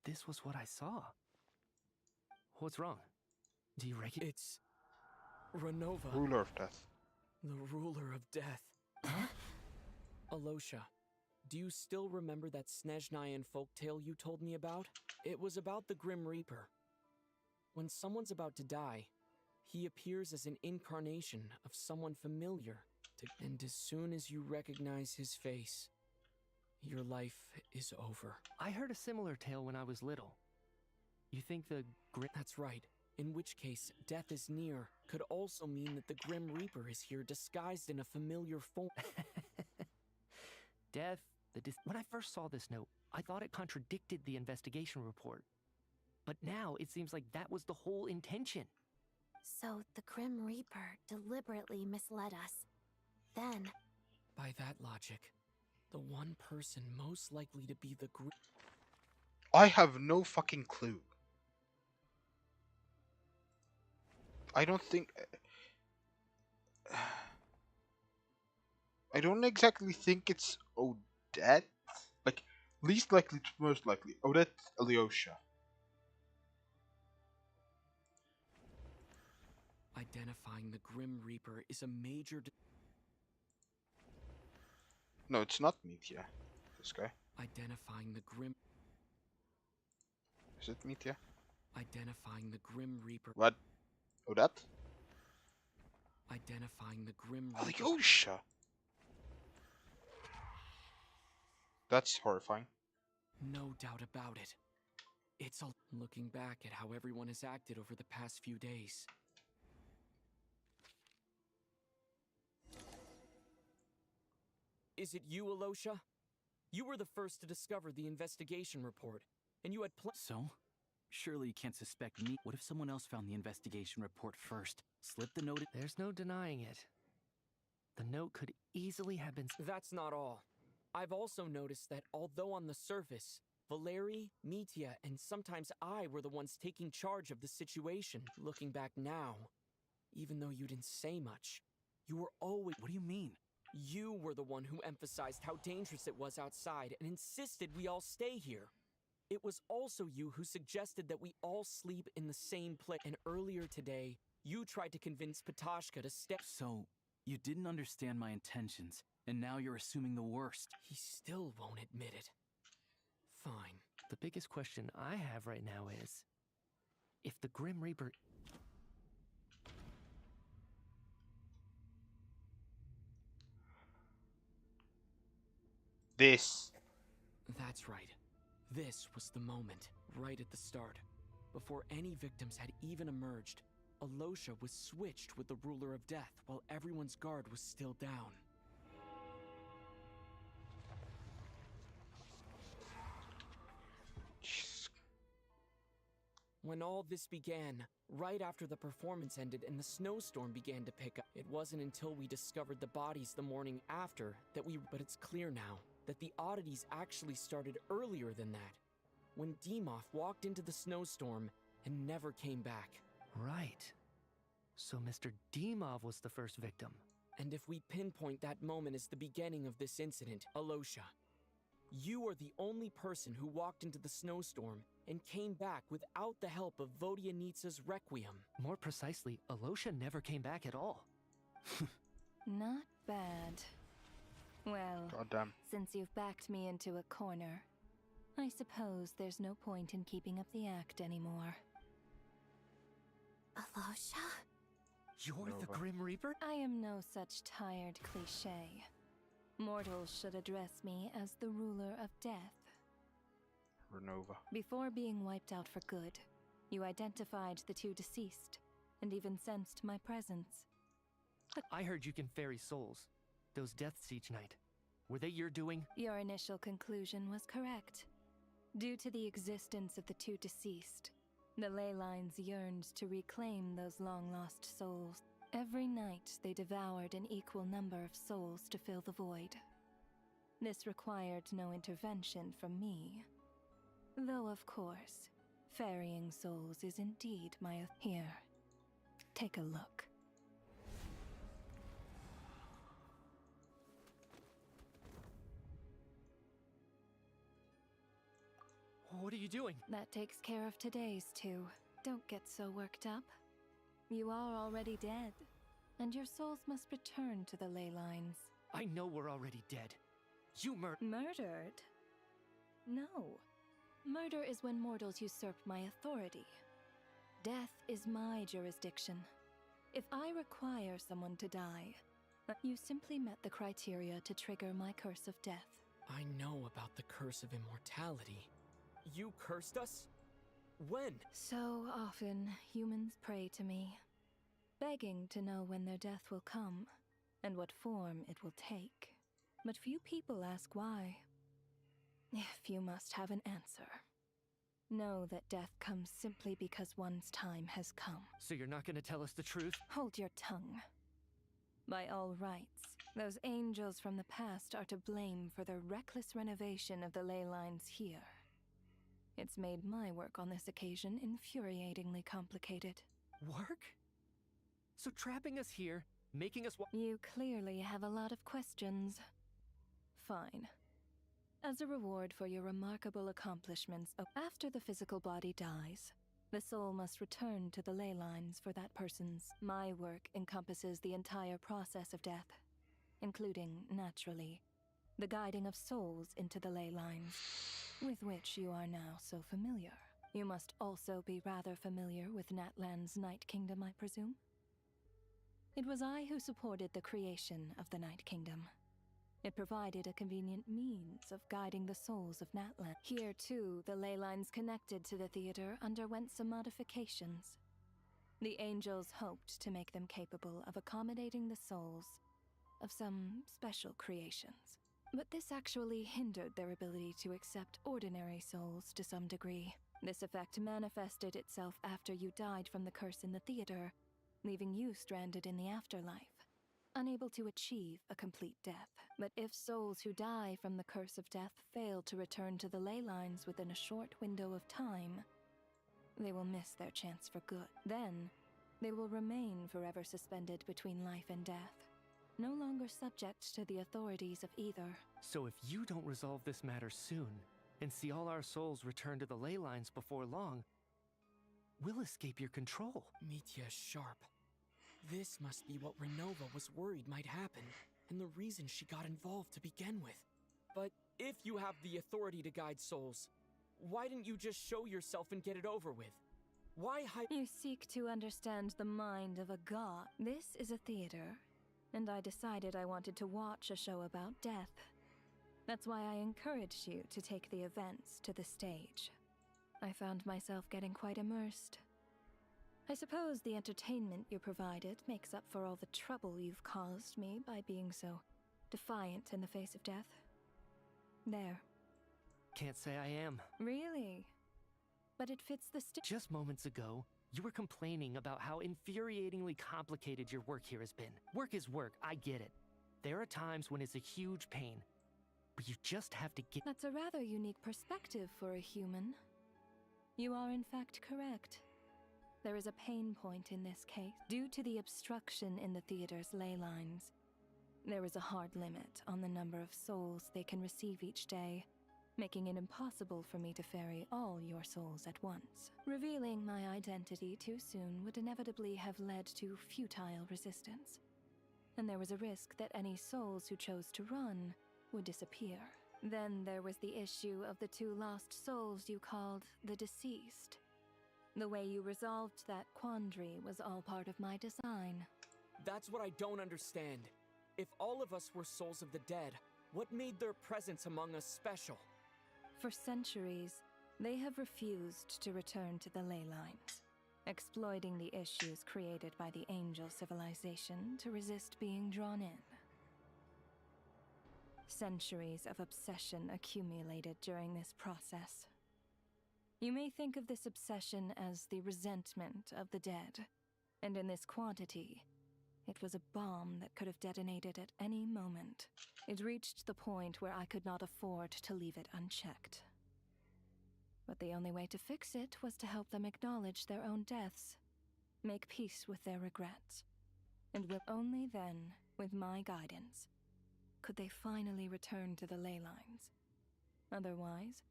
this was what I saw. What's wrong? Do you recognize... It's... Renova. Ruler of Death. The ruler of death. Alosha, do you still remember that Snezhnayan folktale you told me about? It was about the Grim Reaper. When someone's about to die, he appears as an incarnation of someone familiar. And as soon as you recognize his face, your life is over. I heard a similar tale when I was little. You think the Grim... That's right. In which case, death is near could also mean that the Grim Reaper is here disguised in a familiar form. Death, when I first saw this note, I thought it contradicted the investigation report. But now it seems like that was the whole intention. So the Grim Reaper deliberately misled us. Then... By that logic, the one person most likely to be the Grim... I have no fucking clue. I don't think... I don't exactly think it's Odette. Like, least likely to most likely. Odette Alyosha. Identifying the Grim Reaper is a major... No, it's not Mitya. This guy. Identifying the Grim... Is it Mitya? Identifying the Grim Reaper... What? Odette? Identifying the Grim Reaper... Alyosha! That's horrifying. No doubt about it. It's a... Looking back at how everyone has acted over the past few days... Is it you, Alosha? You were the first to discover the investigation report, and you had So? Surely you can't suspect me. What if someone else found the investigation report first? Slip the note... There's no denying it. The note could easily have been... That's not all. I've also noticed that although on the surface, Valeri, Mitya, and sometimes I were the ones taking charge of the situation, looking back now, even though you didn't say much, you were always— What do you mean? You were the one who emphasized how dangerous it was outside and insisted we all stay here. It was also you who suggested that we all sleep in the same place. And earlier today, you tried to convince Patashka to stay. So, you didn't understand my intentions, and now you're assuming the worst. He still won't admit it. Fine. The biggest question I have right now is, if the Grim Reaper... This. That's right. This was the moment, right at the start. Before any victims had even emerged, Alosha was switched with the Ruler of Death while everyone's guard was still down. When all this began, right after the performance ended and the snowstorm began to pick up, it wasn't until we discovered the bodies the morning after that we— But it's clear now that the oddities actually started earlier than that, when Dimov walked into the snowstorm and never came back. Right. So Mr. Dimov was the first victim. And if we pinpoint that moment as the beginning of this incident, Alosha, you are the only person who walked into the snowstorm and came back without the help of Vodyanitsa's Requiem. More precisely, Alosha never came back at all. Not bad. Well, Goddamn. Since you've backed me into a corner, I suppose there's no point in keeping up the act anymore. Alosha? You're the Grim Reaper? I am no such tired cliché. Mortals should address me as the ruler of death. Renova. Before being wiped out for good, you identified the two deceased, and even sensed my presence. I heard you can ferry souls. Those deaths each night. Were they your doing? Your initial conclusion was correct. Due to the existence of the two deceased, the ley lines yearned to reclaim those long-lost souls. Every night they devoured an equal number of souls to fill the void. This required no intervention from me. Though, of course, ferrying souls is indeed my— Here, take a look. What are you doing? That takes care of today's two. Don't get so worked up. You are already dead, and your souls must return to the ley lines. I know we're already dead. You Murdered? No. Murder is when mortals usurp my authority. Death is my jurisdiction. If I require someone to die, you simply met the criteria to trigger my curse of death. I know about the curse of immortality. You cursed us? When? So often, humans pray to me, begging to know when their death will come, and what form it will take. But few people ask why. If you must have an answer, know that death comes simply because one's time has come. So you're not gonna tell us the truth? Hold your tongue. By all rights, those angels from the past are to blame for the reckless renovation of the ley lines here. It's made my work on this occasion infuriatingly complicated. Work? So trapping us here, making us— You clearly have a lot of questions. Fine. As a reward for your remarkable accomplishments, after the physical body dies, the soul must return to the ley lines for that person's. My work encompasses the entire process of death, including, naturally, the guiding of souls into the ley lines, with which you are now so familiar. You must also be rather familiar with Natlan's Night Kingdom, I presume? It was I who supported the creation of the Night Kingdom. It provided a convenient means of guiding the souls of Natlan. Here, too, the ley lines connected to the theater underwent some modifications. The angels hoped to make them capable of accommodating the souls of some special creations. But this actually hindered their ability to accept ordinary souls to some degree. This effect manifested itself after you died from the curse in the theater, leaving you stranded in the afterlife. unable to achieve a complete death. But if souls who die from the curse of death fail to return to the ley lines within a short window of time, they will miss their chance for good. Then, they will remain forever suspended between life and death, no longer subject to the authorities of either. So if you don't resolve this matter soon, and see all our souls return to the ley lines before long, we'll escape your control. Mitya's sharp. This must be what Renova was worried might happen, and the reason she got involved to begin with. But if you have the authority to guide souls, why didn't you just show yourself and get it over with? Why hide— You seek to understand the mind of a god. This is a theater, and I decided I wanted to watch a show about death. That's why I encouraged you to take the events to the stage. I found myself getting quite immersed. I suppose the entertainment you provided makes up for all the trouble you've caused me by being so defiant in the face of death. There. Can't say I am. Really? But it fits the Just moments ago, you were complaining about how infuriatingly complicated your work here has been. Work is work, I get it. There are times when it's a huge pain, but you just have to get— That's a rather unique perspective for a human. You are in fact correct. There is a pain point in this case. Due to the obstruction in the theater's ley lines, there is a hard limit on the number of souls they can receive each day, making it impossible for me to ferry all your souls at once. Revealing my identity too soon would inevitably have led to futile resistance, and there was a risk that any souls who chose to run would disappear. Then there was the issue of the 2 lost souls you called the deceased. The way you resolved that quandary was all part of my design. That's what I don't understand. If all of us were souls of the dead, what made their presence among us special? For centuries, they have refused to return to the ley lines, exploiting the issues created by the angel civilization to resist being drawn in. Centuries of obsession accumulated during this process. You may think of this obsession as the resentment of the dead, and in this quantity, it was a bomb that could have detonated at any moment. It reached the point where I could not afford to leave it unchecked. But the only way to fix it was to help them acknowledge their own deaths, make peace with their regrets, and only then, with my guidance, could they finally return to the ley lines. Otherwise,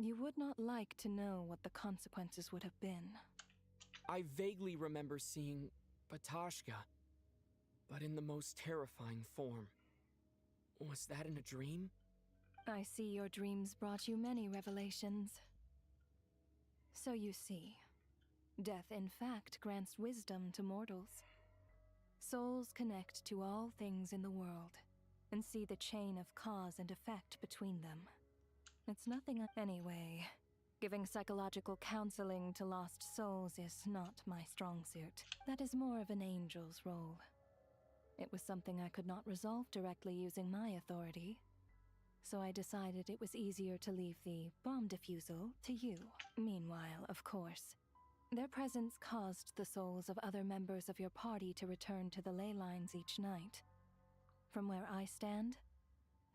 you would not like to know what the consequences would have been. I vaguely remember seeing Batashka, but in the most terrifying form. Was that in a dream? I see your dreams brought you many revelations. So you see, death in fact grants wisdom to mortals. Souls connect to all things in the world, and see the chain of cause and effect between them. It's nothing anyway. Giving psychological counseling to lost souls is not my strong suit. That is more of an angel's role. It was something I could not resolve directly using my authority, so I decided it was easier to leave the bomb defusal to you. Meanwhile, of course, their presence caused the souls of other members of your party to return to the ley lines each night. From where I stand,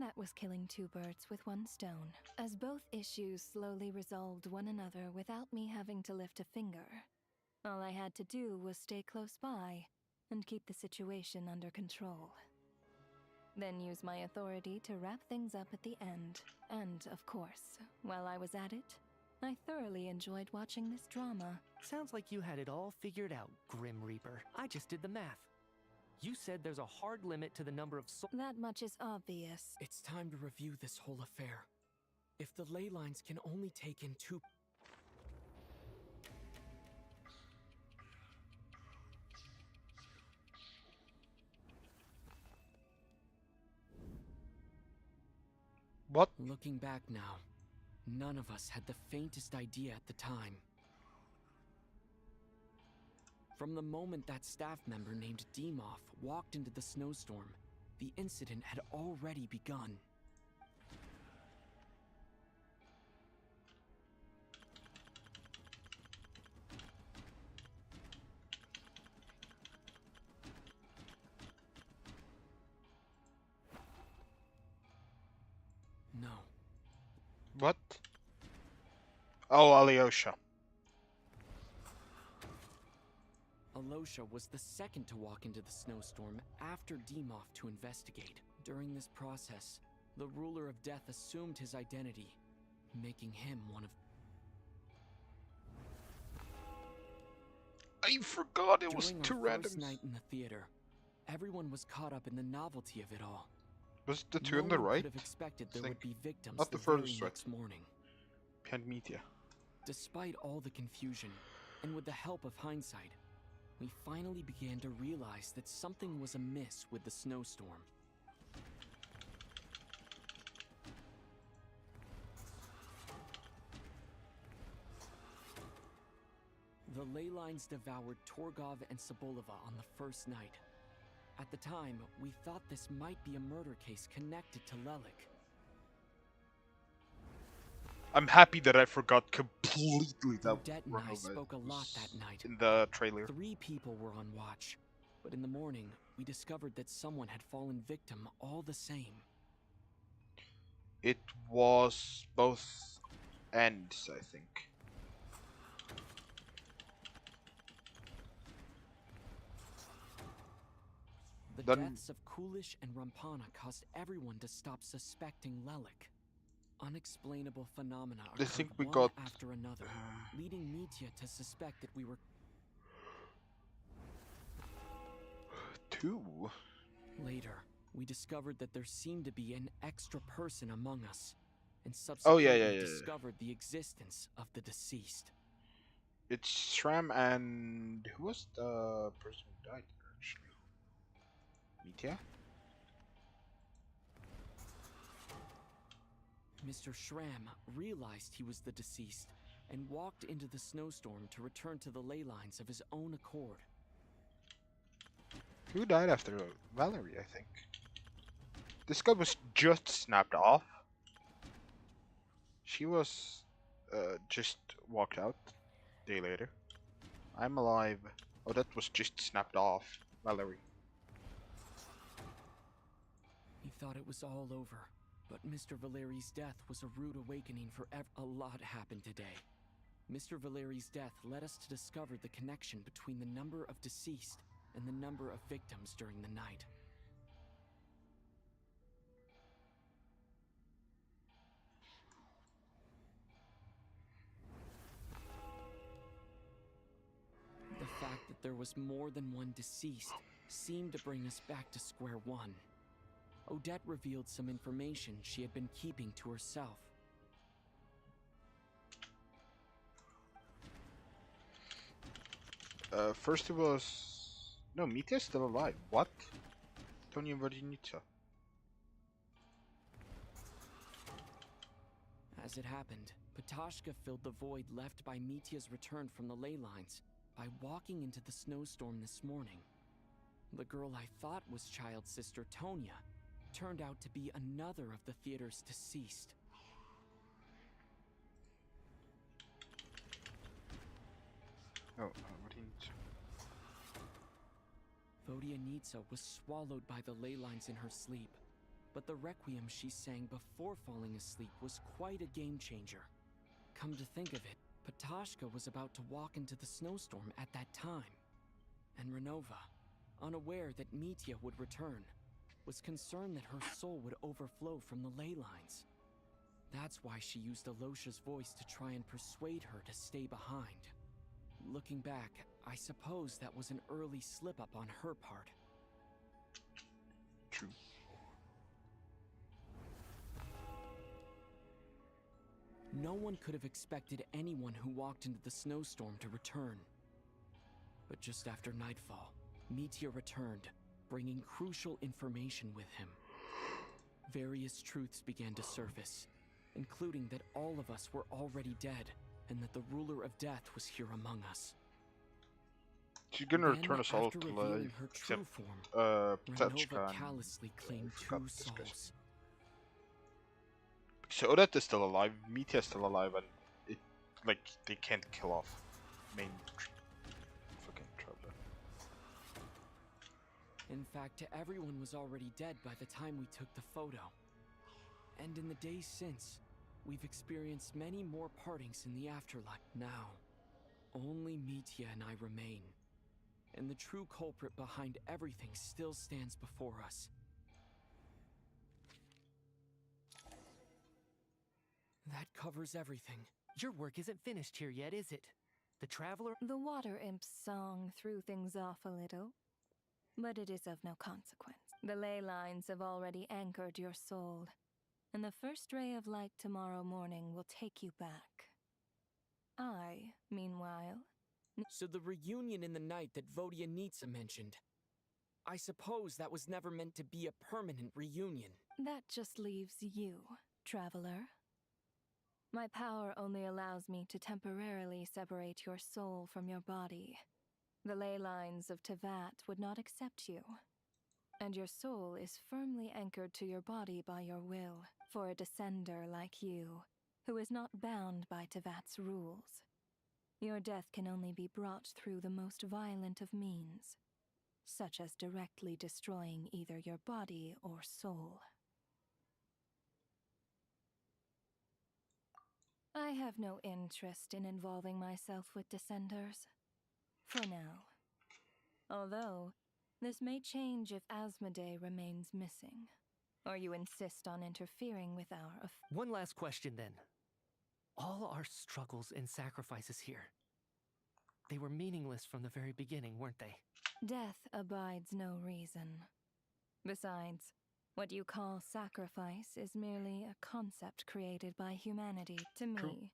that was killing 2 birds with 1 stone. As both issues slowly resolved one another without me having to lift a finger, all I had to do was stay close by and keep the situation under control. Then use my authority to wrap things up at the end. And, of course, while I was at it, I thoroughly enjoyed watching this drama. Sounds like you had it all figured out, Grim Reaper. I just did the math. You said there's a hard limit to the number of That much is obvious. It's time to review this whole affair. If the ley lines can only take in 2... What? Looking back now, none of us had the faintest idea at the time. From the moment that staff member named Demoff walked into the snowstorm, the incident had already begun. What? Oh, Alyosha. Alosha was the second to walk into the snowstorm after Demoff to investigate. During this process, the ruler of death assumed his identity, making him one of... I forgot it was During two our first randoms. night in the theater, everyone was caught up in the novelty of it all. Was it the two No on the one right? could have expected there would be victims Not the the very furthest right. next morning. Behind media. Despite all the confusion, and with the help of hindsight, we finally began to realize that something was amiss with the snowstorm. The ley lines devoured Torgov and Sobolova on the first night. At the time, we thought this might be a murder case connected to Lelik. I'm happy that I forgot completely that Odette and I Renova spoke a lot was that night. in the trailer. 3 people were on watch, but in the morning, we discovered that someone had fallen victim all the same. It was both ends, I think. The Then- deaths of Kulish and Rampana caused everyone to stop suspecting Lelik. Unexplainable phenomena I occurred think we one got, after another, leading Mitya to suspect that we were... 2? Later, we discovered that there seemed to be an extra person among us, and Oh, yeah, subsequently yeah, yeah, yeah. discovered the existence of the deceased. It's Shram and... Who was the person who died there, actually? Mitya? Mr. Shram realized he was the deceased and walked into the snowstorm to return to the ley lines of his own accord. Who died after Valerie, I think? This guy was just snapped off. She was just walked out a day later. I'm alive. Oh, that was just snapped off. Valerie. He thought it was all over, but Mr. Valeri's death was a rude awakening for a lot happened today. Mr. Valeri's death led us to discover the connection between the number of deceased and the number of victims during the night. The fact that there was more than one deceased seemed to bring us back to square one. Odette revealed some information she had been keeping to herself. First it was... No, Mitya's still alive. What? Tonya Vodinitsa. As it happened, Patashka filled the void left by Mitya's return from the ley lines by walking into the snowstorm this morning. The girl I thought was child sister Tonya turned out to be another of the theater's deceased. Oh, Vodinitsa. Vodyanitsa was swallowed by the ley lines in her sleep, but the requiem she sang before falling asleep was quite a game changer. Come to think of it, Patashka was about to walk into the snowstorm at that time, and Renova, unaware that Mitya would return, was concerned that her soul would overflow from the ley lines. That's why she used Alosha's voice to try and persuade her to stay behind. Looking back, I suppose that was an early slip-up on her part. True. No one could have expected anyone who walked into the snowstorm to return. But just after nightfall, Mitya returned, bringing crucial information with him. Various truths began to surface, including that all of us were already dead, and that the ruler of death was here among us. She's gonna Then, return us all after to revealing life, her except true form, Patashka Renova and... callously claimed I forgot two this guy's souls. So Odette is still alive, Mitya is still alive, and it, like, they can't kill off main fucking traveler. In fact, everyone was already dead by the time we took the photo. And in the days since, we've experienced many more partings in the afterlife. Now, only Mitya and I remain. And the true culprit behind everything still stands before us. That covers everything. Your work isn't finished here yet, is it? The Traveler... The Water Imp's song threw things off a little, but it is of no consequence. The ley lines have already anchored your soul, and the first ray of light tomorrow morning will take you back. I, meanwhile... So the reunion in the night that Vodyanitsa mentioned, I suppose that was never meant to be a permanent reunion. That just leaves you, Traveler. My power only allows me to temporarily separate your soul from your body. The ley lines of Tevat would not accept you. And your soul is firmly anchored to your body by your will, for a descender like you, who is not bound by Tevat's rules. Your death can only be brought through the most violent of means, such as directly destroying either your body or soul. I have no interest in involving myself with Descenders. For now. Although, this may change if Asmodee remains missing. Or you insist on interfering with our One last question then. All our struggles and sacrifices here, they were meaningless from the very beginning, weren't they? Death abides no reason. Besides, what you call sacrifice is merely a concept created by humanity. To me,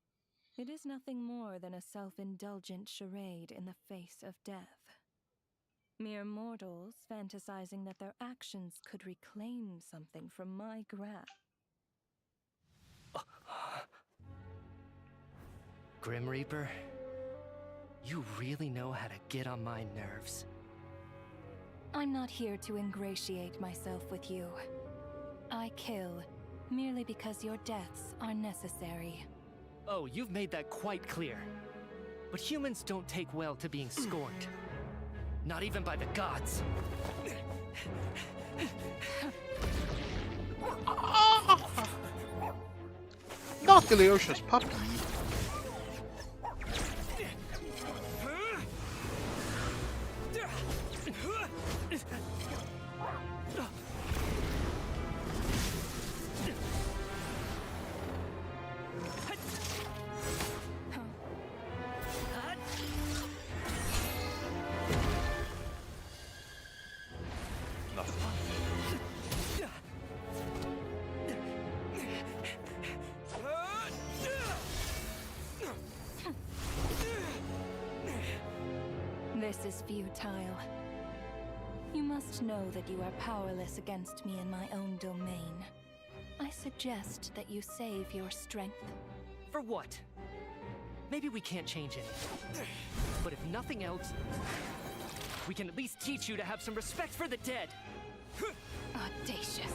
it is nothing more than a self-indulgent charade in the face of death. Mere mortals fantasizing that their actions could reclaim something from my grasp. Grim Reaper, you really know how to get on my nerves. I'm not here to ingratiate myself with you. I kill merely because your deaths are necessary. Oh, you've made that quite clear. But humans don't take well to being scorned. Not even by the gods. Not delicious puppy. This is futile. You must know that you are powerless against me in my own domain. I suggest that you save your strength. For what? Maybe we can't change it. But if nothing else, we can at least teach you to have some respect for the dead. Audacious.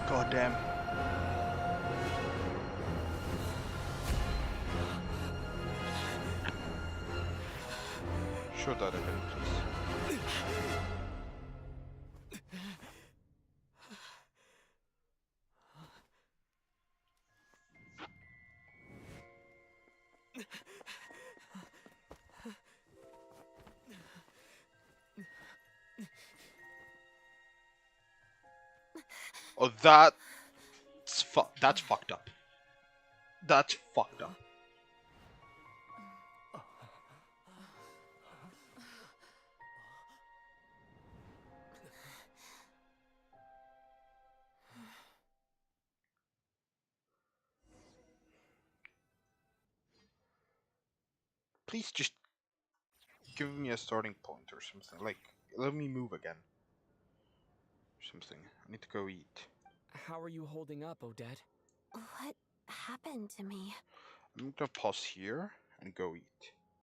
God damn. Show that again, please. Oh, that's fucked up. That's fucked up. Please just give me a starting point or something. Like, let me move again. Something. I need to go eat. How are you holding up, Odette? What happened to me? I'm gonna pause here and go eat.